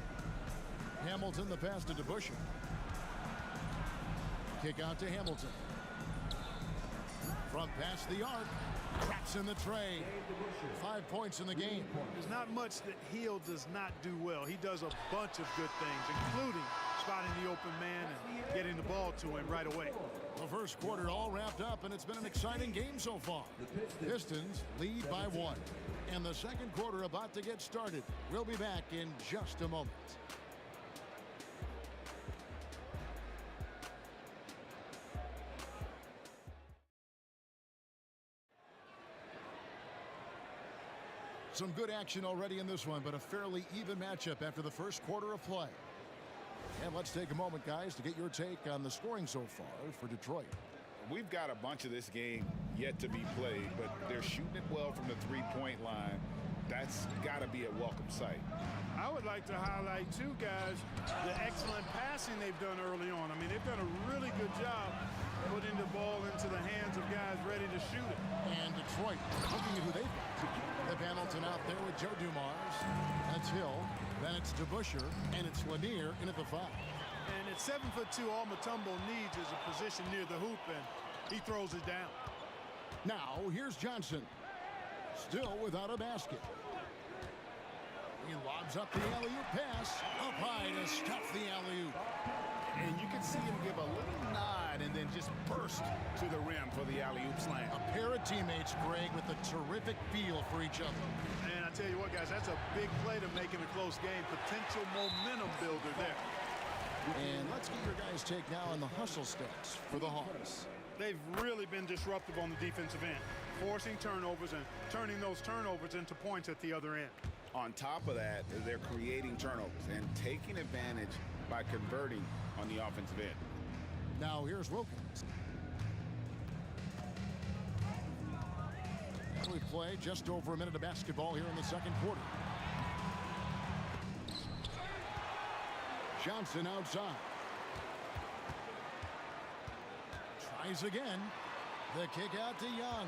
Hamilton the pass to DeBusschere. Kick out to Hamilton. From past the arc. Cracks in the tray. 5 points in the game. There's not much that Hill does not do well. He does a bunch of good things, including spotting the open man and getting the ball to him right away. The first quarter all wrapped up, and it's been an exciting game so far. Pistons lead by 1. And the second quarter about to get started. We'll be back in just a moment. Some good action already in this one, but a fairly even matchup after the first quarter of play. And let's take a moment, guys, to get your take on the scoring so far for Detroit. We've got a bunch of this game yet to be played, but they're shooting it well from the three-point line. That's got to be a welcome sight. I would like to highlight, too, guys, the excellent passing they've done early on. I mean, they've done a really good job putting the ball into the hands of guys ready to shoot it. And Detroit looking at who they've got. Lip Hamilton out there with Joe Dumars. That's Hill. Then it's DeBusschere, and it's Lanier in at the 5. And at 7'2", all Mutombo needs is a position near the hoop, and he throws it down. Now, here's Johnson. Still without a basket. He lobs up the alley-oop pass. Up high to stuff the alley-oop. And you can see him give a little nod and then just burst to the rim for the alley-oop slam. A pair of teammates, Greg, with a terrific feel for each other. And I tell you what, guys, that's a big play to make in a close game. Potential momentum builder there. And let's get your guys' take now on the hustle stats for the Hawks. They've really been disruptive on the defensive end, forcing turnovers and turning those turnovers into points at the other end. On top of that, they're creating turnovers and taking advantage by converting on the offensive end. Now here's Wilkins. And we play just over a minute of basketball here in the second quarter. Johnson outside. Tries again. The kick out to Young.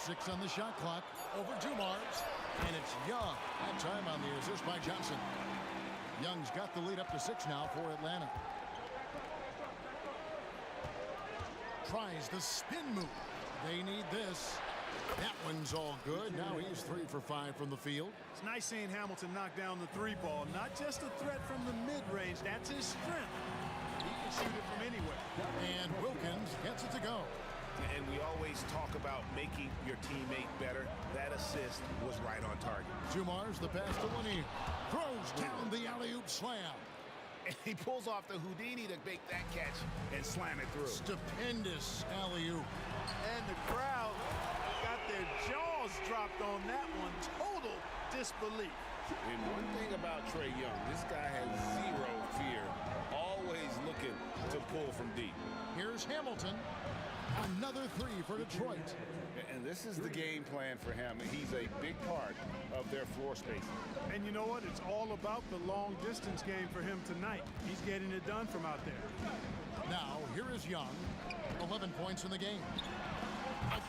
6 on the shot clock. Over Dumars. And it's Young. That time on the assist by Johnson. Young's got the lead up to 6 now for Atlanta. Tries the spin move. They need this. That one's all good. Now he's 3 for 5 from the field. It's nice seeing Hamilton knock down the 3 ball. Not just a threat from the mid-range. That's his strength. He can shoot it from anywhere. And Wilkins gets it to go. And we always talk about making your teammate better. That assist was right on target. Dumars, the pass to Lanier. Throws down the alley-oop slam. And he pulls off the Houdini to make that catch and slam it through. Stupendous alley-oop. And the crowd got their jaws dropped on that one. Total disbelief. And one thing about Trae Young, this guy has zero fear. Always looking to pull from deep. Here's Hamilton. Another 3 for Detroit. And this is the game plan for him. He's a big part of their floor space. And you know what? It's all about the long distance game for him tonight. He's getting it done from out there. Now, here is Young. 11 points in the game.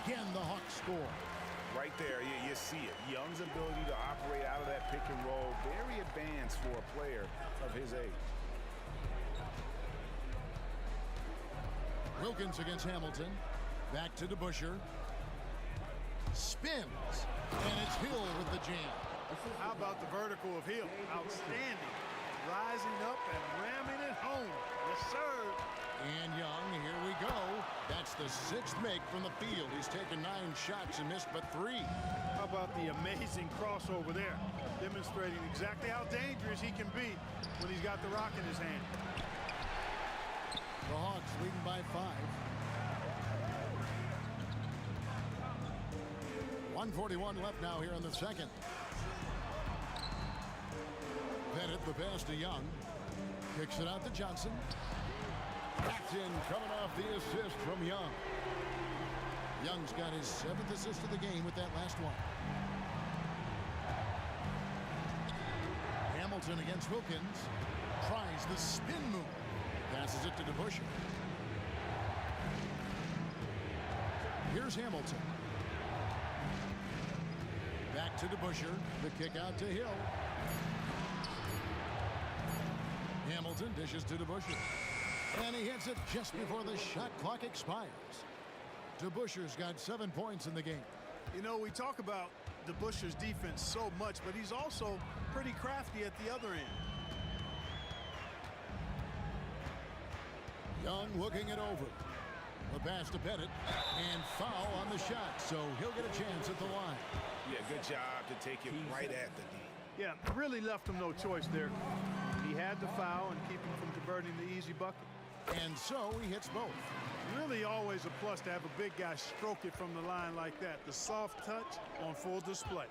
Again, the Hawks score. Right there, you see it. Young's ability to operate out of that pick and roll, very advanced for a player of his age. Wilkins against Hamilton. Back to DeBuscher. Spins. And it's Hill with the jam. How about the vertical of Hill? Outstanding. Rising up and ramming it home. Yes, sir. And Young, here we go. That's the 6th make from the field. He's taken 9 shots and missed but 3. How about the amazing crossover there? Demonstrating exactly how dangerous he can be when he's got the rock in his hand. The Hawks leading by 5. 1:41 left now here in the second. Bennett, the pass to Young. Kicks it out to Johnson. Backed in, coming off the assist from Young. Young's got his 7th assist of the game with that last one. Hamilton against Wilkins. Tries the spin move. Passes it to DeBuscher. Here's Hamilton. Back to DeBuscher. The kick out to Hill. Hamilton dishes to DeBuscher. And he hits it just before the shot clock expires. DeBuscher's got 7 points in the game. You know, we talk about DeBuscher's defense so much, but he's also pretty crafty at the other end. Young looking it over. The pass to Pettit. And foul on the shot, so he'll get a chance at the line. Yeah, good job to take it right at the D. Yeah, really left him no choice there. He had to foul and keep him from converting the easy bucket. And so he hits both. Really always a plus to have a big guy stroke it from the line like that. The soft touch on full display.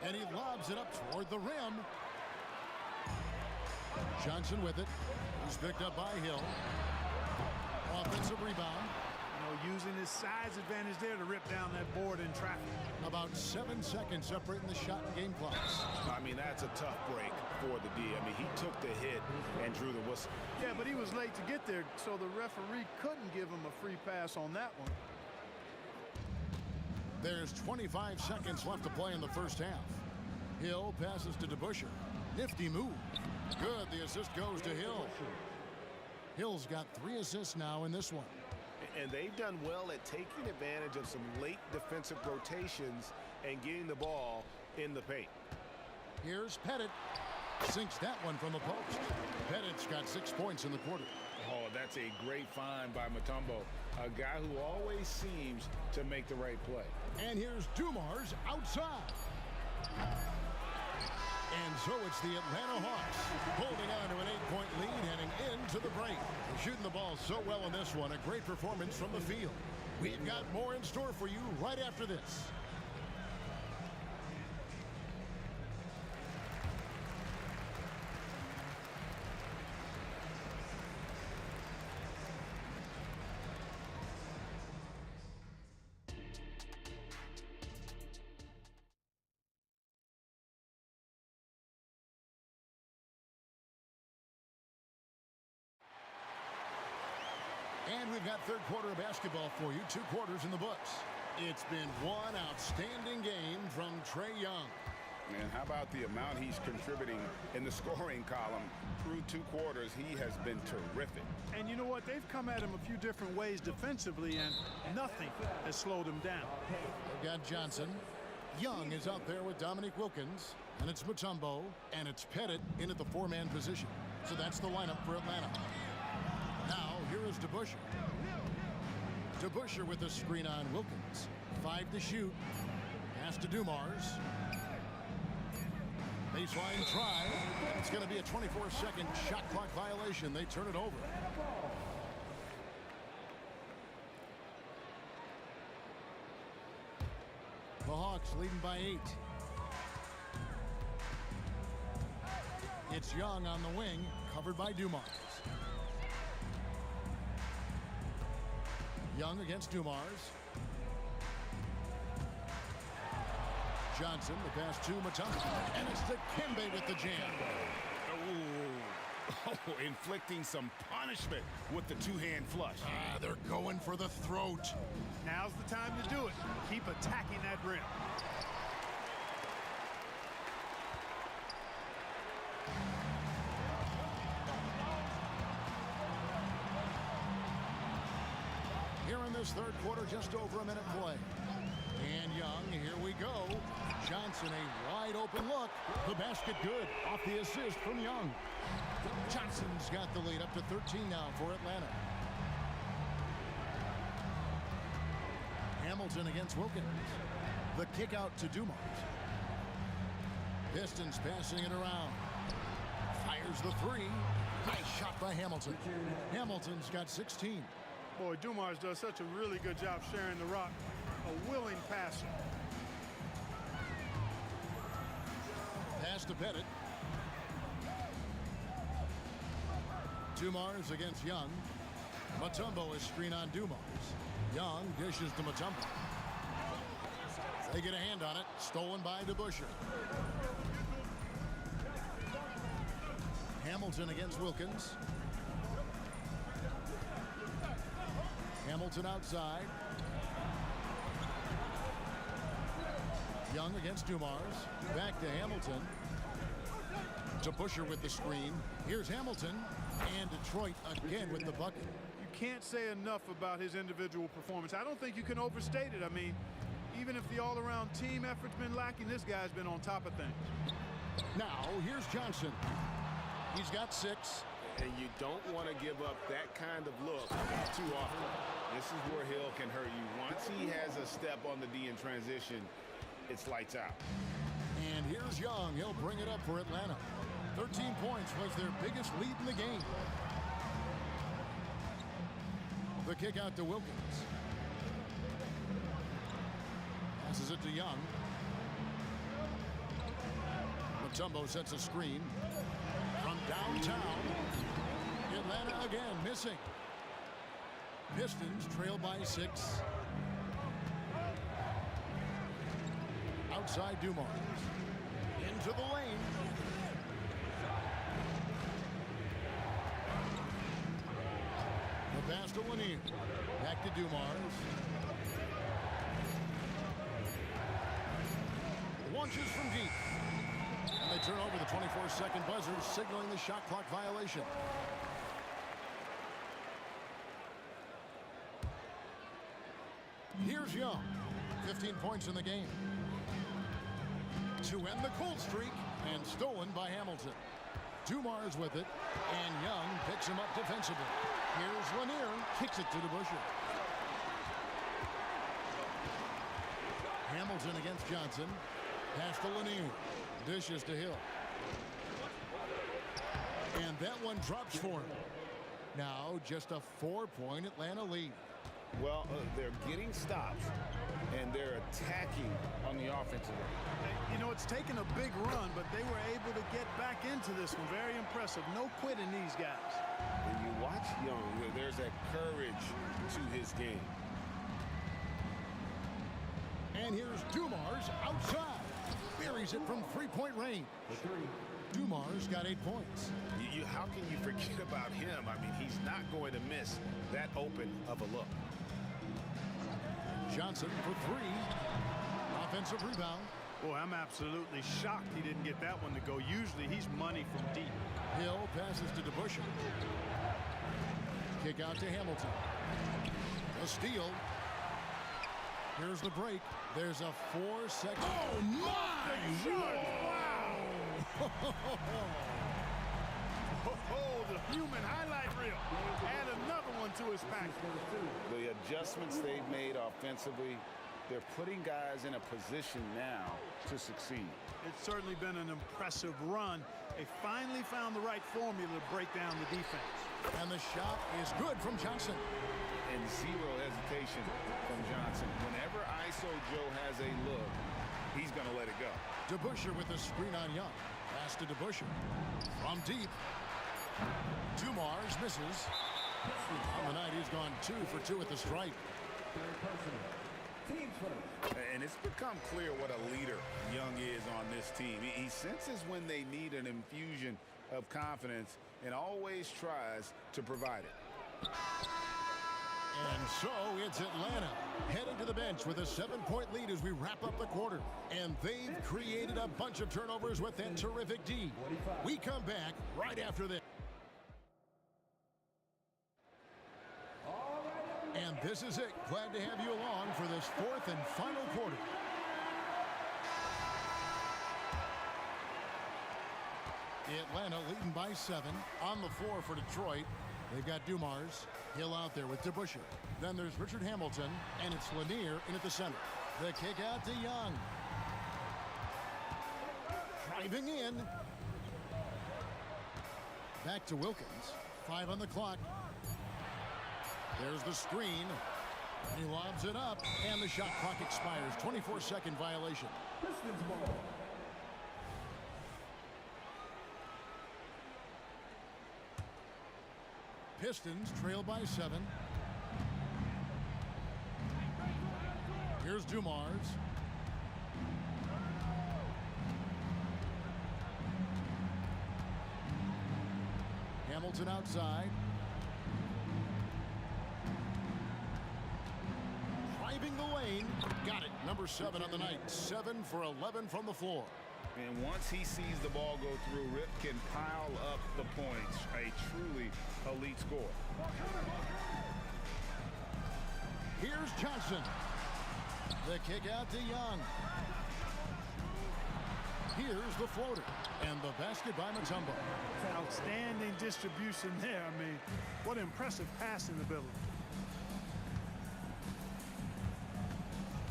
And he lobs it up toward the rim. Johnson with it. He's picked up by Hill. Offensive rebound. You know, using his size advantage there to rip down that board in traffic. About 7 seconds separating the shot and game clocks. I mean, that's a tough break for the D. I mean, he took the hit and drew the whistle. Yeah, but he was late to get there, so the referee couldn't give him a free pass on that one. There's 25 seconds left to play in the first half. Hill passes to DeBuscher. Nifty move. Good. The assist goes to Hill. Hill's got 3 assists now in this one. And they've done well at taking advantage of some late defensive rotations and getting the ball in the paint. Here's Pettit. Sinks that one from the post. Pettit's got 6 points in the quarter. Oh, that's a great find by Mutombo. A guy who always seems to make the right play. And here's Dumars outside. And so it's the Atlanta Hawks holding on to an 8-point lead heading into the break. They're shooting the ball so well in this one. A great performance from the field. We've got more in store for you right after this. And we've got third quarter of basketball for you. 2 quarters in the books. It's been one outstanding game from Trae Young. Man, how about the amount he's contributing in the scoring column? Through 2 quarters, he has been terrific. And you know what? They've come at him a few different ways defensively, and nothing has slowed him down. They've got Johnson. Young is out there with Dominique Wilkins. And it's Mutombo. And it's Pettit in at the 4-man position. So that's the lineup for Atlanta. Now, here is DeBuscher. DeBuscher with the screen on Wilkins. 5 to shoot. Pass to Dumars. Baseline try. It's going to be a 24-second shot clock violation. They turn it over. The Hawks leading by 8. It's Young on the wing, covered by Dumars. Young against Dumars. Johnson, the pass to Mutombo. And it's to Kembe with the jam. Oh, inflicting some punishment with the 2-hand flush. They're going for the throat. Now's the time to do it. Keep attacking that rim. in this third quarter, just over a minute play. And Young, here we go. Johnson, a wide open look. The basket good off the assist from Young. Johnson's got the lead up to 13 now for Atlanta. Hamilton against Wilkins. The kick out to Dumars. Pistons passing it around. Fires the three. Nice shot by Hamilton. Hamilton's got 16. Boy, Dumars does such a really good job sharing the rock. A willing passer. Pass to Pettit. Dumars against Young. Mutombo is screen on Dumars. Young dishes to Mutombo. They get a hand on it. Stolen by DeBusschere. Hamilton against Wilkins. Hamilton outside. Young against Dumars. Back to Hamilton. DeBusschere with the screen. Here's Hamilton. And Detroit again with the bucket. You can't say enough about his individual performance. I don't think you can overstate it. I mean, even if the all-around team effort's been lacking, this guy's been on top of things. Now, here's Johnson. He's got 6. And you don't want to give up that kind of look too often. This is where Hill can hurt you. Once he has a step on the D in transition, it's lights out. And here's Young. He'll bring it up for Atlanta. 13 points was their biggest lead in the game. The kick out to Wilkins. Passes it to Young. Mutombo sets a screen. From downtown, Atlanta again missing. Pistons trail by 6. Outside Dumars. Into the lane. The pass to Lanier. Back to Dumars. Launches from deep. And they turn over the 24-second buzzer, signaling the shot clock violation. Here's Young. 15 points in the game. To end the cold streak, and stolen by Hamilton. Dumars with it, and Young picks him up defensively. Here's Lanier, kicks it to DeBusschere. Hamilton against Johnson. Pass to Lanier. Dishes to Hill. And that one drops for him. Now just a 4-point Atlanta lead. Well, they're getting stops, and they're attacking on the offensive end. You know, it's taken a big run, but they were able to get back into this one. Very impressive. No quitting these guys. When you watch Young, there's that courage to his game. And here's Dumars outside. Buries it from 3-point range. Dumars got 8 points. How can you forget about him? I mean, he's not going to miss that open of a look. Johnson for 3. Offensive rebound. Boy, I'm absolutely shocked he didn't get that one to go. Usually he's money from deep. Hill passes to DeBusschere. Kick out to Hamilton. A steal. Here's the break. There's a 4-second. Oh, my! Wow! Oh, the human highlight reel. Add another one to his pack. The adjustments they've made offensively, they're putting guys in a position now to succeed. It's certainly been an impressive run. They finally found the right formula to break down the defense. And the shot is good from Johnson. And zero hesitation from Johnson. Whenever ISO Joe has a look, he's going to let it go. DeBusschere with the screen on Young. Pass to DeBusschere. From deep. Dumars misses. On the night, he's gone 2 for 2 at the stripe. And it's become clear what a leader Young is on this team. He senses when they need an infusion of confidence and always tries to provide it. And so it's Atlanta heading to the bench with a 7-point lead as we wrap up the quarter. And they've created a bunch of turnovers with that terrific D. We come back right after this. And this is it. Glad to have you along for this fourth and final quarter. Atlanta leading by 7. On the floor for Detroit, they've got Dumars. Hill out there with DeBusschere. Then there's Richard Hamilton, and it's Lanier in at the center. The kick out to Young. Driving in. Back to Wilkins. 5 on the clock. There's the screen. He lobs it up, and the shot clock expires. 24-second violation. Pistons ball. Pistons trail by 7. Here's Dumars. Hamilton outside. Driving the lane. Got it. Number 7 on the night. 7 for 11 from the floor. And once he sees the ball go through, Rip can pile up the points. A truly elite score. Here's Johnson. The kick out to Young. Here's the floater. And the basket by Mutombo. Outstanding distribution there. I mean, what impressive passing ability.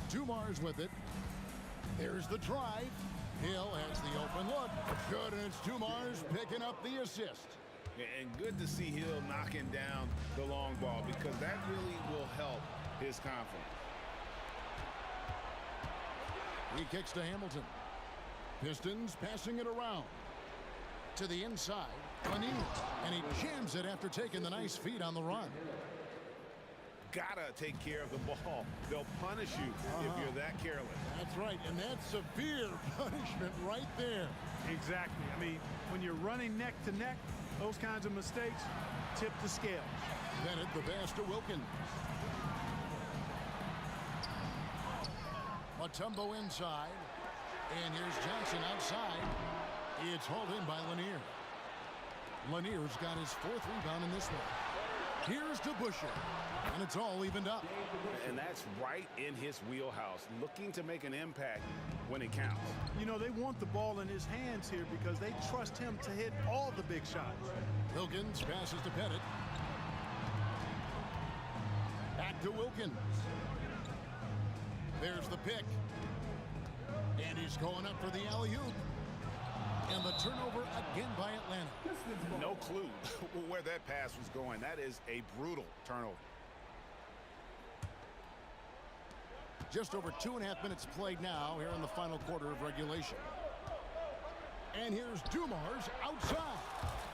Dumars with it. There's the drive. Hill has the open look. Good, and it's Dumars picking up the assist. And good to see Hill knocking down the long ball because that really will help his confidence. He kicks to Hamilton. Pistons passing it around. To the inside. Lanier. And he jams it after taking the nice feed on the run. Gotta take care of the ball. They'll punish you if you're that careless. That's right, and that's severe punishment right there. Exactly. I mean, when you're running neck to neck, those kinds of mistakes tip the scales. Bennett the pass to Wilkins. Mutombo inside. And here's Johnson outside. It's hauled in by Lanier. Lanier's got his 4th rebound in this one. Here's DeBusschere. And it's all evened up. And that's right in his wheelhouse, looking to make an impact when it counts. You know, they want the ball in his hands here because they trust him to hit all the big shots. Wilkins passes to Bennett. Back to Wilkins. There's the pick. And he's going up for the alley-oop. And the turnover again by Atlanta. No clue where that pass was going. That is a brutal turnover. Just over 2.5 minutes played now here in the final quarter of regulation. And here's Dumars outside.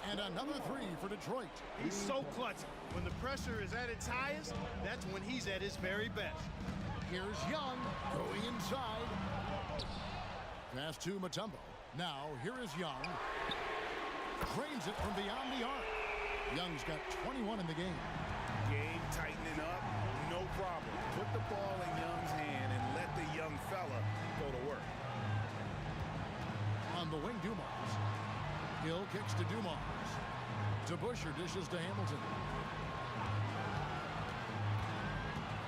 And another 3 for Detroit. He's so clutch. When the pressure is at its highest, that's when he's at his very best. Here's Young going inside. Pass to Mutombo. Now, here is Young. Drains it from beyond the arc. Young's got 21 in the game. Game tightening up, no problem. Put the ball in Young's hand and let the young fella go to work. On the wing, Dumars. Hill kicks to Dumars. DeBusschere dishes to Hamilton.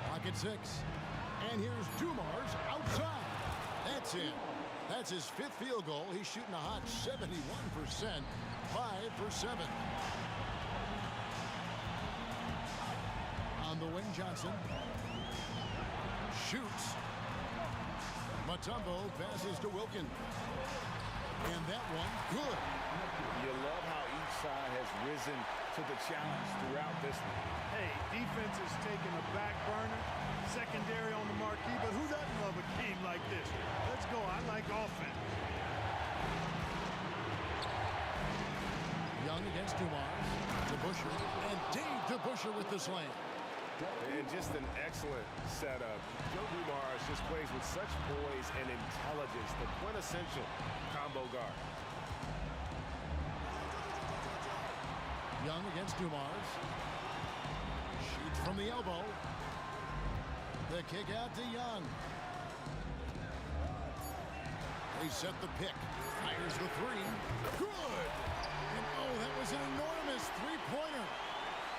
Pocket 6. And here's Dumars outside. That's it. That's his 5th field goal. He's shooting a hot 71%. 5 for 7. On the wing, Johnson. Shoots. Mutombo passes to Wilkins. And that one, good. You love how each side has risen to the challenge throughout this one. Hey, defense is taking a back burner. Secondary on the marquee, but who doesn't love a game like this? Let's go. I like offense. Young against Dumars. DeBusschere. And Dave DeBusschere with the slam. And just an excellent setup. Joe Dumars just plays with such poise and intelligence, the quintessential combo guard. Young against Dumars. Shoots from the elbow. The kick out to Young. They set the pick. Fires the 3. Good! And oh, that was an enormous 3-pointer.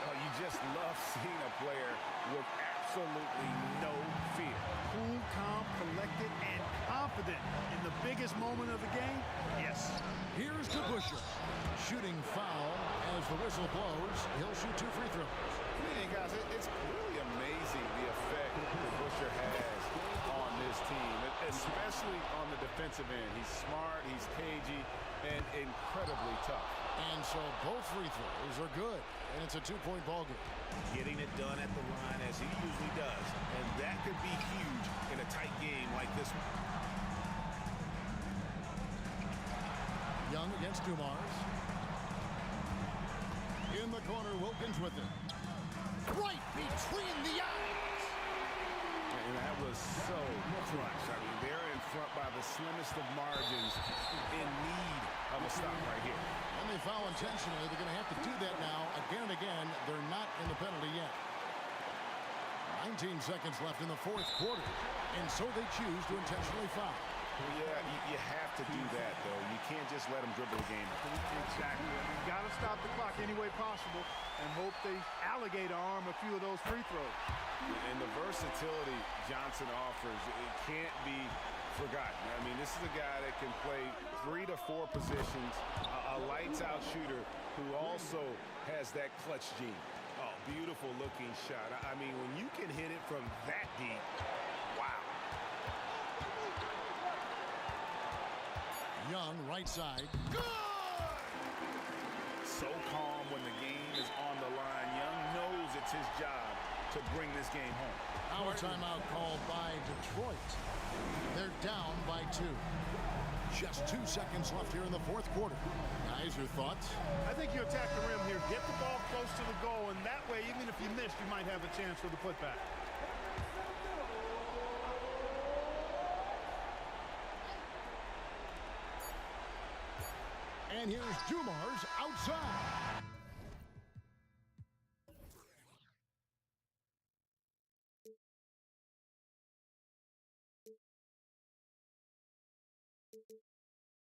Oh, you just love seeing a player with absolutely no fear. Cool, calm, collected, and confident in the biggest moment of the game. Yes. Here's DeBusschere. Shooting foul as the whistle blows. He'll shoot 2 free throws. Hey, guys, it's really amazing the effect DeBusschere has on this team, especially on the defensive end. He's smart, he's cagey, and incredibly tough. And so both free throws are good, and it's a 2-point ball game. Getting it done at the line as he usually does, and that could be huge in a tight game like this one. Young against Dumars. In the corner, Wilkins with it. Right between the eyes. And that was so clutch. I mean, they're in front by the slimmest of margins, in need of a stop right here. And they foul intentionally. They're going to have to do that now again and again. They're not in the penalty yet. 19 seconds left in the fourth quarter. And so they choose to intentionally foul. Well, yeah, you have to do that, though. You can't just let them dribble the game. Exactly. You got to stop the clock any way possible and hope they alligator arm a few of those free throws. And the versatility Johnson offers, it can't be forgotten. I mean, this is a guy that can play 3 to 4 positions, a lights-out shooter who also has that clutch gene. Oh, beautiful looking shot. I mean, when you can hit it from that deep, wow. Young, right side. Good! So calm when the game is on the line. Young knows it's his job to bring this game home. Now a timeout called by Detroit. They're down by 2. Just 2 seconds left here in the fourth quarter. Guys, your thoughts? I think you attack the rim here. Get the ball close to the goal, and that way, even if you missed, you might have a chance for the putback. And here's Dumars outside.